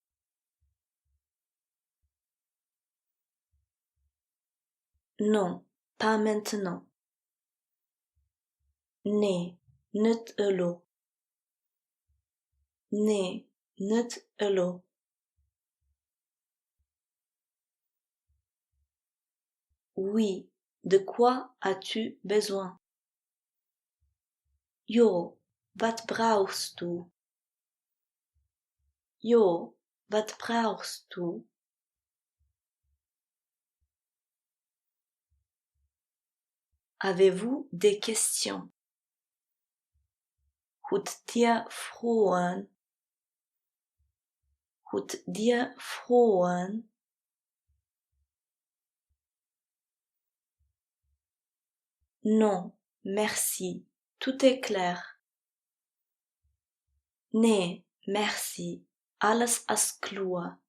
A: Non, pas maintenant. Nee, niet elo. Nee, niet elo. Oui, de quoi as-tu besoin? Jo, wat brauchst du? Jo, wat brauchst du? Avez-vous des questions? Hoed dir frohen? Hoed dir frohen? Non, merci, tout est clair. Nee, merci, alles is klaar.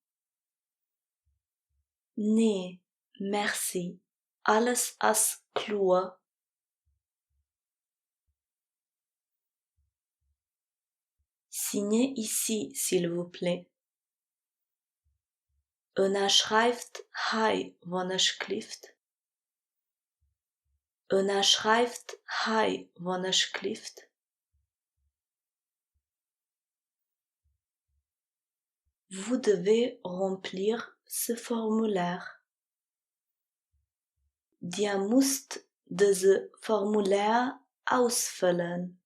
A: Nee, merci, alles is klaar. Signez ici, s'il vous plaît. Onderschrijft hij alsjeblieft. Onderschrijft hij alsjeblieft. Vous devez remplir ce formulaire. Ihr müsst dieses Formular ausfüllen.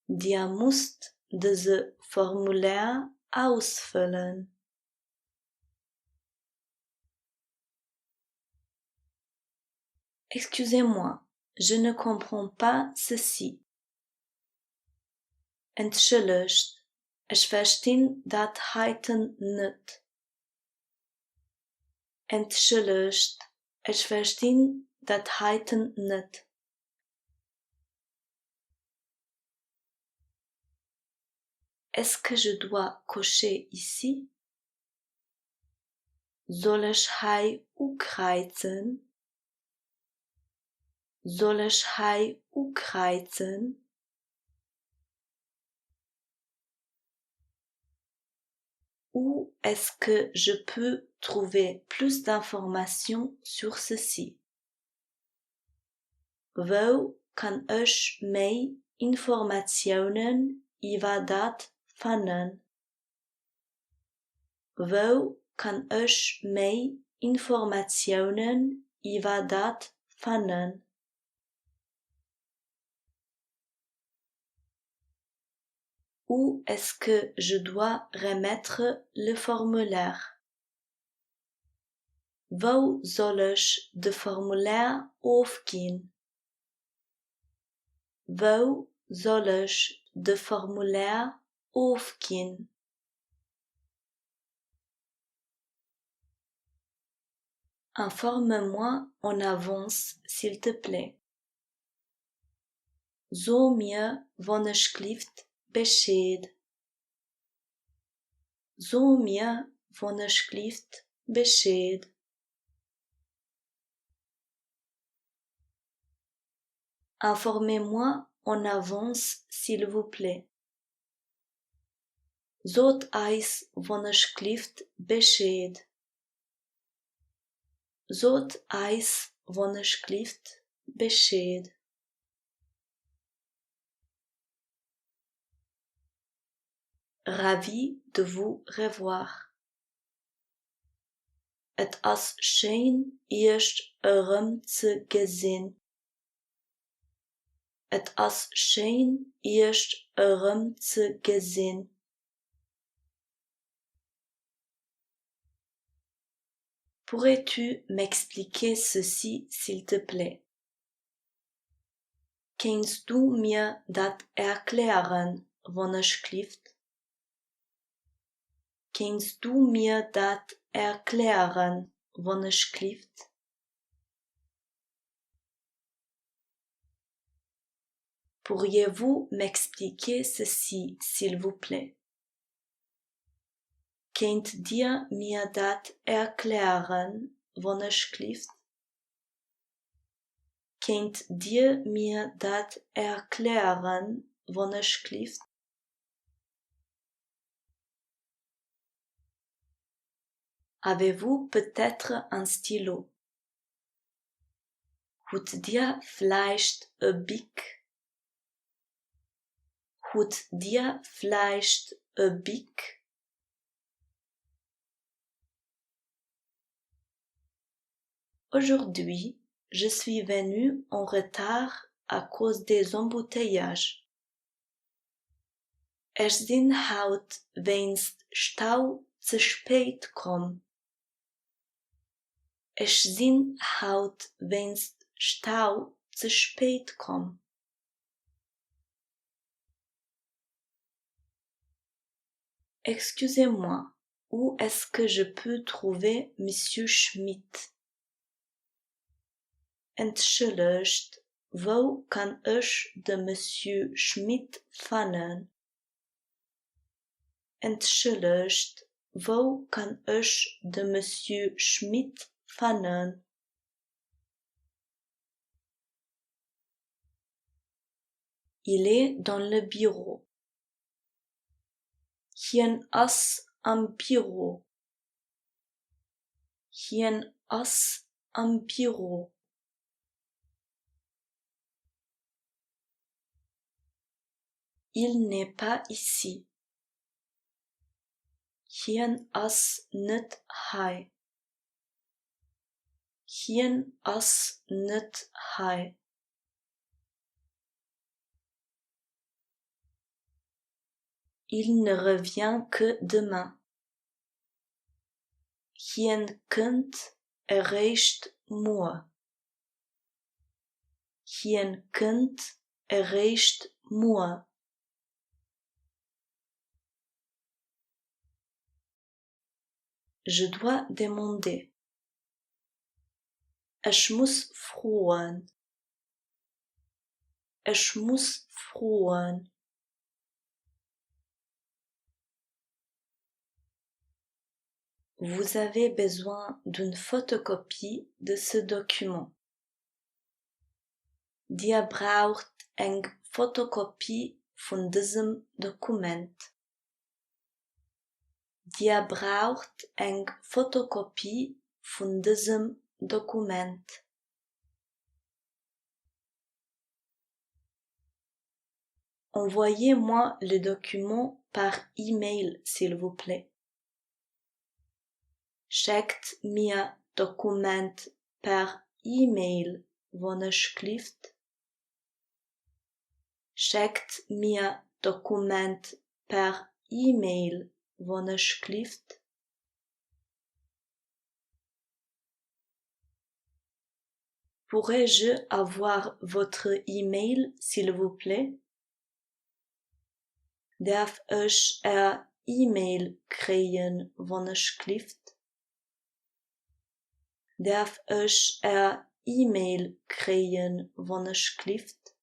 A: Ihr müsst dieses Formular ausfüllen. Excusez-moi, je ne comprends pas ceci. Entschuldigt, ich verstehe dat heiten nicht. Entschuldigt, ich verstehe dat heiten nicht. Est-ce que je dois cocher ici? Soll ich hier kreuzen? Soll ich hier kreuzen? Où est-ce que je peux trouver plus d'informations sur ceci? Wo kan ich mehr Informationen über dat finden? Wo kan ich mehr Informationen über dat finden? Où est-ce que je dois remettre le formulaire? Wo soll ich de formulaire aufgehen? Wo soll ich de formulaire aufgehen? Informe-moi en avance, s'il te plaît. Zo mir alsjeblieft Bescheid. Zo mir alsjeblieft Bescheid. Informez-moi en avance, s'il vous plaît. Zot eis alsjeblieft Bescheid. Zot eis alsjeblieft Bescheid. Ravi de vous revoir. Het is schön eerst te gezien. Het is schön eerst te gezien. Pourrais-tu m'expliquer ceci, s'il te plaît? Kannst du mir dat erklären, alsjeblieft? Kannst du mir dat erklären, alsjeblieft? Pourriez-vous m'expliquer ceci, s'il vous plaît? Könnt ihr mir dat erklären, alsjeblieft? Könnt ihr mir das erklären, Wonneschlift? Avez-vous peut-être un stylo? Habt ihr vielleicht ein Bic? Habt ihr vielleicht ein Bic? Aujourd'hui, je suis venu en retard à cause des embouteillages. Ich bin heute wegen Stau zu spät gekommen. Ich bin heute wegen Stau zu spät gekommen. Excusez-moi, où est-ce que je peux trouver Monsieur Schmidt? Entschuldigt, wo kann ich de Monsieur Schmidt finden? Entschuldigt, wo kann ich de Monsieur Schmidt finden? Il est dans le bureau. Hien is am bureau. Hien is am bureau. Il n'est pas ici. Hien is net hij. Hien is net hij. Il ne revient que demain. Hien kunt erreicht moi. Hien kunt erreicht moi. Je dois demander. Ich muss fragen. Ich muss fragen. Vous avez besoin d'une photocopie de ce document. Ihr braucht eng Fotokopie von diesem Dokument. Ihr braucht eng Fotokopie von diesem Dokument. Envoyez-moi le document par email, s'il vous plaît. Schickt mir Dokument per e-mail, Wonneschlift. Schickt mir Dokument per e-mail, Wonneschlift. Pourrais-je avoir votre e-mail, s'il vous plaît? Darf ich e-mail kriegen, Wonneschlift? Darf ich e-mail kriegen, Wonneschlift?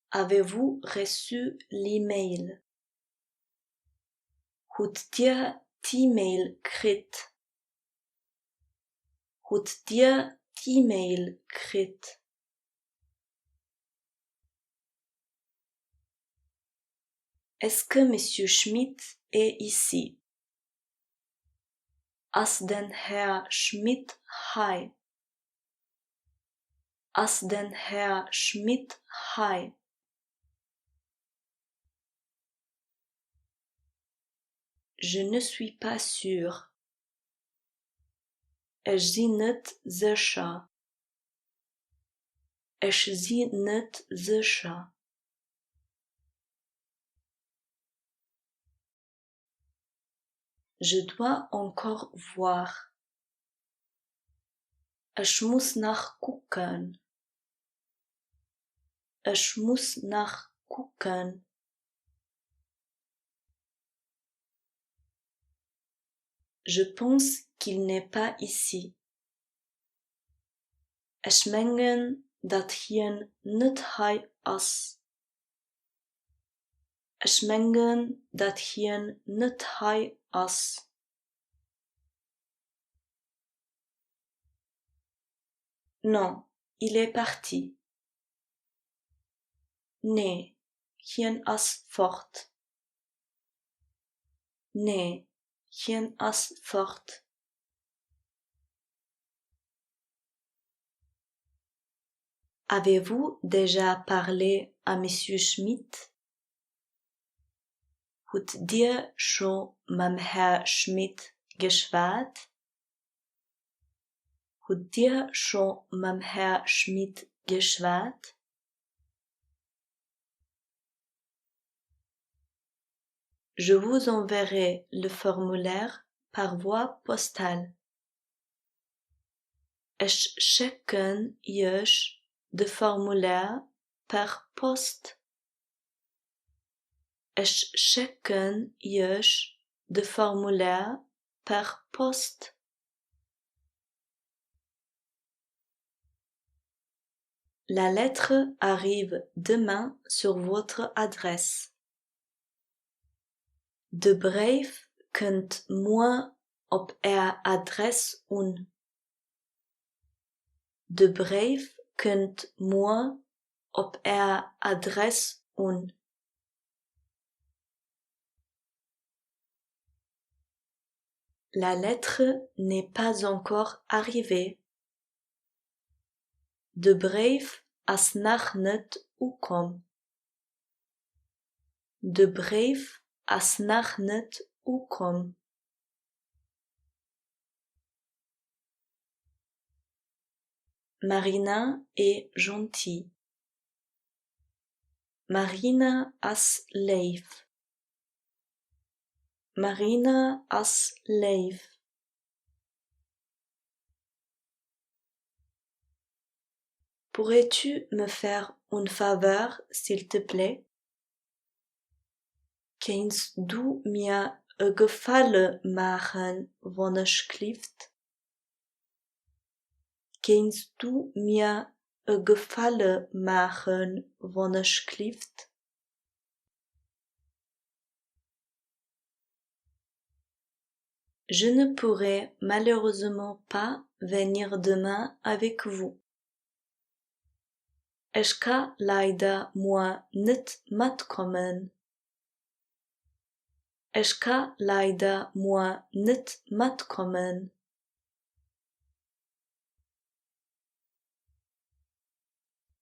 A: Avez-vous reçu l'email? Habt ihr die-Mail gekriegt? Habt ihr die-Mail gekriegt? Est-ce que Monsieur Schmidt est ici? Is den Herr Schmidt hier? Is den Herr Schmidt hier? Je ne suis pas sûr. Ich bin nicht sicher. Ich bin nicht sicher. Je dois encore voir. Ich muss nachgucken. Ich muss nachgucken. Je pense qu'il n'est pas ici. Ich meine, dat hien nicht hier is. Ich meine, dat hien nicht hier is. Non, il est parti. Nee, geen as fort. Nee, geen as fort. Avez-vous déjà parlé à Monsieur Schmidt? Habt dir schon mit Herr Schmidt geschwätzt? Habt dir schon mit Herr Schmidt geschwätzt? Je vous enverrai le formulaire par voie postale. Ich schicken euch de formulaire per post. Ich schicken euch de formulaire per post. La lettre arrive demain sur votre adresse. De brief kunt moi op adresse un. De brief kunt moi op adresse un. La lettre n'est pas encore arrivée. De brief as nog niet ukom. De brief as nog niet ukom. Marina est gentille. Marina as lief. Marina as lief. Pourrais-tu me faire une faveur, s'il te plaît? Kunt du mir Gefallen machen, wanneer Kunt du mir Gefallen machen, wanneer Je ne pourrai malheureusement pas venir demain avec vous. Ich kan leider morgen nicht mitkommen. Ich kan leider morgen nicht mitkommen.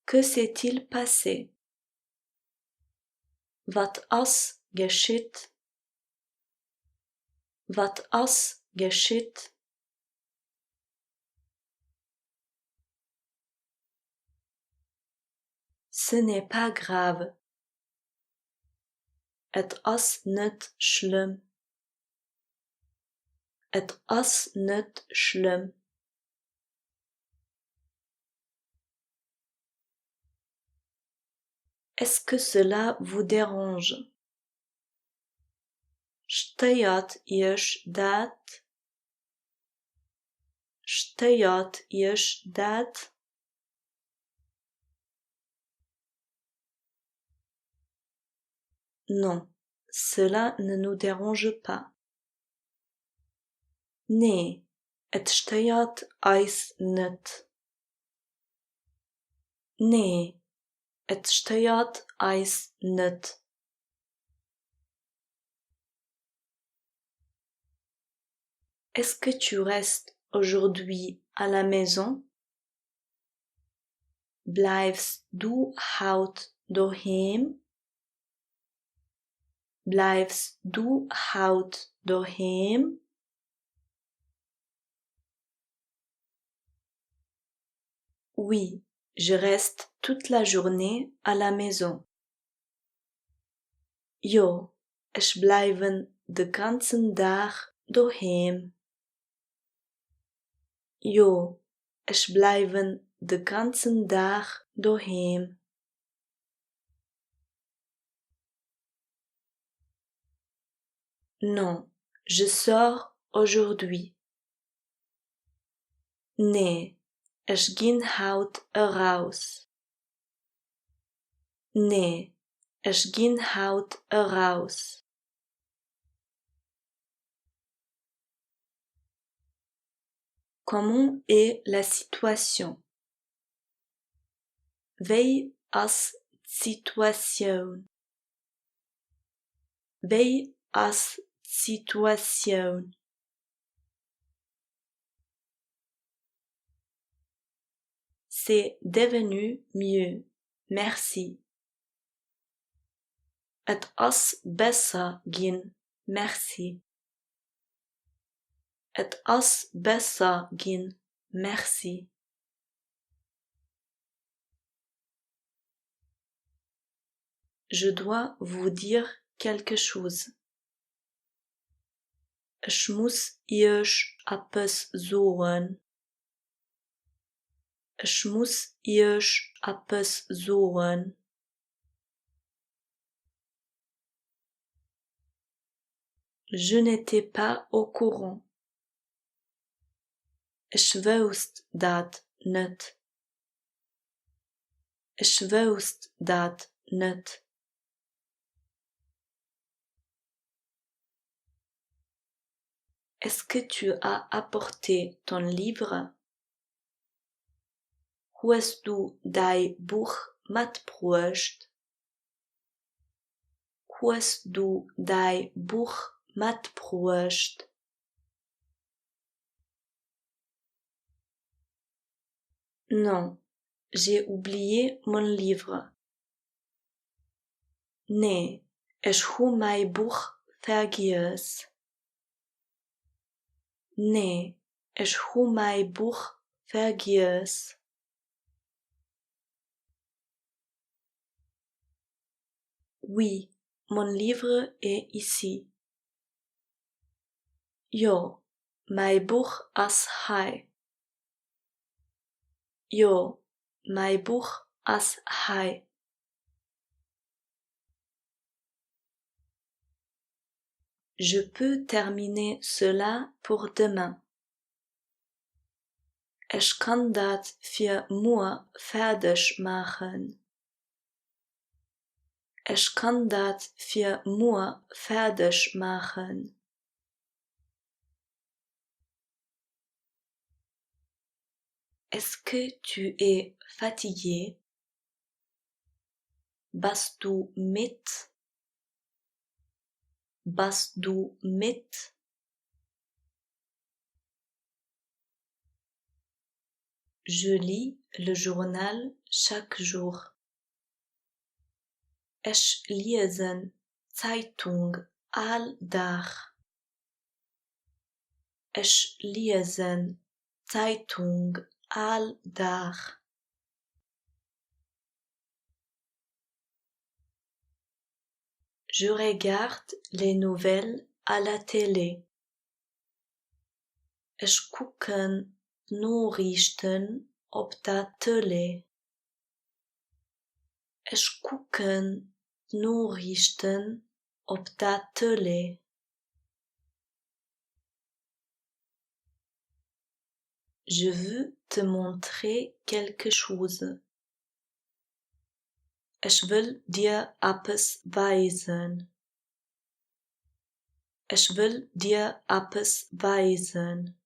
A: Que s'est-il passé? Wat as geschiet? Wat as geschiet? Ce n'est pas grave. Het as niet schlimm. Het as niet schlimm. Est-ce que cela vous dérange? Steuert euch dat? Steuert euch dat? Non, cela ne nous dérange pas. Nee, het steuert eis nicht. Nee, het steuert eis nicht. Est-ce que tu restes aujourd'hui à la maison? Blijfst du heute daheim? Blijfst du heute daheim? Oui, je reste toute la journée à la maison. Jo, ich bleiben den ganzen Tag daheim. Jo, ich bleiben den ganzen Tag daheim. Non, je sors aujourd'hui. Nee, ich ging heute raus. Nee, ich ging heute raus. Comment est la situation? Vei as situación. Vei as situación. C'est devenu mieux, merci. Het as besser gin, merci. Het as besser gin, merci. Je dois vous dire quelque chose. Ich muss euch etwas sagen. Ich muss euch etwas sagen. Je n'étais pas au courant. Ich wusste dat net. Ich wusste dat net. Est-ce que tu as apporté ton livre? Hast du dein Buch mitgebracht? Hast du dein Buch mitgebracht? Non, j'ai oublié mon livre. Nee, ich habe mein Buch vergessen. Nee, ich habe mein Buch vergessen. Oui, mon livre est ici. Ja, mein Buch ist hier. Ja, mein Buch ist hier. Je peux terminer cela pour demain. Ich kann das für morgen fertig machen. Ich kann das für morgen fertig machen. Est-ce que tu es fatigué? Bist du mit? Bist du mit? Je lis le journal chaque jour. Ich lese Zeitung all Tag. Ich lese Zeitung all Tag. Je regarde les nouvelles à la télé. Ich gucke Nachrichten op der Tele. Ich gucke Nachrichten op der Tele. Je veux te montrer quelque chose. Ich will dir etwas weisen. Ich will dir etwas weisen.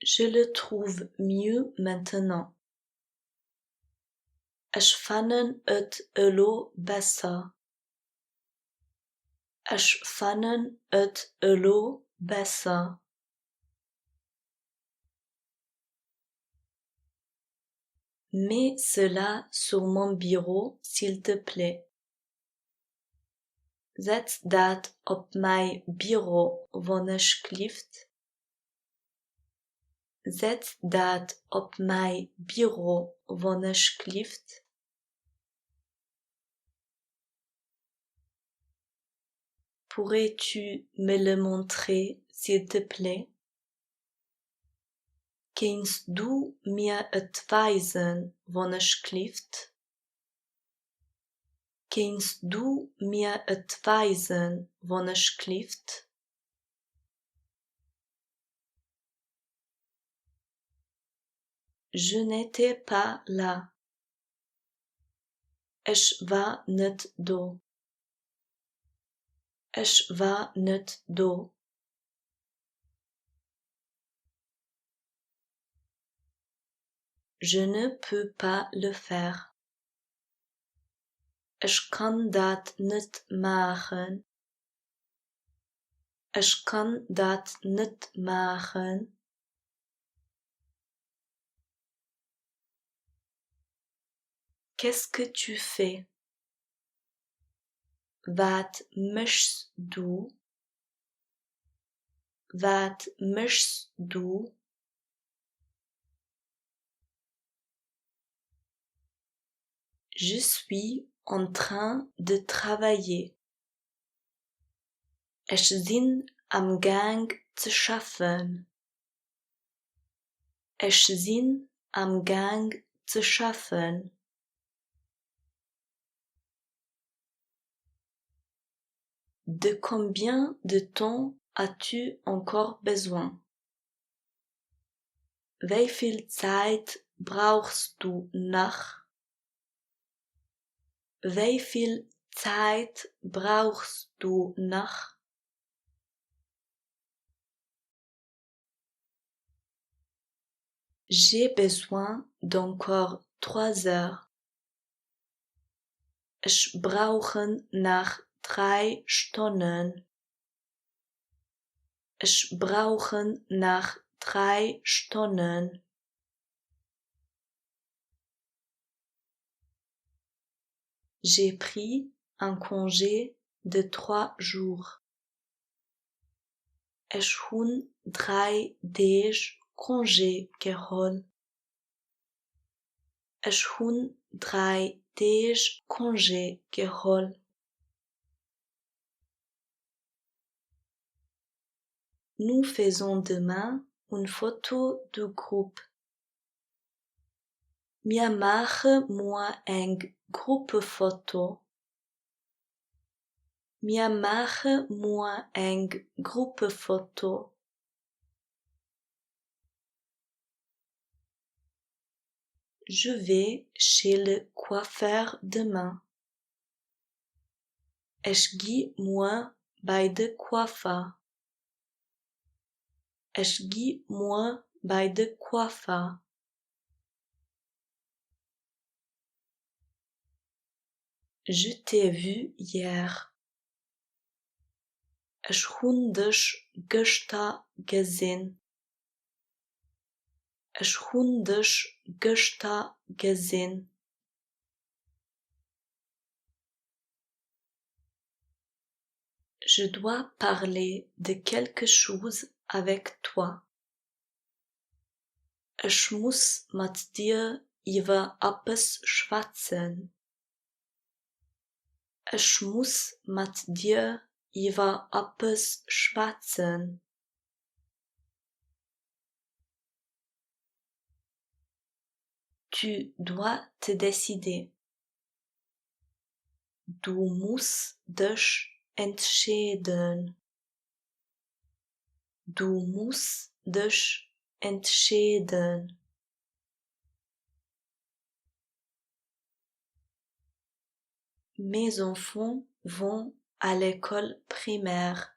A: Je le trouve mieux maintenant. Ich fand het elo besser. Ich fand het elo besser. Mets cela sur mon bureau, s'il te plaît. Zet dat op mijn bureau, alsjeblieft. Zet dat op mijn bureau, alsjeblieft. Pourrais-tu me le montrer, s'il te plaît? Kannst du mir het wijzen, alsjeblieft? Kannst du mir het wijzen, alsjeblieft? Je n'étais pas là. Ich war nicht da. Ich war nicht da. Je ne peux pas le faire. Ich kann dat niet maken. Ich kann dat niet maken. Qu'est-ce que tu fais? Wat machst du? Wat machst du? Je suis en train de travailler. Ich bin am Gang zu schaffen. Ich bin am Gang zu schaffen. De combien de temps as-tu encore besoin? Wie viel Zeit brauchst du noch? Wie viel Zeit brauchst du noch? J'ai besoin d'encore 3 heures. Ich brauche noch 3 Stunden. Ich brauche noch 3 Stunden. J'ai pris un congé de 3 jours. Ich hun 3 Tage congé geholt. Ich hun 3 Tage congé geholt. Nous faisons demain une photo de groupe. Wir machen morgen eine Gruppenfoto. Wir machen morgen eine Gruppenfoto. Je vais chez le coiffeur demain. Ich gehe morgen bei der Coiffeur. Ich gehe morgen bei der Coiffeur. Je t'ai vu hier. Ich hun dich gestern gesehen. Ich hun dich gestern gesehen. Je dois parler de quelque chose avec toi. Ich muss mit dir über etwas schwatzen. Ich muss mit dir über etwas schwatzen. Tu dois te décider. Du musst dich entscheiden. Du musst dich entscheiden. Mes enfants vont à l'école primaire.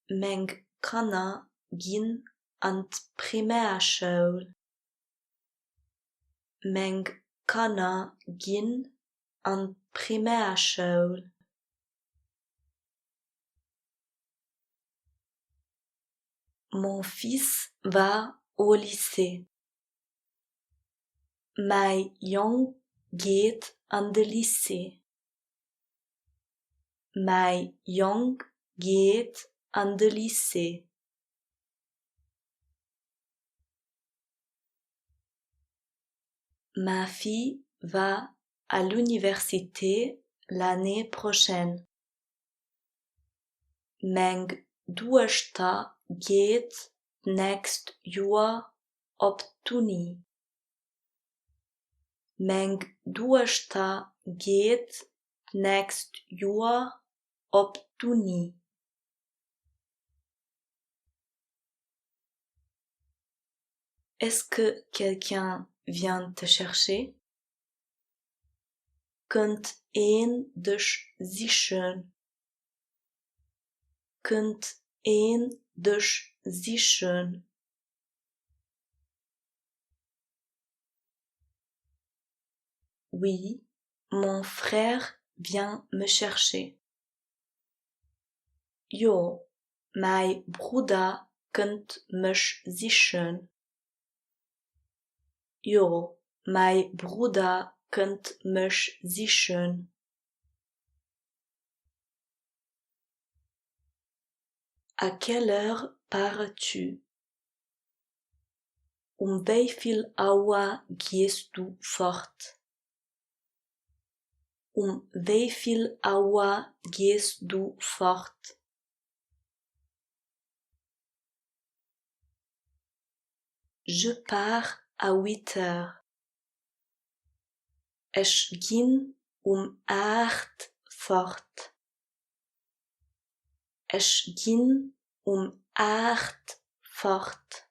A: Mijn kinderen gaan aan de primairschool. Mijn kinderen gaan aan de primairschool. Mon fils va au lycée. Mijn jong gaat aan de lycée. Mijn jong gaat aan de lycée. Ma fille va à l'université l'année prochaine. Mijn dochter gaat next jaar op Unie. Mijn dochter gaat next jaar op Unie. Est-ce que quelqu'un vient te chercher? Kunt een dich sichern? Kunt een dich sichern? Oui, mon frère vient me chercher. Jo, mein Bruder kommt mich sichern. Jo, mein Bruder kommt mich sichern. À quelle heure pars-tu? Wieviel Uhr gehst du fort? Wieviel Uhr gehst du fort? Je pars à 8 heures. Ich ging 8 fort. Ich ging 8 fort.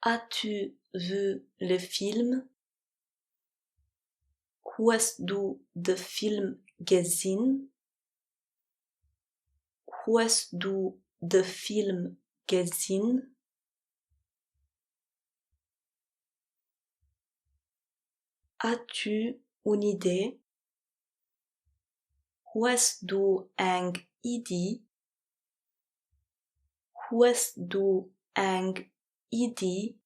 A: As-tu vu le film? Hast du den Film gesehen? Hast du den Film gesehen? As-tu une idée? Hast du eine Idee? Hast du eine Idee?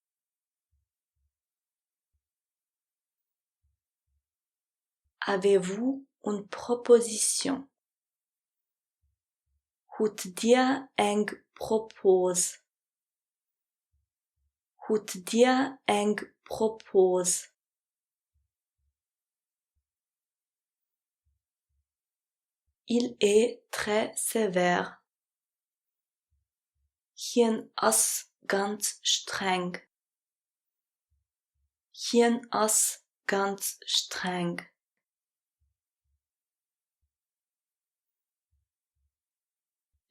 A: Avez-vous une proposition? Habt ihr ein Propos? Habt ihr ein Propos? Il est très sévère. Hien is ganz streng. Hien is ganz streng.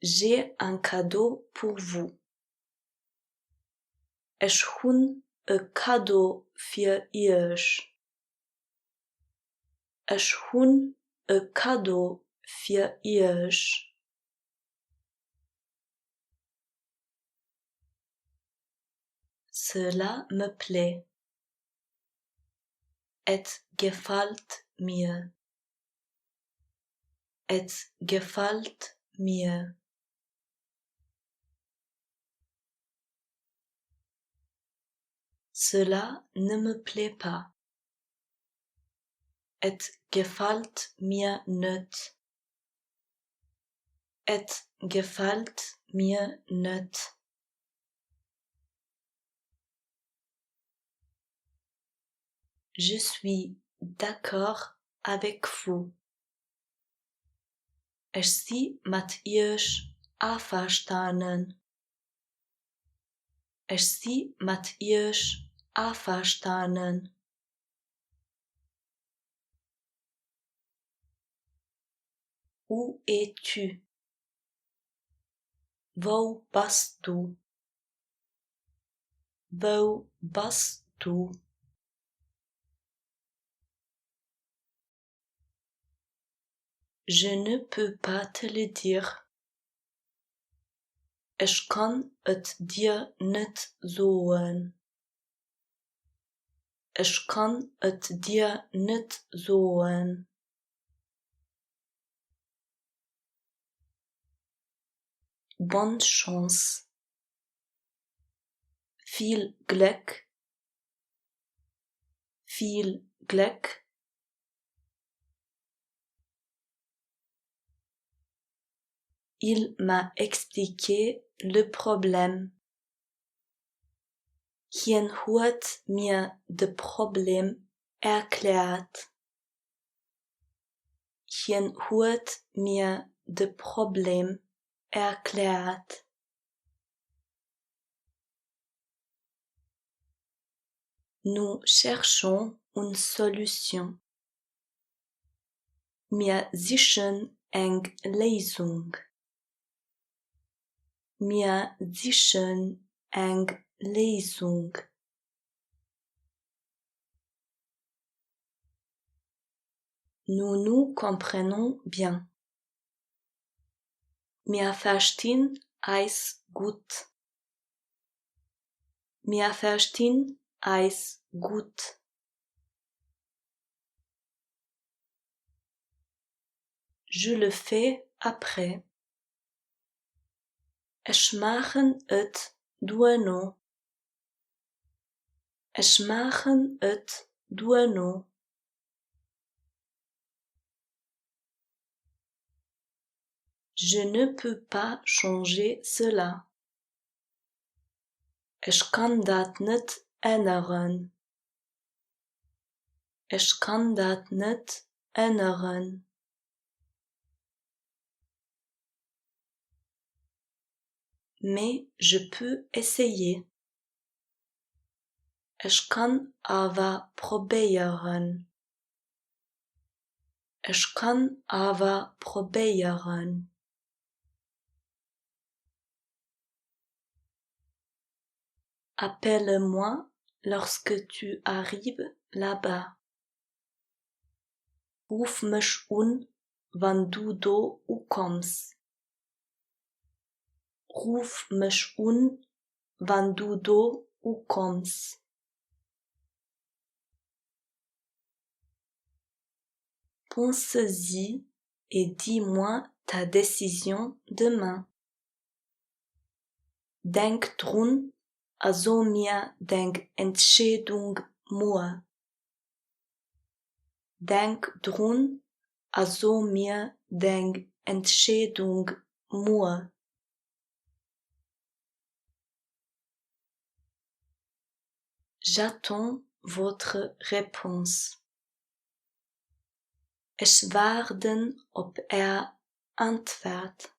A: J'ai un cadeau pour vous. Ich hun ein cadeau für euch. Ich hun ein cadeau für euch. Cela me plaît. Et gefällt mir. Et gefällt mir. Cela ne me plaît pas. Et gefällt mir nicht. Et gefällt mir nicht. Je suis d'accord avec vous. Ich zie mit euch einverstanden. Ich zie mit euch einverstanden. Où es-tu? Wo bist du? Wo bist du? Je ne peux pas te le dire. Ich kann es dir nicht sagen. Ich kann es dir nicht sagen. Bonne chance. Viel Glück. Viel Glück. Il m'a expliqué le problème. Hien hat mir de Problem erklärt. Hien hat mir de Problem erklärt. Nous cherchons une solution. Wir suchen eine Lösung. Wir suchen eine Lösung. Nous nous comprenons bien. Wir verstehen uns gut. mir verstin eis gut. Je le fais après. Esh machen et dueno. Esh machen et dueno. Je ne peux pas changer cela. Ich kan dat net ändern. Ich kan dat net ändern. Mais je peux essayer. Ich kan aber probieren. Ich kan aber probieren. Appelle-moi lorsque tu arrives là-bas. Ruf mich wann du do kommst. Ruf mich wann du do kommst. Pense-y et dis-moi ta décision demain. Denk drun, also mir denk Entscheidung mua. Denk drun, also mir denk Entscheidung mua. J'attends votre réponse. Ich warten op Antwort.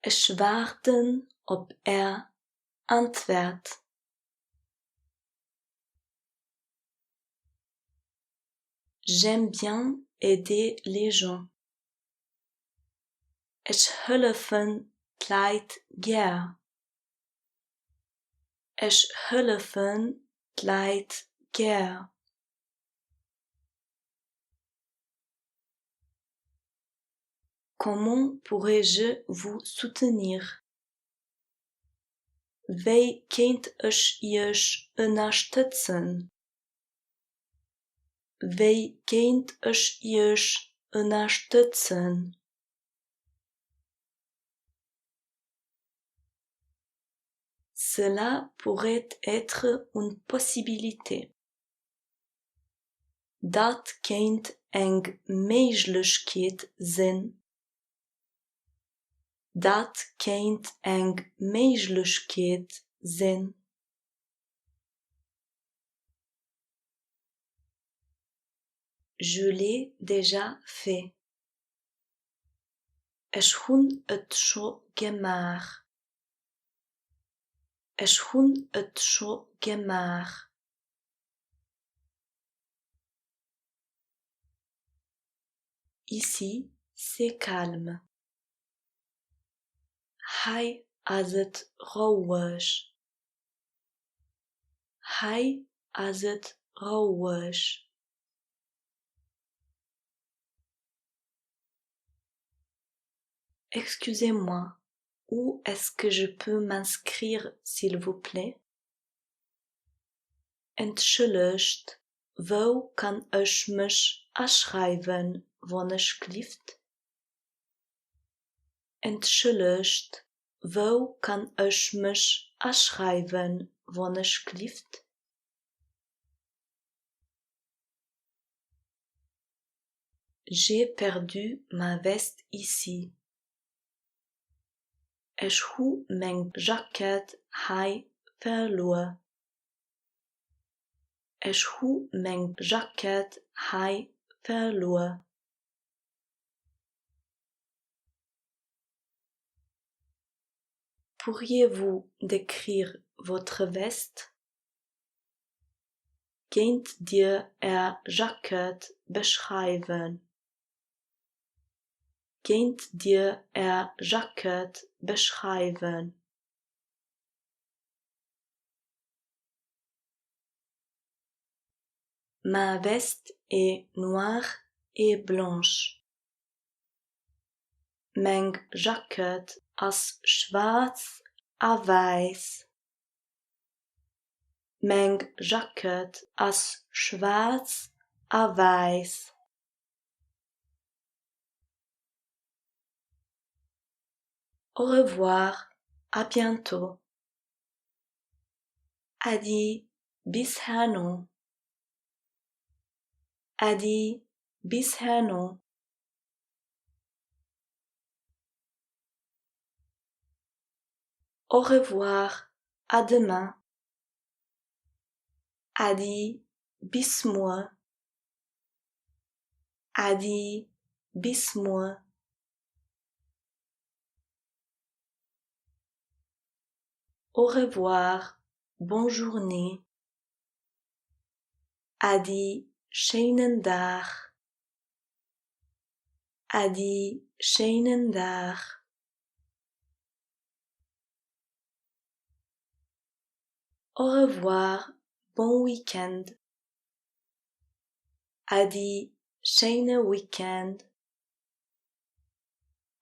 A: Ich warten op Antwort. J'aime bien aider les gens. Ich helfen Leid gern. Ich helfen Leid gern. Comment pourrais-je vous soutenir? Wie kunt ich unterstützen? Wie kunt ich unterstützen? Cela pourrait être une possibilité. Dat kunt eng Möglichkeit sein. Dat kunt eng Möglichkeit sein. Je l'ai déjà fait. Ich hun et schon gemacht. Ich hun et schon gemacht. Ici, c'est calme. Hai azet ruhig. Hai azet ruhig. Excusez-moi, où est-ce que je peux m'inscrire, s'il vous plaît? Entschuldigt, wo kann ich mich anschreiben, wann ich klift? Entschuldigt, wo kann ich mich anschreiben, wann ich klift? J'ai perdu ma veste ici. Ich hu mijn jacket hai verloren. Ich hu mijn jacket hai verloren. Pourriez-vous décrire votre veste? Könnt ihr Jacket beschreiben? Könnt ihr Jacket beschreiben? Ma veste est noire et blanche. Mijn jacket ist schwarz und weiß. Meng Jacket as schwarz a weiß. Au revoir, à bientôt. Adi bisher non. Adi bisher non. Au revoir, à demain. Adi bis morgen. Adi bis morgen. Au revoir, bonne journée. Adi schönen Tag. Adi schönen Tag. Au revoir, bon week-end. Adi schöne Weekend.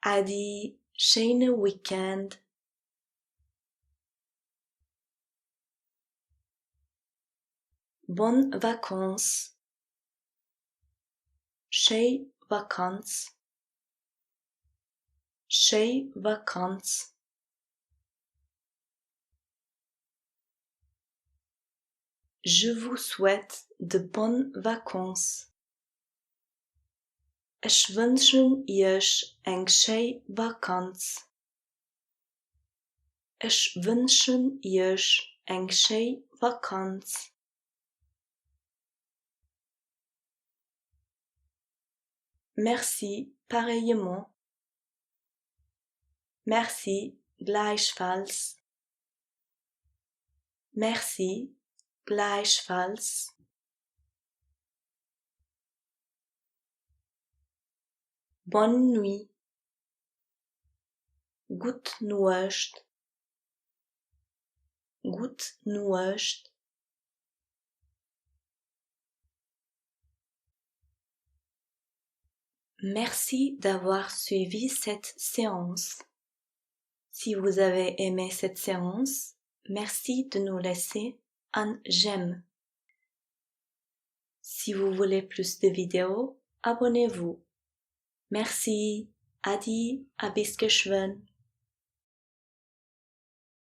A: Adi schöne Weekend. Bonnes vacances. Schöne Vacances. Schöne Vacances. Je vous souhaite de bonnes vacances. Ich wünsche euch eine schöne Vakanz. Ich wünsche euch eine schöne Vakanz. Merci pareillement. Merci gleichfalls. Merci gleichfalls. Bonne nuit. Gute Nacht. Gute Nacht. Merci d'avoir suivi cette séance. Si vous avez aimé cette séance, merci de nous laisser un j'aime. Si vous voulez plus de vidéos, abonnez-vous. Merci, Adi, bis geschwind.